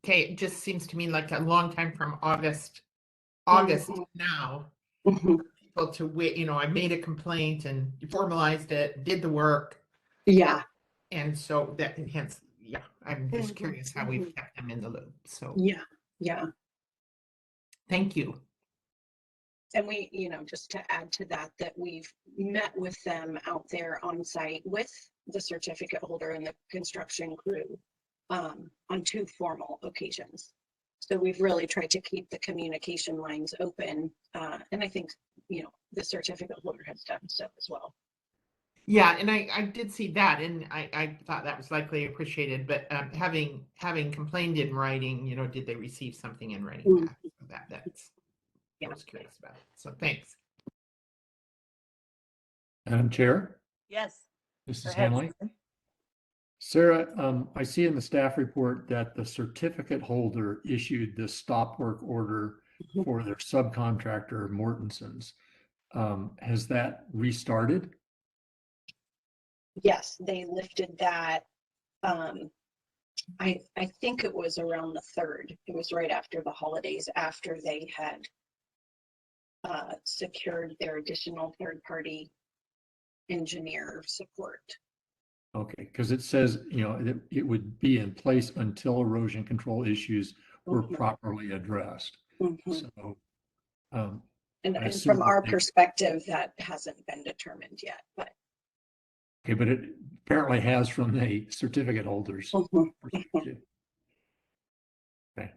Okay, it just seems to me like a long time from August now. People to wait, I made a complaint and formalized it, did the work. Yeah. And so that hence, I'm just curious how we've kept them in the loop. So yeah. Thank you. And we, just to add to that, that we've met with them out there on site with the certificate holder and the construction crew on 2 formal occasions. So we've really tried to keep the communication lines open. And I think, the certificate holder has done so as well. Yeah, and I did see that, and I thought that was likely appreciated, but having complained in writing, did they receive something in writing back? That's I was curious about it. So thanks. Madam Chair, Yes. this Go is ahead, Hanley. Susan. Sarah, I see in the staff report that the certificate holder issued the stop work order for their subcontractor Mortenson's. Has that restarted? Yes, they lifted that. I think it was around the 3rd. It was right after the holidays, after they had secured their additional third-party engineer support. Okay, because it says, it would be in place until erosion control issues were properly addressed. So, and from our perspective, that hasn't been determined yet, but. Okay, but it apparently has from the certificate holders perspective. Okay.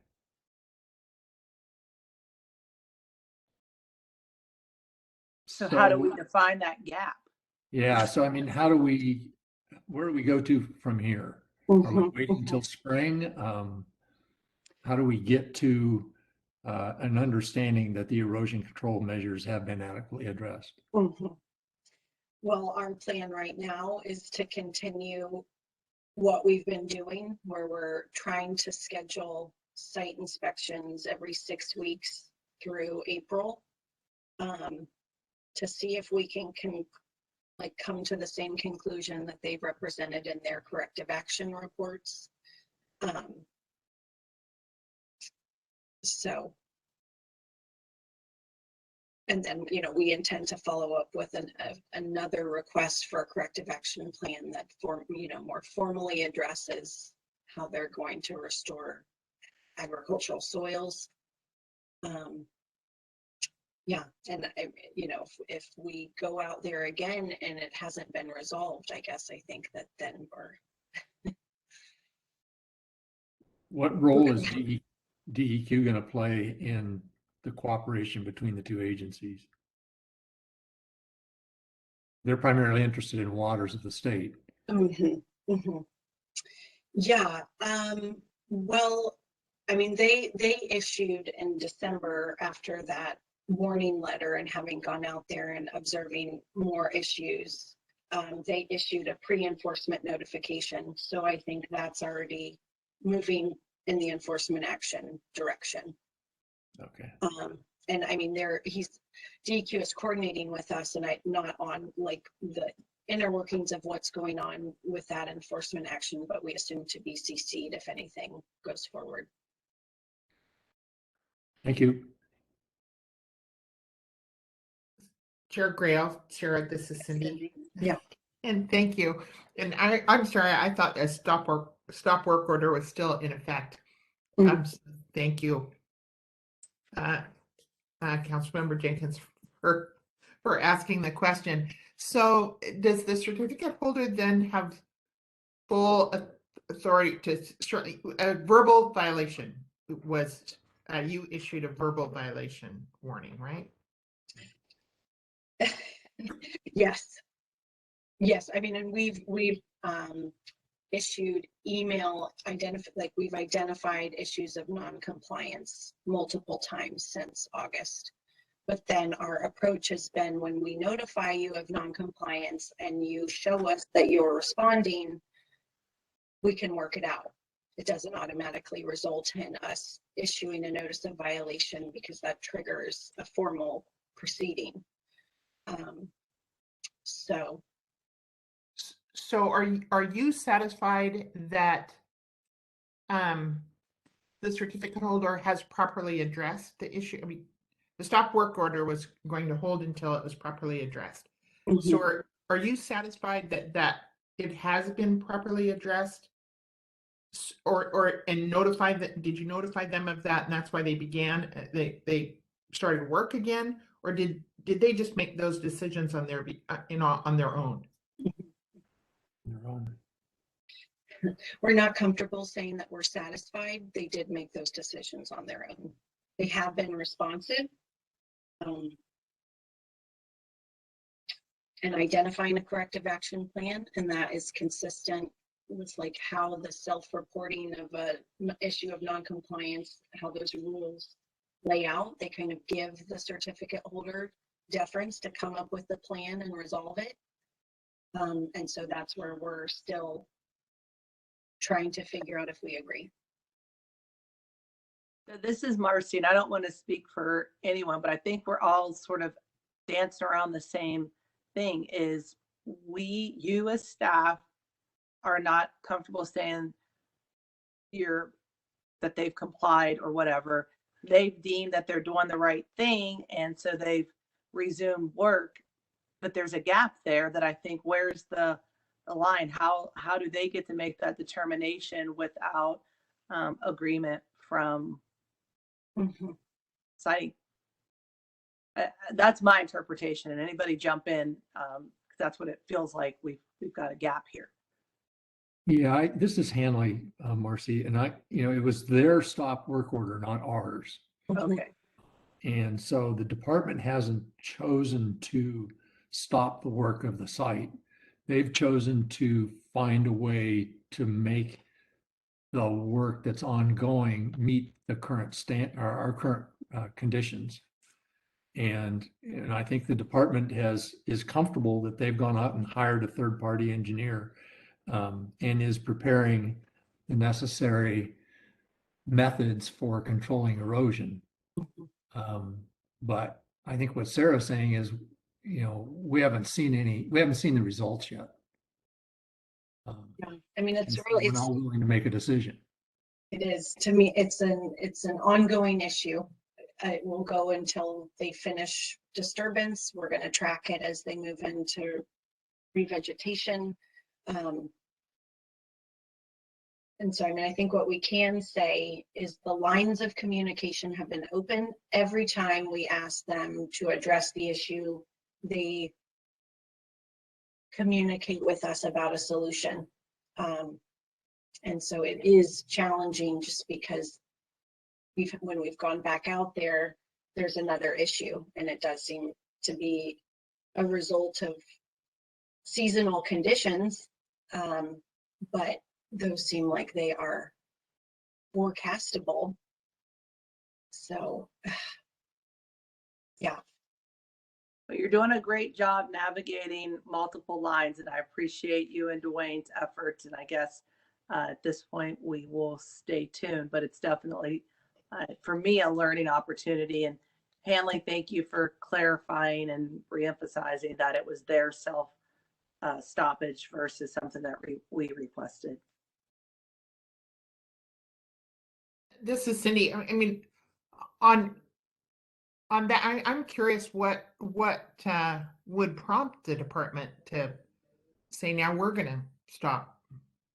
So how do we define that gap? Yeah, so I mean, where do we go to from here? Are we waiting until spring? How do we get to an understanding that the erosion control measures have been adequately addressed? Well, our plan right now is to continue what we've been doing, where we're trying to schedule site inspections every 6 weeks through April, to see if we can come to the same conclusion that they've represented in their corrective action reports. And then, we intend to follow up with another request for a corrective action plan that more formally addresses how they're going to restore agricultural soils. Yeah, and if we go out there again and it hasn't been resolved, I guess I think that then we're. What role is DEQ going to play in the cooperation between the two agencies? They're primarily interested in waters of the state. Yeah. Well, I mean, they issued in December, after that warning letter and having gone out there and observing more issues, they issued a pre-enforcement notification. So I think that's already moving in the enforcement action direction. Okay. And I mean, DEQ is coordinating with us, and not on like the inner workings of what's going on with that enforcement action, but we assume to be CC'd if anything goes forward. Thank you. Chair Grail, Chair, this is Cindy. Yeah. And thank you. And I'm sorry, I thought a stop work order was still in effect. Thank you. Councilmember Jenkins for asking the question. So does the certificate holder then have full authority to certainly a verbal violation was you issued a verbal violation warning, right? Yes. I mean, and we've issued email we've identified issues of non-compliance multiple times since August. But then our approach has been, when we notify you of non-compliance and you show us that you're responding, we can work it out. It doesn't automatically result in us issuing a notice of violation, because that triggers a formal proceeding. So are you satisfied that the certificate holder has properly addressed the issue? I mean, the stop work order was going to hold until it was properly addressed. So are you satisfied that it has been properly addressed? And notified that, did you notify them of that and that's why they began, they started work again? Or did they just make those decisions on their on their own? We're not comfortable saying that we're satisfied. They did make those decisions on their own. They have been responsive, and identifying a corrective action plan, and that is consistent with like how the self-reporting of an issue of non-compliance, how those rules lay out. They kind of give the certificate holder deference to come up with the plan and resolve it. And so that's where we're still trying to figure out if we agree. This is Marcy, and I don't want to speak for anyone, but I think we're all sort of dancing around the same thing. Is you as staff are not comfortable saying that they've complied or whatever. They've deemed that they're doing the right thing, and so they've resumed work. But there's a gap there that I think, where's the line? How do they get to make that determination without agreement from siting? That's my interpretation, and anybody jump in, because that's what it feels like. We've got a gap here. Yeah, this is Hanley, Marcy, and it was their stop work order, not ours. Okay. And so the department hasn't chosen to stop the work of the site. They've chosen to find a way to make the work that's ongoing meet the current our current conditions. And I think the department is comfortable that they've gone out and hired a third-party engineer and is preparing the necessary methods for controlling erosion. But I think what Sarah's saying is, we haven't seen the results yet. Yeah, I mean, it's And so really, we're not willing to make a decision. it is, to me, it's an ongoing issue. It will go until they finish disturbance. We're gonna track it as they move into revegetation. And so, I mean, I think what we can say is the lines of communication have been open. Every time we ask them to address the issue, they communicate with us about a solution. And so it is challenging just because when we've gone back out there, there's another issue, and it does seem to be a result of seasonal conditions. But those seem like they are forecastable. So, yeah. But you're doing a great job navigating multiple lines, and I appreciate you and Dwayne's efforts. And I guess at this point we will stay tuned, but it's definitely for me a learning opportunity. And Hanley, thank you for clarifying and reemphasizing that it was their self stoppage versus something that we requested. This is Cindy. I mean, on that, I'm curious what would prompt the department to say, now we're going to stop.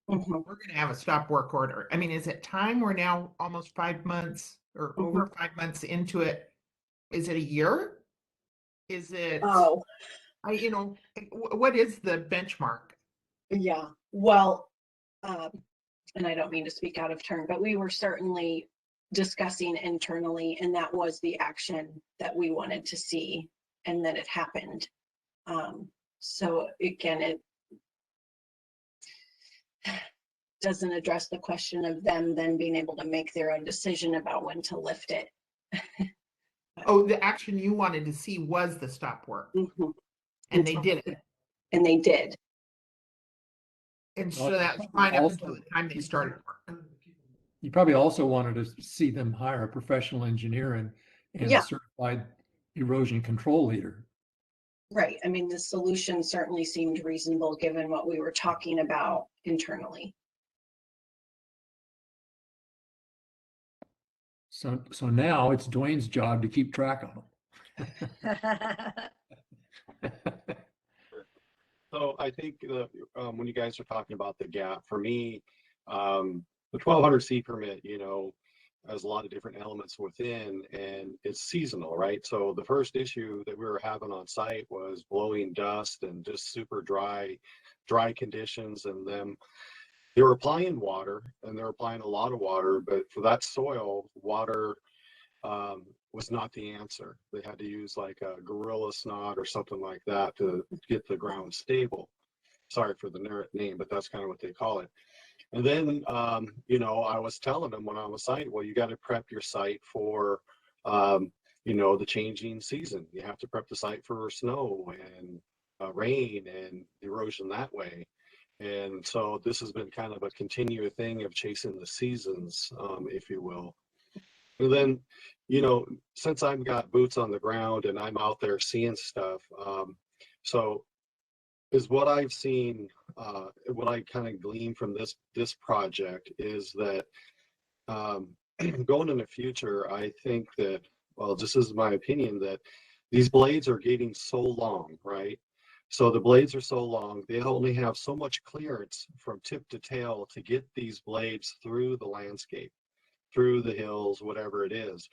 We're going to have a stop work order. I mean, is it time? We're now almost 5 months or over 5 months into it. Is it a year? Is it? Oh, what is the benchmark? yeah. Well, and I don't mean to speak out of turn, but we were certainly discussing internally, and that was the action that we wanted to see, and that it happened. So again, it doesn't address the question of them then being able to make their own decision about when to lift it. Oh, the action you wanted to see was the stop work. And they did it. And they did. And so that's fine up until the time they started work. You probably also wanted to see them hire a professional engineer and Yeah. a certified erosion control leader. Right. I mean, the solution certainly seemed reasonable given what we were talking about internally. So now it's Dwayne's job to keep track of them. So I think when you guys are talking about the gap, for me, the 1200C permit, has a lot of different elements within, and it's seasonal, right? So the first issue that we were having on site was blowing dust and just super dry conditions, and then they were applying water, and they're applying a lot of water, but for that soil, water was not the answer. They had to use like a gorilla snot or something like that to get the ground stable. Sorry for the name, but that's kind of what they call it. And then, I was telling them when I was site, well, you got to prep your site for, the changing season. You have to prep the site for snow and rain and erosion that way. And so this has been kind of a continuous thing of chasing the seasons, if you will. And then, since I've got boots on the ground and I'm out there seeing stuff, so is what I've seen, what I kind of glean from this project is that going in the future, I think that, well, this is my opinion, that these blades are getting so long, right? So the blades are so long, they only have so much clearance from tip to tail to get these blades through the landscape, through the hills, whatever it is.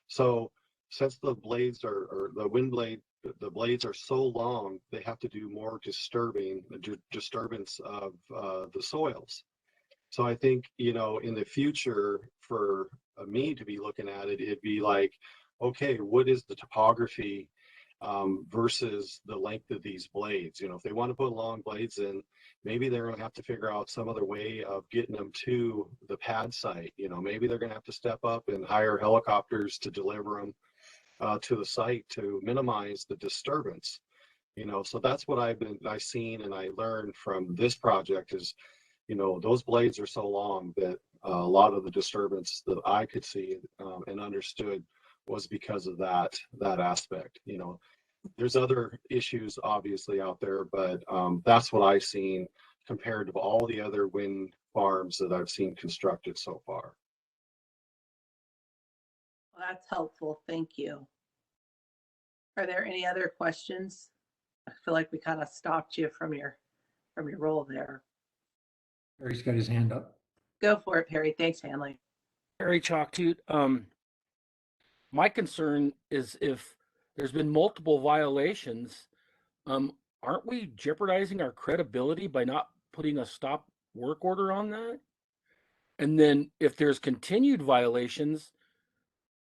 So since the blades or the wind blade, the blades are so long, they have to do more disturbance of the soils. So I think, in the future, for me to be looking at it, it'd be like, okay, what is the topography versus the length of these blades. You know, if they want to put long blades in, maybe they're going to have to figure out some other way of getting them to the pad site. You know, maybe they're going to have to step up and hire helicopters to deliver them to the site to minimize the disturbance. You know, so that's what I've seen and I learned from this project is, you know, those blades are so long that a lot of the disturbance that I could see and understood was because of that aspect. You know, there's other issues obviously out there, but that's what I've seen compared to all the other wind farms that I've seen constructed so far. Well, that's helpful. Thank you. Are there any other questions? I feel like we kind of stopped you from your role there. Harry's got his hand up. Go for it, Perry. Thanks, Hanley. Harry Chalktooth, my concern is if there's been multiple violations, aren't we jeopardizing our credibility by not putting a stop work order on that? And then if there's continued violations,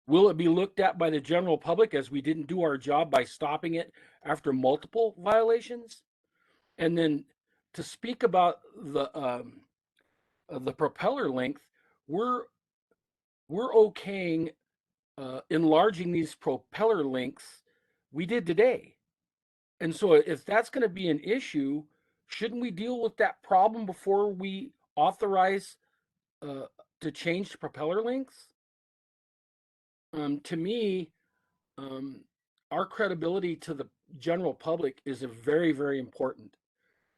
will it be looked at by the general public as we didn't do our job by stopping it after multiple violations? And then to speak about the propeller length, we're okaying enlarging these propeller lengths we did today. And so if that's going to be an issue, shouldn't we deal with that problem before we authorize to change the propeller lengths? To me, our credibility to the general public is very, very important.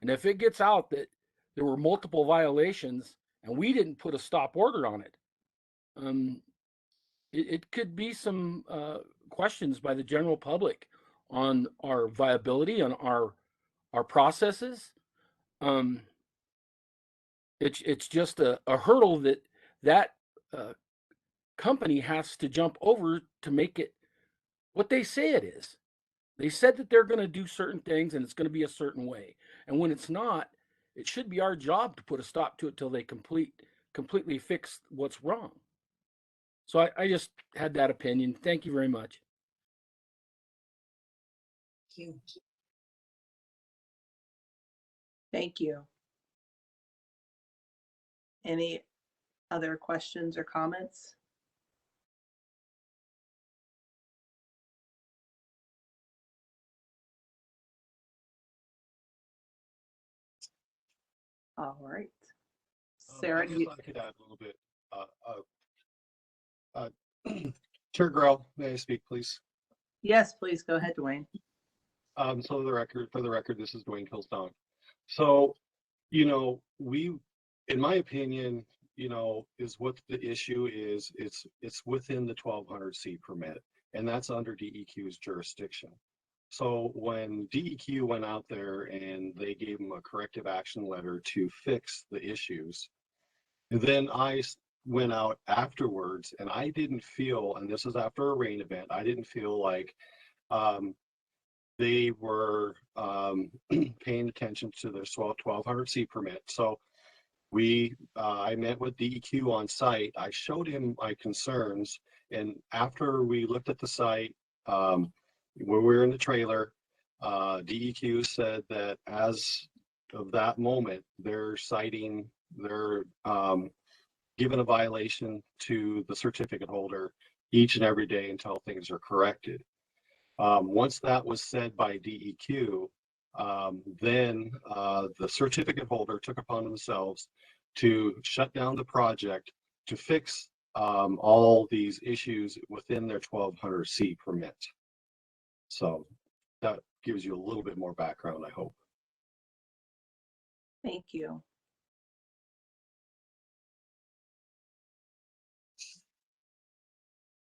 And if it gets out that there were multiple violations and we didn't put a stop order on it, it could be some questions by the general public on our viability, on our processes. It's just a hurdle that company has to jump over to make it what they say it is. They said that they're going to do certain things and it's going to be a certain way. And when it's not, it should be our job to put a stop to it till they completely fix what's wrong. So I just had that opinion. Thank you very much. Thank you. Thank you. Any other questions or comments? All right. Sarah, do you? I could add a little bit. Chair Grow, may I speak, please? Yes, please go ahead, Dwayne. So for the record, this is Dwayne Kilstone. So, you know, in my opinion, you know, is what the issue is. It's within the 1200C permit, and that's under DEQ's jurisdiction. So when DEQ went out there and they gave them a corrective action letter to fix the issues, then I went out afterwards and I didn't feel, and this is after a rain event, I didn't feel like they were paying attention to their 1200C permit. So I met with DEQ on site. I showed him my concerns, and after we looked at the site, where we were in the trailer, DEQ said that as of that moment, they're given a violation to the certificate holder each and every day until things are corrected. Once that was said by DEQ, then the certificate holder took upon themselves to shut down the project to fix all these issues within their 1200C permit. So that gives you a little bit more background, I hope. Thank you. Is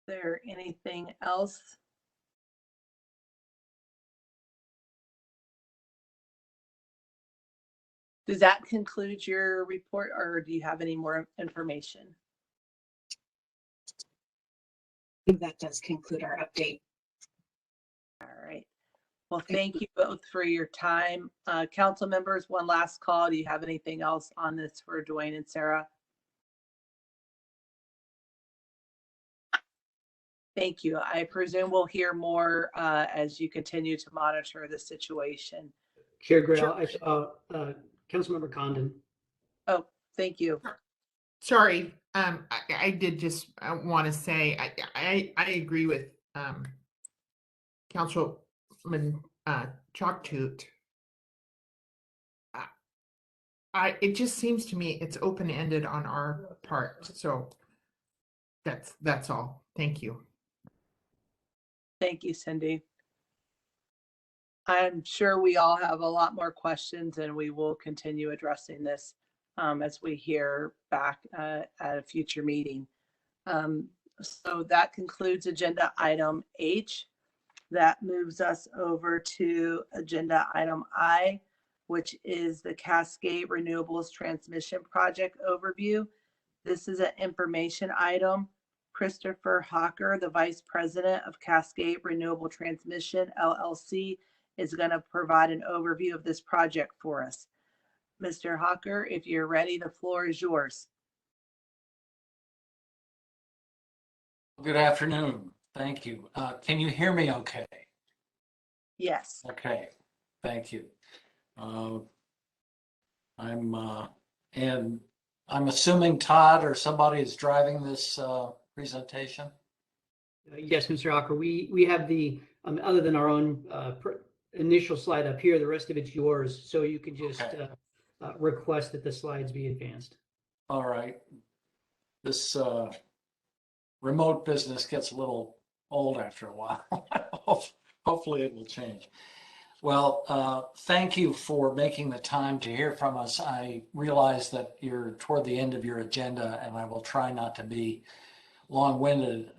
there anything else? Does that conclude your report, or do you have any more information? That does conclude our update. All right. Well, thank you both for your time. Council members, one last call. Do you have anything else on this for Dwayne and Sarah? Thank you. I presume we'll hear more as you continue to monitor the situation. Chair Grail, I saw Councilmember Condon. Oh, thank you. Sorry, I did just want to say, I agree with Councilman Chalktoot. It just seems to me it's open-ended on our part, so that's all. Thank you. Thank you, Cindy. I'm sure we all have a lot more questions, and we will continue addressing this as we hear back at a future meeting. So that concludes agenda item H. That moves us over to agenda item I, which is the Cascade Renewables Transmission Project overview. This is an information item. Christopher Hawker, the Vice President of Cascade Renewable Transmission, LLC, is going to provide an overview of this project for us. Mr. Hawker, if you're ready, the floor is yours. Good afternoon. Thank you. Can you hear me okay? Yes. Okay. Thank you. And I'm assuming Todd or somebody is driving this presentation? Yes, Mr. Hawker, we have the, other than our own initial slide up here, the rest of it's yours. So you can just request that the slides be advanced. All right. This remote business gets a little old after a while. Hopefully it will change. Well, thank you for making the time to hear from us. I realize that you're toward the end of your agenda, and I will try not to be long-winded.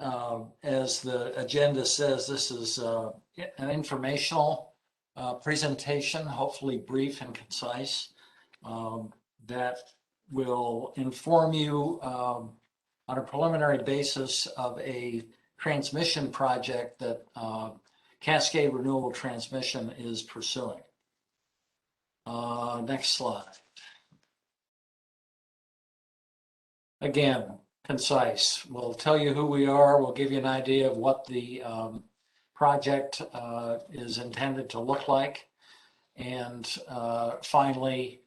As the agenda says, this is an informational presentation, hopefully brief and concise, that will inform you on a preliminary basis of a transmission project that Cascade Renewable Transmission is pursuing. Next slide. Again, concise. We'll tell you who we are. We'll give you an idea of what the project is intended to look like. And finally,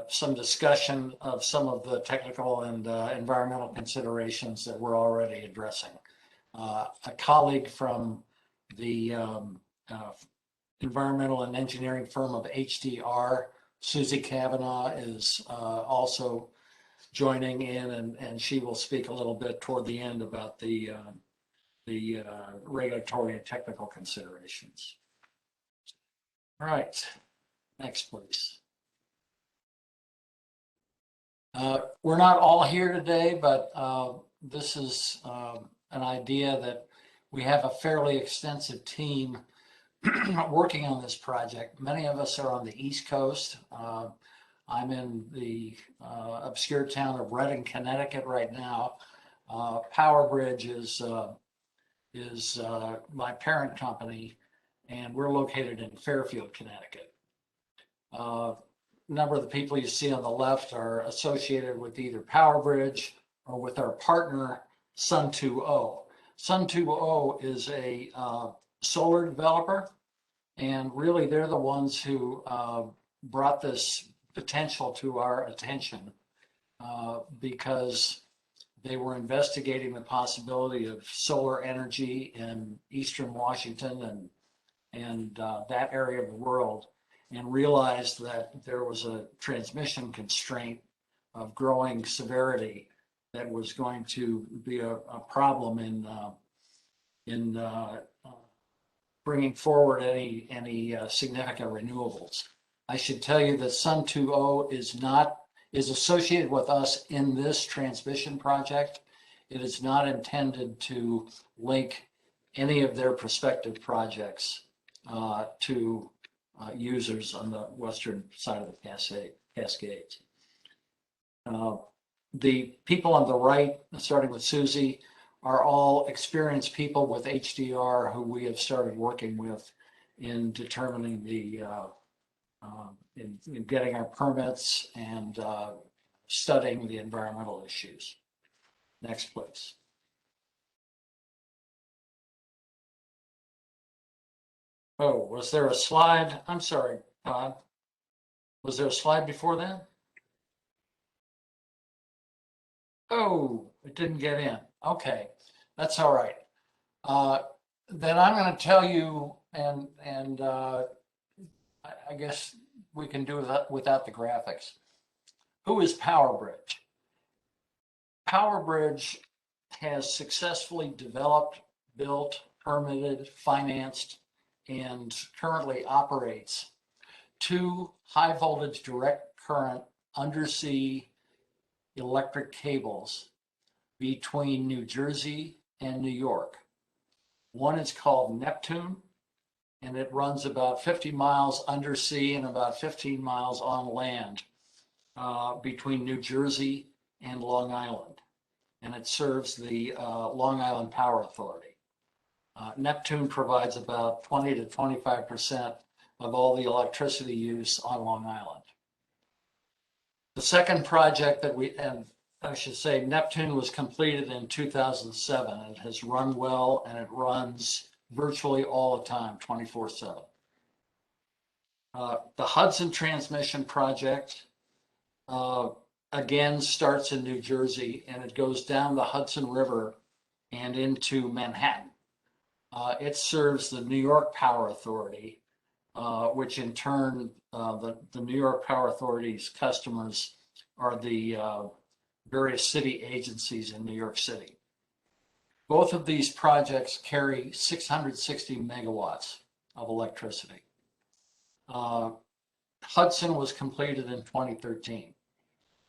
some discussion of some of the technical and environmental considerations that we're already addressing. A colleague from the environmental and engineering firm of HDR, Susie Kavanaugh, is also joining in, and she will speak a little bit toward the end about the regulatory and technical considerations. All right, next please. We're not all here today, but this is an idea that we have a fairly extensive team working on this project. Many of us are on the East Coast. I'm in the obscure town of Redding, Connecticut right now. PowerBridge is my parent company, and we're located in Fairfield, Connecticut. A number of the people you see on the left are associated with either PowerBridge or with our partner, Sun2O. Sun2O is a solar developer, and really they're the ones who brought this potential to our attention because they were investigating the possibility of solar energy in Eastern Washington and that area of the world, and realized that there was a transmission constraint of growing severity that was going to be a problem in bringing forward any significant renewables. I should tell you that Sun2O is associated with us in this transmission project. It is not intended to link any of their prospective projects to users on the western side of the Cascades. The people on the right, starting with Susie, are all experienced people with HDR who we have started working with in determining the in getting our permits and studying the environmental issues. Next, please. Oh, was there a slide? I'm sorry, Todd. Was there a slide before that? Oh, it didn't get in. Okay, that's all right. Then I'm going to tell you, and I guess we can do that without the graphics. Who is PowerBridge? PowerBridge has successfully developed, built, permitted, financed, and currently operates 2 high voltage direct current undersea electric cables between New Jersey and New York. One is called Neptune, and it runs about 50 miles undersea and about 15 miles on land between New Jersey and Long Island. And it serves the Long Island Power Authority. Neptune provides about 20 to 25% of all the electricity use on Long Island. The second project that and I should say Neptune was completed in 2007. It has run well, and it runs virtually all the time, 24/7. The Hudson Transmission Project, again, starts in New Jersey, and it goes down the Hudson River and into Manhattan. It serves the New York Power Authority, which in turn, the New York Power Authority's customers are the various city agencies in New York City. Both of these projects carry 660 megawatts of electricity. Hudson was completed in 2013.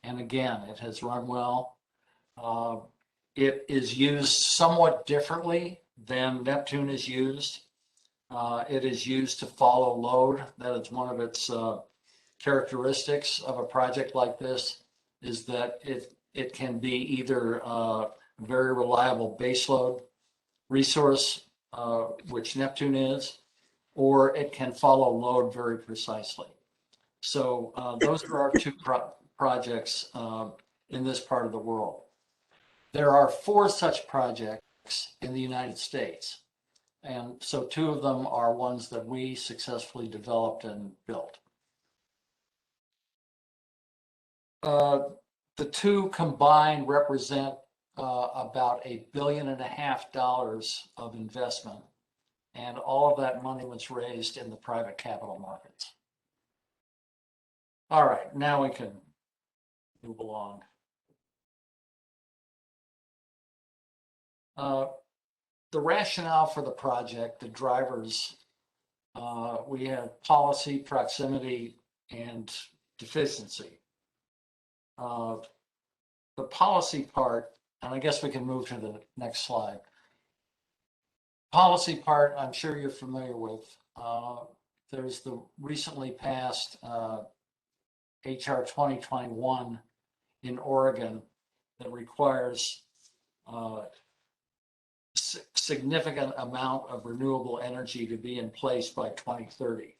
And again, it has run well. It is used somewhat differently than Neptune is used. It is used to follow load. That is one of its characteristics of a project like this, is that it can be either a very reliable baseload resource, which Neptune is, or it can follow load very precisely. So those are our 2 projects in this part of the world. There are 4 such projects in the United States. And so 2 of them are ones that we successfully developed and built. The 2 combined represent about $1.5 billion of investment. And all of that money was raised in the private capital markets. All right, now we can move along. The rationale for the project, the drivers, we have policy, proximity, and deficiency. The policy part, and I guess we can move to the next slide. Policy part, I'm sure you're familiar with. There's the recently passed HR 2021 in Oregon that requires significant amount of renewable energy to be in place by 2030.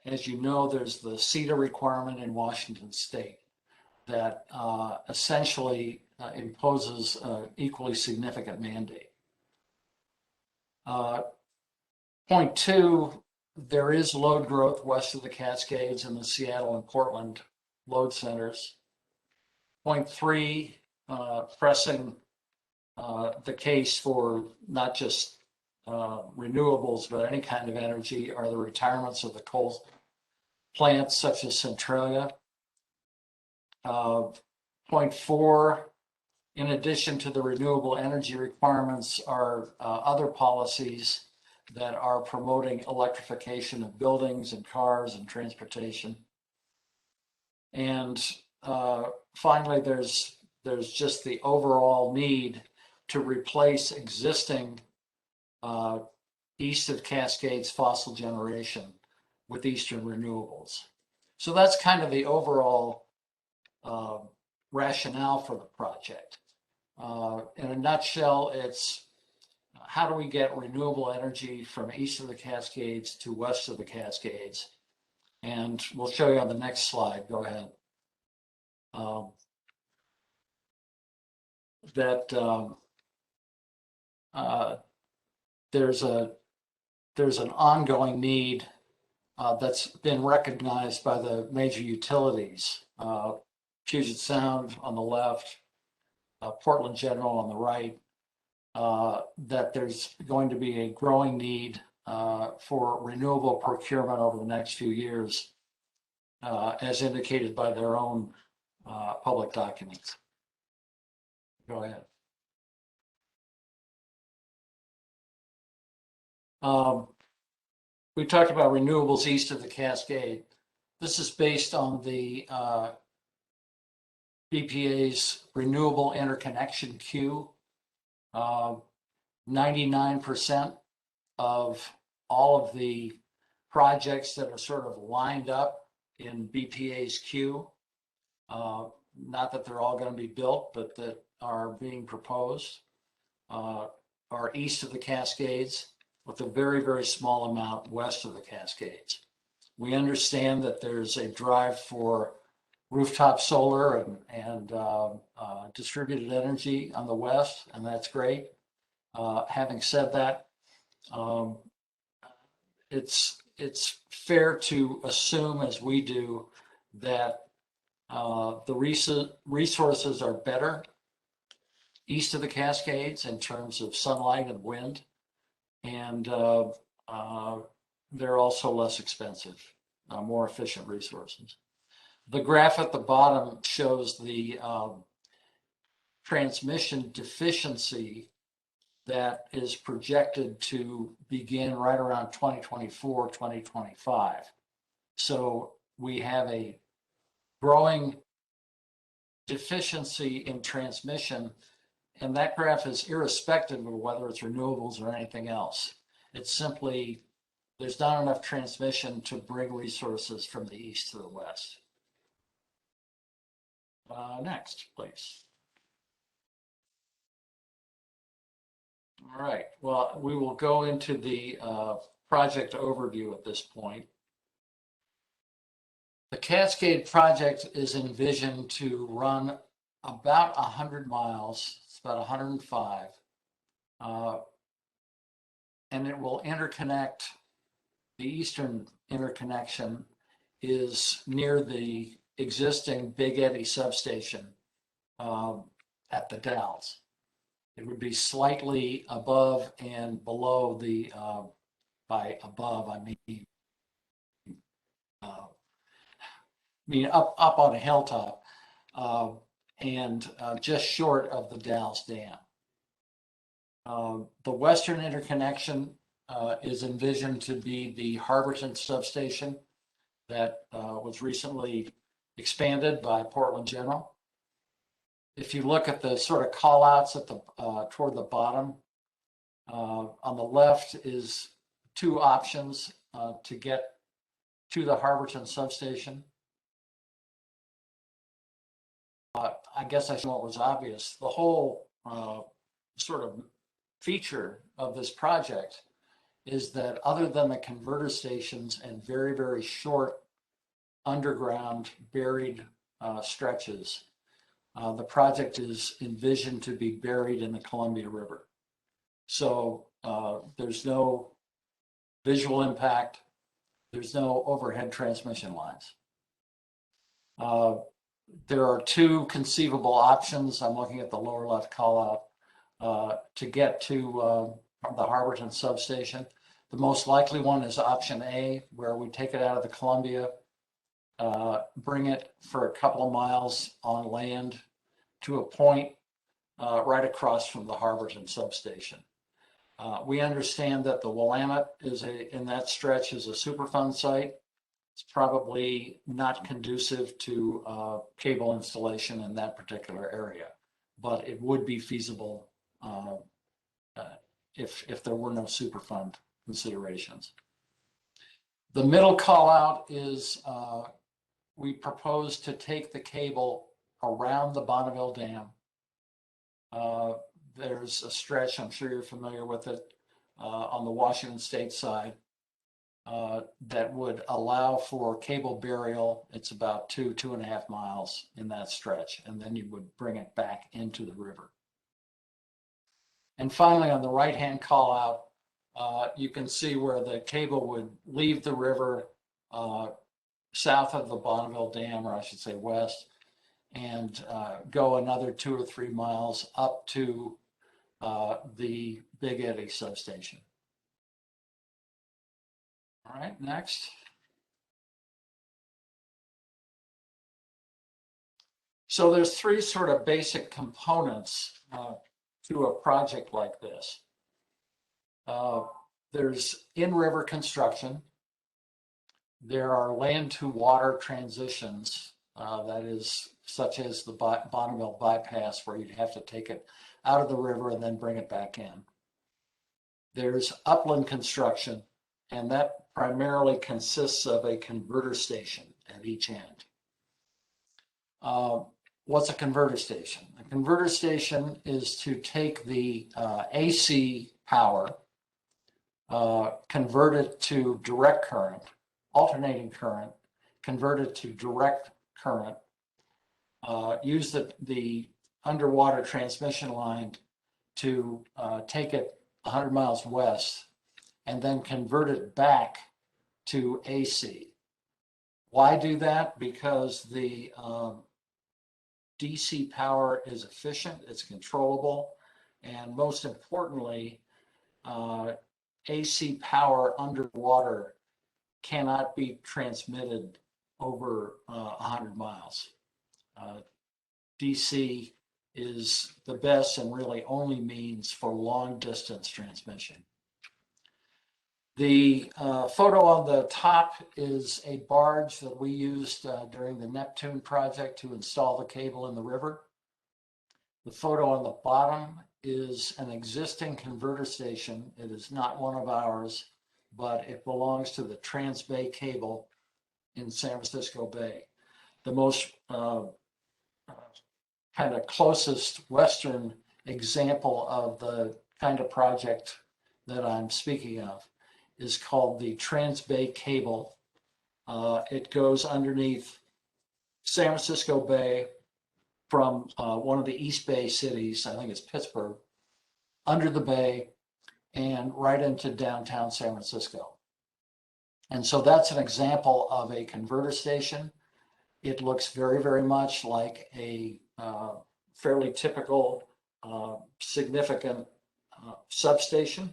As you know, there's the CETA requirement in Washington State that essentially imposes an equally significant mandate. Point 2, there is load growth west of the Cascades in the Seattle and Portland load centers. Point 3, pressing the case for not just renewables, but any kind of energy are the retirements of the coal plants such as Centralia. Point 4, in addition to the renewable energy requirements, are other policies that are promoting electrification of buildings and cars and transportation. And finally, there's just the overall need to replace existing east of Cascades fossil generation with eastern renewables. So that's kind of the overall rationale for the project. In a nutshell, it's how do we get renewable energy from east of the Cascades to west of the Cascades? And we'll show you on the next slide. Go ahead. There's a there's an ongoing need that's been recognized by the major utilities, Puget Sound on the left, Portland General on the right, that there's going to be a growing need for renewable procurement over the next few years, as indicated by their own public documents. Go ahead. We talked about renewables east of the Cascade. This is based on the BPA's renewable interconnection queue. 99% of all of the projects that are sort of lined up in BPA's queue, not that they're all going to be built, but that are being proposed, are east of the Cascades, with a very, very small amount west of the Cascades. We understand that there's a drive for rooftop solar and distributed energy on the west, and that's great. Having said that, it's fair to assume, as we do, that the resources are better east of the Cascades in terms of sunlight and wind, and they're also less expensive, more efficient resources. The graph at the bottom shows the transmission deficiency that is projected to begin right around 2024, 2025. So we have a growing deficiency in transmission, and that graph is irrespective of whether it's renewables or anything else. It's simply, there's not enough transmission to bring resources from the east to the west. Next, please. All right, well, we will go into the project overview at this point. The Cascade project is envisioned to run about 100 miles, it's about 105, and it will interconnect. The eastern interconnection is near the existing Big Eddy substation at the Dalles. It would be slightly above and below the, by above, I mean up on a hilltop, and just short of the Dalles Dam. The western interconnection is envisioned to be the Harborton substation that was recently expanded by Portland General. If you look at the sort of call outs at the toward the bottom, on the left is two options to get to the Harborton substation. I guess I said what was obvious. The whole sort of feature of this project is that other than the converter stations and very, very short underground buried stretches, the project is envisioned to be buried in the Columbia River. So there's no visual impact. There's no overhead transmission lines. There are two conceivable options. I'm looking at the lower left call out to get to the Harborton substation. The most likely one is option A, where we take it out of the Columbia, bring it for a couple of miles on land to a point right across from the Harborton substation. We understand that the Willamette is in that stretch is a Superfund site. It's probably not conducive to cable installation in that particular area, but it would be feasible if there were no Superfund considerations. The middle call out is we propose to take the cable around the Bonneville Dam. There's a stretch, I'm sure you're familiar with it, on the Washington State side that would allow for cable burial. It's about 2.5 miles in that stretch, and then you would bring it back into the river. And finally, on the right-hand call out, You can see where the cable would leave the river south of the Bonneville Dam, or I should say west, and go another 2 or 3 miles up to the Big Eddy substation. All right, next. So there's 3 sort of basic components to a project like this. There's in-river construction. There are land-to-water transitions, that is, such as the Bonneville bypass, where you'd have to take it out of the river and then bring it back in. There's upland construction, and that primarily consists of a converter station at each end. What's a converter station? A converter station is to take the AC power, convert it to direct current, alternating current, convert it to direct current, use the underwater transmission line to take it 100 miles west, and then convert it back to AC. Why do that? Because the DC power is efficient, it's controllable, and most importantly, AC power underwater cannot be transmitted over 100 miles. DC is the best and really only means for long distance transmission. The photo on the top is a barge that we used during the Neptune project to install the cable in the river. The photo on the bottom is an existing converter station. It is not one of ours, but it belongs to the Transbay Cable in San Francisco Bay. The most kind of closest Western example of the kind of project that I'm speaking of is called the Transbay Cable. It goes underneath San Francisco Bay from one of the East Bay cities, I think it's Pittsburgh, under the bay and right into downtown San Francisco. And so that's an example of a converter station. It looks very, very much like a fairly typical, significant substation.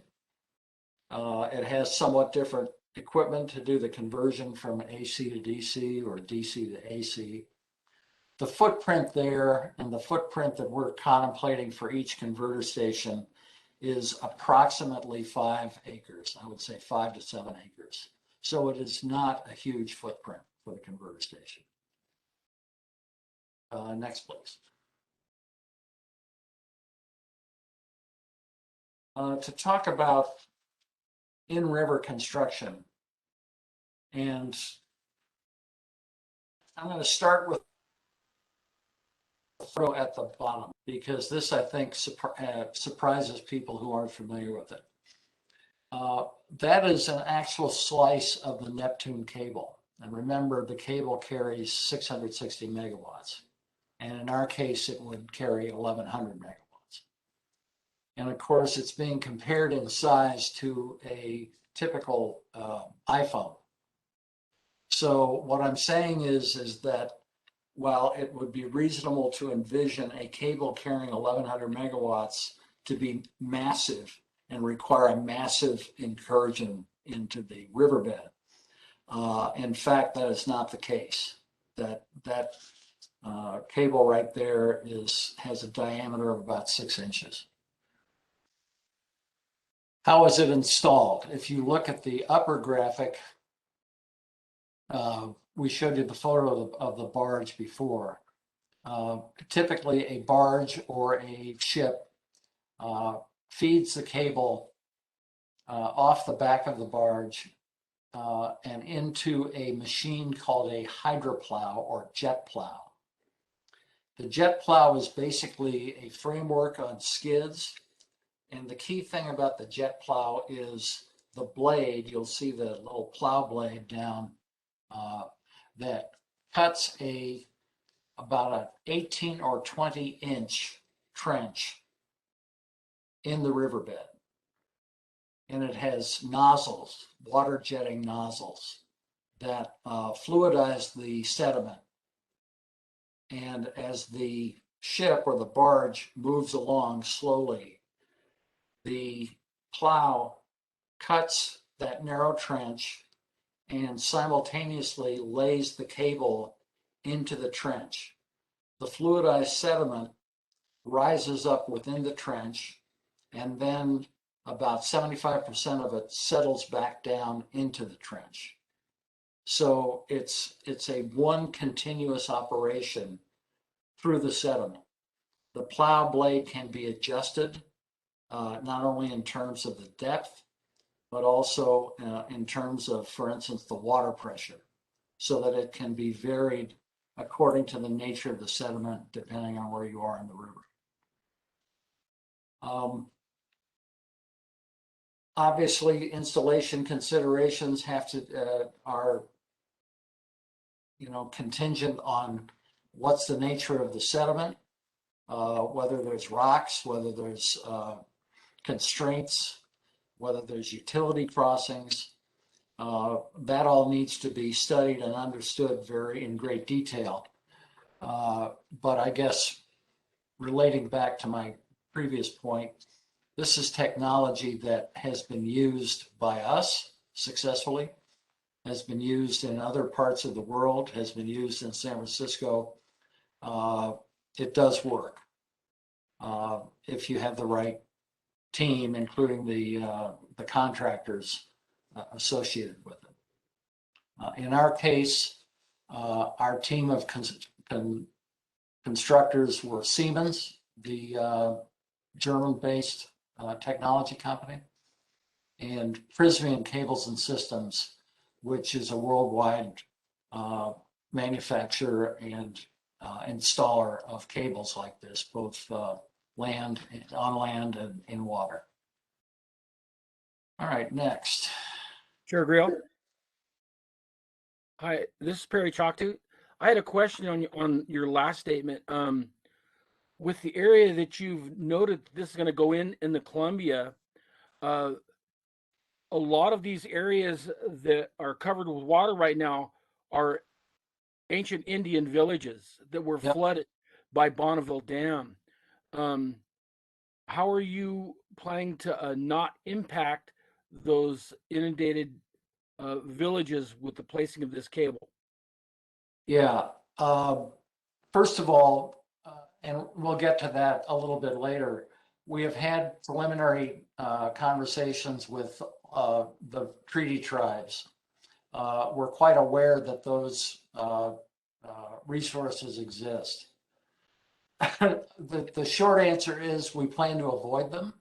It has somewhat different equipment to do the conversion from AC to DC or DC to AC. The footprint there and the footprint that we're contemplating for each converter station is approximately 5 acres. I would say 5 to 7 acres. So it is not a huge footprint for the converter station. Next, please. To talk about in-river construction, and I'm going to start with the photo at the bottom because this, I think, surprises people who aren't familiar with it. That is an actual slice of the Neptune cable. And remember, the cable carries 660 megawatts. And in our case, it would carry 1,100 megawatts. And of course, it's being compared in size to a typical iPhone. So what I'm saying is that while it would be reasonable to envision a cable carrying 1,100 megawatts to be massive and require a massive incursion into the riverbed, in fact, that is not the case. That cable right there has a diameter of about 6 inches. How is it installed? If you look at the upper graphic, we showed you the photo of the barge before. Typically, a barge or a ship feeds the cable off the back of the barge and into a machine called a hydroplow or jet plow. The jet plow is basically a framework on skids. And the key thing about the jet plow is the blade. You'll see the little plow blade down that cuts about an 18 or 20 inch trench in the riverbed. and it has nozzles, water jetting nozzles that fluidize the sediment. And as the ship or the barge moves along slowly, the plow cuts that narrow trench and simultaneously lays the cable into the trench. The fluidized sediment rises up within the trench, and then about 75% of it settles back down into the trench. So it's a one continuous operation through the sediment. The plow blade can be adjusted not only in terms of the depth, but also in terms of, for instance, the water pressure, so that it can be varied according to the nature of the sediment, depending on where you are in the river. Obviously, installation considerations are contingent on what's the nature of the sediment, whether there's rocks, whether there's constraints, whether there's utility crossings. That all needs to be studied and understood in great detail. But I guess relating back to my previous point, this is technology that has been used by us successfully, has been used in other parts of the world, has been used in San Francisco. It does work if you have the right team, including the contractors associated with it. In our case, our team of constructors were Siemens, the German-based technology company, and Prysmian Cables and Systems, which is a worldwide manufacturer and installer of cables like this, both on land and in water. All right, next. Chair Grill. Hi, this is Perry Choctu. I had a question on your last statement. With the area that you've noted this is going to go in the Columbia, a lot of these areas that are covered with water right now are ancient Indian villages that were flooded by Bonneville Dam. How are you planning to not impact those inundated villages with the placing of this cable? Yeah. First of all, and we'll get to that a little bit later, we have had preliminary conversations with the treaty tribes. We're quite aware that those resources exist. The short answer is we plan to avoid them.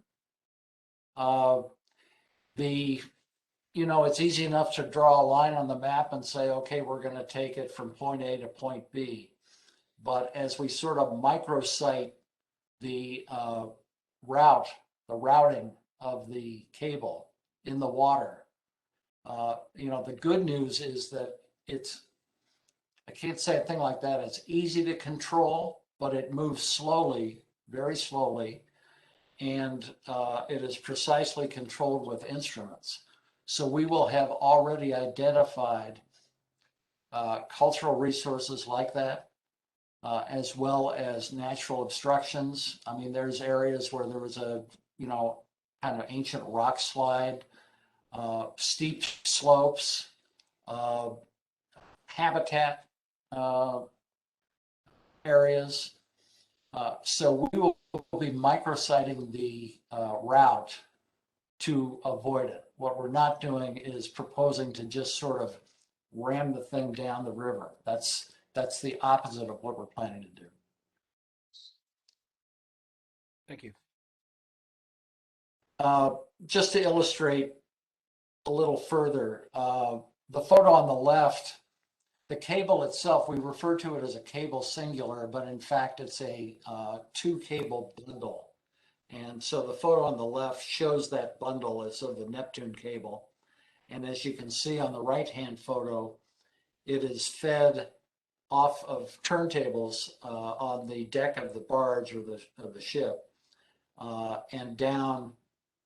It's easy enough to draw a line on the map and say, okay, we're going to take it from point A to point B. But as we sort of microsite the routing of the cable in the water, the good news is that I can't say a thing like that. It's easy to control, but it moves slowly, very slowly, and it is precisely controlled with instruments. So we will have already identified cultural resources like that, as well as natural obstructions. I mean, there's areas where there was a, kind of ancient rock slide, steep slopes, habitat areas. So we will be micrositing the route to avoid it. What we're not doing is proposing to just sort of ram the thing down the river. That's the opposite of what we're planning to do. Thank you. Just to illustrate a little further, the photo on the left, the cable itself, we refer to it as a cable singular, but in fact it's a two cable bundle. And so the photo on the left shows that bundle as of the Neptune cable. And as you can see on the right-hand photo, it is fed off of turntables on the deck of the barge or of the ship and down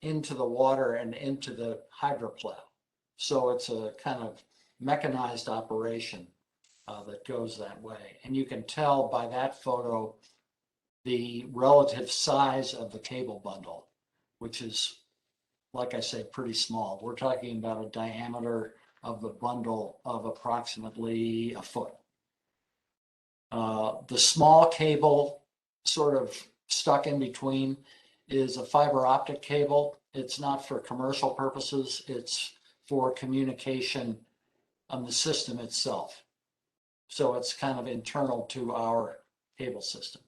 into the water and into the hydroplow. So it's a kind of mechanized operation that goes that way. And you can tell by that photo the relative size of the cable bundle, which is, like I say, pretty small. We're talking about a diameter of the bundle of approximately a foot. The small cable sort of stuck in between is a fiber optic cable. It's not for commercial purposes. It's for communication on the system itself. So it's kind of internal to our cable system.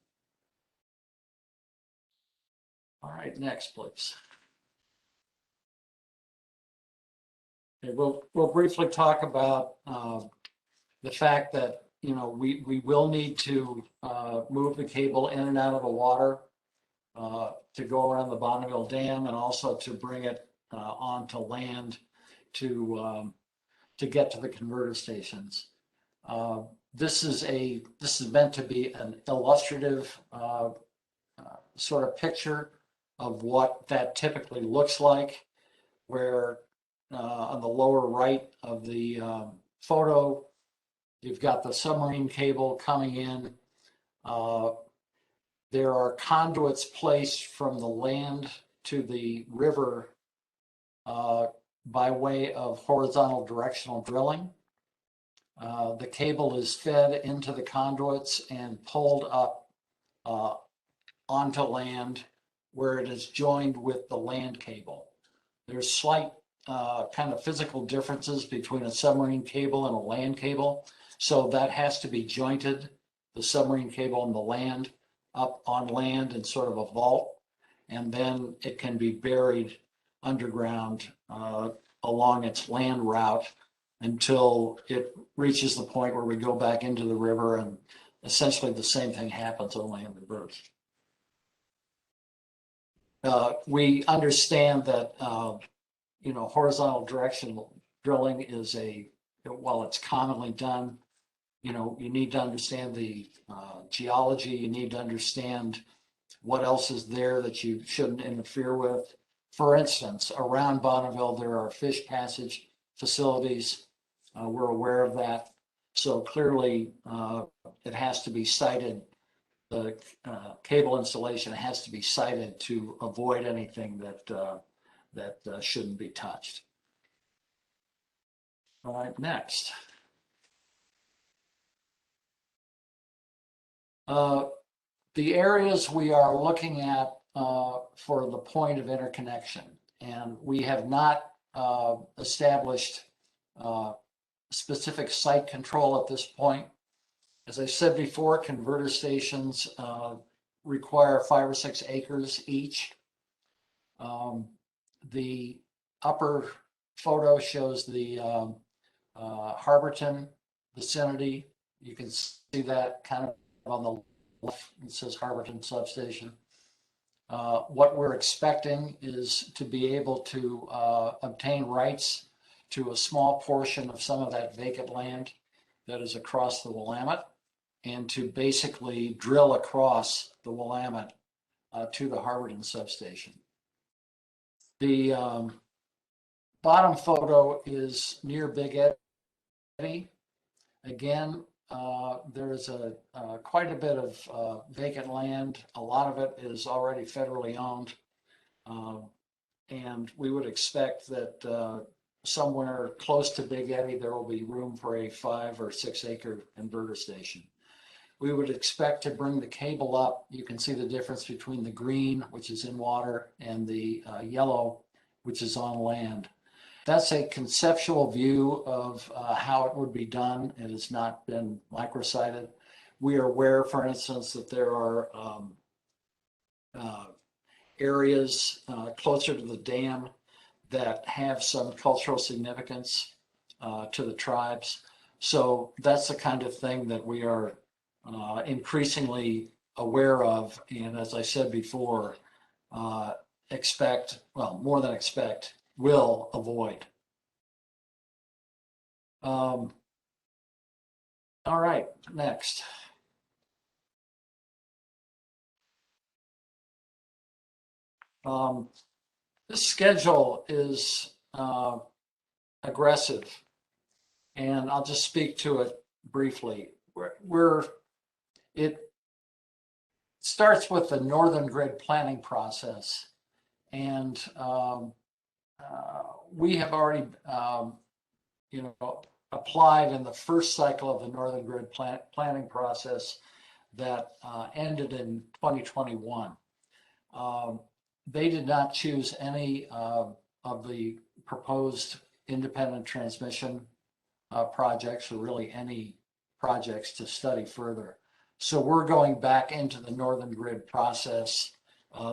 All right, next, please. Okay, we'll briefly talk about the fact that, you know, we will need to move the cable in and out of the water to go around the Bonneville Dam, and also to bring it onto land to get to the converter stations. This is meant to be an illustrative sort of picture of what that typically looks like, where on the lower right of the photo, you've got the submarine cable coming in. There are conduits placed from the land to the river by way of horizontal directional drilling. The cable is fed into the conduits and pulled up onto land, where it is joined with the land cable. There's slight kind of physical differences between a submarine cable and a land cable. So that has to be jointed, the submarine cable and the land, up on land in sort of a vault. And then it can be buried underground along its land route until it reaches the point where we go back into the river, and essentially the same thing happens only in reverse. We understand that you know, horizontal directional drilling is while it's commonly done, you know, you need to understand the geology. You need to understand what else is there that you shouldn't interfere with. For instance, around Bonneville, there are fish passage facilities. We're aware of that. So clearly, it has to be sited. The cable installation has to be sited to avoid anything that shouldn't be touched. All right, next. The areas we are looking at for the point of interconnection, and we have not established specific site control at this point. As I said before, converter stations require 5 or 6 acres each. The upper photo shows the Harborton vicinity. You can see that kind of on the left. It says Harborton substation. What we're expecting is to be able to obtain rights to a small portion of some of that vacant land that is across the Willamette, and to basically drill across the Willamette to the Harborton substation. The bottom photo is near Big Eddy. Again, there is quite a bit of vacant land. A lot of it is already federally owned. And we would expect that somewhere close to Big Eddy, there will be room for a 5 or 6 acre inverter station. We would expect to bring the cable up. You can see the difference between the green, which is in water, and the yellow, which is on land. That's a conceptual view of how it would be done. It has not been microsited. We are aware, for instance, that there are areas closer to the dam that have some cultural significance to the tribes. So that's the kind of thing that we are increasingly aware of, and as I said before, expect, well, more than expect, will avoid. All right, next. This schedule is aggressive, and I'll just speak to it briefly. It starts with the Northern Grid planning process, and we have already, applied in the first cycle of the Northern Grid planning process that ended in 2021. They did not choose any of the proposed independent transmission projects, or really any projects to study further. So we're going back into the Northern Grid process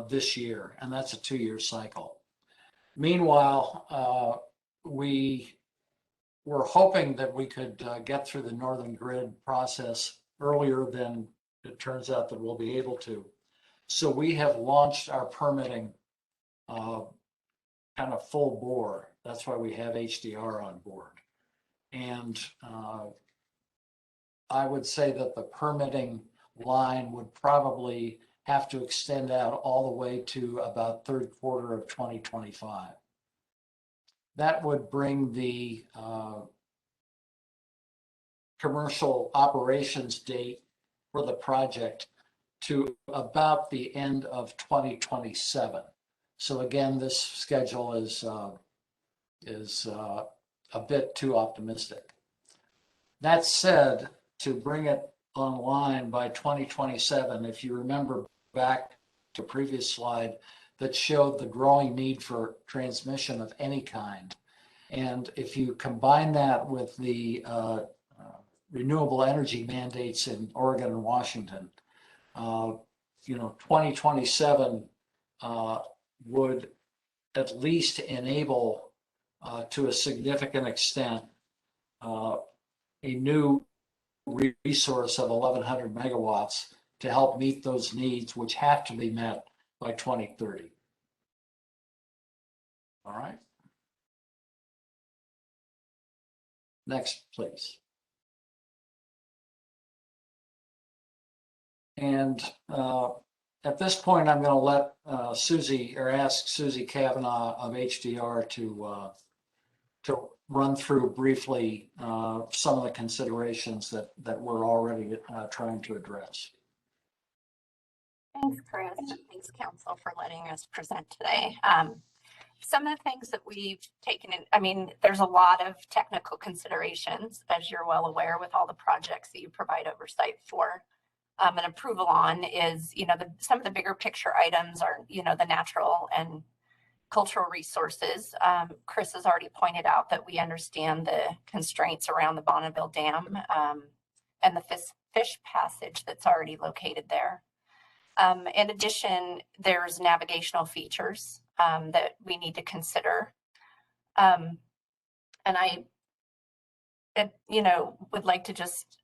this year, and that's a 2-year cycle. Meanwhile, we were hoping that we could get through the Northern Grid process earlier than it turns out that we'll be able to. So we have launched our permitting kind of full bore. That's why we have HDR on board. And I would say that the permitting line would probably have to extend out all the way to about third quarter of 2025. That would bring the commercial operations date for the project to about the end of 2027. So again, this schedule is a bit too optimistic. That said, to bring it online by 2027, if you remember back to a previous slide that showed the growing need for transmission of any kind. And if you combine that with the renewable energy mandates in Oregon and Washington, 2027 would at least enable to a significant extent a new resource of 1,100 megawatts to help meet those needs, which have to be met by 2030. All right. Next, please. And at this point, I'm going to let ask Susie Kavanaugh of HDR to run through briefly some of the considerations that we're already trying to address. Thanks, Chris. Thanks, Council, for letting us present today. Some of the things that we've taken in, there's a lot of technical considerations, as you're well aware, with all the projects that you provide oversight for. And approval on is, some of the bigger picture items are, the natural and cultural resources. Chris has already pointed out that we understand the constraints around the Bonneville Dam and the fish passage that's already located there. In addition, there's navigational features that we need to consider. And I, would like to just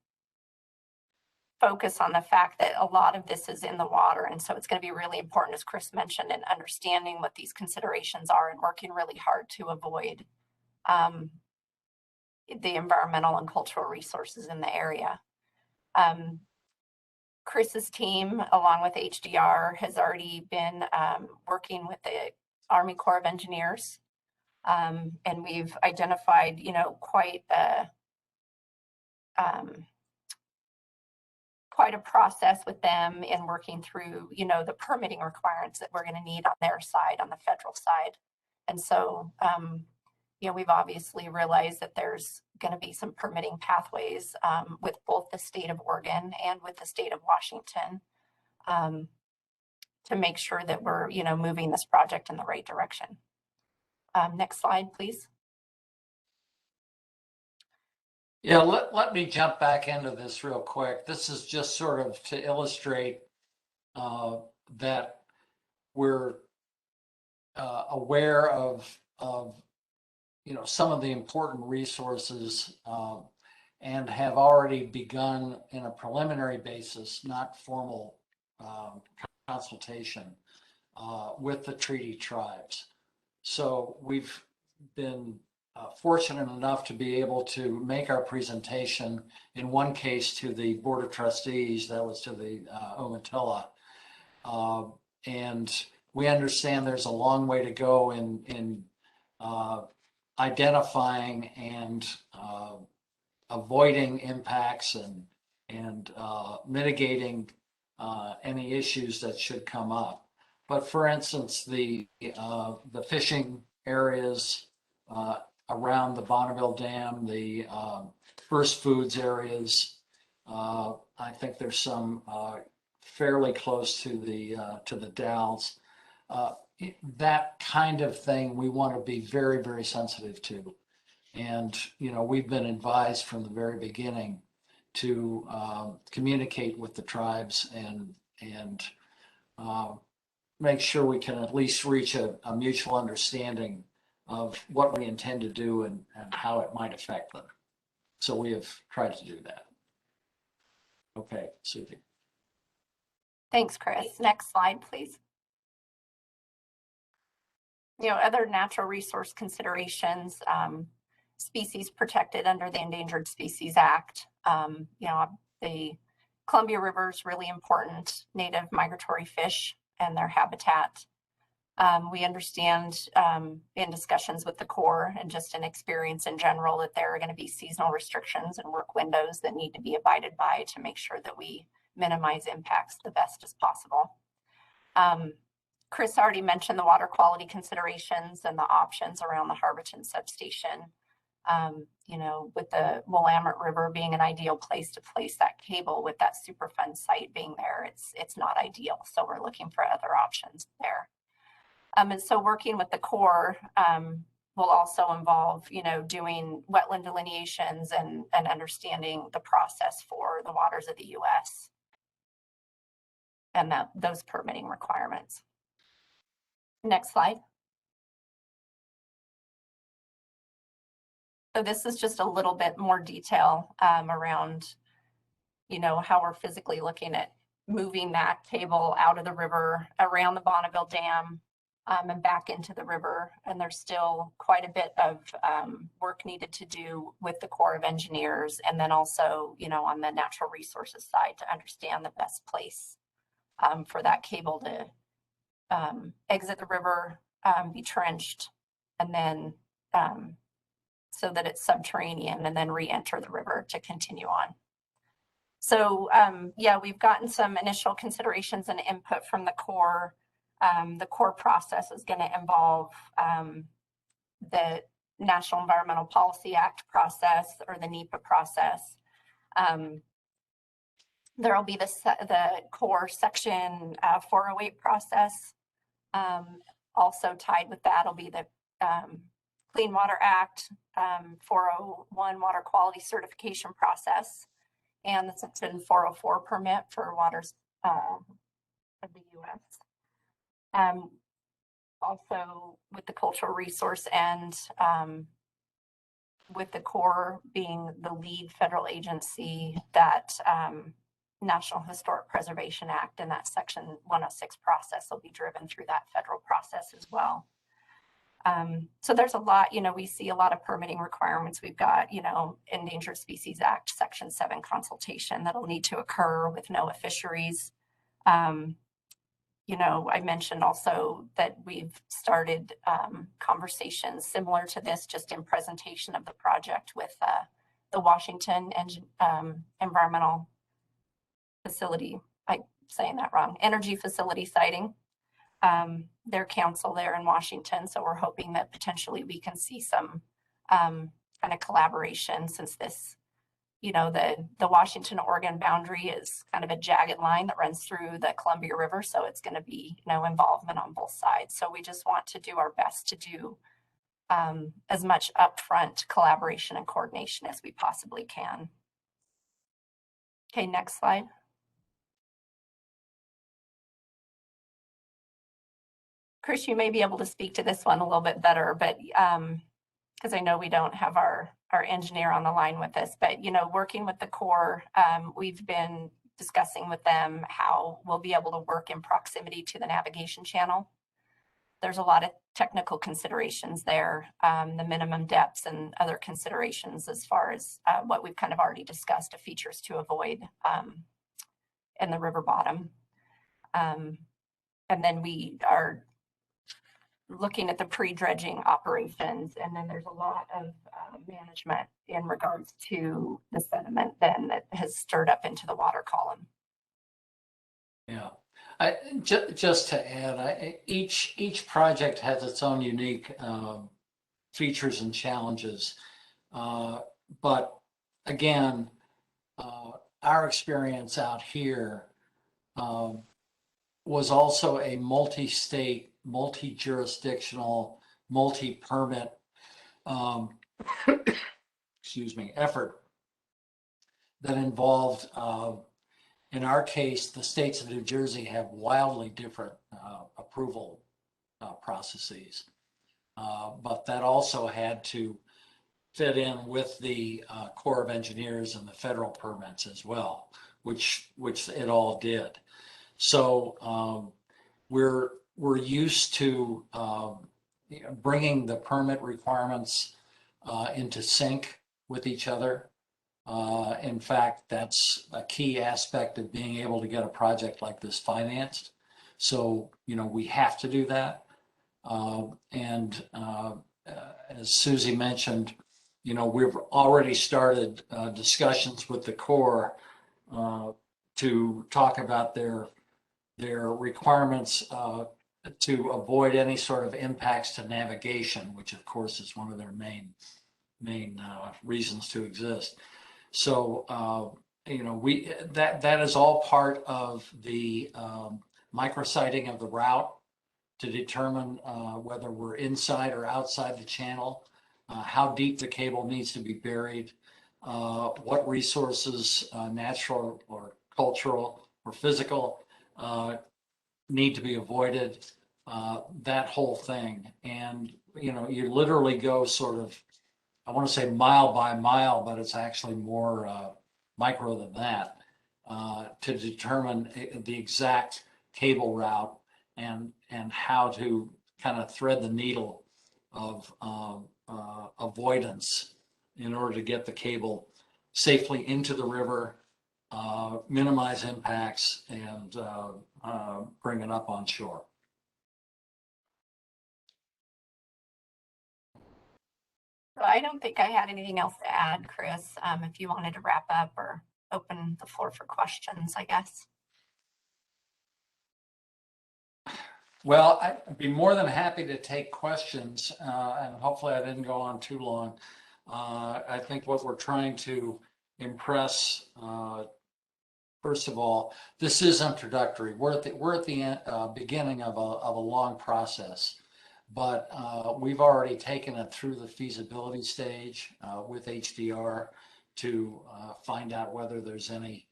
focus on the fact that a lot of this is in the water. And so it's going to be really important, as Chris mentioned, in understanding what these considerations are and working really hard to avoid the environmental and cultural resources in the area. Chris's team, along with HDR, has already been working with the Army Corps of Engineers. And we've identified, quite a process with them in working through, the permitting requirements that we're going to need on their side, on the federal side. And so, we've obviously realized that there's going to be some permitting pathways with both the state of Oregon and with the state of Washington to make sure that we're, moving this project in the right direction. Next slide, please. Yeah, let me jump back into this real quick. This is just sort of to illustrate that we're aware of some of the important resources and have already begun in a preliminary basis, not formal consultation with the treaty tribes. So we've been fortunate enough to be able to make our presentation, in one case to the Board of Trustees, that was to the Umatilla. And we understand there's a long way to go in identifying and avoiding impacts and mitigating any issues that should come up. But for instance, the fishing areas around the Bonneville Dam, the First Foods areas, I think there's some fairly close to the Dalles. That kind of thing we want to be very, very sensitive to. And, you know, we've been advised from the very beginning to communicate with the tribes and make sure we can at least reach a mutual understanding of what we intend to do and how it might affect them. So we have tried to do that. Okay, Susie. Thanks, Chris. Next slide, please. You know, other natural resource considerations, species protected under the Endangered Species Act. You know, the Columbia River is really important, native migratory fish and their habitat. We understand in discussions with the Corps and just in experience in general that there are going to be seasonal restrictions and work windows that need to be abided by to make sure that we minimize impacts the best as possible. Chris already mentioned the water quality considerations and the options around the Harberton substation. You know, with the Willamette River being an ideal place to place that cable with that Superfund site being there, it's not ideal. So we're looking for other options there. And so working with the Corps will also involve, you know, doing wetland delineations and understanding the process for the waters of the U.S. and those permitting requirements. Next slide. So this is just a little bit more detail around, you know, how we're physically looking at moving that cable out of the river around the Bonneville Dam and back into the river. And there's still quite a bit of work needed to do with the Corps of Engineers, and then also, you know, on the natural resources side to understand the best place for that cable to exit the river, be trenched, and then so that it's subterranean, and then re-enter the river to continue on. So yeah, we've gotten some initial considerations and input from the Corps. The Corps process is going to involve the National Environmental Policy Act process, or the NEPA process. There will be the Corps Section 408 process. Also tied with that will be the Clean Water Act 401 water quality certification process, and the Section 404 permit for waters of the U.S. Also with the cultural resource and with the Corps being the lead federal agency, that National Historic Preservation Act and that Section 106 process will be driven through that federal process as well. So there's a lot, you know, we see a lot of permitting requirements. We've got, you know, Endangered Species Act Section 7 consultation that'll need to occur with NOAA fisheries. You know, I mentioned also that we've started conversations similar to this, just in presentation of the project, with the Washington Environmental Facility, I'm saying that wrong, Energy Facility Siting. Their council there in Washington. So we're hoping that potentially we can see some kind of collaboration, since this, you know, the Washington-Oregon boundary is kind of a jagged line that runs through the Columbia River. So it's going to be, you know, involvement on both sides. So we just want to do our best to do as much upfront collaboration and coordination as we possibly can. Okay, next slide. Chris, you may be able to speak to this one a little bit better, but because I know we don't have our engineer on the line with us, but, you know, working with the Corps, we've been discussing with them how we'll be able to work in proximity to the navigation channel. There's a lot of technical considerations there, the minimum depths and other considerations as far as what we've kind of already discussed, of features to avoid in the river bottom. And then we are looking at the pre-dredging operations, and then there's a lot of management in regards to the sediment then that has stirred up into the water column. Yeah, just to add, each project has its own unique features and challenges. But again, our experience out here was also a multi-state, multi-jurisdictional, multi-permit excuse me, effort that involved, in our case, the states of New Jersey have wildly different approval processes. But that also had to fit in with the Corps of Engineers and the federal permits as well, which it all did. So we're used to bringing the permit requirements into sync with each other. In fact, that's a key aspect of being able to get a project like this financed. So, we have to do that. As Susie mentioned, we've already started discussions with the Corps to talk about their requirements to avoid any sort of impacts to navigation, which of course is one of their main reasons to exist. So that is all part of the microsighting of the route to determine whether we're inside or outside the channel, how deep the cable needs to be buried, what resources, natural or cultural or physical, need to be avoided, that whole thing. And, you literally go sort of, I want to say mile by mile, but it's actually more micro than that, to determine the exact cable route and how to kind of thread the needle of avoidance in order to get the cable safely into the river, minimize impacts, and bring it up on shore. So I don't think I had anything else to add, Chris. If you wanted to wrap up or open the floor for questions, I guess. Well, I'd be more than happy to take questions, and hopefully I didn't go on too long. I think what we're trying to impress, first of all, this is introductory. We're at the beginning of a long process, but we've already taken it through the feasibility stage with HDR to find out whether there's any,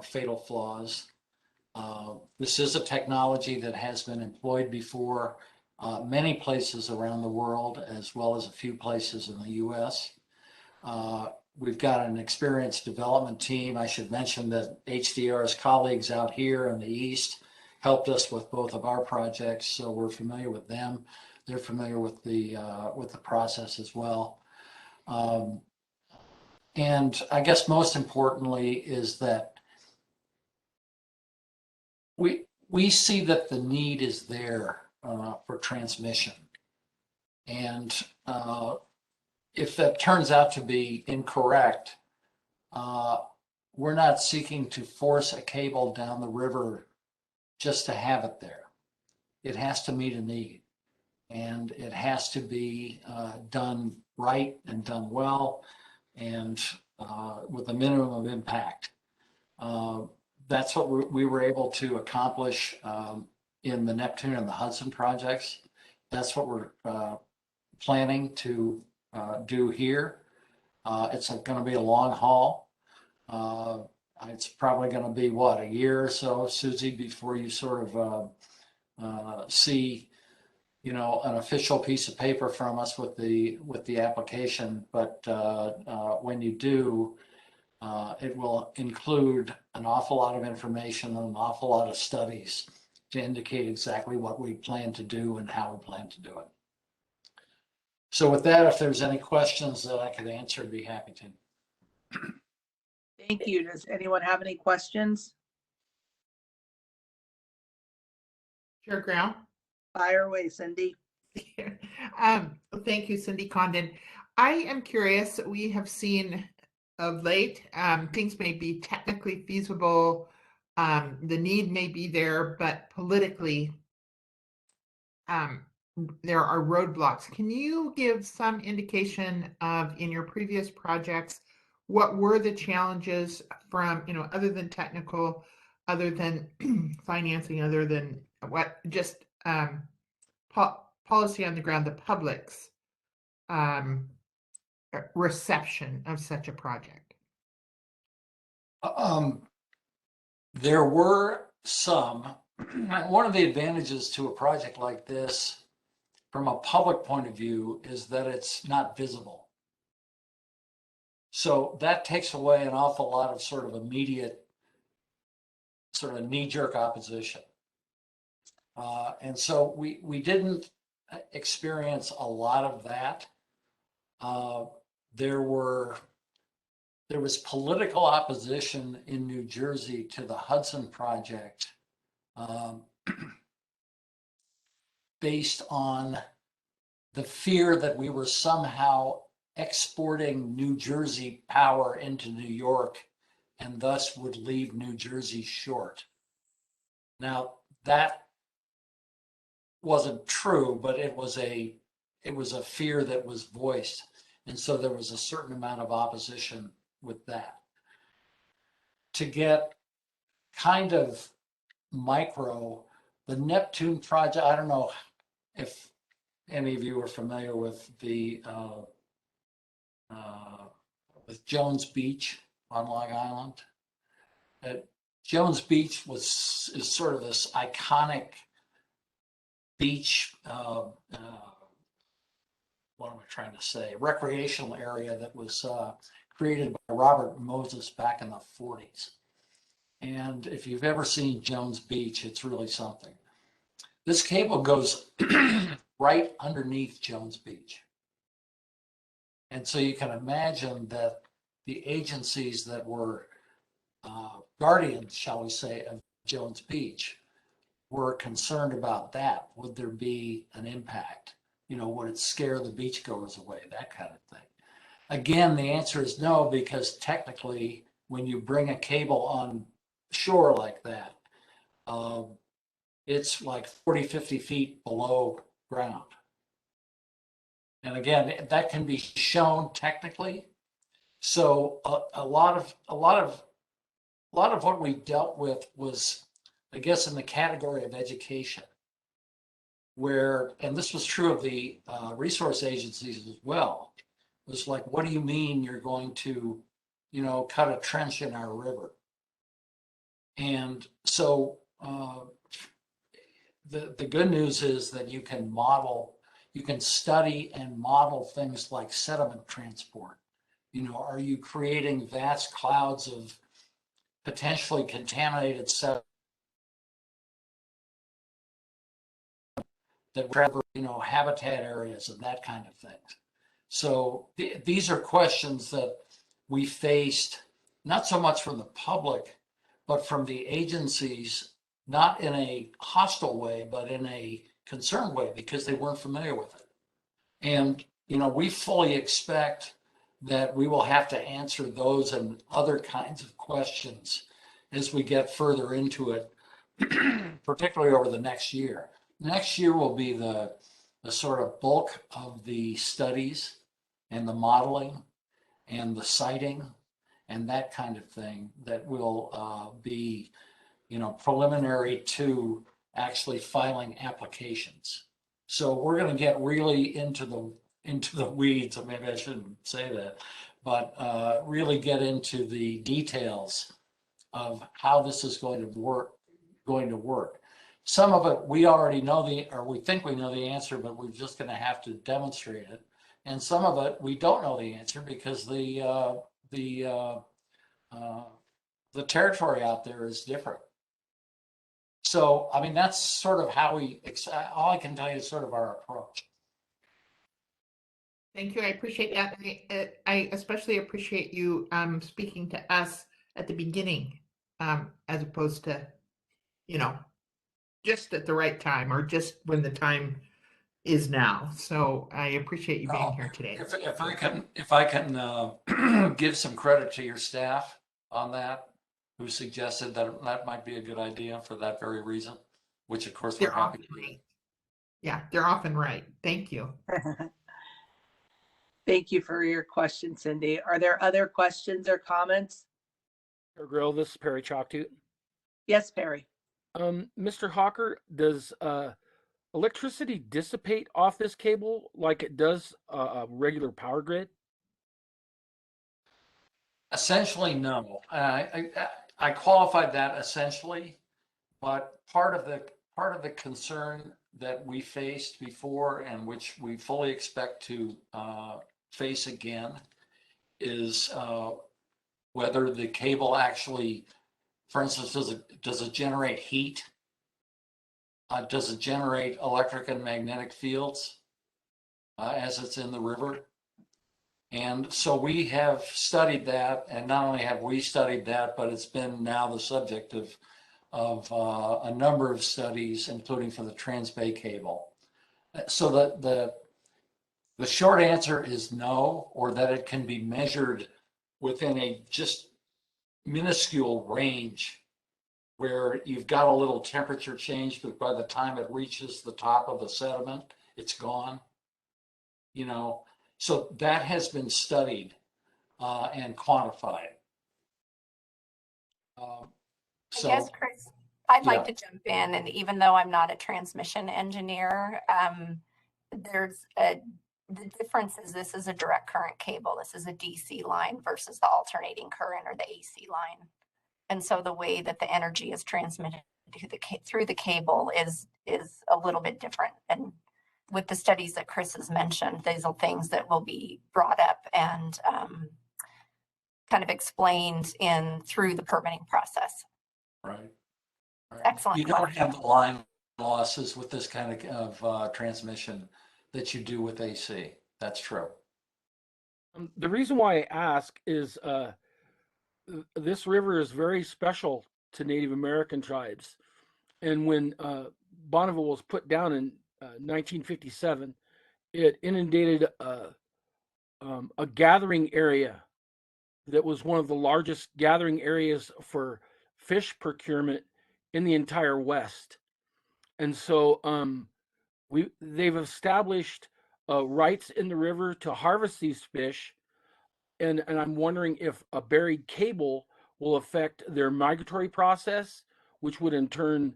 fatal flaws. This is a technology that has been employed before many places around the world, as well as a few places in the US. We've got an experienced development team. I should mention that HDR's colleagues out here in the East helped us with both of our projects, so we're familiar with them. They're familiar with the process as well. And I guess most importantly is that we see that the need is there for transmission. And if that turns out to be incorrect, we're not seeking to force a cable down the river just to have it there. It has to meet a need, and it has to be done right and done well, and with a minimum of impact. That's what we were able to accomplish in the Neptune and the Hudson projects. That's what we're planning to do here. It's going to be a long haul. It's probably going to be a year or so, Susie, before you sort of see, an official piece of paper from us with the application. But when you do, it will include an awful lot of information and an awful lot of studies to indicate exactly what we plan to do and how we plan to do it. So with that, if there's any questions that I could answer, I'd be happy to. Thank you. Does anyone have any questions? Chair Ground. Fire away, Cindy. Thank you, Cindy Condon. I am curious, we have seen of late, things may be technically feasible, the need may be there, but politically, there are roadblocks. Can you give some indication of, in your previous projects, what were the challenges from, other than technical, other than financing, other than what, just policy on the ground, the public's reception of such a project? There were some. One of the advantages to a project like this, from a public point of view, is that it's not visible. So that takes away an awful lot of sort of immediate, sort of knee-jerk opposition. And so we didn't experience a lot of that. There was political opposition in New Jersey to the Hudson project, based on the fear that we were somehow exporting New Jersey power into New York and thus would leave New Jersey short. Now, that wasn't true, but it was a fear that was voiced. And so there was a certain amount of opposition with that. To get kind of micro, the Neptune project, I don't know if any of you are familiar with the with Jones Beach on Long Island. Jones Beach is sort of this iconic beach, what am I trying to say, recreational area that was created by Robert Moses back in the 40s. And if you've ever seen Jones Beach, it's really something. This cable goes right underneath Jones Beach. And so you can imagine that the agencies that were guardians, shall we say, of Jones Beach were concerned about that. Would there be an impact? Would it scare the beachgoers away? That kind of thing. Again, the answer is no, because technically, when you bring a cable on shore like that, it's like 40, 50 feet below ground. And again, that can be shown technically. So a lot of what we dealt with was, I guess, in the category of education, where, and this was true of the resource agencies as well, was like, what do you mean you're going to, cut a trench in our river? And so the good news is that you can study and model things like sediment transport. Are you creating vast clouds of potentially contaminated sediment that travel, habitat areas and that kind of things? So these are questions that we faced, not so much from the public, but from the agencies, not in a hostile way, but in a concerned way, because they weren't familiar with it. And, we fully expect that we will have to answer those and other kinds of questions as we get further into it, particularly over the next year. Next year will be the sort of bulk of the studies and the modeling and the siting and that kind of thing that will be, preliminary to actually filing applications. So we're going to get really into the weeds, or maybe I shouldn't say that, but really get into the details of how this is going to work. Some of it we already know or we think we know the answer, but we're just going to have to demonstrate it. And some of it we don't know the answer because the territory out there is different. So, I mean, that's sort of how all I can tell you is sort of our approach. Thank you. I appreciate that. I especially appreciate you speaking to us at the beginning, as opposed to, just at the right time or just when the time is now. So I appreciate you being here today. If I can give some credit to your staff on that, who suggested that that might be a good idea for that very reason, which of course we're They're happy often to do. right. Yeah, they're often right. Thank you. Thank you for your question, Cindy. Are there other questions or comments? Chair Grill, this is Perry Chalktooth. Yes, Perry. Mr. Hawker, does electricity dissipate off this cable like it does a regular power grid? Essentially, no. I qualified that essentially, but part of the concern that we faced before and which we fully expect to face again is whether the cable actually, for instance, does it generate heat? Does it generate electric and magnetic fields as it's in the river? And so we have studied that, and not only have we studied that, but it's been now the subject of a number of studies, including for the Transbay cable. So the short answer is no, or that it can be measured within a just minuscule range where you've got a little temperature change, but by the time it reaches the top of the sediment, it's gone. You know, so that has been studied and quantified. I guess, Chris, I'd like to jump in, and even though I'm not a transmission engineer, the difference is this is a direct current cable. This is a DC line versus the alternating current or the AC line. And so the way that the energy is transmitted through the cable is a little bit different. And with the studies that Chris has mentioned, these are things that will be brought up and kind of explained through the permitting process. Right. Excellent. You don't have the line losses with this kind of transmission that you do with AC. That's true. The reason why I ask is this river is very special to Native American tribes. And when Bonneville was put down in 1957, it inundated a gathering area that was one of the largest gathering areas for fish procurement in the entire West. And so they've established rights in the river to harvest these fish. And I'm wondering if a buried cable will affect their migratory process, which would in turn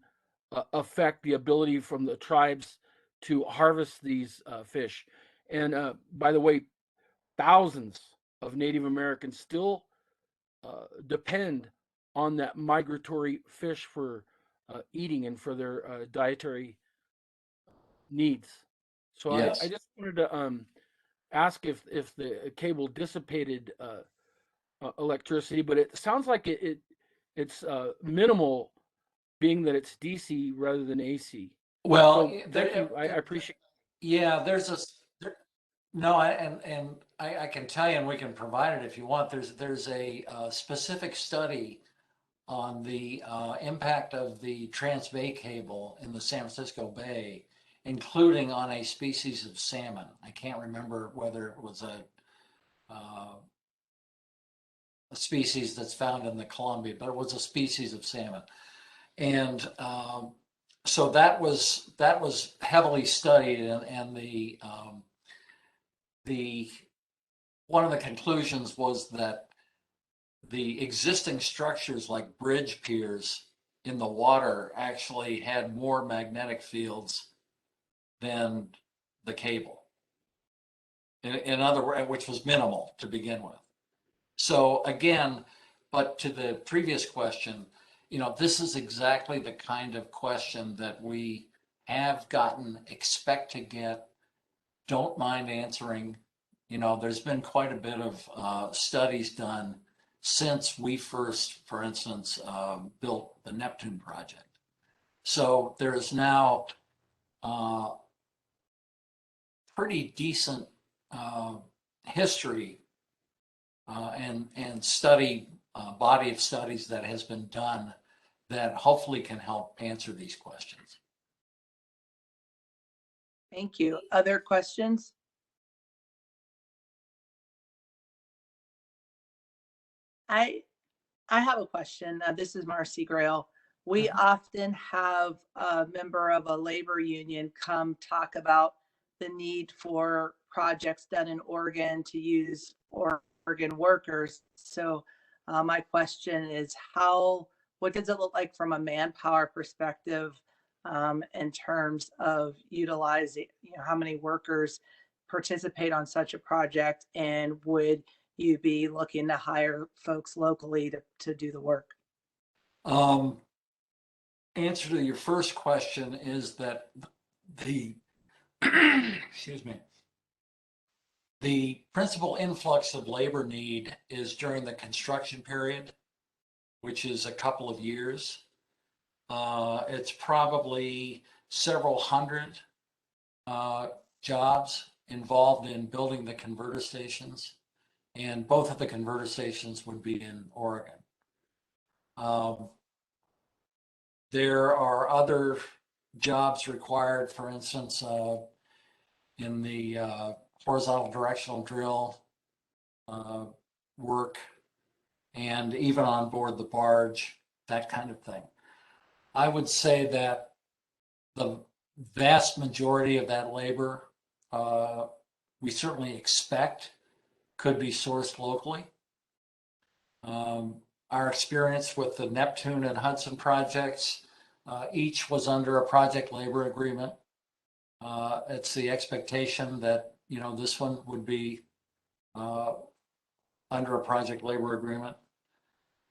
affect the ability from the tribes to harvest these fish. And by the way, thousands of Native Americans still depend on that migratory fish for eating and for their dietary needs. So Yes. I just wanted to ask if the cable dissipated electricity, but it sounds like it's minimal, being that it's DC rather than AC. Well, so thank you. I appreciate. Yeah, no, I can tell you, and we can provide it if you want. There's a specific study on the impact of the Transbay cable in the San Francisco Bay, including on a species of salmon. I can't remember whether it was a species that's found in the Columbia, but it was a species of salmon. And so that was heavily studied, and the one of the conclusions was that the existing structures like bridge piers in the water actually had more magnetic fields than the cable. In other words, which was minimal to begin with. So again, but to the previous question, you know, this is exactly the kind of question that we have gotten, expect to get, don't mind answering. You know, there's been quite a bit of studies done since we first, for instance, built the Neptune project. So there's now pretty decent history and study body of studies that has been done that hopefully can help answer these questions. Thank you. Other questions? I have a question. This is Marcy Grail. We often have a member of a labor union come talk about the need for projects done in Oregon to use Oregon workers. So my question is what does it look like from a manpower perspective in terms of utilizing, how many workers participate on such a project, and would you be looking to hire folks locally to do the work? Answer to your first question is that the excuse me, the principal influx of labor need is during the construction period, which is a couple of years. It's probably several hundred jobs involved in building the converter stations, and both of the converter stations would be in Oregon. There are other jobs required, for instance, in the horizontal directional drill work, and even on board the barge, that kind of thing. I would say that the vast majority of that labor, we certainly expect could be sourced locally. Our experience with the Neptune and Hudson projects, each was under a project labor agreement. It's the expectation that, this one would be under a project labor agreement.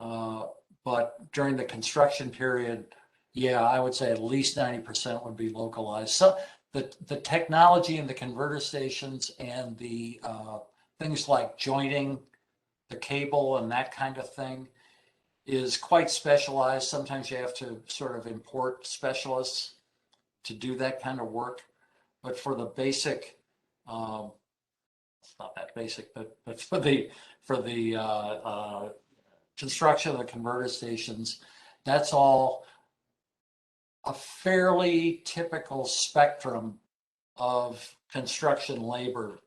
But during the construction period, yeah, I would say at least 90% would be localized. So the technology in the converter stations and the things like jointing the cable and that kind of thing is quite specialized. Sometimes you have to sort of import specialists to do that kind of work. But for the basic, it's not that basic, but for the construction of the converter stations, that's all a fairly typical spectrum of construction labor.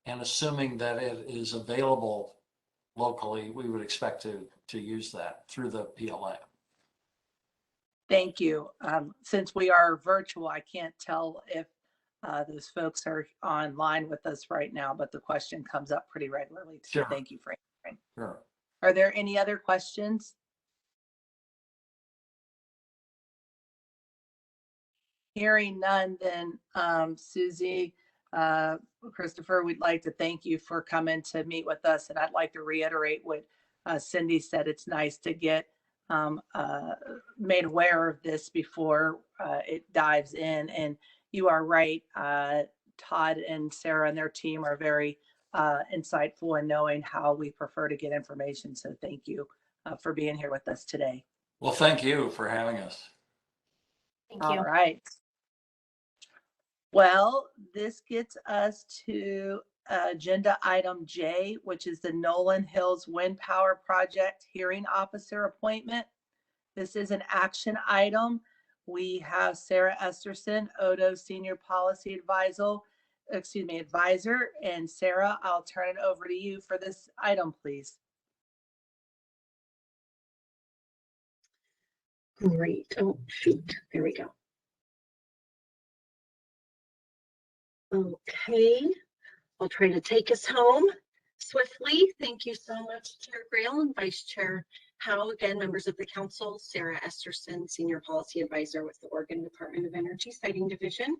And assuming that it is available locally, we would expect to use that through the PLA. Thank you. Since we are virtual, I can't tell if those folks are online with us right now, but the question comes up pretty regularly. So Sure. Thank you for answering. Sure. Are there any other questions? Hearing none, then Susie, Christopher, we'd like to thank you for coming to meet with us. And I'd like to reiterate what Cindy said. It's nice to get made aware of this before it dives in. And you are right. Todd and Sarah and their team are very insightful in knowing how we prefer to get information. So thank you for being here with us today. Well, thank you for having us. Thank you. All right. Well, this gets us to agenda item J, which is the Nolan Hills Wind Power Project Hearing Officer appointment. This is an action item. We have Sarah Esterson, Odo Senior Policy Advisor. And Sarah, I'll turn it over to you for this item, please. Great. Oh, shoot. There we go. Okay. I'll try to take us home swiftly. Thank you so much, Chair Grail and Vice Chair Howe. Again, members of the council, Sarah Esterson, Senior Policy Advisor with the Oregon Department of Energy Siting Division.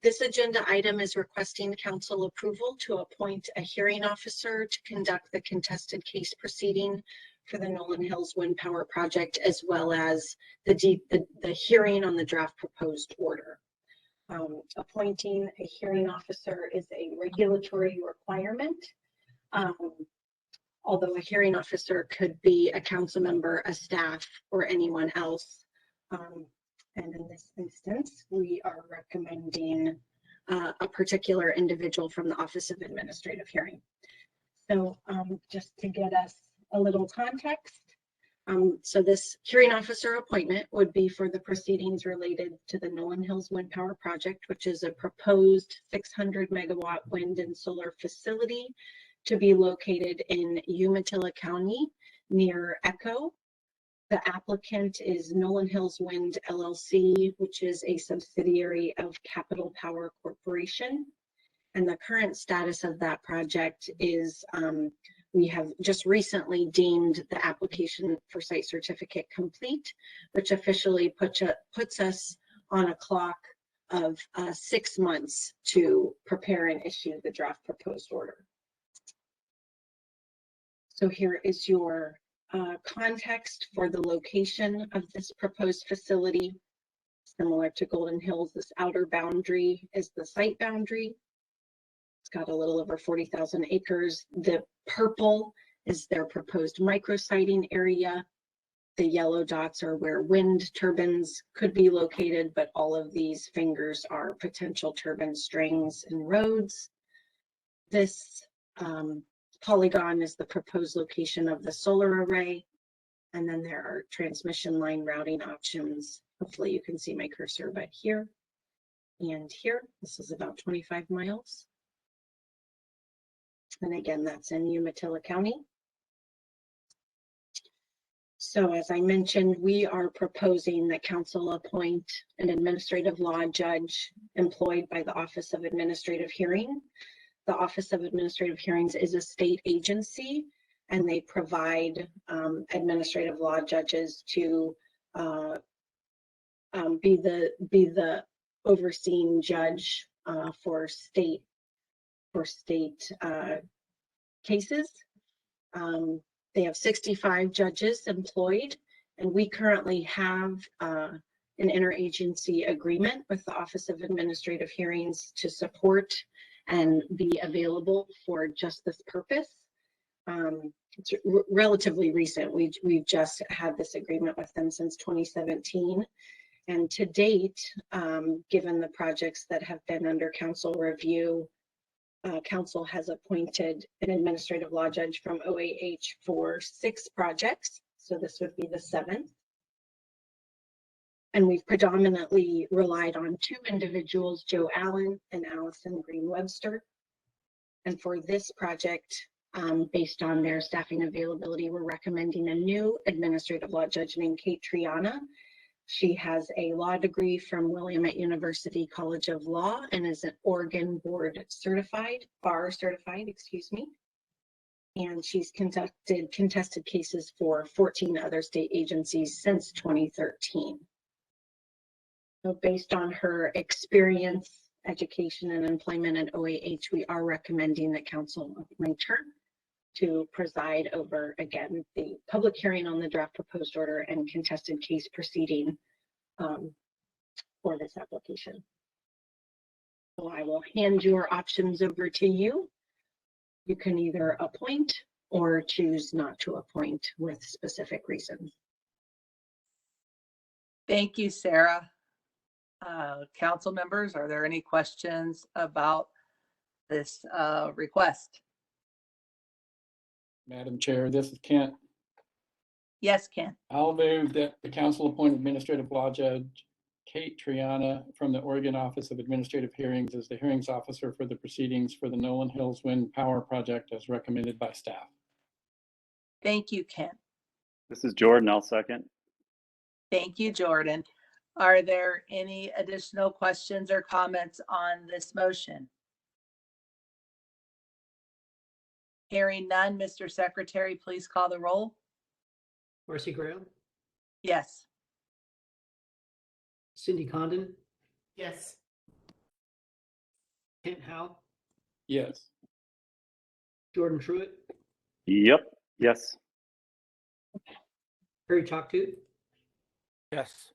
This agenda item is requesting council approval to appoint a hearing officer to conduct the contested case proceeding for the Nolan Hills Wind Power Project, as well as the hearing on the draft proposed order. Appointing a hearing officer is a regulatory requirement. Although a hearing officer could be a council member, a staff, or anyone else. And in this instance, we are recommending a particular individual from the Office of Administrative Hearing. So just to get us a little context, So this hearing officer appointment would be for the proceedings related to the Nolan Hills Wind Power Project, which is a proposed 600 megawatt wind and solar facility to be located in Umatilla County near Echo. The applicant is Nolan Hills Wind LLC, which is a subsidiary of Capital Power Corporation. And the current status of that project is we have just recently deemed the application for site certificate complete, which officially puts us on a clock of 6 months to prepare and issue the draft proposed order. So here is your context for the location of this proposed facility. Similar to Golden Hills, this outer boundary is the site boundary. It's got a little over 40,000 acres. The purple is their proposed micrositing area. The yellow dots are where wind turbines could be located, but all of these fingers are potential turbine strings and roads. This polygon is the proposed location of the solar array. And then there are transmission line routing options. Hopefully you can see my cursor, but here and here, this is about 25 miles. And again, that's in Umatilla County. So as I mentioned, we are proposing that council appoint an administrative law judge employed by the Office of Administrative Hearing. The Office of Administrative Hearings is a state agency, and they provide administrative law judges to be the overseeing judge for state cases. They have 65 judges employed, and we currently have an interagency agreement with the Office of Administrative Hearings to support and be available for just this purpose. It's relatively recent. We've just had this agreement with them since 2017. And to date, given the projects that have been under council review, council has appointed an administrative law judge from OAH for 6 projects. So this would be the 7th. And we've predominantly relied on 2 individuals, Joe Allen and Allison Green Webster. And for this project, based on their staffing availability, we're recommending a new administrative law judge named Kate Triana. She has a law degree from Willamette University College of Law and is an Oregon board certified, bar certified, excuse me. And she's conducted contested cases for 14 other state agencies since 2013. So based on her experience, education, and employment at OAH, we are recommending that council appoint her to preside over, again, the public hearing on the draft proposed order and contested case proceeding for this application. So I will hand your options over to you. You can either appoint or choose not to appoint with specific reasons. Thank you, Sarah. Council members, are there any questions about this request? Madam Chair, this is Kent. Yes, Ken. I'll move that the council appoint administrative law judge Kate Triana from the Oregon Office of Administrative Hearings as the hearings officer for the proceedings for the Nolan Hills Wind Power Project as recommended by staff. Thank you, Ken. This is Jordan. I'll second. Thank you, Jordan. Are there any additional questions or comments on this motion? Hearing none, Mr. Secretary, please call the roll. Marcy Graham, Yes. Cindy Condon, Yes. Kent Howe, Yes. Jordan Truitt, Yep. Yes. Harry Chalktooth, Yes.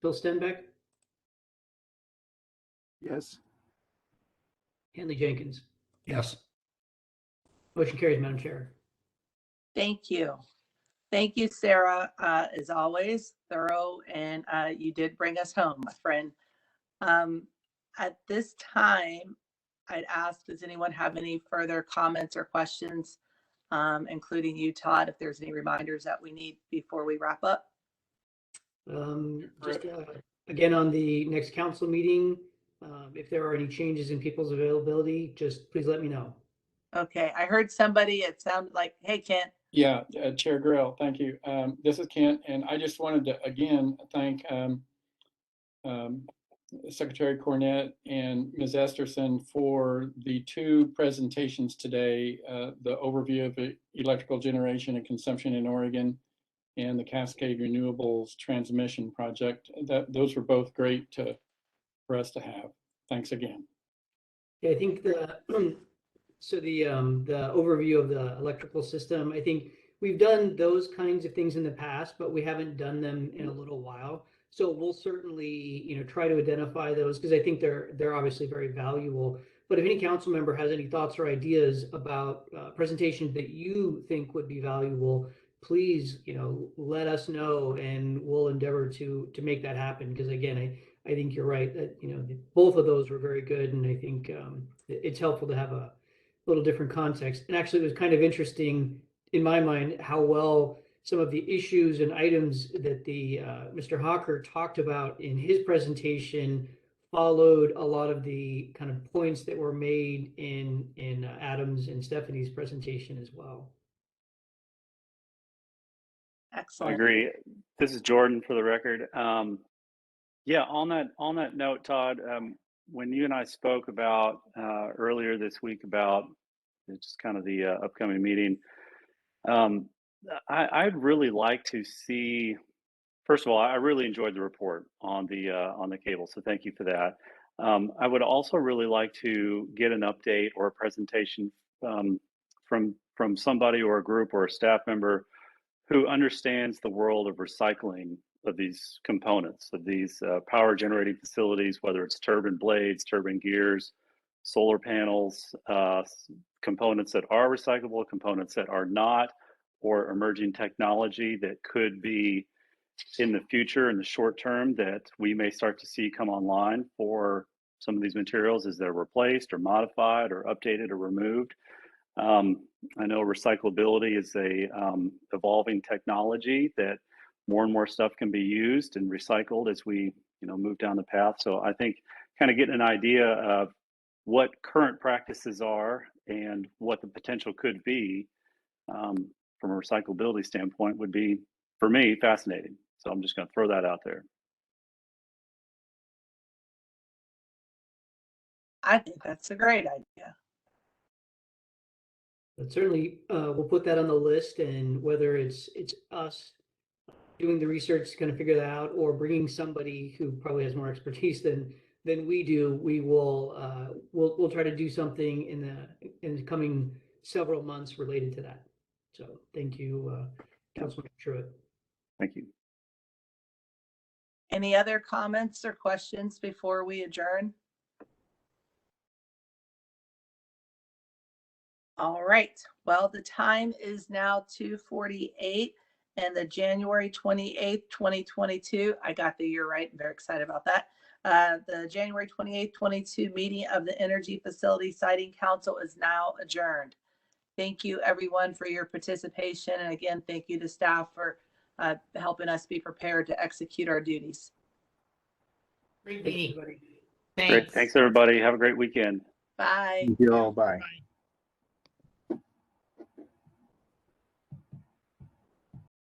Bill Stenbeck, Yes. Hanley Jenkins. Yes. Motion carries, Madam Chair. Thank you. Thank you, Sarah, as always, thorough, and you did bring us home, my friend. At this time, I'd ask, does anyone have any further comments or questions including you, Todd, if there's any reminders that we need before we wrap up. Just again, on the next council meeting, if there are any changes in people's availability, just please let me know. Okay, I heard somebody, it sounded like, hey, Kent. Yeah, Chair Grill, thank you. This is Kent, and I just wanted to again thank Secretary Cornett and Ms. Esterson for the two presentations today, the overview of electrical generation and consumption in Oregon and the Cascade Renewables Transmission Project. Those were both great for us to have. Thanks again. Yeah, I think so the overview of the electrical system, I think we've done those kinds of things in the past, but we haven't done them in a little while. So we'll certainly, try to identify those because I think they're obviously very valuable. But if any council member has any thoughts or ideas about presentations that you think would be valuable, please, let us know, and we'll endeavor to make that happen. Because again, I think you're right that both of those were very good, and I think it's helpful to have a little different context. And actually, it was kind of interesting in my mind how well some of the issues and items that the Mr. Hawker talked about in his presentation followed a lot of the kind of points that were made in Adam's and Stephanie's presentation as well. Excellent. I agree. This is Jordan for the record. Yeah, on that note, Todd, when you and I spoke about earlier this week about just kind of the upcoming meeting, I'd really like to see. First of all, I really enjoyed the report on the cable, so thank you for that. I would also really like to get an update or a presentation from somebody or a group or a staff member who understands the world of recycling of these components, of these power generating facilities, whether it's turbine blades, turbine gears, solar panels, components that are recyclable, components that are not, or emerging technology that could be in the future, in the short term, that we may start to see come online for some of these materials as they're replaced or modified or updated or removed. I know recyclability is a evolving technology that more and more stuff can be used and recycled as we move down the path. So I think kind of getting an idea of what current practices are and what the potential could be from a recyclability standpoint would be, for me, fascinating. So I'm just going to throw that out there. I think that's a great idea. But certainly, we'll put that on the list, and whether it's us doing the research to kind of figure that out, or bringing somebody who probably has more expertise than we do, we will we'll try to do something in the coming several months related to that. So thank you, Councilman Truitt. Thank you. Any other comments or questions before we adjourn? All right, well, the time is now 2:48 and the January 28th, 2022, I got the year right, I'm very excited about that. The January 28th, 2022 meeting of the Energy Facility Siting Council is now adjourned. Thank you everyone for your participation. And again, thank you to staff for helping us be prepared to execute our duties. Great meeting. Great. Thanks everybody. Have a great weekend. Bye. Thank you all. Bye.